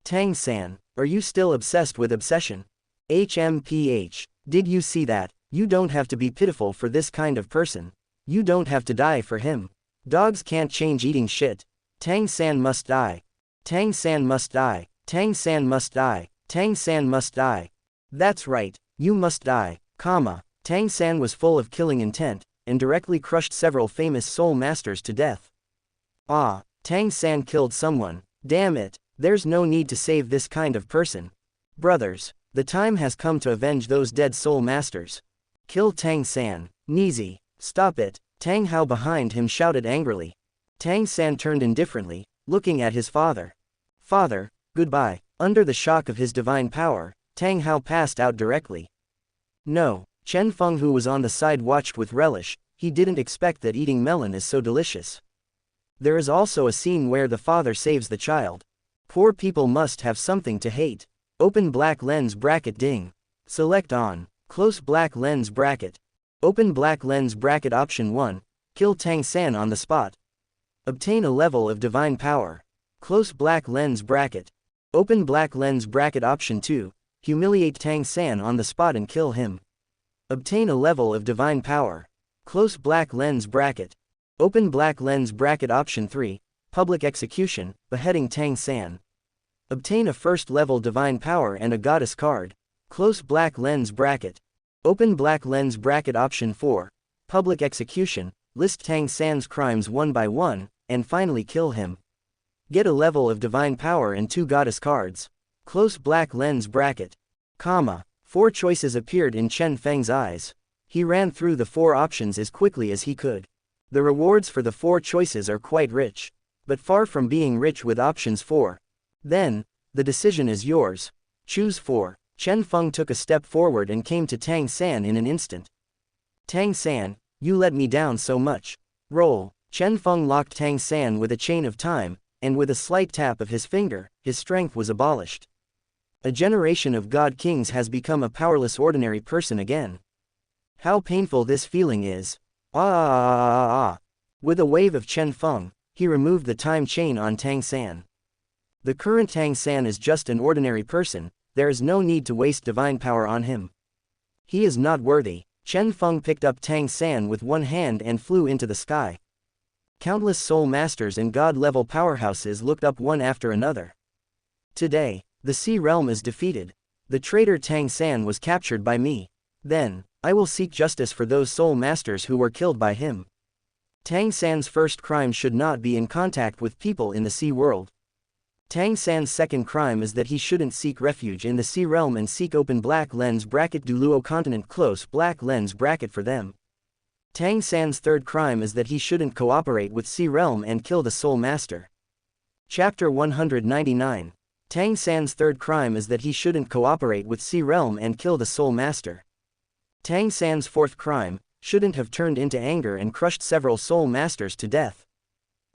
Tang San, are you still obsessed with obsession? HMPH, did you see that? You don't have to be pitiful for this kind of person. You don't have to die for him. Dogs can't change eating shit. Tang San must die. Tang San must die. Tang San must die. Tang San must die. That's right, you must die, Tang San was full of killing intent, and directly crushed several famous soul masters to death. Tang San killed someone, damn it, there's no need to save this kind of person. Brothers, the time has come to avenge those dead soul masters. Kill Tang San, Nizi, stop it, Tang Hao behind him shouted angrily. Tang San turned indifferently, looking at his father. Father, goodbye. Under the shock of his divine power, Tang Hao passed out directly. No, Chen Feng who was on the side watched with relish. He didn't expect that eating melon is so delicious. There is also a scene where the father saves the child. Poor people must have something to hate. Open black lens bracket ding. Select on. Close black lens bracket. Open black lens bracket option 1. Kill Tang San on the spot. Obtain a level of divine power. Close black lens bracket. Open black lens bracket option 2. Humiliate Tang San on the spot and kill him. Obtain a level of divine power. Close black lens bracket. Open black lens bracket option 3. Public execution, beheading Tang San. Obtain a first level divine power and a goddess card. Close black lens bracket. Open black lens bracket option 4. Public execution, list Tang San's crimes one by one, and finally kill him. Get a level of divine power and 2 goddess cards. Close black lens bracket. 4 choices appeared in Chen Feng's eyes. He ran through the 4 options as quickly as he could. The rewards for the 4 choices are quite rich, but far from being rich with options 4. Then, the decision is yours. Choose 4. Chen Feng took a step forward and came to Tang San in an instant. Tang San, you let me down so much. Roll. Chen Feng locked Tang San with a chain of time, and with a slight tap of his finger, his strength was abolished. A generation of god kings has become a powerless ordinary person again. How painful this feeling is. With a wave of Chen Feng, he removed the time chain on Tang San. The current Tang San is just an ordinary person, there is no need to waste divine power on him. He is not worthy. Chen Feng picked up Tang San with one hand and flew into the sky. Countless soul masters and god-level powerhouses looked up one after another. Today, the Sea Realm is defeated. The traitor Tang San was captured by me. Then, I will seek justice for those soul masters who were killed by him. Tang San's first crime should not be in contact with people in the sea world. Tang San's second crime is that he shouldn't seek refuge in the Sea Realm and seek open black lens bracket Douluo continent close black lens bracket for them. Tang San's third crime is that he shouldn't cooperate with Sea Realm and kill the Soul Master. Chapter 199. Tang San's third crime is that he shouldn't cooperate with Sea Realm and kill the Soul Master. Tang San's fourth crime, shouldn't have turned into anger and crushed several Soul Masters to death.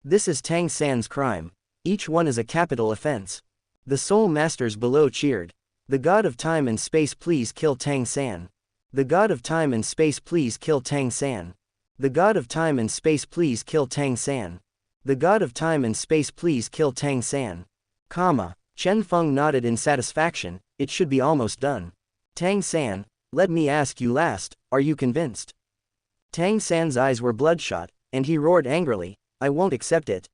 This is Tang San's crime. Each one is a capital offense. The Soul Masters below cheered. The God of Time and Space, please kill Tang San. The God of Time and Space, please kill Tang San. The God of Time and Space, please kill Tang San. The God of Time and Space, please kill Tang San. Chen Feng nodded in satisfaction. It should be almost done. Tang San, let me ask you last, are you convinced? Tang San's eyes were bloodshot, and he roared angrily, I won't accept it.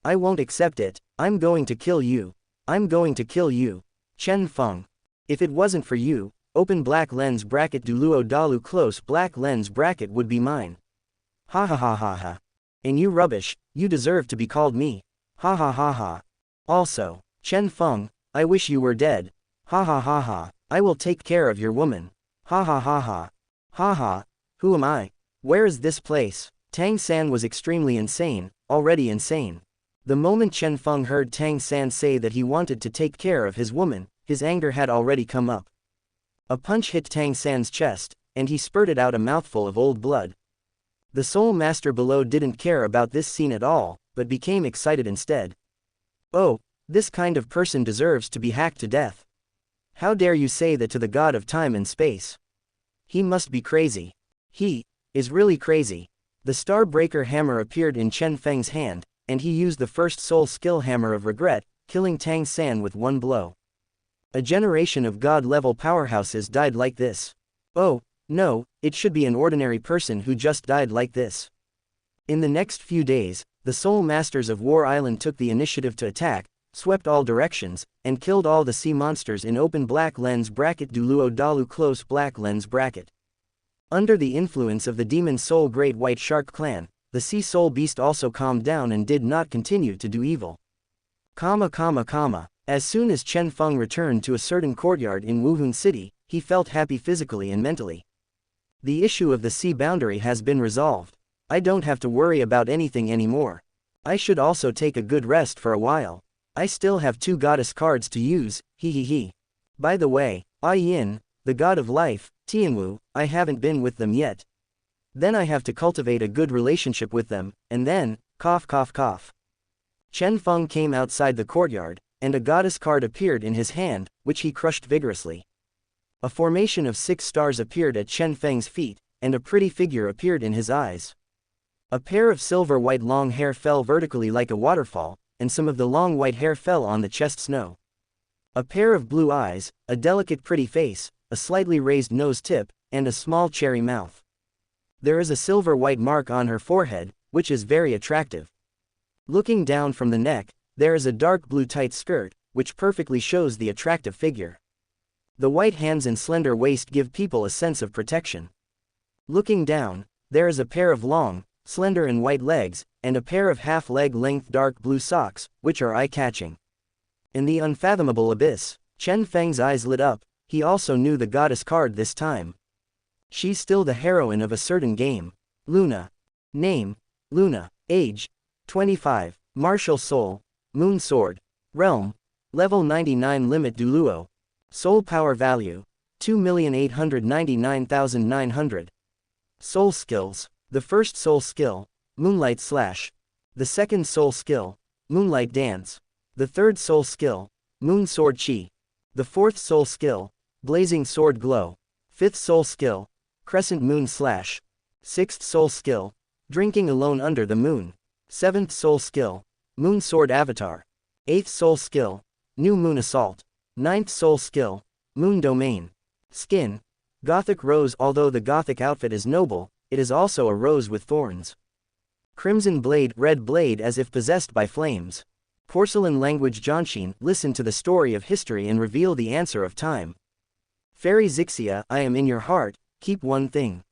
I won't accept it, I'm going to kill you. I'm going to kill you. Chen Feng. If it wasn't for you, open black lens bracket Douluo Dalu close black lens bracket would be mine. Ha ha ha ha ha. And you rubbish, you deserve to be called me. Ha ha ha ha. Also, Chen Feng, I wish you were dead. Ha ha ha ha. I will take care of your woman. Ha ha ha ha. Ha ha. Who am I? Where is this place? Tang San was extremely insane, already insane. The moment Chen Feng heard Tang San say that he wanted to take care of his woman, his anger had already come up. A punch hit Tang San's chest, and he spurted out a mouthful of old blood. The Soul Master below didn't care about this scene at all, but became excited instead. Oh, this kind of person deserves to be hacked to death. How dare you say that to the God of Time and Space? He must be crazy. He is really crazy. The Starbreaker hammer appeared in Chen Feng's hand, and he used the first soul skill Hammer of Regret, killing Tang San with one blow. A generation of god-level powerhouses died like this. Oh, no, it should be an ordinary person who just died like this. In the next few days, the Soul Masters of War Island took the initiative to attack, swept all directions, and killed all the sea monsters in open black lens bracket Douluo Dalu close black lens bracket. Under the influence of the Demon Soul Great White Shark clan, the Sea Soul Beast also calmed down and did not continue to do evil. As soon as Chen Feng returned to a certain courtyard in Wuhan City, he felt happy physically and mentally. The issue of the sea boundary has been resolved. I don't have to worry about anything anymore. I should also take a good rest for a while. I still have 2 goddess cards to use, he. By the way, A Yin, the god of life, Tianwu, I haven't been with them yet. Then I have to cultivate a good relationship with them, and then, cough. Chen Feng came outside the courtyard, and a goddess card appeared in his hand, which he crushed vigorously. A formation of 6 stars appeared at Chen Feng's feet, and a pretty figure appeared in his eyes. A pair of silver-white long hair fell vertically like a waterfall, and some of the long white hair fell on the chest snow. A pair of blue eyes, a delicate pretty face, a slightly raised nose tip, and a small cherry mouth. There is a silver-white mark on her forehead, which is very attractive. Looking down from the neck, there is a dark blue tight skirt, which perfectly shows the attractive figure. The white hands and slender waist give people a sense of protection. Looking down, there is a pair of long, slender and white legs, and a pair of half-leg length dark blue socks, which are eye-catching. In the unfathomable abyss, Chen Feng's eyes lit up. He also knew the goddess card this time. She's still the heroine of a certain game. Luna. Name, Luna. Age, 25. Martial soul, moon sword. Realm, level 99 limit Douluo. Soul power value, 2,899,900. Soul skills. The first soul skill, Moonlight Slash. The second soul skill, Moonlight Dance. The third soul skill, Moon Sword Chi. The fourth soul skill, Blazing Sword Glow. Fifth soul skill, Crescent Moon Slash. Sixth soul skill, Drinking Alone Under the Moon. Seventh soul skill, Moon Sword Avatar. Eighth soul skill, New Moon Assault. Ninth soul skill, Moon Domain. Skin, Gothic Rose. Although the Gothic outfit is noble, it is also a rose with thorns. Crimson Blade, red blade as if possessed by flames. Porcelain language Jianshin, listen to the story of history and reveal the answer of time. Fairy Xianxia, I am in your heart, keep one thing.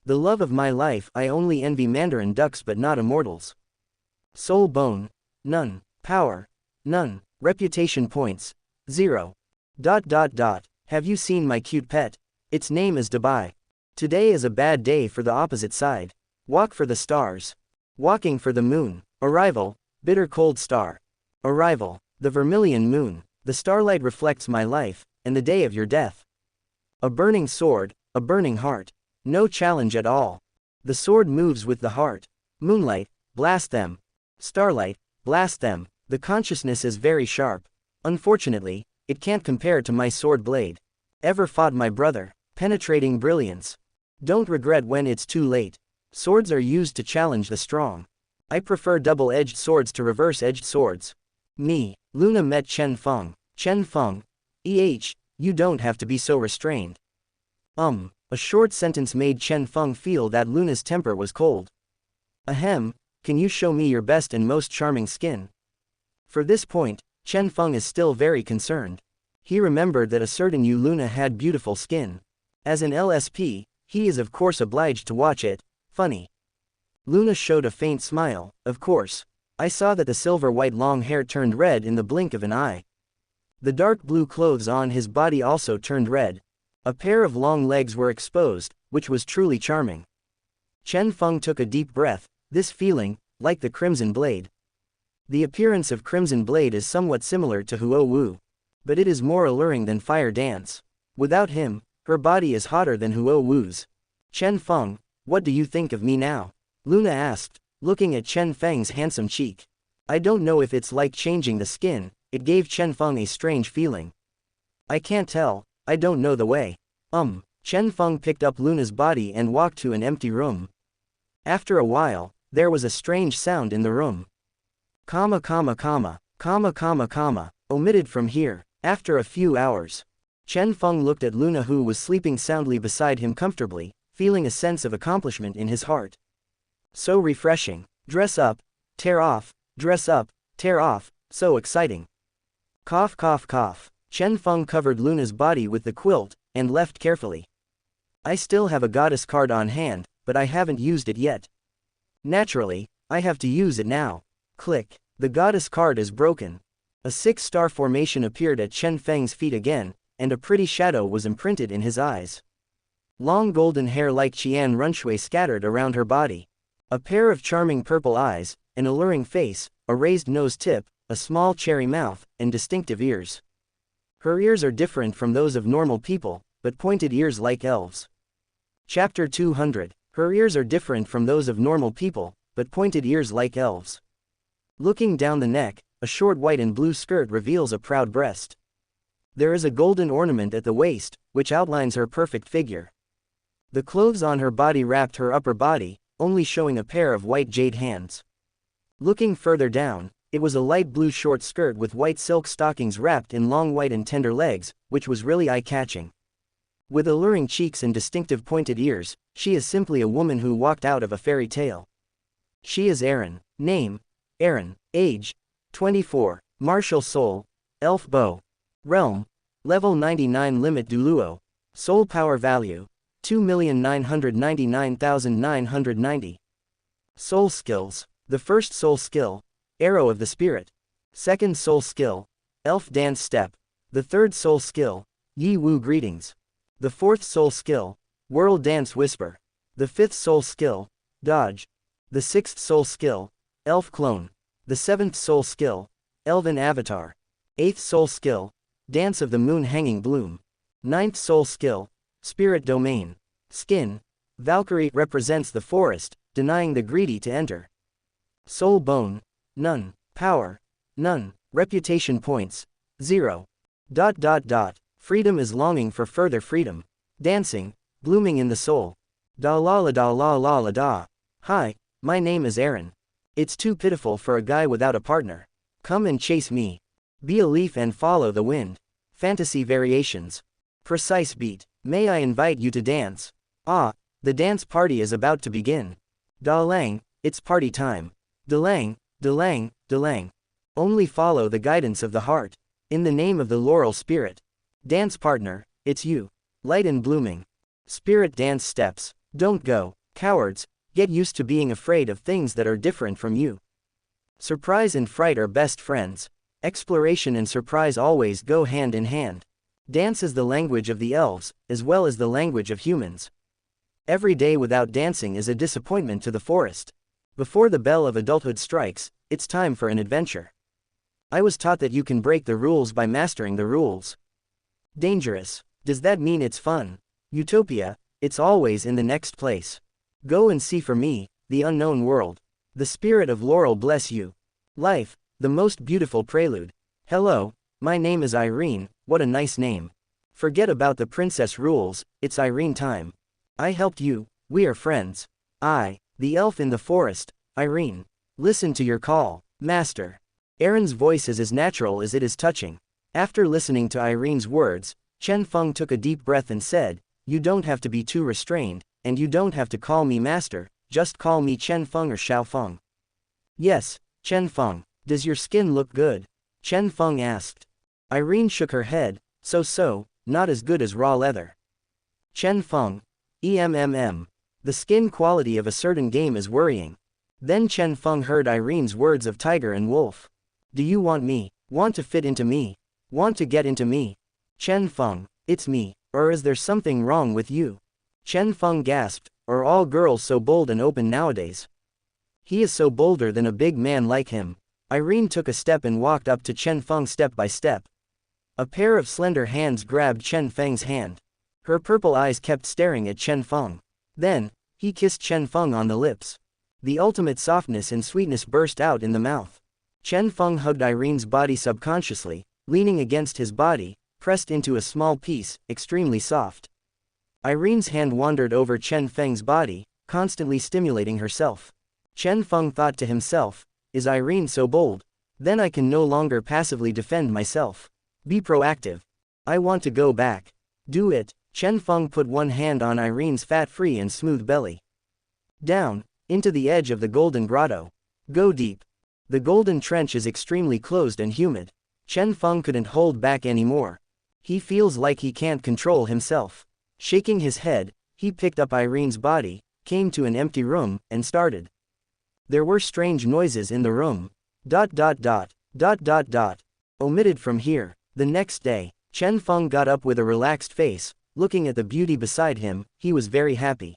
The love of my life, I only envy Mandarin ducks but not immortals. Soul bone, none. Power, none. Reputation points, 0. Have you seen my cute pet? Its name is Dubai. Today is a bad day for the opposite side. Walk for the stars. Walking for the moon. Arrival, bitter cold star. Arrival, the vermilion moon. The starlight reflects my life, and the day of your death. A burning sword, a burning heart. No challenge at all. The sword moves with the heart. Moonlight, blast them. Starlight, blast them. The consciousness is very sharp. Unfortunately, it can't compare to my sword blade. Ever fought my brother? Penetrating brilliance. Don't regret when it's too late. Swords are used to challenge the strong. I prefer double-edged swords to reverse-edged swords. Me, Luna met Chen Feng. Chen Feng. You don't have to be so restrained. A short sentence made Chen Feng feel that Luna's temper was cold. Ahem, can you show me your best and most charming skin? For this point, Chen Feng is still very concerned. He remembered that a certain Yu Luna had beautiful skin. As an LSP, he is of course obliged to watch it. Funny. Luna showed a faint smile. Of course. I saw that the silver-white long hair turned red in the blink of an eye. The dark blue clothes on his body also turned red. A pair of long legs were exposed, which was truly charming. Chen Feng took a deep breath, this feeling, like the Crimson Blade. The appearance of Crimson Blade is somewhat similar to Huo Wu. But it is more alluring than Fire Dance. Without him, her body is hotter than Huo Wu's. Chen Feng, what do you think of me now? Luna asked, looking at Chen Feng's handsome cheek. I don't know if it's like changing the skin, it gave Chen Feng a strange feeling. I can't tell, I don't know the way. Chen Feng picked up Luna's body and walked to an empty room. After a while, there was a strange sound in the room. Omitted from here. After a few hours. Chen Feng looked at Luna who was sleeping soundly beside him comfortably, feeling a sense of accomplishment in his heart. So refreshing. Dress up, tear off, dress up, tear off, so exciting. Cough cough cough. Chen Feng covered Luna's body with the quilt, and left carefully. I still have a goddess card on hand, but I haven't used it yet. Naturally, I have to use it now. Click. The goddess card is broken. A 6-star formation appeared at Chen Feng's feet again, and a pretty shadow was imprinted in his eyes. Long golden hair like Qian Renxue scattered around her body. A pair of charming purple eyes, an alluring face, a raised nose tip, a small cherry mouth, and distinctive ears. Her ears are different from those of normal people, but pointed ears like elves. Chapter 200. Her ears are different from those of normal people, but pointed ears like elves. Looking down the neck, a short white and blue skirt reveals a proud breast. There is a golden ornament at the waist, which outlines her perfect figure. The clothes on her body wrapped her upper body, only showing a pair of white jade hands. Looking further down, it was a light blue short skirt with white silk stockings wrapped in long white and tender legs, which was really eye-catching. With alluring cheeks and distinctive pointed ears, she is simply a woman who walked out of a fairy tale. She is Erin. Name: Erin. Age: 24. Martial soul: Elf Bow. Realm: Level 99. Limit: Douluo. Soul power value: 2,999,990. Soul skills: the first soul skill, Arrow of the Spirit. Second soul skill, Elf Dance Step. The third soul skill, Yi Wu Greetings. The fourth soul skill, World Dance Whisper. The fifth soul skill, Dodge. The sixth soul skill, Elf Clone. The seventh soul skill, Elven Avatar. Eighth soul skill, Dance of the Moon Hanging Bloom. Ninth soul skill, Spirit Domain. Skin: Valkyrie represents the forest, denying the greedy to enter. Soul bone: none. Power: none. Reputation points: 0. Freedom is longing for further freedom. Dancing: blooming in the soul. Da la la da la la la da. Hi, my name is Erin. It's too pitiful for a guy without a partner. Come and chase me. Be a leaf and follow the wind. Fantasy variations. Precise beat. May I invite you to dance? Ah, the dance party is about to begin. Da lang, it's party time. Da lang, da lang, da lang. Only follow the guidance of the heart. In the name of the laurel spirit. Dance partner, it's you. Light and blooming. Spirit dance steps. Don't go, cowards, get used to being afraid of things that are different from you. Surprise and fright are best friends. Exploration and surprise always go hand in hand. Dance is the language of the elves, as well as the language of humans. Every day without dancing is a disappointment to the forest. Before the bell of adulthood strikes, it's time for an adventure. I was taught that you can break the rules by mastering the rules. Dangerous. Does that mean it's fun? Utopia, it's always in the next place. Go and see for me, the unknown world. The spirit of Laurel bless you. Life, the most beautiful prelude. Hello, my name is Irene, what a nice name. Forget about the princess rules, it's Irene time. I helped you, we are friends. I, the elf in the forest, Irene. Listen to your call, master. Aaron's voice is as natural as it is touching. After listening to Irene's words, Chen Feng took a deep breath and said, you don't have to be too restrained, and you don't have to call me master, just call me Chen Feng or Xiao Feng. Yes, Chen Feng, does your skin look good? Chen Feng asked. Irene shook her head, so, not as good as raw leather. Chen Feng, the skin quality of a certain game is worrying. Then Chen Feng heard Irene's words of tiger and wolf. Do you want me? Want to fit into me? Want to get into me? Chen Feng, it's me, or is there something wrong with you? Chen Feng gasped, are all girls so bold and open nowadays? He is so bolder than a big man like him. Irene took a step and walked up to Chen Feng step by step. A pair of slender hands grabbed Chen Feng's hand. Her purple eyes kept staring at Chen Feng. Then, he kissed Chen Feng on the lips. The ultimate softness and sweetness burst out in the mouth. Chen Feng hugged Irene's body subconsciously, leaning against his body, pressed into a small piece, extremely soft. Irene's hand wandered over Chen Feng's body, constantly stimulating herself. Chen Feng thought to himself, is Irene so bold? Then I can no longer passively defend myself. Be proactive. I want to go back. Do it. Chen Feng put one hand on Irene's fat-free and smooth belly. Down, into the edge of the golden grotto. Go deep. The golden trench is extremely closed and humid. Chen Feng couldn't hold back anymore. He feels like he can't control himself. Shaking his head, he picked up Irene's body, came to an empty room, and started. There were strange noises in the room. ... Omitted from here. The next day, Chen Feng got up with a relaxed face, looking at the beauty beside him, he was very happy.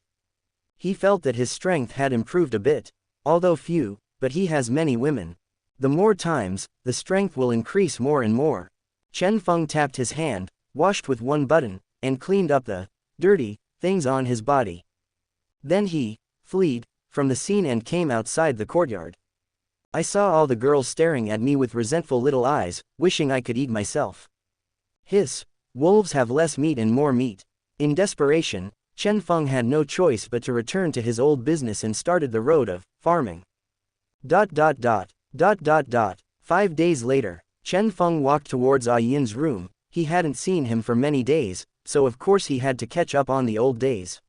He felt that his strength had improved a bit. Although few, but he has many women. The more times, the strength will increase more and more. Chen Feng tapped his hand, washed with one button, and cleaned up the dirty things on his body. Then he fled from the scene and came outside the courtyard. I saw all the girls staring at me with resentful little eyes, wishing I could eat myself. Hiss, wolves have less meat and more meat. In desperation, Chen Feng had no choice but to return to his old business and started the road of farming. 5 days later, Chen Feng walked towards A Yin's room. He hadn't seen him for many days, so of course he had to catch up on the old days.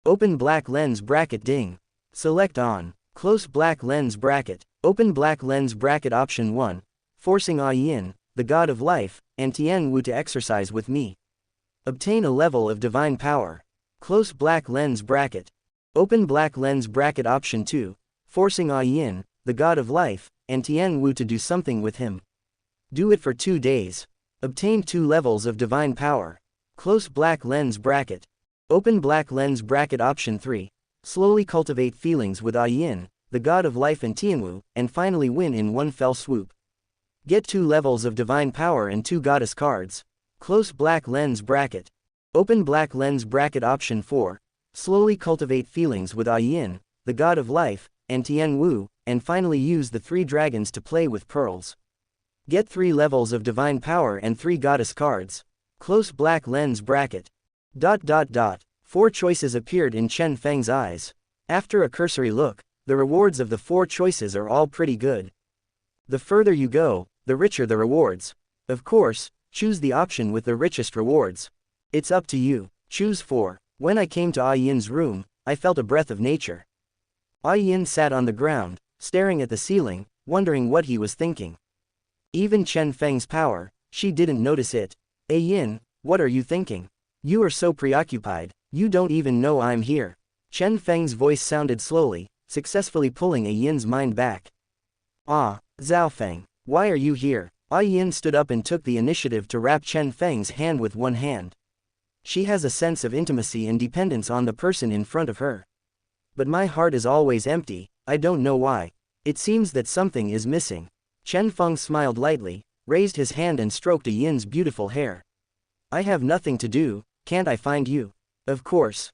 Open black lens bracket ding. Select on. Close black lens bracket. Open black lens bracket option 1. Forcing A Yin, the god of life, and Tian Wu to exercise with me. Obtain a level of divine power. Close black lens bracket. Open black lens bracket option 2. Forcing A Yin, the god of life, and Tian Wu to do something with him. Do it for 2 days. Obtain 2 levels of divine power. Close black lens bracket. Open black lens bracket option 3. Slowly cultivate feelings with A Yin, the god of life and Tianwu, and finally win in one fell swoop. Get 2 levels of divine power and 2 goddess cards. Close black lens bracket. Open black lens bracket option 4. Slowly cultivate feelings with A Yin, the god of life, and Tianwu, and finally use the 3 dragons to play with pearls. Get 3 levels of divine power and 3 goddess cards. Close black lens bracket. 4 choices appeared in Chen Feng's eyes. After a cursory look, the rewards of the 4 choices are all pretty good. The further you go, the richer the rewards. Of course, choose the option with the richest rewards. It's up to you. Choose 4. When I came to A Yin's room, I felt a breath of nature. A Yin sat on the ground, staring at the ceiling, wondering what he was thinking. Even Chen Feng's power, she didn't notice it. A Yin, what are you thinking? You are so preoccupied, you don't even know I'm here. Chen Feng's voice sounded slowly, successfully pulling A Yin's mind back. Ah, Zhao Feng, why are you here? A Yin stood up and took the initiative to wrap Chen Feng's hand with one hand. She has a sense of intimacy and dependence on the person in front of her. But my heart is always empty, I don't know why. It seems that something is missing. Chen Feng smiled lightly, raised his hand and stroked A Yin's beautiful hair. I have nothing to do, can't I find you? Of course.